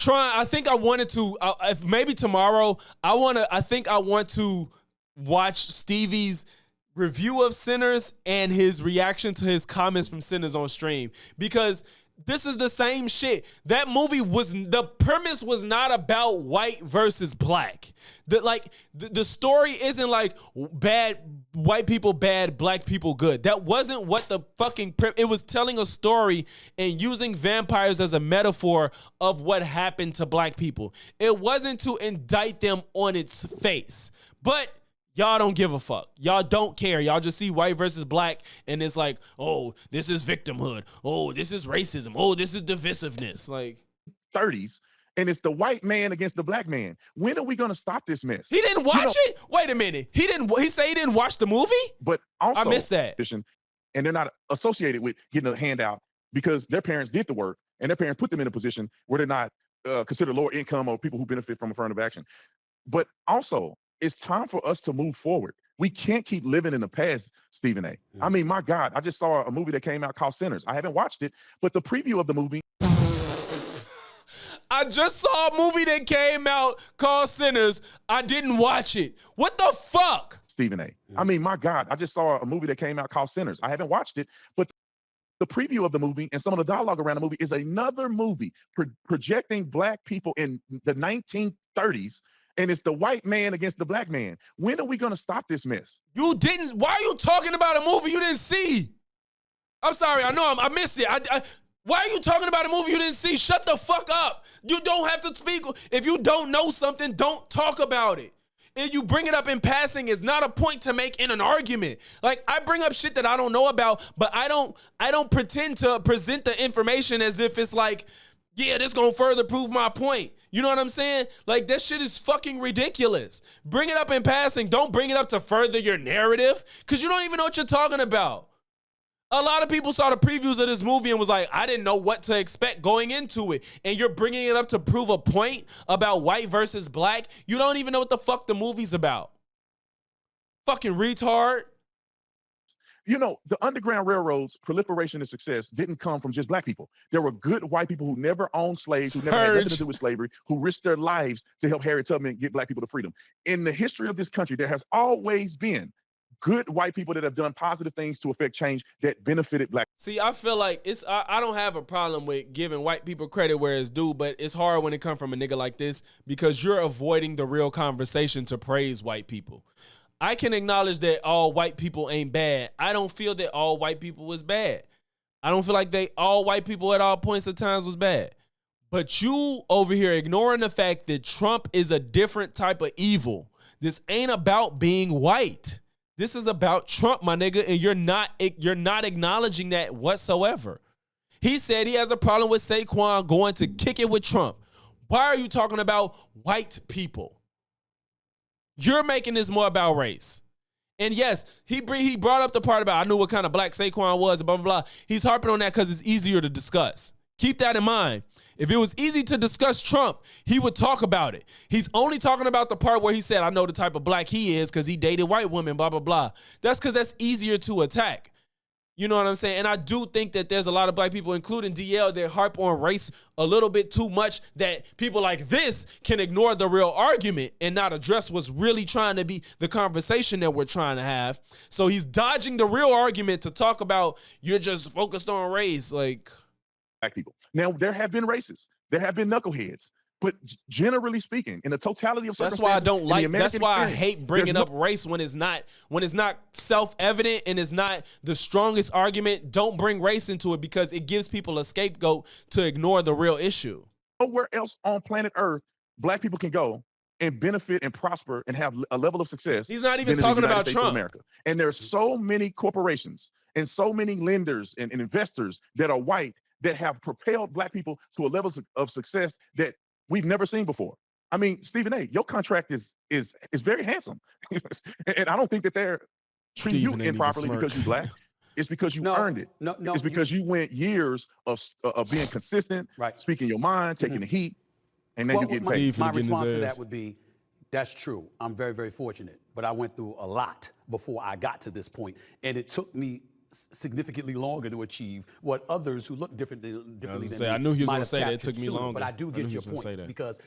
I think I wanted to, if maybe tomorrow, I want to watch Stevie's review of Sinners and his reaction to his comments from Sinners on stream, because this is the same shit. That movie the premise was not about white versus black. The story isn't like bad white people bad, black people good. That wasn't what the fucking it was telling a story and using vampires as a metaphor of what happened to black people. It wasn't to indict them on its face. But y'all don't give a fuck. Y'all don't care. Y'all just see white versus black, and it's like, oh, this is victimhood. Oh, this is racism. Oh, this is divisiveness. Like 30s, and it's the white man against the black man. When are we going to stop this mess? He didn't watch it? Wait a minute. He said he didn't watch the movie? But also, I missed that. And they're not associated with getting a handout because their parents did the work, and their parents put them in a position where they're not considered lower income or people who benefit from affirmative action. But also, it's time for us to move forward. We can't keep living in the past, Stephen A. I mean, my God, I just saw a movie that came out called Sinners. I haven't watched it, but the preview of the movie. I just saw a movie that came out called Sinners. I didn't watch it. What the fuck? Stephen A. I mean, my God, I just saw a movie that came out called Sinners. I haven't watched it, but the preview of the movie and some of the dialogue around the movie is another movie projecting black people in the 1930s. And it's the white man against the black man. When are we going to stop this mess? You didn't. Why are you talking about a movie you didn't see? I'm sorry. I know I missed it. Why are you talking about a movie you didn't see? Shut the fuck up. You don't have to speak. If you don't know something, don't talk about it. If you bring it up in passing, it's not a point to make in an argument. Like, I bring up shit that I don't know about, but I don't pretend to present the information as if it's like, yeah, this gonna further prove my point. You know what I'm saying? Like, that shit is fucking ridiculous. Bring it up in passing. Don't bring it up to further your narrative, because you don't even know what you're talking about. A lot of people saw the previews of this movie and was like, I didn't know what to expect going into it. And you're bringing it up to prove a point about white versus black. You don't even know what the fuck the movie's about. Fucking retard. You know, the Underground Railroad's proliferation and success didn't come from just black people. There were good white people who never owned slaves, who never had nothing to do with slavery, who risked their lives to help Harriet Tubman get black people to freedom. In the history of this country, there has always been good white people that have done positive things to affect change that benefited black. See, I feel like I don't have a problem with giving white people credit where it's due, but it's hard when it comes from a nigga like this because you're avoiding the real conversation to praise white people. I can acknowledge that all white people ain't bad. I don't feel that all white people was bad. I don't feel like all white people at all points of times was bad. But you over here ignoring the fact that Trump is a different type of evil. This ain't about being white. This is about Trump, my nigga, and you're not acknowledging that whatsoever. He said he has a problem with Saquon going to kick it with Trump. Why are you talking about white people? You're making this more about race. And yes, he brought up the part about I knew what kind of black Saquon was and blah, blah, blah. He's harping on that because it's easier to discuss. Keep that in mind. If it was easy to discuss Trump, he would talk about it. He's only talking about the part where he said, I know the type of black he is because he dated white women, blah, blah, blah. That's because that's easier to attack. You know what I'm saying? And I do think that there's a lot of black people, including DL, that harp on race a little bit too much that people like this can ignore the real argument and not address what's really trying to be the conversation that we're trying to have. So he's dodging the real argument to talk about you're just focused on race. Like, black people. Now, there have been racists. There have been knuckleheads. But generally speaking, in the totality of circumstances, that's why I don't like. That's why I hate bringing up race when it's not self-evident and it's not the strongest argument. Don't bring race into it because it gives people a scapegoat to ignore the real issue. Nowhere else on planet Earth, black people can go and benefit and prosper and have a level of success. He's not even talking about Trump. America. And there's so many corporations and so many lenders and investors that are white that have propelled black people to a level of success that we've never seen before. I mean, Stephen A., your contract is very handsome. And I don't think that they're treating you improperly because you're black. It's because you earned it. No, it's because you went years of being consistent, speaking your mind, taking the heat, and then you get paid. My response to that would be, that's true. I'm very, very fortunate. But I went through a lot before I got to this point. And it took me significantly longer to achieve what others who look differently than me. I knew he was going to say that it took me longer. But I do get your point because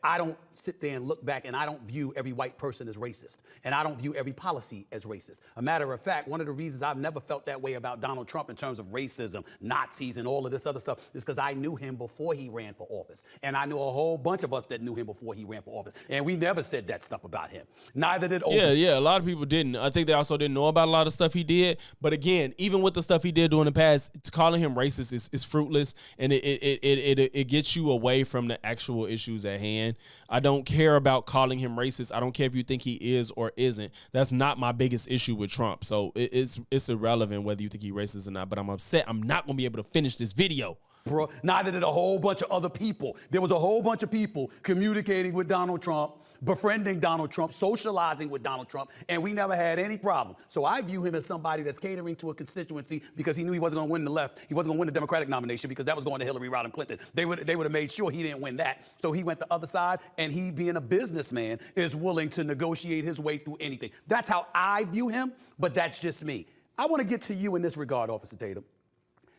I don't sit there and look back and I don't view every white person as racist. And I don't view every policy as racist. A matter of fact, one of the reasons I've never felt that way about Donald Trump in terms of racism, Nazis, and all of this other stuff is because I knew him before he ran for office. And I knew a whole bunch of us that knew him before he ran for office. And we never said that stuff about him. Neither did Obama. Yeah, a lot of people didn't. I think they also didn't know about a lot of stuff he did. But again, even with the stuff he did during the past, calling him racist is fruitless, and it gets you away from the actual issues at hand. I don't care about calling him racist. I don't care if you think he is or isn't. That's not my biggest issue with Trump. So it's irrelevant whether you think he's racist or not. But I'm upset. I'm not going to be able to finish this video. Bro, neither did a whole bunch of other people. There was a whole bunch of people communicating with Donald Trump befriending Donald Trump, socializing with Donald Trump, and we never had any problem. So I view him as somebody that's catering to a constituency because he knew he wasn't going to win the left. He wasn't going to win the Democratic nomination because that was going to Hillary Rodham Clinton. They would have made sure he didn't win that. So he went the other side, and he, being a businessman, is willing to negotiate his way through anything. That's how I view him, but that's just me. I want to get to you in this regard, Officer Tatum.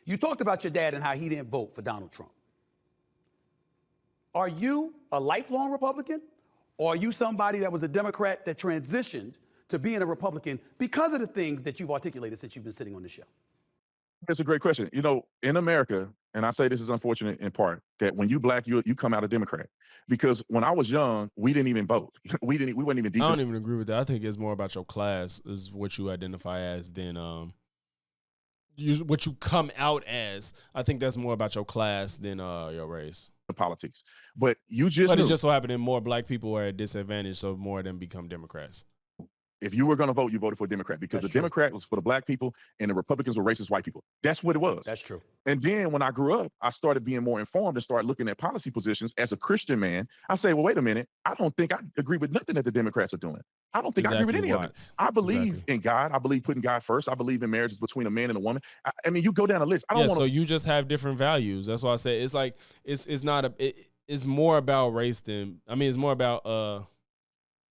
You talked about your dad and how he didn't vote for Donald Trump. Are you a lifelong Republican, or are you somebody that was a Democrat that transitioned to being a Republican because of the things that you've articulated since you've been sitting on the show? That's a great question. You know, in America, and I say this is unfortunate in part, that when you black, you come out a Democrat. Because when I was young, we didn't even vote. we weren't even deep. I don't even agree with that. I think it's more about your class is what you identify as than what you come out as. I think that's more about your class than your race. Politics. But you just But it just so happened that more black people are at disadvantage, so more of them become Democrats. If you were going to vote, you voted for a Democrat because the Democrat was for the black people and the Republicans were racist white people. That's what it was. That's true. And then when I grew up, I started being more informed and started looking at policy positions as a Christian man. I say, well, wait a minute. I don't think I agree with nothing that the Democrats are doing. I don't think I agree with any of it. I believe in God. I believe putting God first. I believe in marriages between a man and a woman. I mean, you go down the list. I don't want so you just have different values. That's why I say it's like it's more about race than it's more about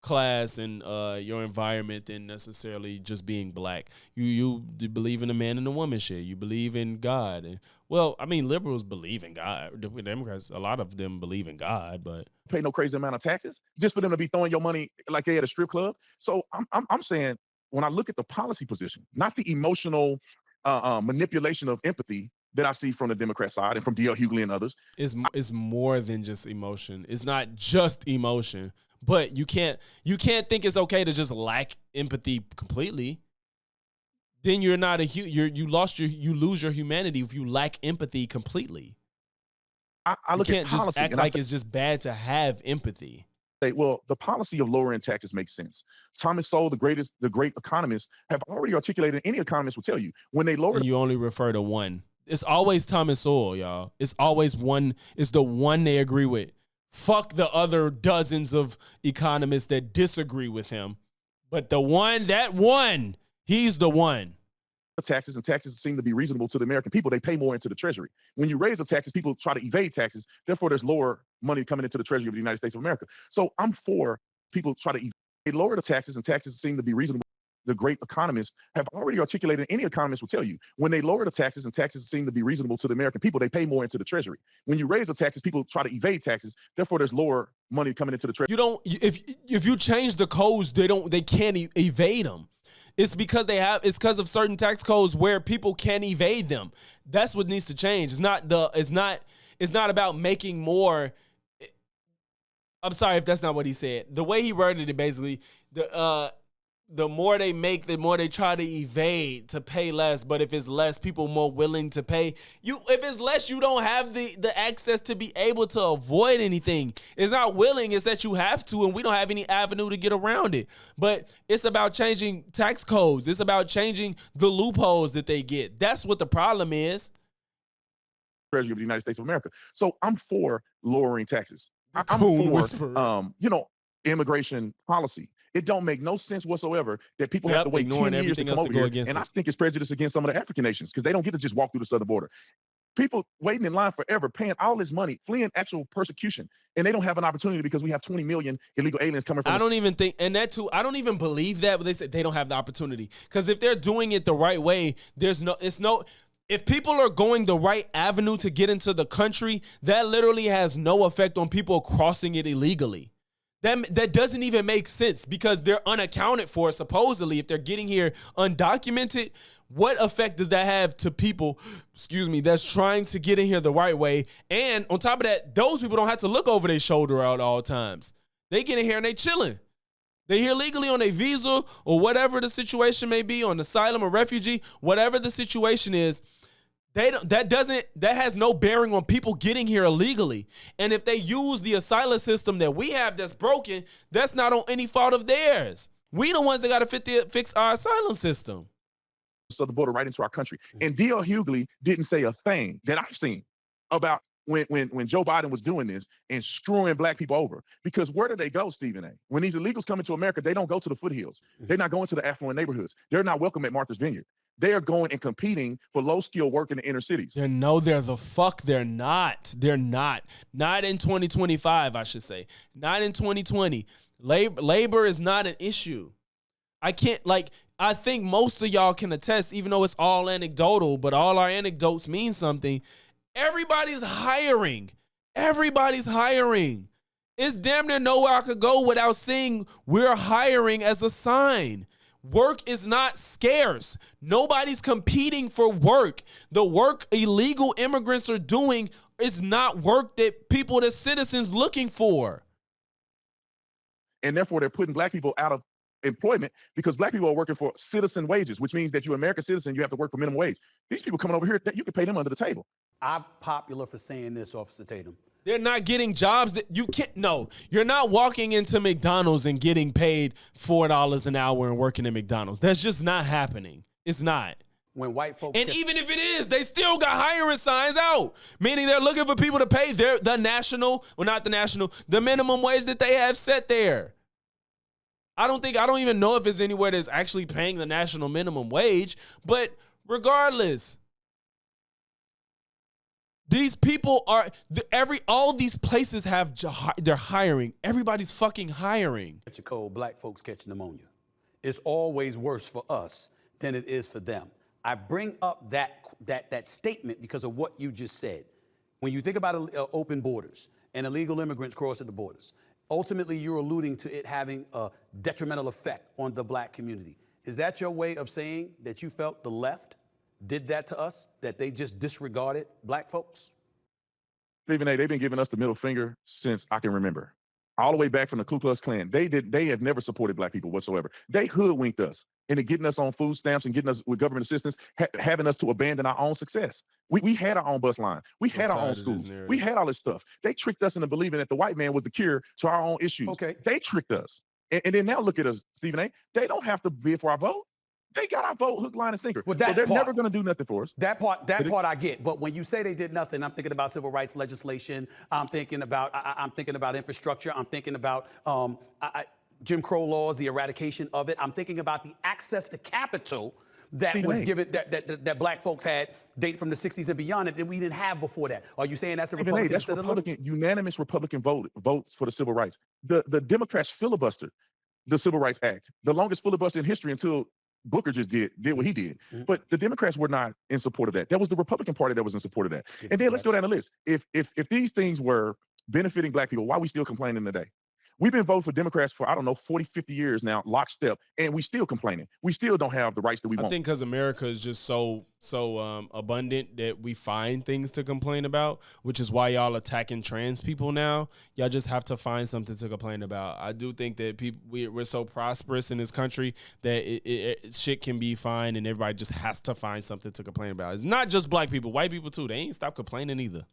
class and your environment than necessarily just being black. You believe in the man and the woman shit. You believe in God. And, well, I mean, liberals believe in God. Democrats, a lot of them believe in God, but pay no crazy amount of taxes just for them to be throwing your money like they at a strip club. So I'm saying when I look at the policy position, not the emotional manipulation of empathy that I see from the Democrat side and from D.L. Hughley and others. It's more than just emotion. It's not just emotion. But you can't think it's okay to just lack empathy completely. Then you're not you lose your humanity if you lack empathy completely. I look at policy, just act like it's just bad to have empathy. Well, the policy of lowering taxes makes sense. Thomas Sowell, the great economist, have already articulated. Any economist will tell you when they lower. And you only refer to one. It's always Thomas Sowell, y'all. It's always one. It's the one they agree with. Fuck the other dozens of economists that disagree with him. But he's the one. Taxes and taxes seem to be reasonable to the American people. They pay more into the treasury. When you raise the taxes, people try to evade taxes. Therefore, there's lower money coming into the treasury of the United States of America. So I'm for people try to lower the taxes, and taxes seem to be reasonable. The great economists have already articulated. Any economist will tell you when they lower the taxes and taxes seem to be reasonable to the American people, they pay more into the treasury. When you raise the taxes, people try to evade taxes. Therefore, there's lower money coming into the treasury. You don't. If you change the codes, they can't evade them. It's because of certain tax codes where people can't evade them. That's what needs to change. It's not about making more. I'm sorry if that's not what he said. The way he worded it, basically, the more they make, the more they try to evade to pay less. But if it's less, people more willing to pay. If it's less, you don't have the access to be able to avoid anything. It's not willing, it's that you have to, and we don't have any avenue to get around it. But it's about changing tax codes. It's about changing the loopholes that they get. That's what the problem is. Treasury of the United States of America. So I'm for lowering taxes. I'm for immigration policy. It don't make no sense whatsoever that people have to wait 10 years to come over here. And I think it's prejudice against some of the African nations because they don't get to just walk through the southern border. People waiting in line forever, paying all this money, fleeing actual persecution, and they don't have an opportunity because we have 20 million illegal aliens coming from. I don't even think, and that too, I don't even believe that, but they said they don't have the opportunity. Because if they're doing it the right way, if people are going the right avenue to get into the country, that literally has no effect on people crossing it illegally. That doesn't even make sense because they're unaccounted for, supposedly. If they're getting here undocumented, what effect does that have to people, that's trying to get in here the right way? And on top of that, those people don't have to look over their shoulder at all times. They get in here and they chilling. They here legally on a visa or whatever the situation may be, on asylum or refugee, whatever the situation is. That has no bearing on people getting here illegally. And if they use the asylum system that we have that's broken, that's not on any fault of theirs. We the ones that got to fix our asylum system. So the border right into our country. And D.L. Hughley didn't say a thing that I've seen about when Joe Biden was doing this and screwing black people over. Because where do they go, Stephen A? When these illegals come into America, they don't go to the foothills. They're not going to the affluent neighborhoods. They're not welcome at Martha's Vineyard. They are going and competing for low-skill work in the inner cities. They're not. They're not. Not in 2025, I should say. Not in 2020. Labor is not an issue. I think most of y'all can attest, even though it's all anecdotal, but all our anecdotes mean something. Everybody's hiring. It's damn near nowhere I could go without seeing we're hiring as a sign. Work is not scarce. Nobody's competing for work. The work illegal immigrants are doing is not work that citizens looking for. And therefore, they're putting black people out of employment because black people are working for citizen wages, which means that you're an American citizen, you have to work for minimum wage. These people coming over here, you can pay them under the table. I'm popular for saying this, Officer Tatum. They're not getting jobs that you can't. No, you're not walking into McDonald's and getting paid $4 an hour and working at McDonald's. That's just not happening. It's not. When white folks and even if it is, they still got hiring signs out, meaning they're looking for people to pay the minimum wage that they have set there. I don't even know if it's anywhere that's actually paying the national minimum wage, but regardless, these people are all these places they're hiring. Everybody's fucking hiring. Catch a cold, black folks catch pneumonia. It's always worse for us than it is for them. I bring up that statement because of what you just said. When you think about open borders and illegal immigrants crossing the borders, ultimately you're alluding to it having a detrimental effect on the black community. Is that your way of saying that you felt the left did that to us, that they just disregarded black folks? Stephen A., they've been giving us the middle finger since I can remember. All the way back from the Ku Klux Klan. They have never supported black people whatsoever. They hoodwinked us into getting us on food stamps and getting us with government assistance, having us to abandon our own success. We had our own bus line. We had our own schools. We had all this stuff. They tricked us into believing that the white man was the cure to our own issues. Okay. They tricked us. And then now look at us, Stephen A. They don't have to bid for our vote. They got our vote hook, line, and sinker. Well, so they're never going to do nothing for us. That part I get. But when you say they did nothing, I'm thinking about civil rights legislation. I'm thinking about infrastructure. I'm thinking about Jim Crow laws, the eradication of it. I'm thinking about the access to capital that was given that black folks had dating from the 60s and beyond that we didn't have before that. Are you saying that's a Republican? That's unanimous Republican votes for the civil rights. The Democrats filibustered the Civil Rights Act, the longest filibuster in history until Booker just did what he did. Mm-hmm. But the Democrats were not in support of that. That was the Republican Party that was in support of that. And then let's go down the list. If these things were benefiting black people, why are we still complaining today? We've been voting for Democrats for, 40, 50 years now, lockstep, and we still complaining. We still don't have the rights that we want. I think because America is just so abundant that we find things to complain about, which is why y'all attacking trans people now. Y'all just have to find something to complain about. I do think that we're so prosperous in this country that shit can be fine, and everybody just has to find something to complain about. It's not just black people, white people too. They ain't stop complaining either.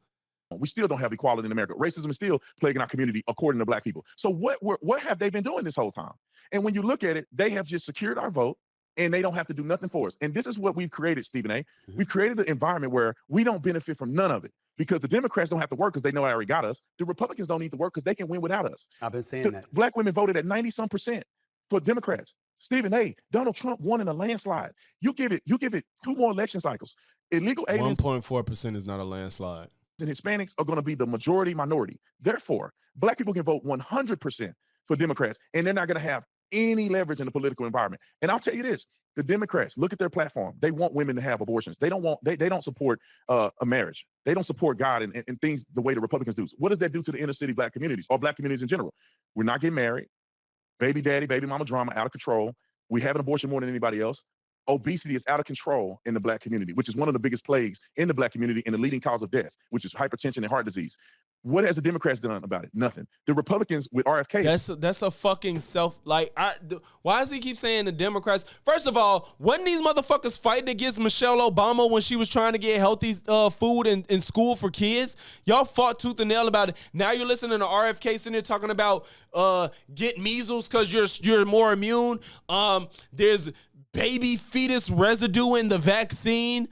We still don't have equality in America. Racism is still plaguing our community, according to black people. So what have they been doing this whole time? And when you look at it, they have just secured our vote, and they don't have to do nothing for us. And this is what we've created, Stephen A. Mm-hmm. We've created an environment where we don't benefit from none of it because the Democrats don't have to work because they know they already got us. The Republicans don't need to work because they can win without us. I've been saying that. Black women voted at 90-some% for Democrats. Stephen A., Donald Trump won in a landslide. You give it 2 more election cycles. Illegal aliens. 1.4% is not a landslide. And Hispanics are going to be the majority minority. Therefore, black people can vote 100% for Democrats, and they're not going to have any leverage in the political environment. And I'll tell you this, the Democrats, look at their platform. They want women to have abortions. They don't support a marriage. They don't support God and things the way the Republicans do. What does that do to the inner city black communities or black communities in general? We're not getting married. Baby daddy, baby mama drama out of control. We have an abortion more than anybody else. Obesity is out of control in the black community, which is one of the biggest plagues in the black community and the leading cause of death, which is hypertension and heart disease. What has the Democrats done about it? Nothing. The Republicans with RFK. That's a fucking why does he keep saying the Democrats? First of all, wasn't these motherfuckers fighting against Michelle Obama when she was trying to get healthy food in school for kids? Y'all fought tooth and nail about it. Now you're listening to RFK sitting there talking about get measles because you're more immune. There's baby fetus residue in the vaccine.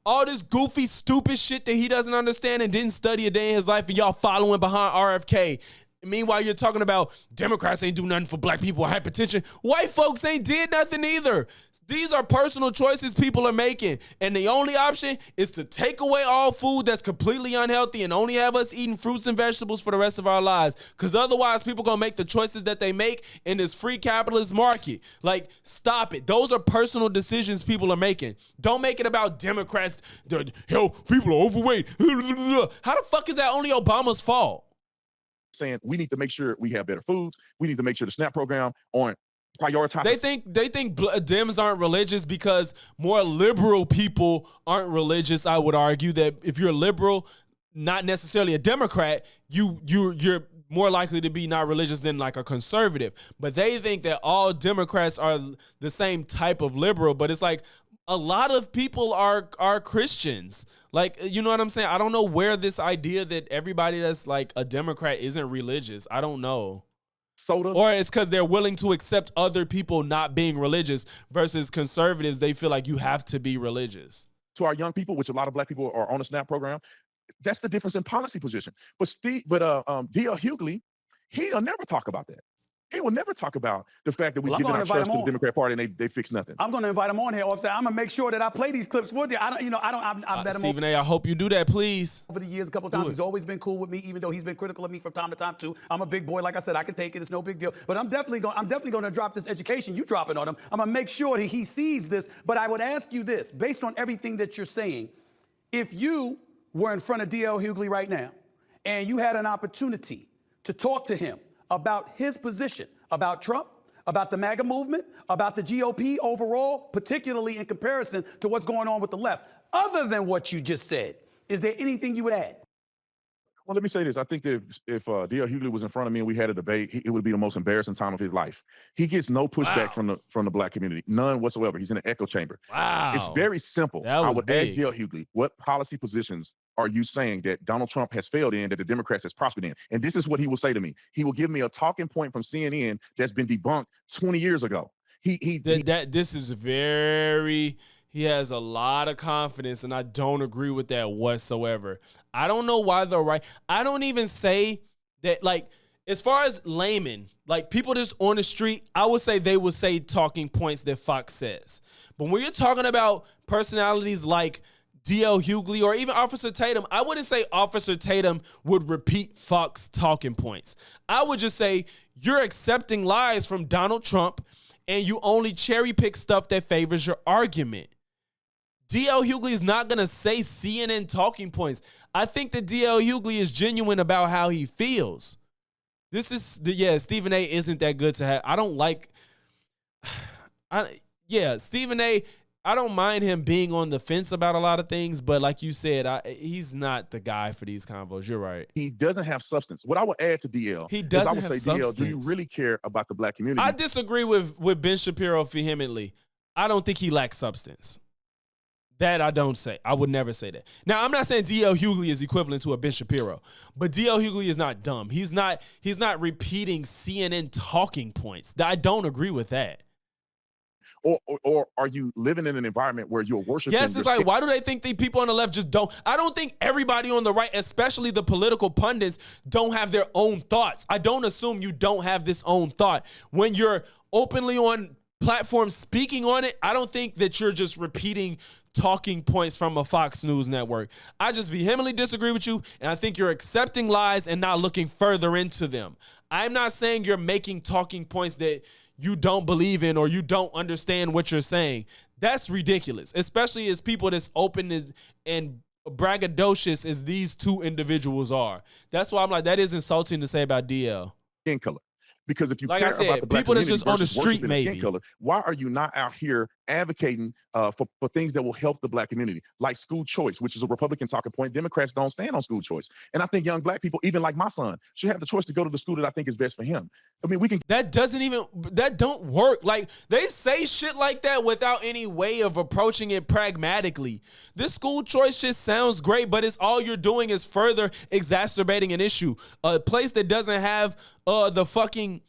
all this goofy, stupid shit that he doesn't understand and didn't study a day in his life, and y'all following behind RFK. Meanwhile, you're talking about Democrats ain't do nothing for black people with hypertension. White folks ain't did nothing either. These are personal choices people are making. And the only option is to take away all food that's completely unhealthy and only have us eating fruits and vegetables for the rest of our lives. Because otherwise, people going to make the choices that they make in this free capitalist market. Like, stop it. Those are personal decisions people are making. Don't make it about Democrats. Hell, people are overweight. How the fuck is that only Obama's fault? Saying we need to make sure we have better foods. We need to make sure the SNAP program on prioritize. They think Dems aren't religious because more liberal people aren't religious. I would argue that if you're liberal, not necessarily a Democrat, you're more likely to be not religious than like a conservative. But they think that all Democrats are the same type of liberal. But it's like a lot of people are Christians. Like, you know what I'm saying? I don't know where this idea that everybody that's like a Democrat isn't religious. I don't know. Soda. Or it's because they're willing to accept other people not being religious versus conservatives. They feel like you have to be religious. To our young people, which a lot of black people are on the SNAP program, that's the difference in policy position. But D.L. Hughley, he'll never talk about that. He will never talk about the fact that we've given our trust to the Democrat Party and they fix nothing. I'm going to invite him on here. I'm going to make sure that I play these clips with you. I've met him Stephen A., I hope you do that, please. Over the years, a couple of times, he's always been cool with me, even though he's been critical of me from time to time too. I'm a big boy, like I said, I can take it. It's no big deal. But I'm definitely going to drop this education you dropping on him. I'm going to make sure that he sees this. But I would ask you this, based on everything that you're saying, if you were in front of D.L. Hughley right now and you had an opportunity to talk to him about his position, about Trump, about the MAGA movement, about the GOP overall, particularly in comparison to what's going on with the left. Other than what you just said, is there anything you would add? Well, let me say this. I think that if D.L. Hughley was in front of me and we had a debate, it would be the most embarrassing time of his life. He gets no pushback from the black community, none whatsoever. He's in an echo chamber. Wow. It's very simple. I would ask D.L. Hughley, what policy positions are you saying that Donald Trump has failed in, that the Democrats has prospered in? And this is what he will say to me. He will give me a talking point from CNN that's been debunked 20 years ago. He has a lot of confidence, and I don't agree with that whatsoever. I don't know why I don't even say that, like, as far as laymen, like people just on the street, I would say they would say talking points that Fox says. But when you're talking about personalities like D.L. Hughley or even Officer Tatum, I wouldn't say Officer Tatum would repeat Fox talking points. I would just say you're accepting lies from Donald Trump and you only cherry pick stuff that favors your argument. D.L. Hughley is not going to say CNN talking points. I think that D.L. Hughley is genuine about how he feels. Stephen A. isn't that good to have. Stephen A., I don't mind him being on the fence about a lot of things, but like you said, he's not the guy for these convos. You're right. He doesn't have substance. What I would add to DL, he doesn't I would have say, substance. DL, do you really care about the black community? I disagree with Ben Shapiro vehemently. I don't think he lacks substance. That I don't say. I would never say that. Now, I'm not saying D.L. Hughley is equivalent to a Ben Shapiro, but D.L. Hughley is not dumb. He's not repeating CNN talking points. I don't agree with that. Or are you living in an environment where you're worshiping? Yes, it's like, why do they think the people on the left just don't? I don't think everybody on the right, especially the political pundits, don't have their own thoughts. I don't assume you don't have this own thought. When you're openly on platforms speaking on it, I don't think that you're just repeating talking points from a Fox News network. I just vehemently disagree with you, and I think you're accepting lies and not looking further into them. I'm not saying you're making talking points that you don't believe in or you don't understand what you're saying. That's ridiculous, especially as people that's open and braggadocious as these two individuals are. That's why I'm like, that is insulting to say about DL. Skin color. Because if you like care I said, about the black people that's community just on the versus street, worshiping maybe. skin color, why are you not out here advocating for things that will help the black community, like school choice, which is a Republican talking point? Democrats don't stand on school choice, and I think young black people, even like my son, should have the choice to go to the school that I think is best for him. I mean, we can. That don't work. Like, they say shit like that without any way of approaching it pragmatically. This school choice shit sounds great, but it's all you're doing is further exacerbating an issue. A place that doesn't have the fucking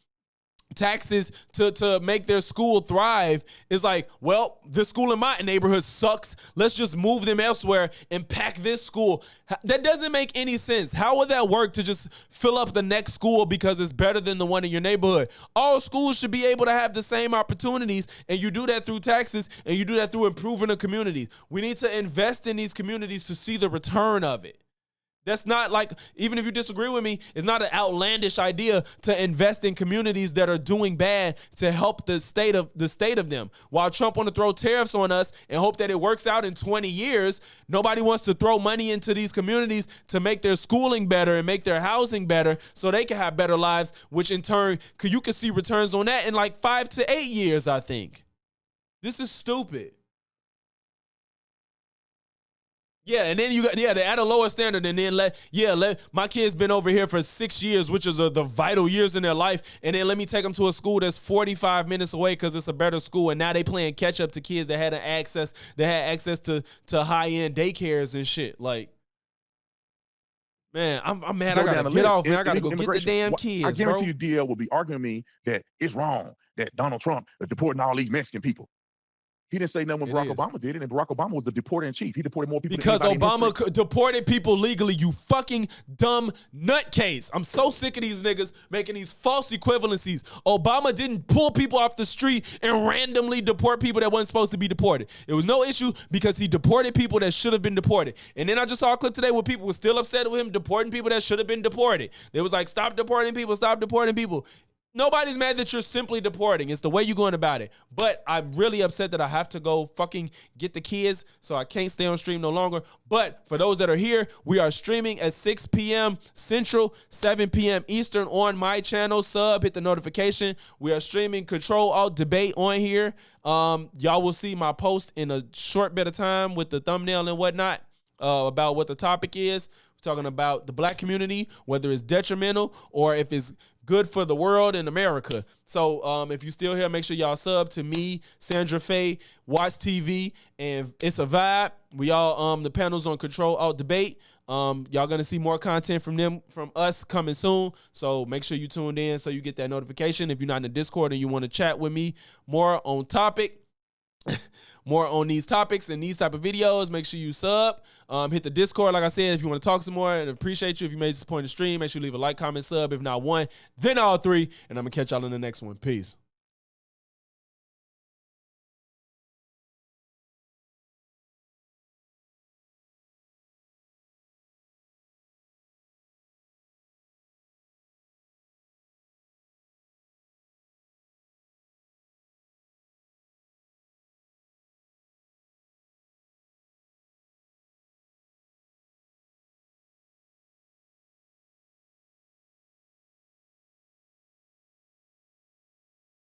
taxes to make their school thrive is like, well, the school in my neighborhood sucks. Let's just move them elsewhere and pack this school. That doesn't make any sense. How would that work to just fill up the next school because it's better than the one in your neighborhood? All schools should be able to have the same opportunities, and you do that through taxes, and you do that through improving the communities. We need to invest in these communities to see the return of it. That's not like, even if you disagree with me, it's not an outlandish idea to invest in communities that are doing bad to help the state of them. While Trump want to throw tariffs on us and hope that it works out in 20 years, nobody wants to throw money into these communities to make their schooling better and make their housing better so they can have better lives, which in turn, you can see returns on that in like 5 to 8 years, I think. This is stupid. Yeah, and then they add a lower standard, and then let my kid's been over here for 6 years, which is the vital years in their life, and then let me take them to a school that's 45 minutes away because it's a better school, and now they playing catch up to kids that had access to high-end daycares and shit. Like, man, I'm mad. I gotta get off, man. I gotta go get the damn kids, I guarantee bro. you, DL will be arguing me that it's wrong that Donald Trump is deporting all these Mexican people. He didn't say nothing when Barack Obama did it, and Barack Obama was the deporter in chief. He deported more people Because than anybody in Obama history. deported people legally, you fucking dumb nutcase. I'm so sick of these niggas making these false equivalencies. Obama didn't pull people off the street and randomly deport people that wasn't supposed to be deported. It was no issue because he deported people that should have been deported. And then I just saw a clip today where people were still upset with him deporting people that should have been deported. They was like, stop deporting people, stop deporting people. Nobody's mad that you're simply deporting. It's the way you're going about it. But I'm really upset that I have to go fucking get the kids, so I can't stay on stream no longer. But for those that are here, we are streaming at 6 p.m. Central, 7 p.m. Eastern on my channel. Sub, hit the notification. We are streaming Control Alt Debate on here. Y'all will see my post in a short bit of time with the thumbnail and whatnot about what the topic is. We're talking about the black community, whether it's detrimental or if it's good for the world and America. So if you still here, make sure y'all sub to me, Sandra Faye, Watch TV, and It's a Vibe. We all the panels on Control Alt Debate. Y'all gonna see more content from us coming soon. So make sure you tuned in so you get that notification. If you're not in the Discord and you want to chat with me more on topic, more on these topics and these type of videos, make sure you sub. Hit the Discord, like I said, if you want to talk some more. And appreciate you. If you made this point in the stream, make sure you leave a like, comment, sub. If not one, then all three. And I'm going to catch y'all in the next one. Peace.